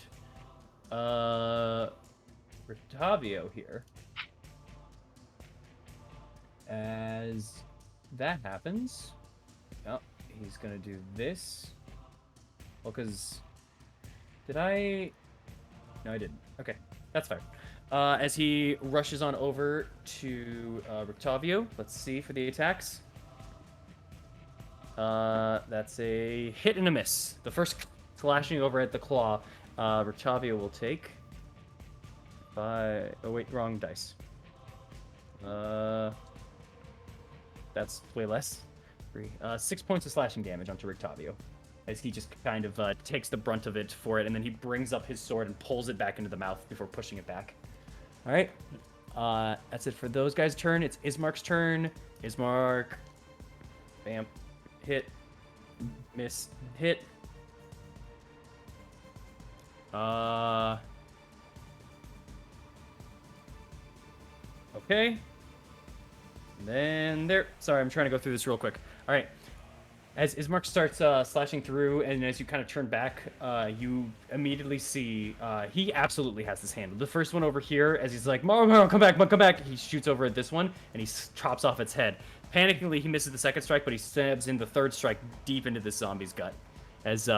Rictavio here. As that happens, oh, he's gonna do this. Well, because did I? No, I didn't. Okay, that's fine. As he rushes on over to Rictavio, let's see for the attacks. That's a hit and a miss. The first slashing over at the claw, Rictavio will take 5. Oh wait, wrong dice. That's way less. 6 points of slashing damage onto Rictavio, as he just kind of takes the brunt of it for it, and then he brings up his sword and pulls it back into the mouth before pushing it back. All right, that's it for those guys' turn. It's Ismark's turn. Ismark, bam, hit, miss, hit. Okay. And then there. Sorry, I'm trying to go through this real quick. All right. As Ismark starts slashing through, and as you kind of turn back, you immediately see he absolutely has this handled. The first one over here, as he's like, Mario, come back, come back. He shoots over at this one, and he chops off its head. Panickingly, he misses the second strike, but he stabs in the third strike deep into this zombie's gut. As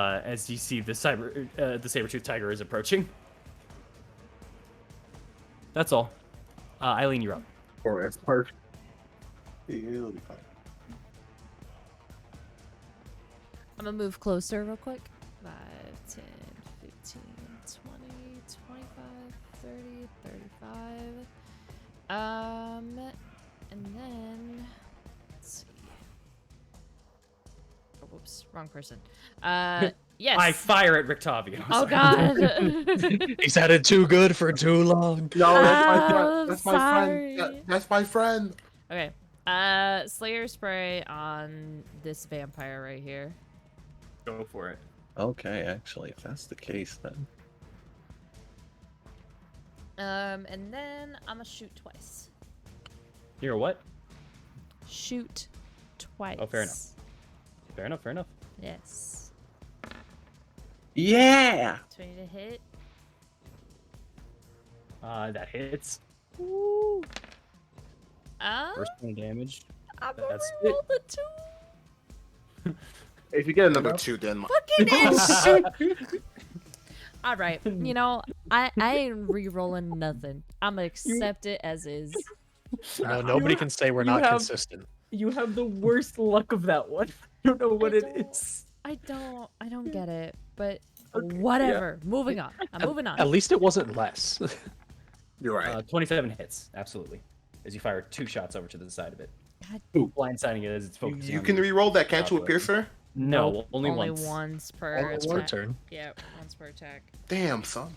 you see the saber-toothed tiger is approaching. That's all. Eileen, you're up. Or Ismark. It'll be fine. I'm gonna move closer real quick. 5, 10, 15, 20, 25, 30, 35. And then let's see. Oh, whoops, wrong person. Yes. I fire at Rictavio. Oh God. He's had it too good for too long. No, that's my friend. That's my sorry. friend. That's my friend. Okay. Slayer spray on this vampire right here. Go for it. Okay, actually, if that's the case, then. And then I'm gonna shoot twice. You're what? Shoot twice. Oh, fair enough. Fair enough, fair enough. Yes. Yeah! 20 to hit. That hits. Ooh. First point of damage. I'm gonna That's reroll the 2. If you get another 2, then Fucking it! All right, you know, I ain't re-rolling nothing. I'm gonna accept it as is. No, nobody can say we're not consistent. You have the worst luck of that one. I don't know what it is. I don't get it, but whatever. Yeah. Moving on. I'm moving on. At least it wasn't less. You're right. 27 hits, absolutely. as you fire 2 shots over to the side of it. Ooh. Blindsiding it as it's focusing You on can the re-roll that, can't you, with population. Piercer? No, Nope, only once. once per Only Once attack. per turn. Yeah, once per attack. Damn, son.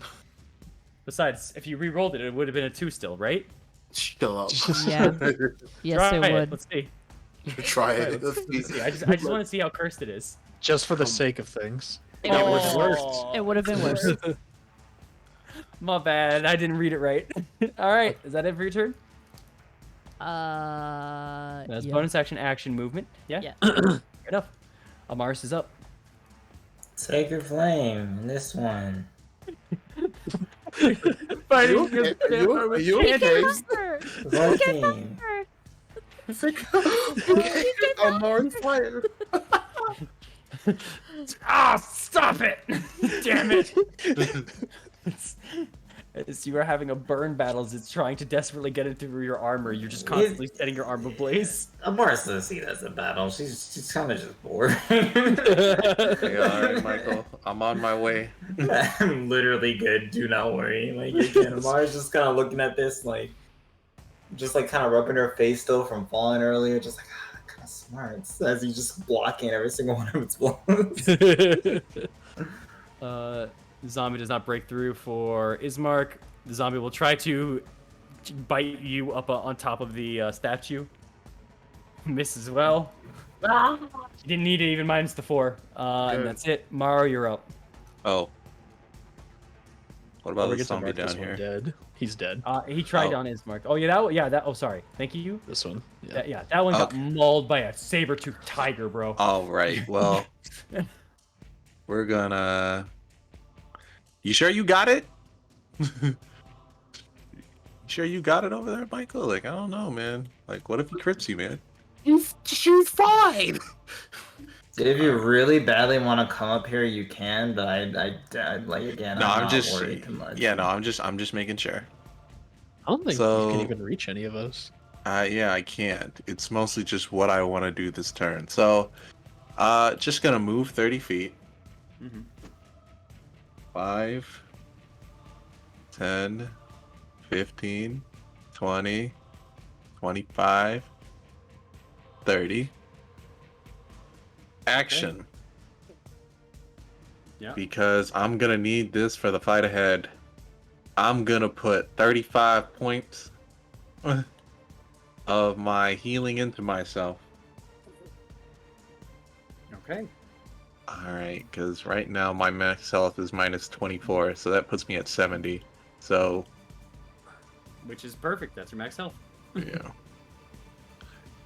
Besides, if you re-rolled it, it would have been a 2 still, right? Chill out. Yeah. Yes, Try it would. Let's see. Try Right, it. let's see. I just want to see how cursed it is. Just for the sake of things. It It would was have worse. It would have been worse. My bad. I didn't read it right. All right. Is that it for your turn? That's Yeah. bonus action movement. Yeah. Yeah. Fair enough. Amaris is up. Sacred Flame in this one. Fighting Are against you okay? 14. I'm already fired. Ah, stop it! Damn it! As you are having a burn battle, as it's trying to desperately get it through your armor, you're just constantly setting your arm ablaze. Amaris doesn't see it as a battle. She's kind of just bored. Yeah, all right, Michael. I'm on my way. I'm literally good. Do not worry. Like again, Amaris just kind of looking at this, like, just like kind of rubbing her face still from falling earlier, just like kind of smart. As he's just blocking every single one of its blows. The zombie does not break through for Ismark. The zombie will try to bite you up on top of the statue. Miss as well. You didn't need it, even minus the 4. And that's it. Maro, you're up. Oh. What about We the get to zombie mark down this one here? dead. He's dead. He tried Oh. on Ismark. Oh, yeah, oh, sorry. Thank you. This one. Yeah. That one got Okay. mauled by a saber-toothed tiger, bro. All right. Well, we're gonna. You sure you got it? You sure you got it over there, Michael? Like, I don't know, man. Like, what if he crits you, man? She's fine. Dude, if you really badly want to come up here, you can. But I like again. No, I'm not just. worried too much. Yeah, no, I'm just making sure. I don't think So- you can even reach any of us. Yeah, I can't. It's mostly just what I want to do this turn. So, just gonna move 30 feet. Mhm. 5, 10, 15, 20, 25, 30. Action. Yeah. Because I'm gonna need this for the fight ahead. I'm gonna put 35 points of my healing into myself. Okay. Alright, because right now my max health is minus 24, so that puts me at 70. So, Which is perfect. That's your max health. yeah.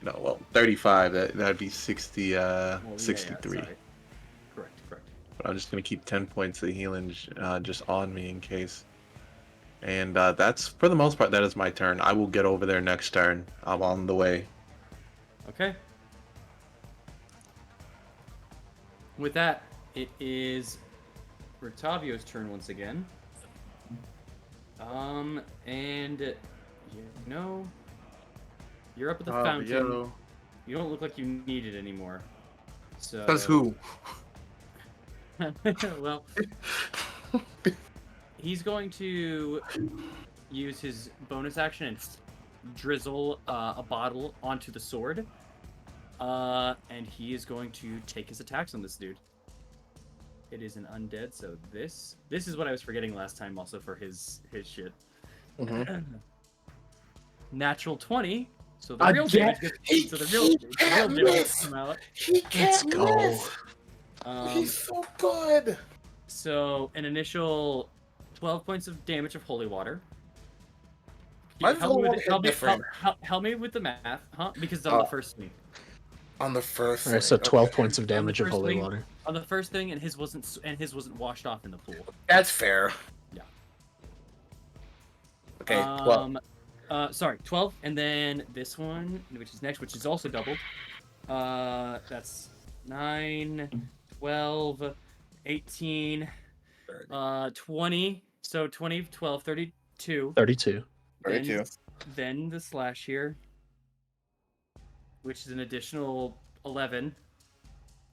No, well, 35, that'd be 60, Well, 63. sorry. Correct. But I'm just gonna keep 10 points of healing just on me in case. And that's, for the most part, that is my turn. I will get over there next turn. I'm on the way. Okay. With that, it is Rictavio's turn once again. And you're up at the fountain. Yo. You don't look like you need it anymore. So. Says who? Well, he's going to use his bonus action and drizzle a bottle onto the sword. And he is going to take his attacks on this dude. It is an undead, so this is what I was forgetting last time also for his shit. Mhm. Natural 20. So the real damage gets, come out. He Let's can't go. miss. He's so good. So an initial 12 points of damage of holy water. Why does holy water hit different? Help me with the math, huh? Because it's on the first thing. On the first. Alright, so 12 points of On the damage of first holy thing- water. On the first thing, and his wasn't washed off in the pool. That's fair. Yeah. Okay. Well, Sorry, 12, and then this one, which is next, which is also doubled. That's 9, 12, 18, 20. So 20, 12, 32. 32. 32. Then the slash here, which is an additional 11.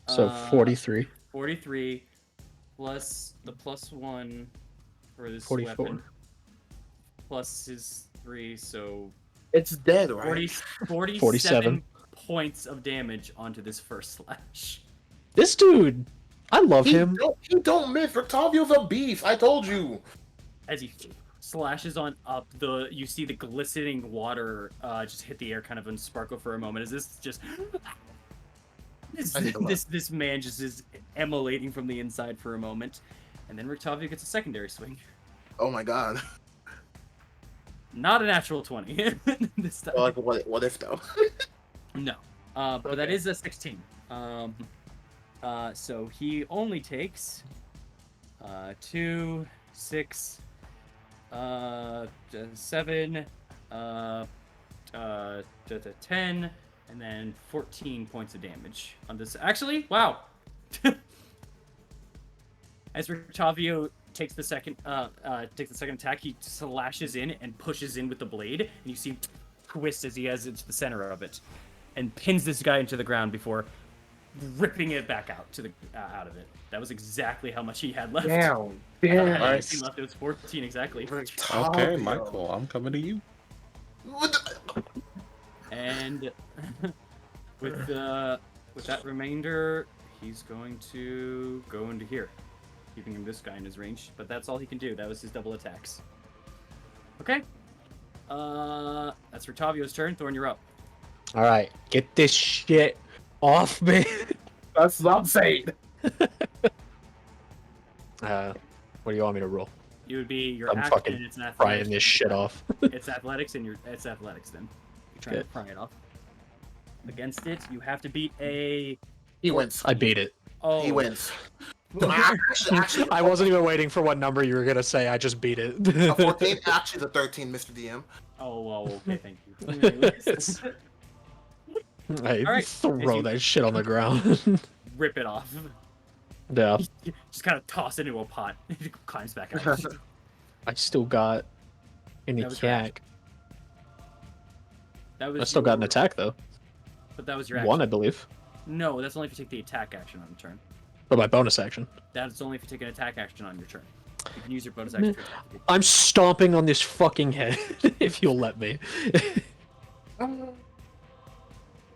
So 43. 43 plus the +1 for this 44. weapon. Plus his 3, so It's dead, right? 47 47 points of damage onto this first slash. This dude, I love him. He don't miss. Rictavio's a beast. I told you. As he slashes on up, you see the glistening water just hit the air, kind of and sparkle for a moment. As this just this man just is emulating from the inside for a moment, and then Rictavio gets a secondary swing. Oh my god. Not a natural 20 this time. Like what if though? No. But that is a 16. So he only takes 2, 6, 7, 10, and then 14 points of damage on this. Actually, wow. As Rictavio takes the second attack, he slashes in and pushes in with the blade, and you see him twist as he has into the center of it, and pins this guy into the ground before ripping it back out to the out of it. That was exactly how much he had left. Damn. Nice. Left. It was 14 exactly. Okay, Michael, I'm coming to you. And with that remainder, he's going to go into here, keeping him this guy in his range. But that's all he can do. That was his double attacks. Okay. That's Rictavio's turn. Thorn, you're up. All right, get this shit off me. That's what I'm saying. What do you want me to roll? You would be your I'm action, fucking and it's an athletics. Prying this shit off. It's athletics, and it's athletics. Then you're trying to pry it off. Against it, you have to beat a. He wins. I beat it. Oh, He wins. Actually, I wasn't even waiting for what number you were gonna say. I just beat it. a 14. Actually, the 13, Mr. DM. Oh, well, okay, thank you. I All right, throw that shit on the ground. Rip it off. Yeah. Just kind of toss it into a pot. He climbs back out. I still got an That was your attack. That was I still got an your- attack though. But that was your action. One, I believe. No, that's only if you take the attack action on the turn. But my bonus action. That's only if you take an attack action on your turn. You can use your bonus action. I'm stomping on this fucking head, if you'll let me.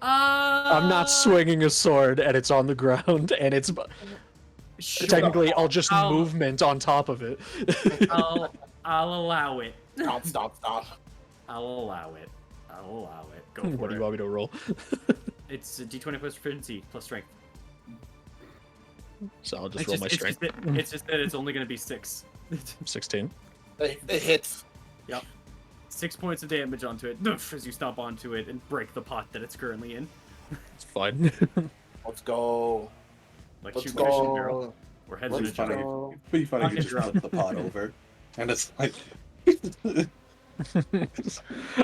I'm not swinging a sword, and it's on the ground, and it's Sure. technically I'll just movement on top of it. I'll allow it. Stop. I'll allow it. Go for What do it. you want me to roll? It's a d20 plus proficiency plus strength. So I'll just roll my strength. It's just that it's only going to be 6. 16. It hits. Yep. 6 points of damage onto it as you stomp onto it and break the pot that it's currently in. It's fine. Let's go. Like Let's shooting a fishing go. barrel. Or heads in a Let's funny. jar. Pretty funny. Fucking You just drop. flip the pot over, and it's like.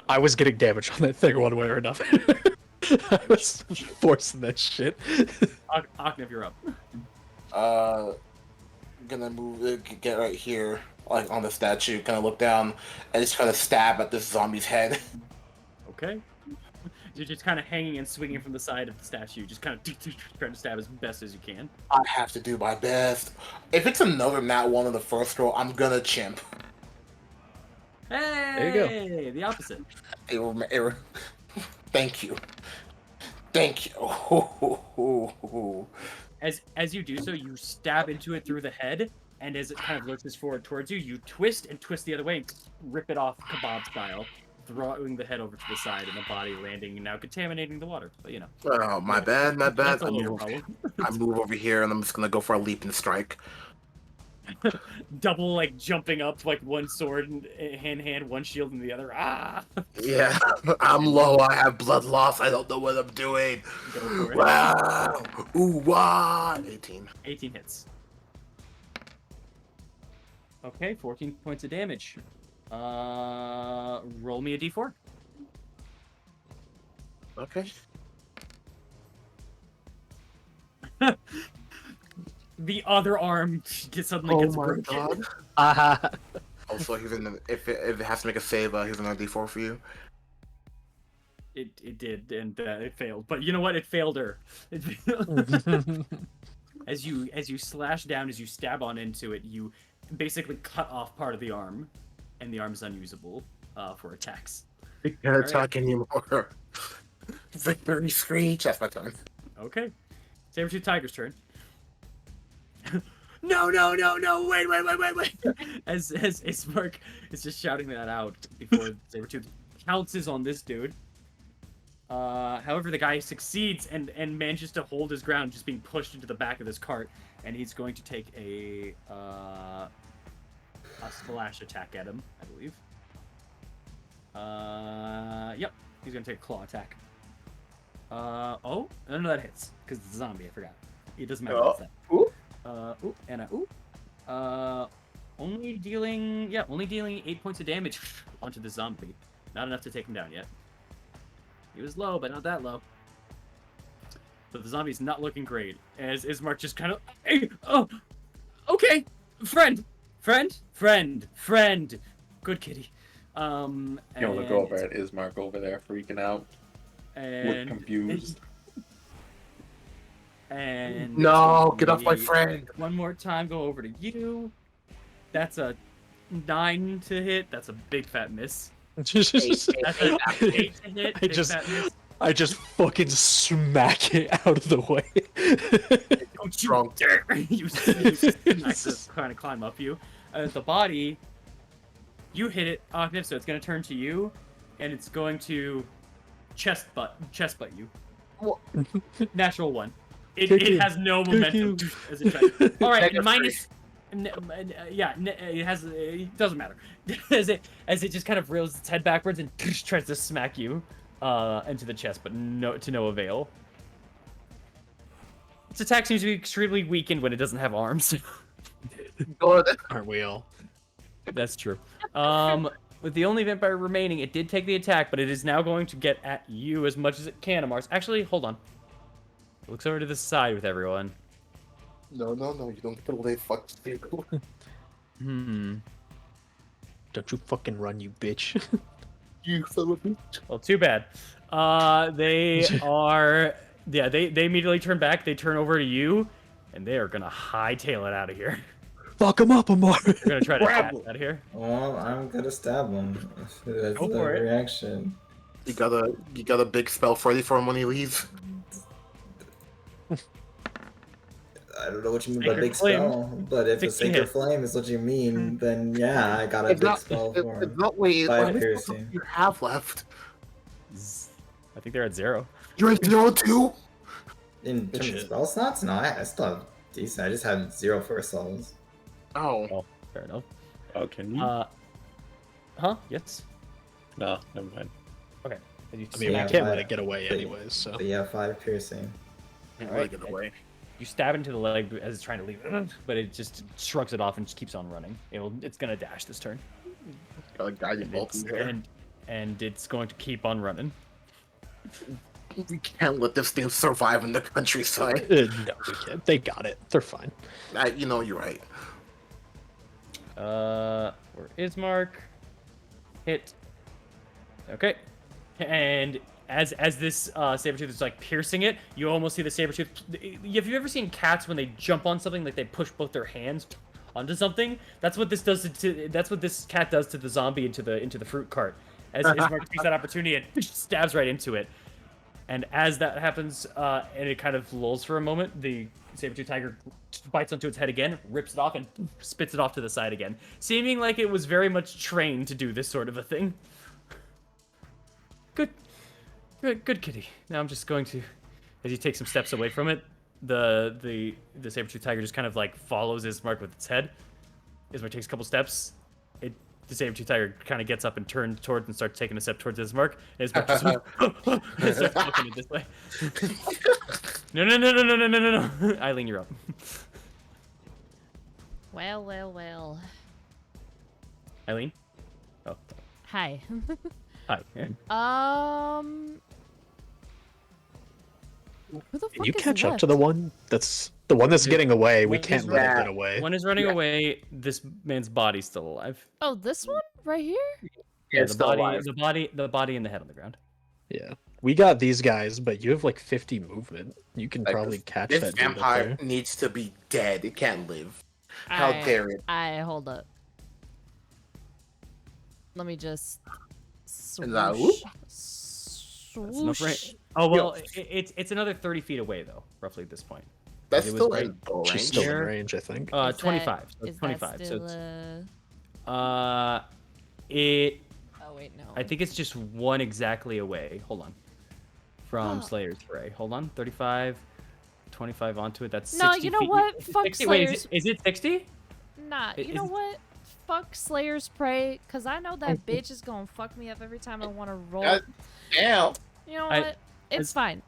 I was getting damage on that thing one way or another. I was forcing that shit. Octave, you're up. Gonna move, get right here, like on the statue, kind of look down, and just try to stab at this zombie's head. Okay. You're just kind of hanging and swinging from the side of the statue, just kind of trying to stab as best as you can. I have to do my best. If it's another nat one on the first roll, I'm gonna chimp. Hey! There you The opposite. Thank you. Thank you. As you do so, you stab into it through the head, and as it kind of lurches forward towards you, you twist and twist the other way and rip it off kebab style, throwing the head over to the side and the body landing and now contaminating the water. But you know. Oh, my bad. That's a I little move, problem. I move over here, and I'm just gonna go for a leap and strike. Double like jumping up, like one sword in hand, one shield in the other. Ah! Yeah, I'm low. I have blood loss. I don't know what I'm doing. Go for it. Wow. Ooh, wow. 18. 18 hits. Okay, 14 points of damage. Roll me a d4. Okay. The other arm suddenly gets broken. God. Aha. Also, he's in the, if it has to make a save, he's another D4 for you. It did, and it failed. But you know what? It failed her. As you slash down, as you stab on into it, you basically cut off part of the arm, and the arm is unusable. for attacks. We can't talk anymore. Victory screech. That's my turn. Okay. Saber-tooth tiger's turn. No, wait. As Ismark is just shouting that out before Saber-tooth pounces on this dude. However, the guy succeeds and manages to hold his ground, just being pushed into the back of this cart, and he's going to take a splash attack at him, I believe. Yep, he's gonna take a claw attack. Oh, no, that hits because it's a zombie. I forgot. It doesn't matter what's that. Ooh. Ooh, and a ooh. Only dealing 8 points of damage onto the zombie. Not enough to take him down yet. He was low, but not that low. So the zombie's not looking great. As Ismark just kind of, hey, oh, okay, friend. Good kitty. You look over at Ismark over there, freaking out, look confused. And no, get off my friend. One more time, go over to you. That's a 9 to hit. That's a big fat miss. That's a 8 to hit. Big fat miss. I just fucking smack it out of the way. Don't you dare! You smack to kind of climb up you. The body, you hit it, Octave, so it's going to turn to you, and it's going to chest butt you. Natural 1. It has no momentum as it tries. All right, minus. It has. It doesn't matter. as it just kind of reels its head backwards and tries to smack you into the chest, but to no avail. Its attack seems to be extremely weakened when it doesn't have arms. Good. Aren't we all? That's true. With the only vampire remaining, it did take the attack, but it is now going to get at you as much as it can, Amars. Actually, hold on. It looks over to the side with everyone. No, you don't get to lay fuck you. Don't you fucking run, you bitch. You son of a bitch. Well, too bad. They are... Yeah, they immediately turn back. They turn over to you, and they are going to hightail it out of here. Fuck him up, Amar. They're going to try to get out of here. Well, I'm going to stab him. That's Go the for it. reaction. You got a big spell ready for him when he leaves. I don't know what you mean by Sacred big Flame. spell, but if a 16 Sacred hit. Flame is what you mean, then yeah, I got a big spell for him. It's not wait. How 5 many spells piercing. do you have left? I think they're at 0. You're at 0 too. In terms of spell slots, no, I still have decent. I just have 0 first levels. Oh. Oh, fair enough. Oh, can you? Huh? Yes. No, never mind. Okay. I mean, Yeah, we can't but- let it get away anyways, so. But yeah, 5 piercing. Can't Alright. get away. You stab into the leg as it's trying to leave, but it just shrugs it off and just keeps on running. It's gonna dash this turn. Got a guiding bolt in there. And it's going to keep on running. We can't let this thing survive in the countryside. No, we can't. They got it. They're fine. You're right. Where is Mark? Hit. Okay. And as this saber-tooth is like piercing it, you almost see the saber-tooth. Have you ever seen cats when they jump on something, like they push both their hands onto something? That's what this does that's what this cat does to the zombie into the fruit cart. As Mark takes that opportunity and stabs right into it. And as that happens, and it kind of lulls for a moment, the saber-tooth tiger bites onto its head again, rips it off, and spits it off to the side again, seeming like it was very much trained to do this sort of a thing. Good kitty. Now I'm just going to, as you take some steps away from it, the saber-tooth tiger just kind of like follows Ismark with its head. Ismark takes a couple steps. The saber-tooth tiger kind of gets up and turns towards and starts taking a step towards Ismark. And Ismark just starts looking it this way. No. Eileen, you're up. Well. Eileen? Oh. Hi. Hi. Who the fuck Can you is catch up left? to the one that's getting away? We One can't is let it rat. get away. One is running away. This man's body's still alive. Oh, this one right here? Yeah, It's the still body, alive. the body, and the head on the ground. Yeah, we got these guys, but you have like 50 movement. You can probably catch This that dude up vampire there. needs to be dead. It can't live. How dare it? Hold up. Let me just Is that whoop? That's enough swoosh. range. Oh well, it's another 30 feet away though, roughly at this point. That's It was still right- in bow She's range. still in Here. range, I think. 25. So Is it's that 25. So still it's a... it. Oh wait, no. I think it's just one exactly away. Hold on. From Slayer's Spray. Hold on. 35, 25 onto it. That's 60 No, you know feet. what? Is it Fuck 60? Wait, Slayer's. is it 60? Nah, you Is know it- what? Fuck Slayer's Prey, cause I know that bitch is gonna fuck me up every time I want to roll. God damn. You know I- what? It's fine.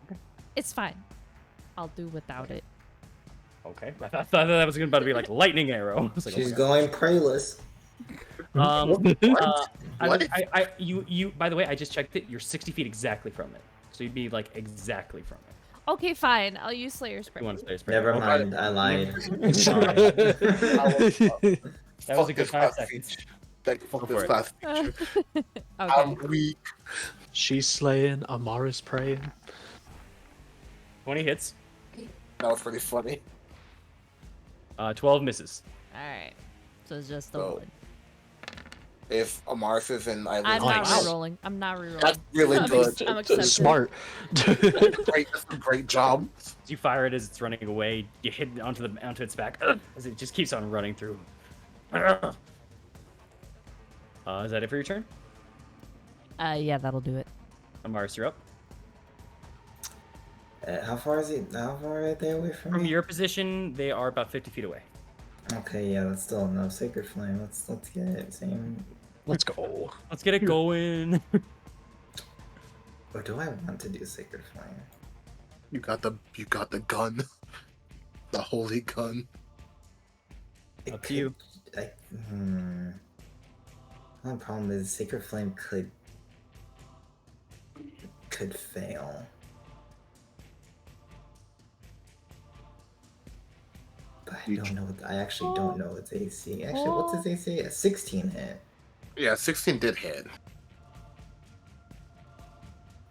It's fine. I'll do without it. Okay. I thought that was about to be like lightning arrow. I was like, oh She's my God. going prayless. What? You. By the way, I just checked it. You're 60 feet exactly from it. So you'd be like exactly from it. Okay, fine. I'll use Slayer's Prey. You want to Slayer's Spray? Never Okay. mind, I lied. Sorry. That was a good 5 seconds. Thank you for Go this for it. class. Okay. I'm weak. She's slaying, Amara's praying. 20 hits. That was pretty funny. 12 misses. Alright. So it's just the So, one. If Amaris and Eileen, I'm not Nice. rerolling. I'm not rerolling. that's really I'm good. I'm accepting. Smart. That's a great job. As you fire it as it's running away, you hit it onto its back as it just keeps on running through. Is that it for your turn? Yeah, that'll do it. Amaris, you're up. How far is he? How far are they away from From me? your position, they are about 50 feet away. Okay, yeah, that's still enough. Sacred Flame. Let's get it. Same. Let's go. Let's get it going. Or do I want to do Sacred Flame? You got the gun. The holy gun. It Up to you. One problem is Sacred Flame could fail. But I don't know. I actually don't know its AC. Actually, what's its AC? A 16 hit. Yeah, 16 did hit.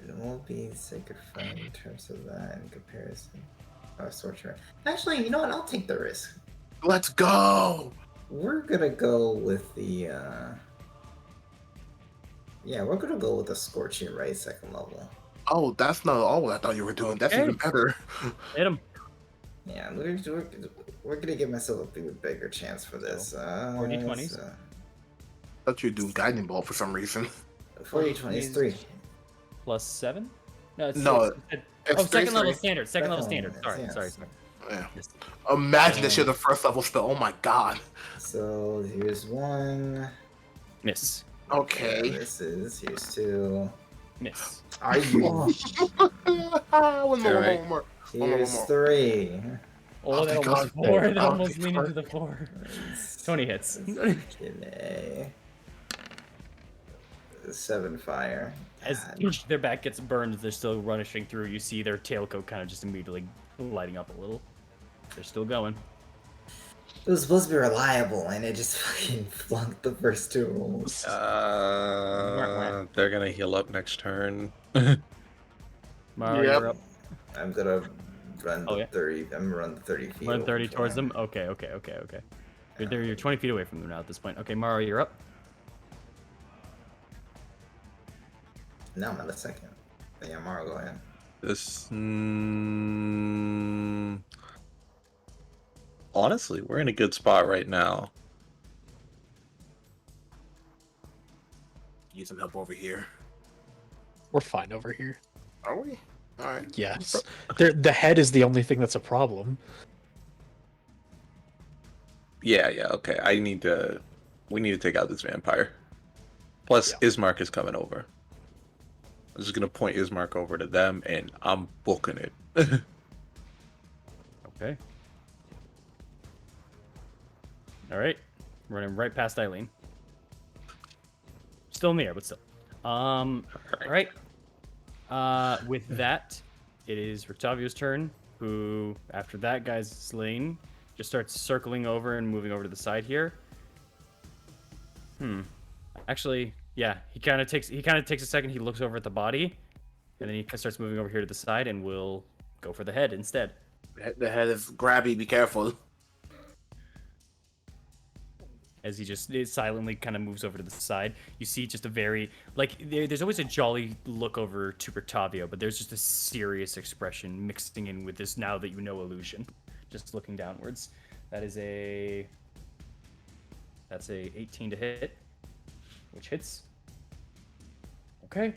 It won't be Sacred Flame in terms of that in comparison. Oh, Sorcerer. Actually, you know what? I'll take the risk. Let's go. We're gonna go with the, yeah, we're gonna go with the Scorching Ray 2nd level. Oh, that's not all I thought you were doing. That's even better. Hit him. Yeah, we're gonna give myself a bigger chance for this. 40-20s. Thought you were doing Guiding Bolt for some reason. 40-20 is 3. Plus 7? No, it's No, six. it's Oh, second level 3. standard. Second level Second standard. level, Sorry. yes. Yeah. Imagine this shit the first level spell. Oh my god. So here's 1. Miss. Okay. Here's 2. Miss. Are you? One more. Here's 3. Oh, Oh, that thank almost God. 4. That Oh, almost thank leaned God. into the 4. 20 hits. A. 7 fire. As their back gets burned, they're still rushing through. You see their tailcoat kind of just immediately lighting up a little. They're still going. It was supposed to be reliable, and it just fucking flunked the first 2 rolls. They're gonna heal up next turn. Mara, Yep. you're up. I'm gonna run the Oh, yeah? 30. I'm gonna run the 30 feet. Run over 30 to towards them. them. Okay. You're 20 feet away from them now at this point. Okay, Mara, you're up. Now I'm at a 2nd. Yeah, Mara, go ahead. This. Honestly, we're in a good spot right now. Need some help over here. We're fine over here. Are we? Alright. Yes. The head is the only thing that's a problem. Yeah, okay. We need to take out this vampire. Plus, Ismark is coming over. I'm just gonna point Ismark over to them, and I'm booking it. Okay. All right. Running right past Eileen. Still in the air, but still. All right. With that, it is Rictavio's turn, who, after that guy's slain, just starts circling over and moving over to the side here. Actually, yeah, he kind of takes a second. He looks over at the body, and then he starts moving over here to the side, and will go for the head instead. The head is grabby. Be careful. as he just silently kind of moves over to the side. You see just a very, like, there's always a jolly look over to Octavio, but there's just a serious expression mixing in with this now that you know illusion. Just looking downwards. That's a 18 to hit, which hits. Okay.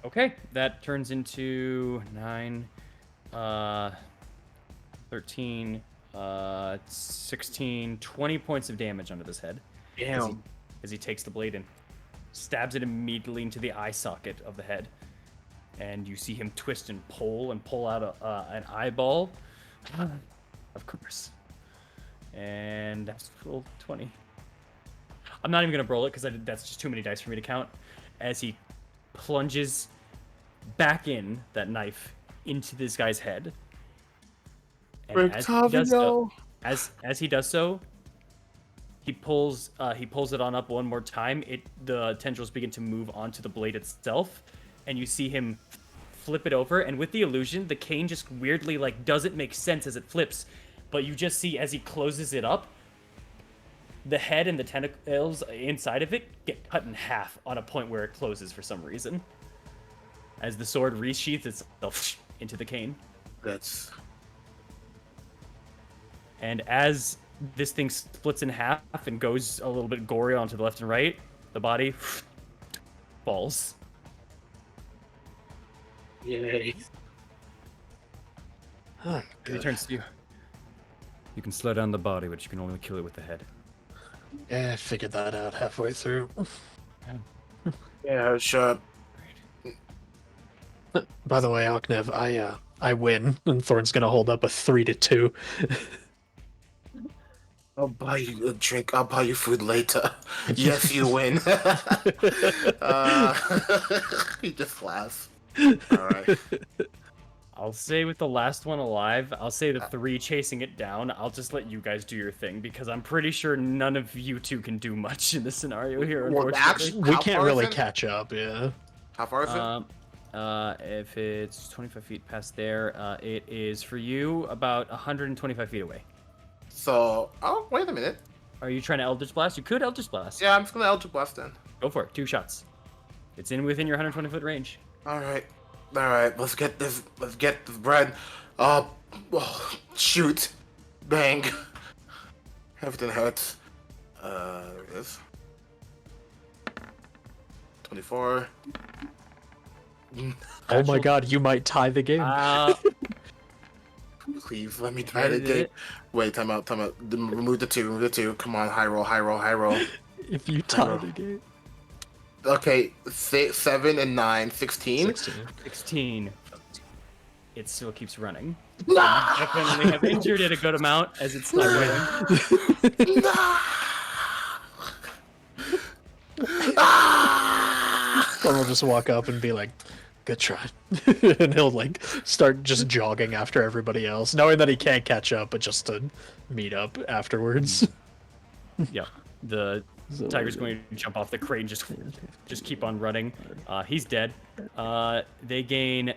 Okay, that turns into 9, 13, 16, 20 points of damage onto this head. Damn. As he takes the blade and stabs it immediately into the eye socket of the head. And you see him twist and pull out an eyeball. Of course. And that's full 20. I'm not even going to roll it because that's just too many dice for me to count. As he plunges back in that knife into this guy's head. And as he does so, he pulls it on up one more time. The tendrils begin to move onto the blade itself, and you see him flip it over. And with the illusion, the cane just weirdly doesn't make sense as it flips, but you just see as he closes it up, the head and the tentacles inside of it get cut in half on a point where it closes for some reason. As the sword resheaths itself into the cane. And as this thing splits in half and goes a little bit gory onto the left and right, the body falls. Yay. Huh, He turns to you. You can slow down the body, but you can only kill it with the head. Yeah, I figured that out halfway through. Yeah, sure. By the way, Alknev, I win, and Thorn's gonna hold up a 3-2. I'll buy you a drink. I'll buy you food later. Yes, you win. He just laughs. All right. I'll say with the last one alive, I'll say the 3 chasing it down. I'll just let you guys do your thing because I'm pretty sure none of you two can do much in this scenario here. Well, actually, we can't really catch up, yeah. How far is it? If it's 25 feet past there, it is for you about 125 feet away. So, oh, wait a minute. Are you trying to Eldritch Blast? You could Eldritch Blast. Yeah, I'm just gonna Eldritch Blast then. Go for it. 2 shots. It's within your 120 foot range. All right. Let's get this bread. Oh, shoot. Bang. Everything hurts. There it is. 24. Oh my god, you might tie the game. Please, let me try it again. Wait, time out. Remove the 2. Come on, high roll. If you tie the game. Okay, 7 and 9, 16. 16. It still keeps running. No! You definitely have injured it a good amount as it's still running. Someone will just walk up and be like, good try. And he'll start just jogging after everybody else, knowing that he can't catch up, but just to meet up afterwards. Yeah. The tiger's going to jump off the crate and just keep on running. He's dead. They gain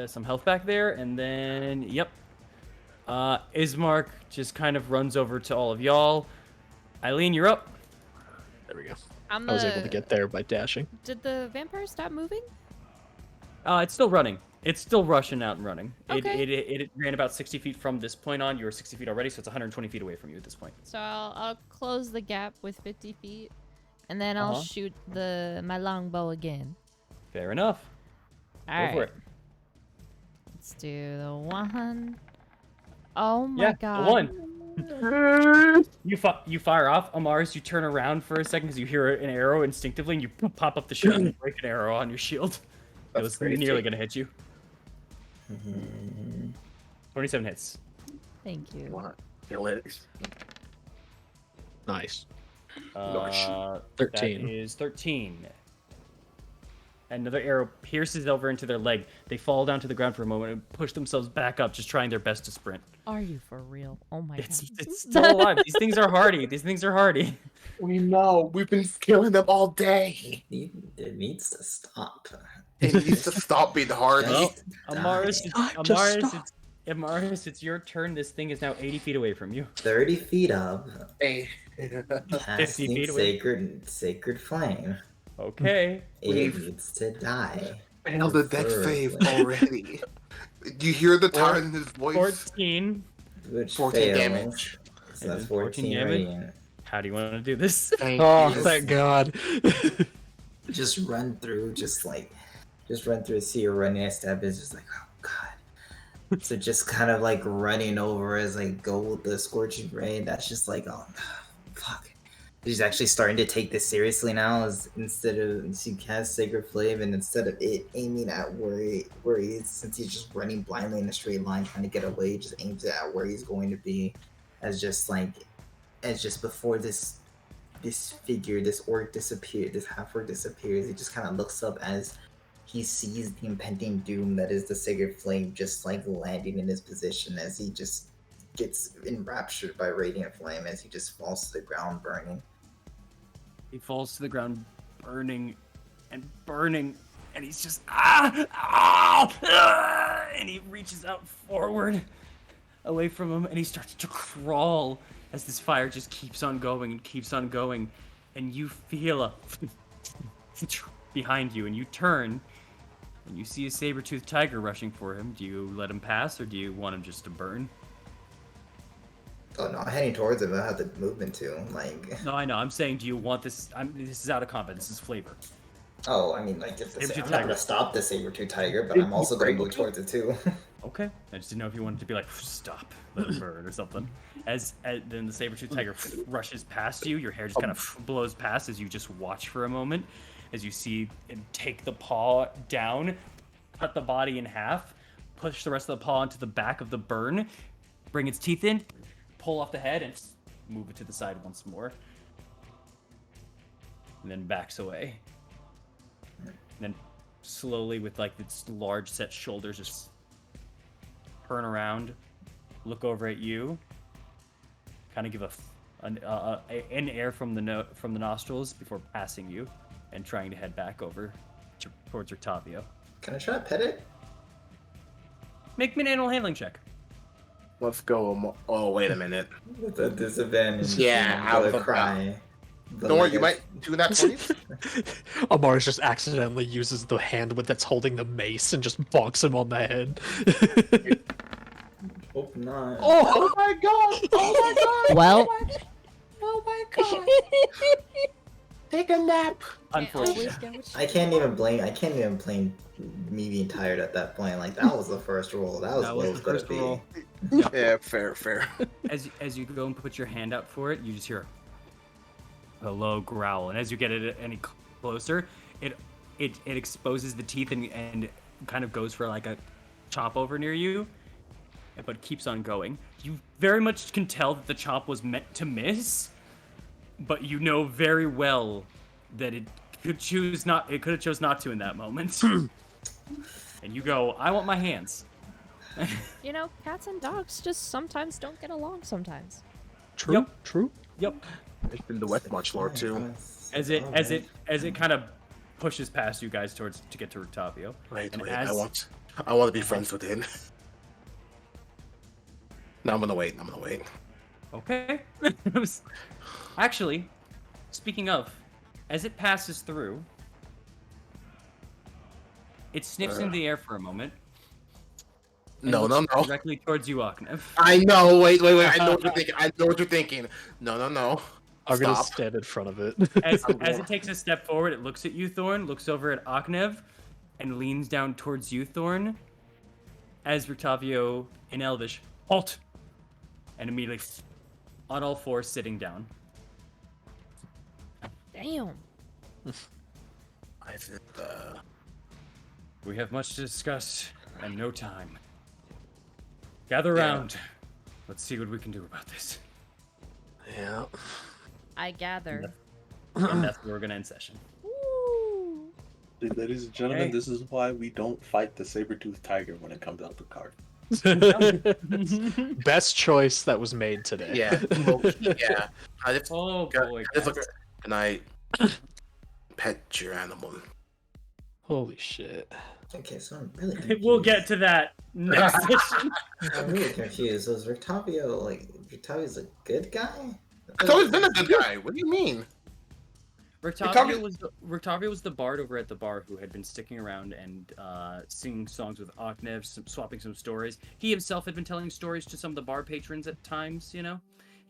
some health back there, and then yep. Ismark just kind of runs over to all of y'all. Eileen, you're up. There we go. I was able to get there by dashing. Did the vampire stop moving? It's still running. It's still rushing out and running. Okay. It ran about 60 feet from this point on. You were 60 feet already, so it's 120 feet away from you at this point. So I'll close the gap with 50 feet, and then I'll shoot my longbow again. Fair enough. Go for it. Let's do the 1. Oh my god. The 1. You fire off, Amaris. You turn around for a second because you hear an arrow instinctively, and you pop up the shield and break an arrow on your shield. It was nearly going to hit you. 27 hits. Thank you. Kill it. Nice. 13. That 13. is 13. Another arrow pierces over into their leg. They fall down to the ground for a moment and push themselves back up, just trying their best to sprint. Are you for real? Oh my god. It's still alive. These things are hardy. We know. We've been killing them all day. It needs to stop. It needs to stop being hard. Well, Amaris, Amaris, it's your turn. This thing is now 80 feet away from you. 30 feet up. Hey. 50 Casting feet away. sacred flame. Okay. It needs to die. Failed the deck save Preferably. already. Do you hear the tone in his voice? 14. Which 14 fails. damage. So that's 14 14 damage. radiant. How do you want to do this? Oh, you. thank God. Just run through, see your running step is just like, oh god. So just kind of like running over as I go with the scorching ray. That's just like, oh fuck. He's actually starting to take this seriously now. As instead of she casts Sacred Flame, and instead of it aiming at where he is, since he's just running blindly in a straight line trying to get away, he just aims it at where he's going to be, as just before this figure, this orc disappears, this half orc disappears. He just kind of looks up as he sees the impending doom that is the Sacred Flame just like landing in his position, as he just gets enraptured by Radiant Flame as he just falls to the ground burning. He falls to the ground burning, and he's just and he reaches out forward away from him, and he starts to crawl as this fire just keeps on going and keeps on going, and you feel a behind you, and you turn and you see a saber-toothed tiger rushing for him. Do you let him pass, or do you want him just to burn? Oh no, I'm heading towards him. I have the movement too. Like. No, I know. I'm saying, do you want this? This is out of combat. This is flavor. Oh, I mean, like, I'm not gonna stop the saber-tooth tiger, but I'm It's also gonna great. move towards it too. Okay. I just didn't know if you wanted to be like, stop, let it burn or something. As then the saber-tooth tiger rushes past you, your hair just kind of blows past as you just watch for a moment, as you see him take the paw down, cut the body in half, push the rest of the paw into the back of the burn, bring its teeth in, pull off the head, and move it to the side once more. And then backs away. And then slowly, with like its large set shoulders, just turn around, look over at you, kind of give an air from the nostrils before passing you and trying to head back over towards Octavio. Can I try to pet it? Make me an animal handling check. Let's go. Oh, wait a minute. With a disadvantage. Yeah, I I would was cry. Don't worry, you might do that for you. Amaris just accidentally uses the hand that's holding the mace and just bonks him on the head. Hope not. Oh my god! Oh my god! Well, Oh my god! Take a nap. Unfortunately. I can't even blame me being tired at that point. Like, that was the first roll. That was That what was it was the gonna first be. roll. Yeah, fair. As you go and put your hand out for it, you just hear a low growl, and as you get it any closer, it exposes the teeth and kind of goes for like a chop over near you, but keeps on going. You very much can tell that the chop was meant to miss, but you know very well that it could have chose not to in that moment. And you go, I want my hands. you know, cats and dogs just sometimes don't get along sometimes. True. Yep. True. Yep. It's been the West March Lord too. As it kind of pushes past you guys to get to Octavio. Wait, And I want to be friends with him. No, I'm gonna wait. Okay. Actually, speaking of, as it passes through, it sniffs in the air for a moment. and No. looks Directly towards you, Aknev. I know. Wait. I know what you're thinking. No. I'm gonna Stop. stand in front of it. As it takes a step forward, it looks at you, Thorn, looks over at Aknev, and leans down towards you, Thorn. As Octavio in Elvish, halt! And immediately, on all fours, sitting down. Damn. I think. We have much to discuss and no time. Gather round. Let's see what we can do about this. Yeah. I gather. And that's where we're gonna end session. Woo. Ladies and gentlemen, Okay. this is why we don't fight the saber-toothed tiger when it comes out the card. Best choice that was made today. Yeah. Yeah. Oh boy. Can I pet your animal? Holy shit. Okay, so I'm really confused. We'll get to that next session. I'm really confused. Was Rictavio Rictavio's a good guy? It's always been a good guy. What do you mean? Rictavio was the bard over at the bar who had been sticking around and singing songs with Oknev, swapping some stories. He himself had been telling stories to some of the bar patrons at times, you know.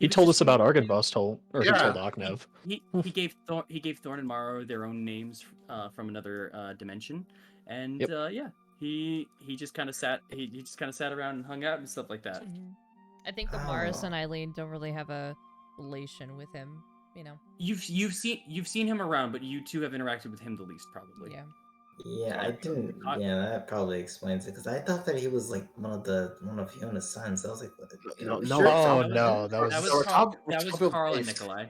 He told us about Argenboss, he told Oknev. He gave Thorn and Morrow their own names from another dimension, and he just kind of sat around and hung out and stuff like that. I think the Morris and Eileen don't really have a relation with him, you know. You've seen him around, but you two have interacted with him the least, probably. Yeah. Yeah, I didn't. Yeah, that probably explains it. Because I thought that he was like one of Fiona's sons. I was like, what? No, that was Carl and Nikolai.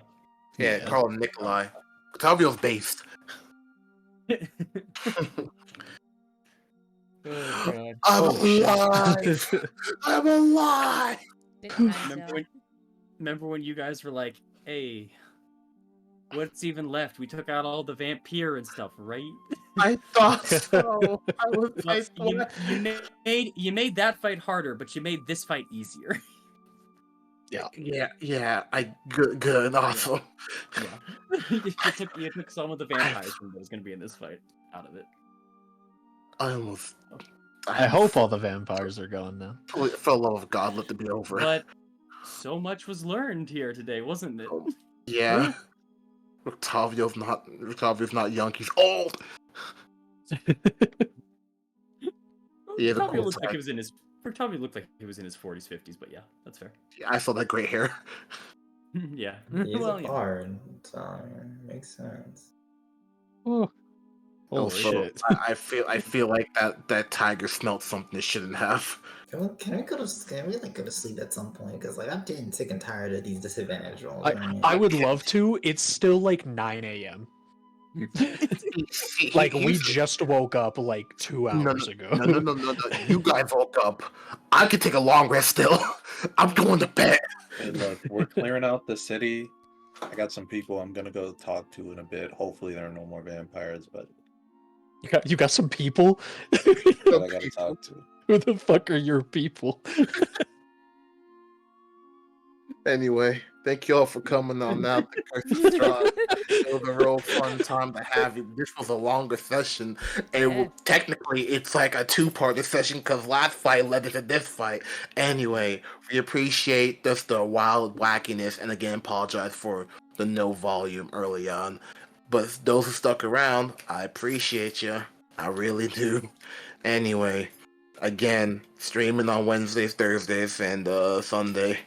Yeah, Carl and Nikolai. Octavio's based. Oh, God. I'm alive! I'm alive! Remember when you guys were like, "Hey, what's even left? We took out all the vampire and stuff, right?" I thought so. You made that fight harder, but you made this fight easier. Yeah. Good, awesome. Yeah. you took some of the vampires that was going to be in this fight out of it. I hope all the vampires are gone now. For the love of God, let it be over. But so much was learned here today, wasn't it? Yeah. Octavio's not young, he's old. Yeah, Octavio looked like he was in his 40s, 50s, but yeah, that's fair. Yeah, I saw that gray hair. Yeah. He's a bard, so makes sense. Oh. Holy shit. I feel like that tiger smelled something it shouldn't have. Can we go to sleep at some point? Because like I'm getting sick and tired of these disadvantage rolls. I would love to. It's still like 9 a.m. Like we just woke up like 2 hours ago. No. You guys woke up. I could take a long rest still. I'm going to bed. Hey, look, we're clearing out the city. I got some people I'm gonna go talk to in a bit. Hopefully there are no more vampires, but you got some people that I gotta talk to. Who the fuck are your people? Anyway, thank you all for coming on out to Strahd. It was a real fun time to have you. This was a longer session, and technically it's like a two-part session because last fight led into this fight. Anyway, we appreciate just the wild wackiness, and again, apologize for the no volume early on. But those who stuck around, I appreciate you. I really do. Anyway, again, streaming on Wednesdays, Thursdays, and Sunday.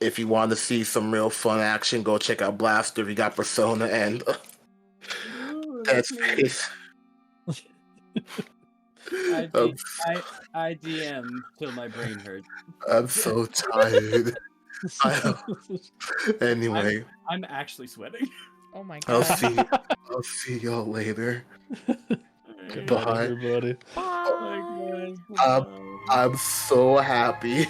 If you want to see some real fun action, go check out Blaster. We got Persona and Dead Space. I DM till my brain hurts. I'm so tired. Anyway, I'm actually sweating. Oh my god. I'll see y'all later. Goodbye, everybody. I'm so happy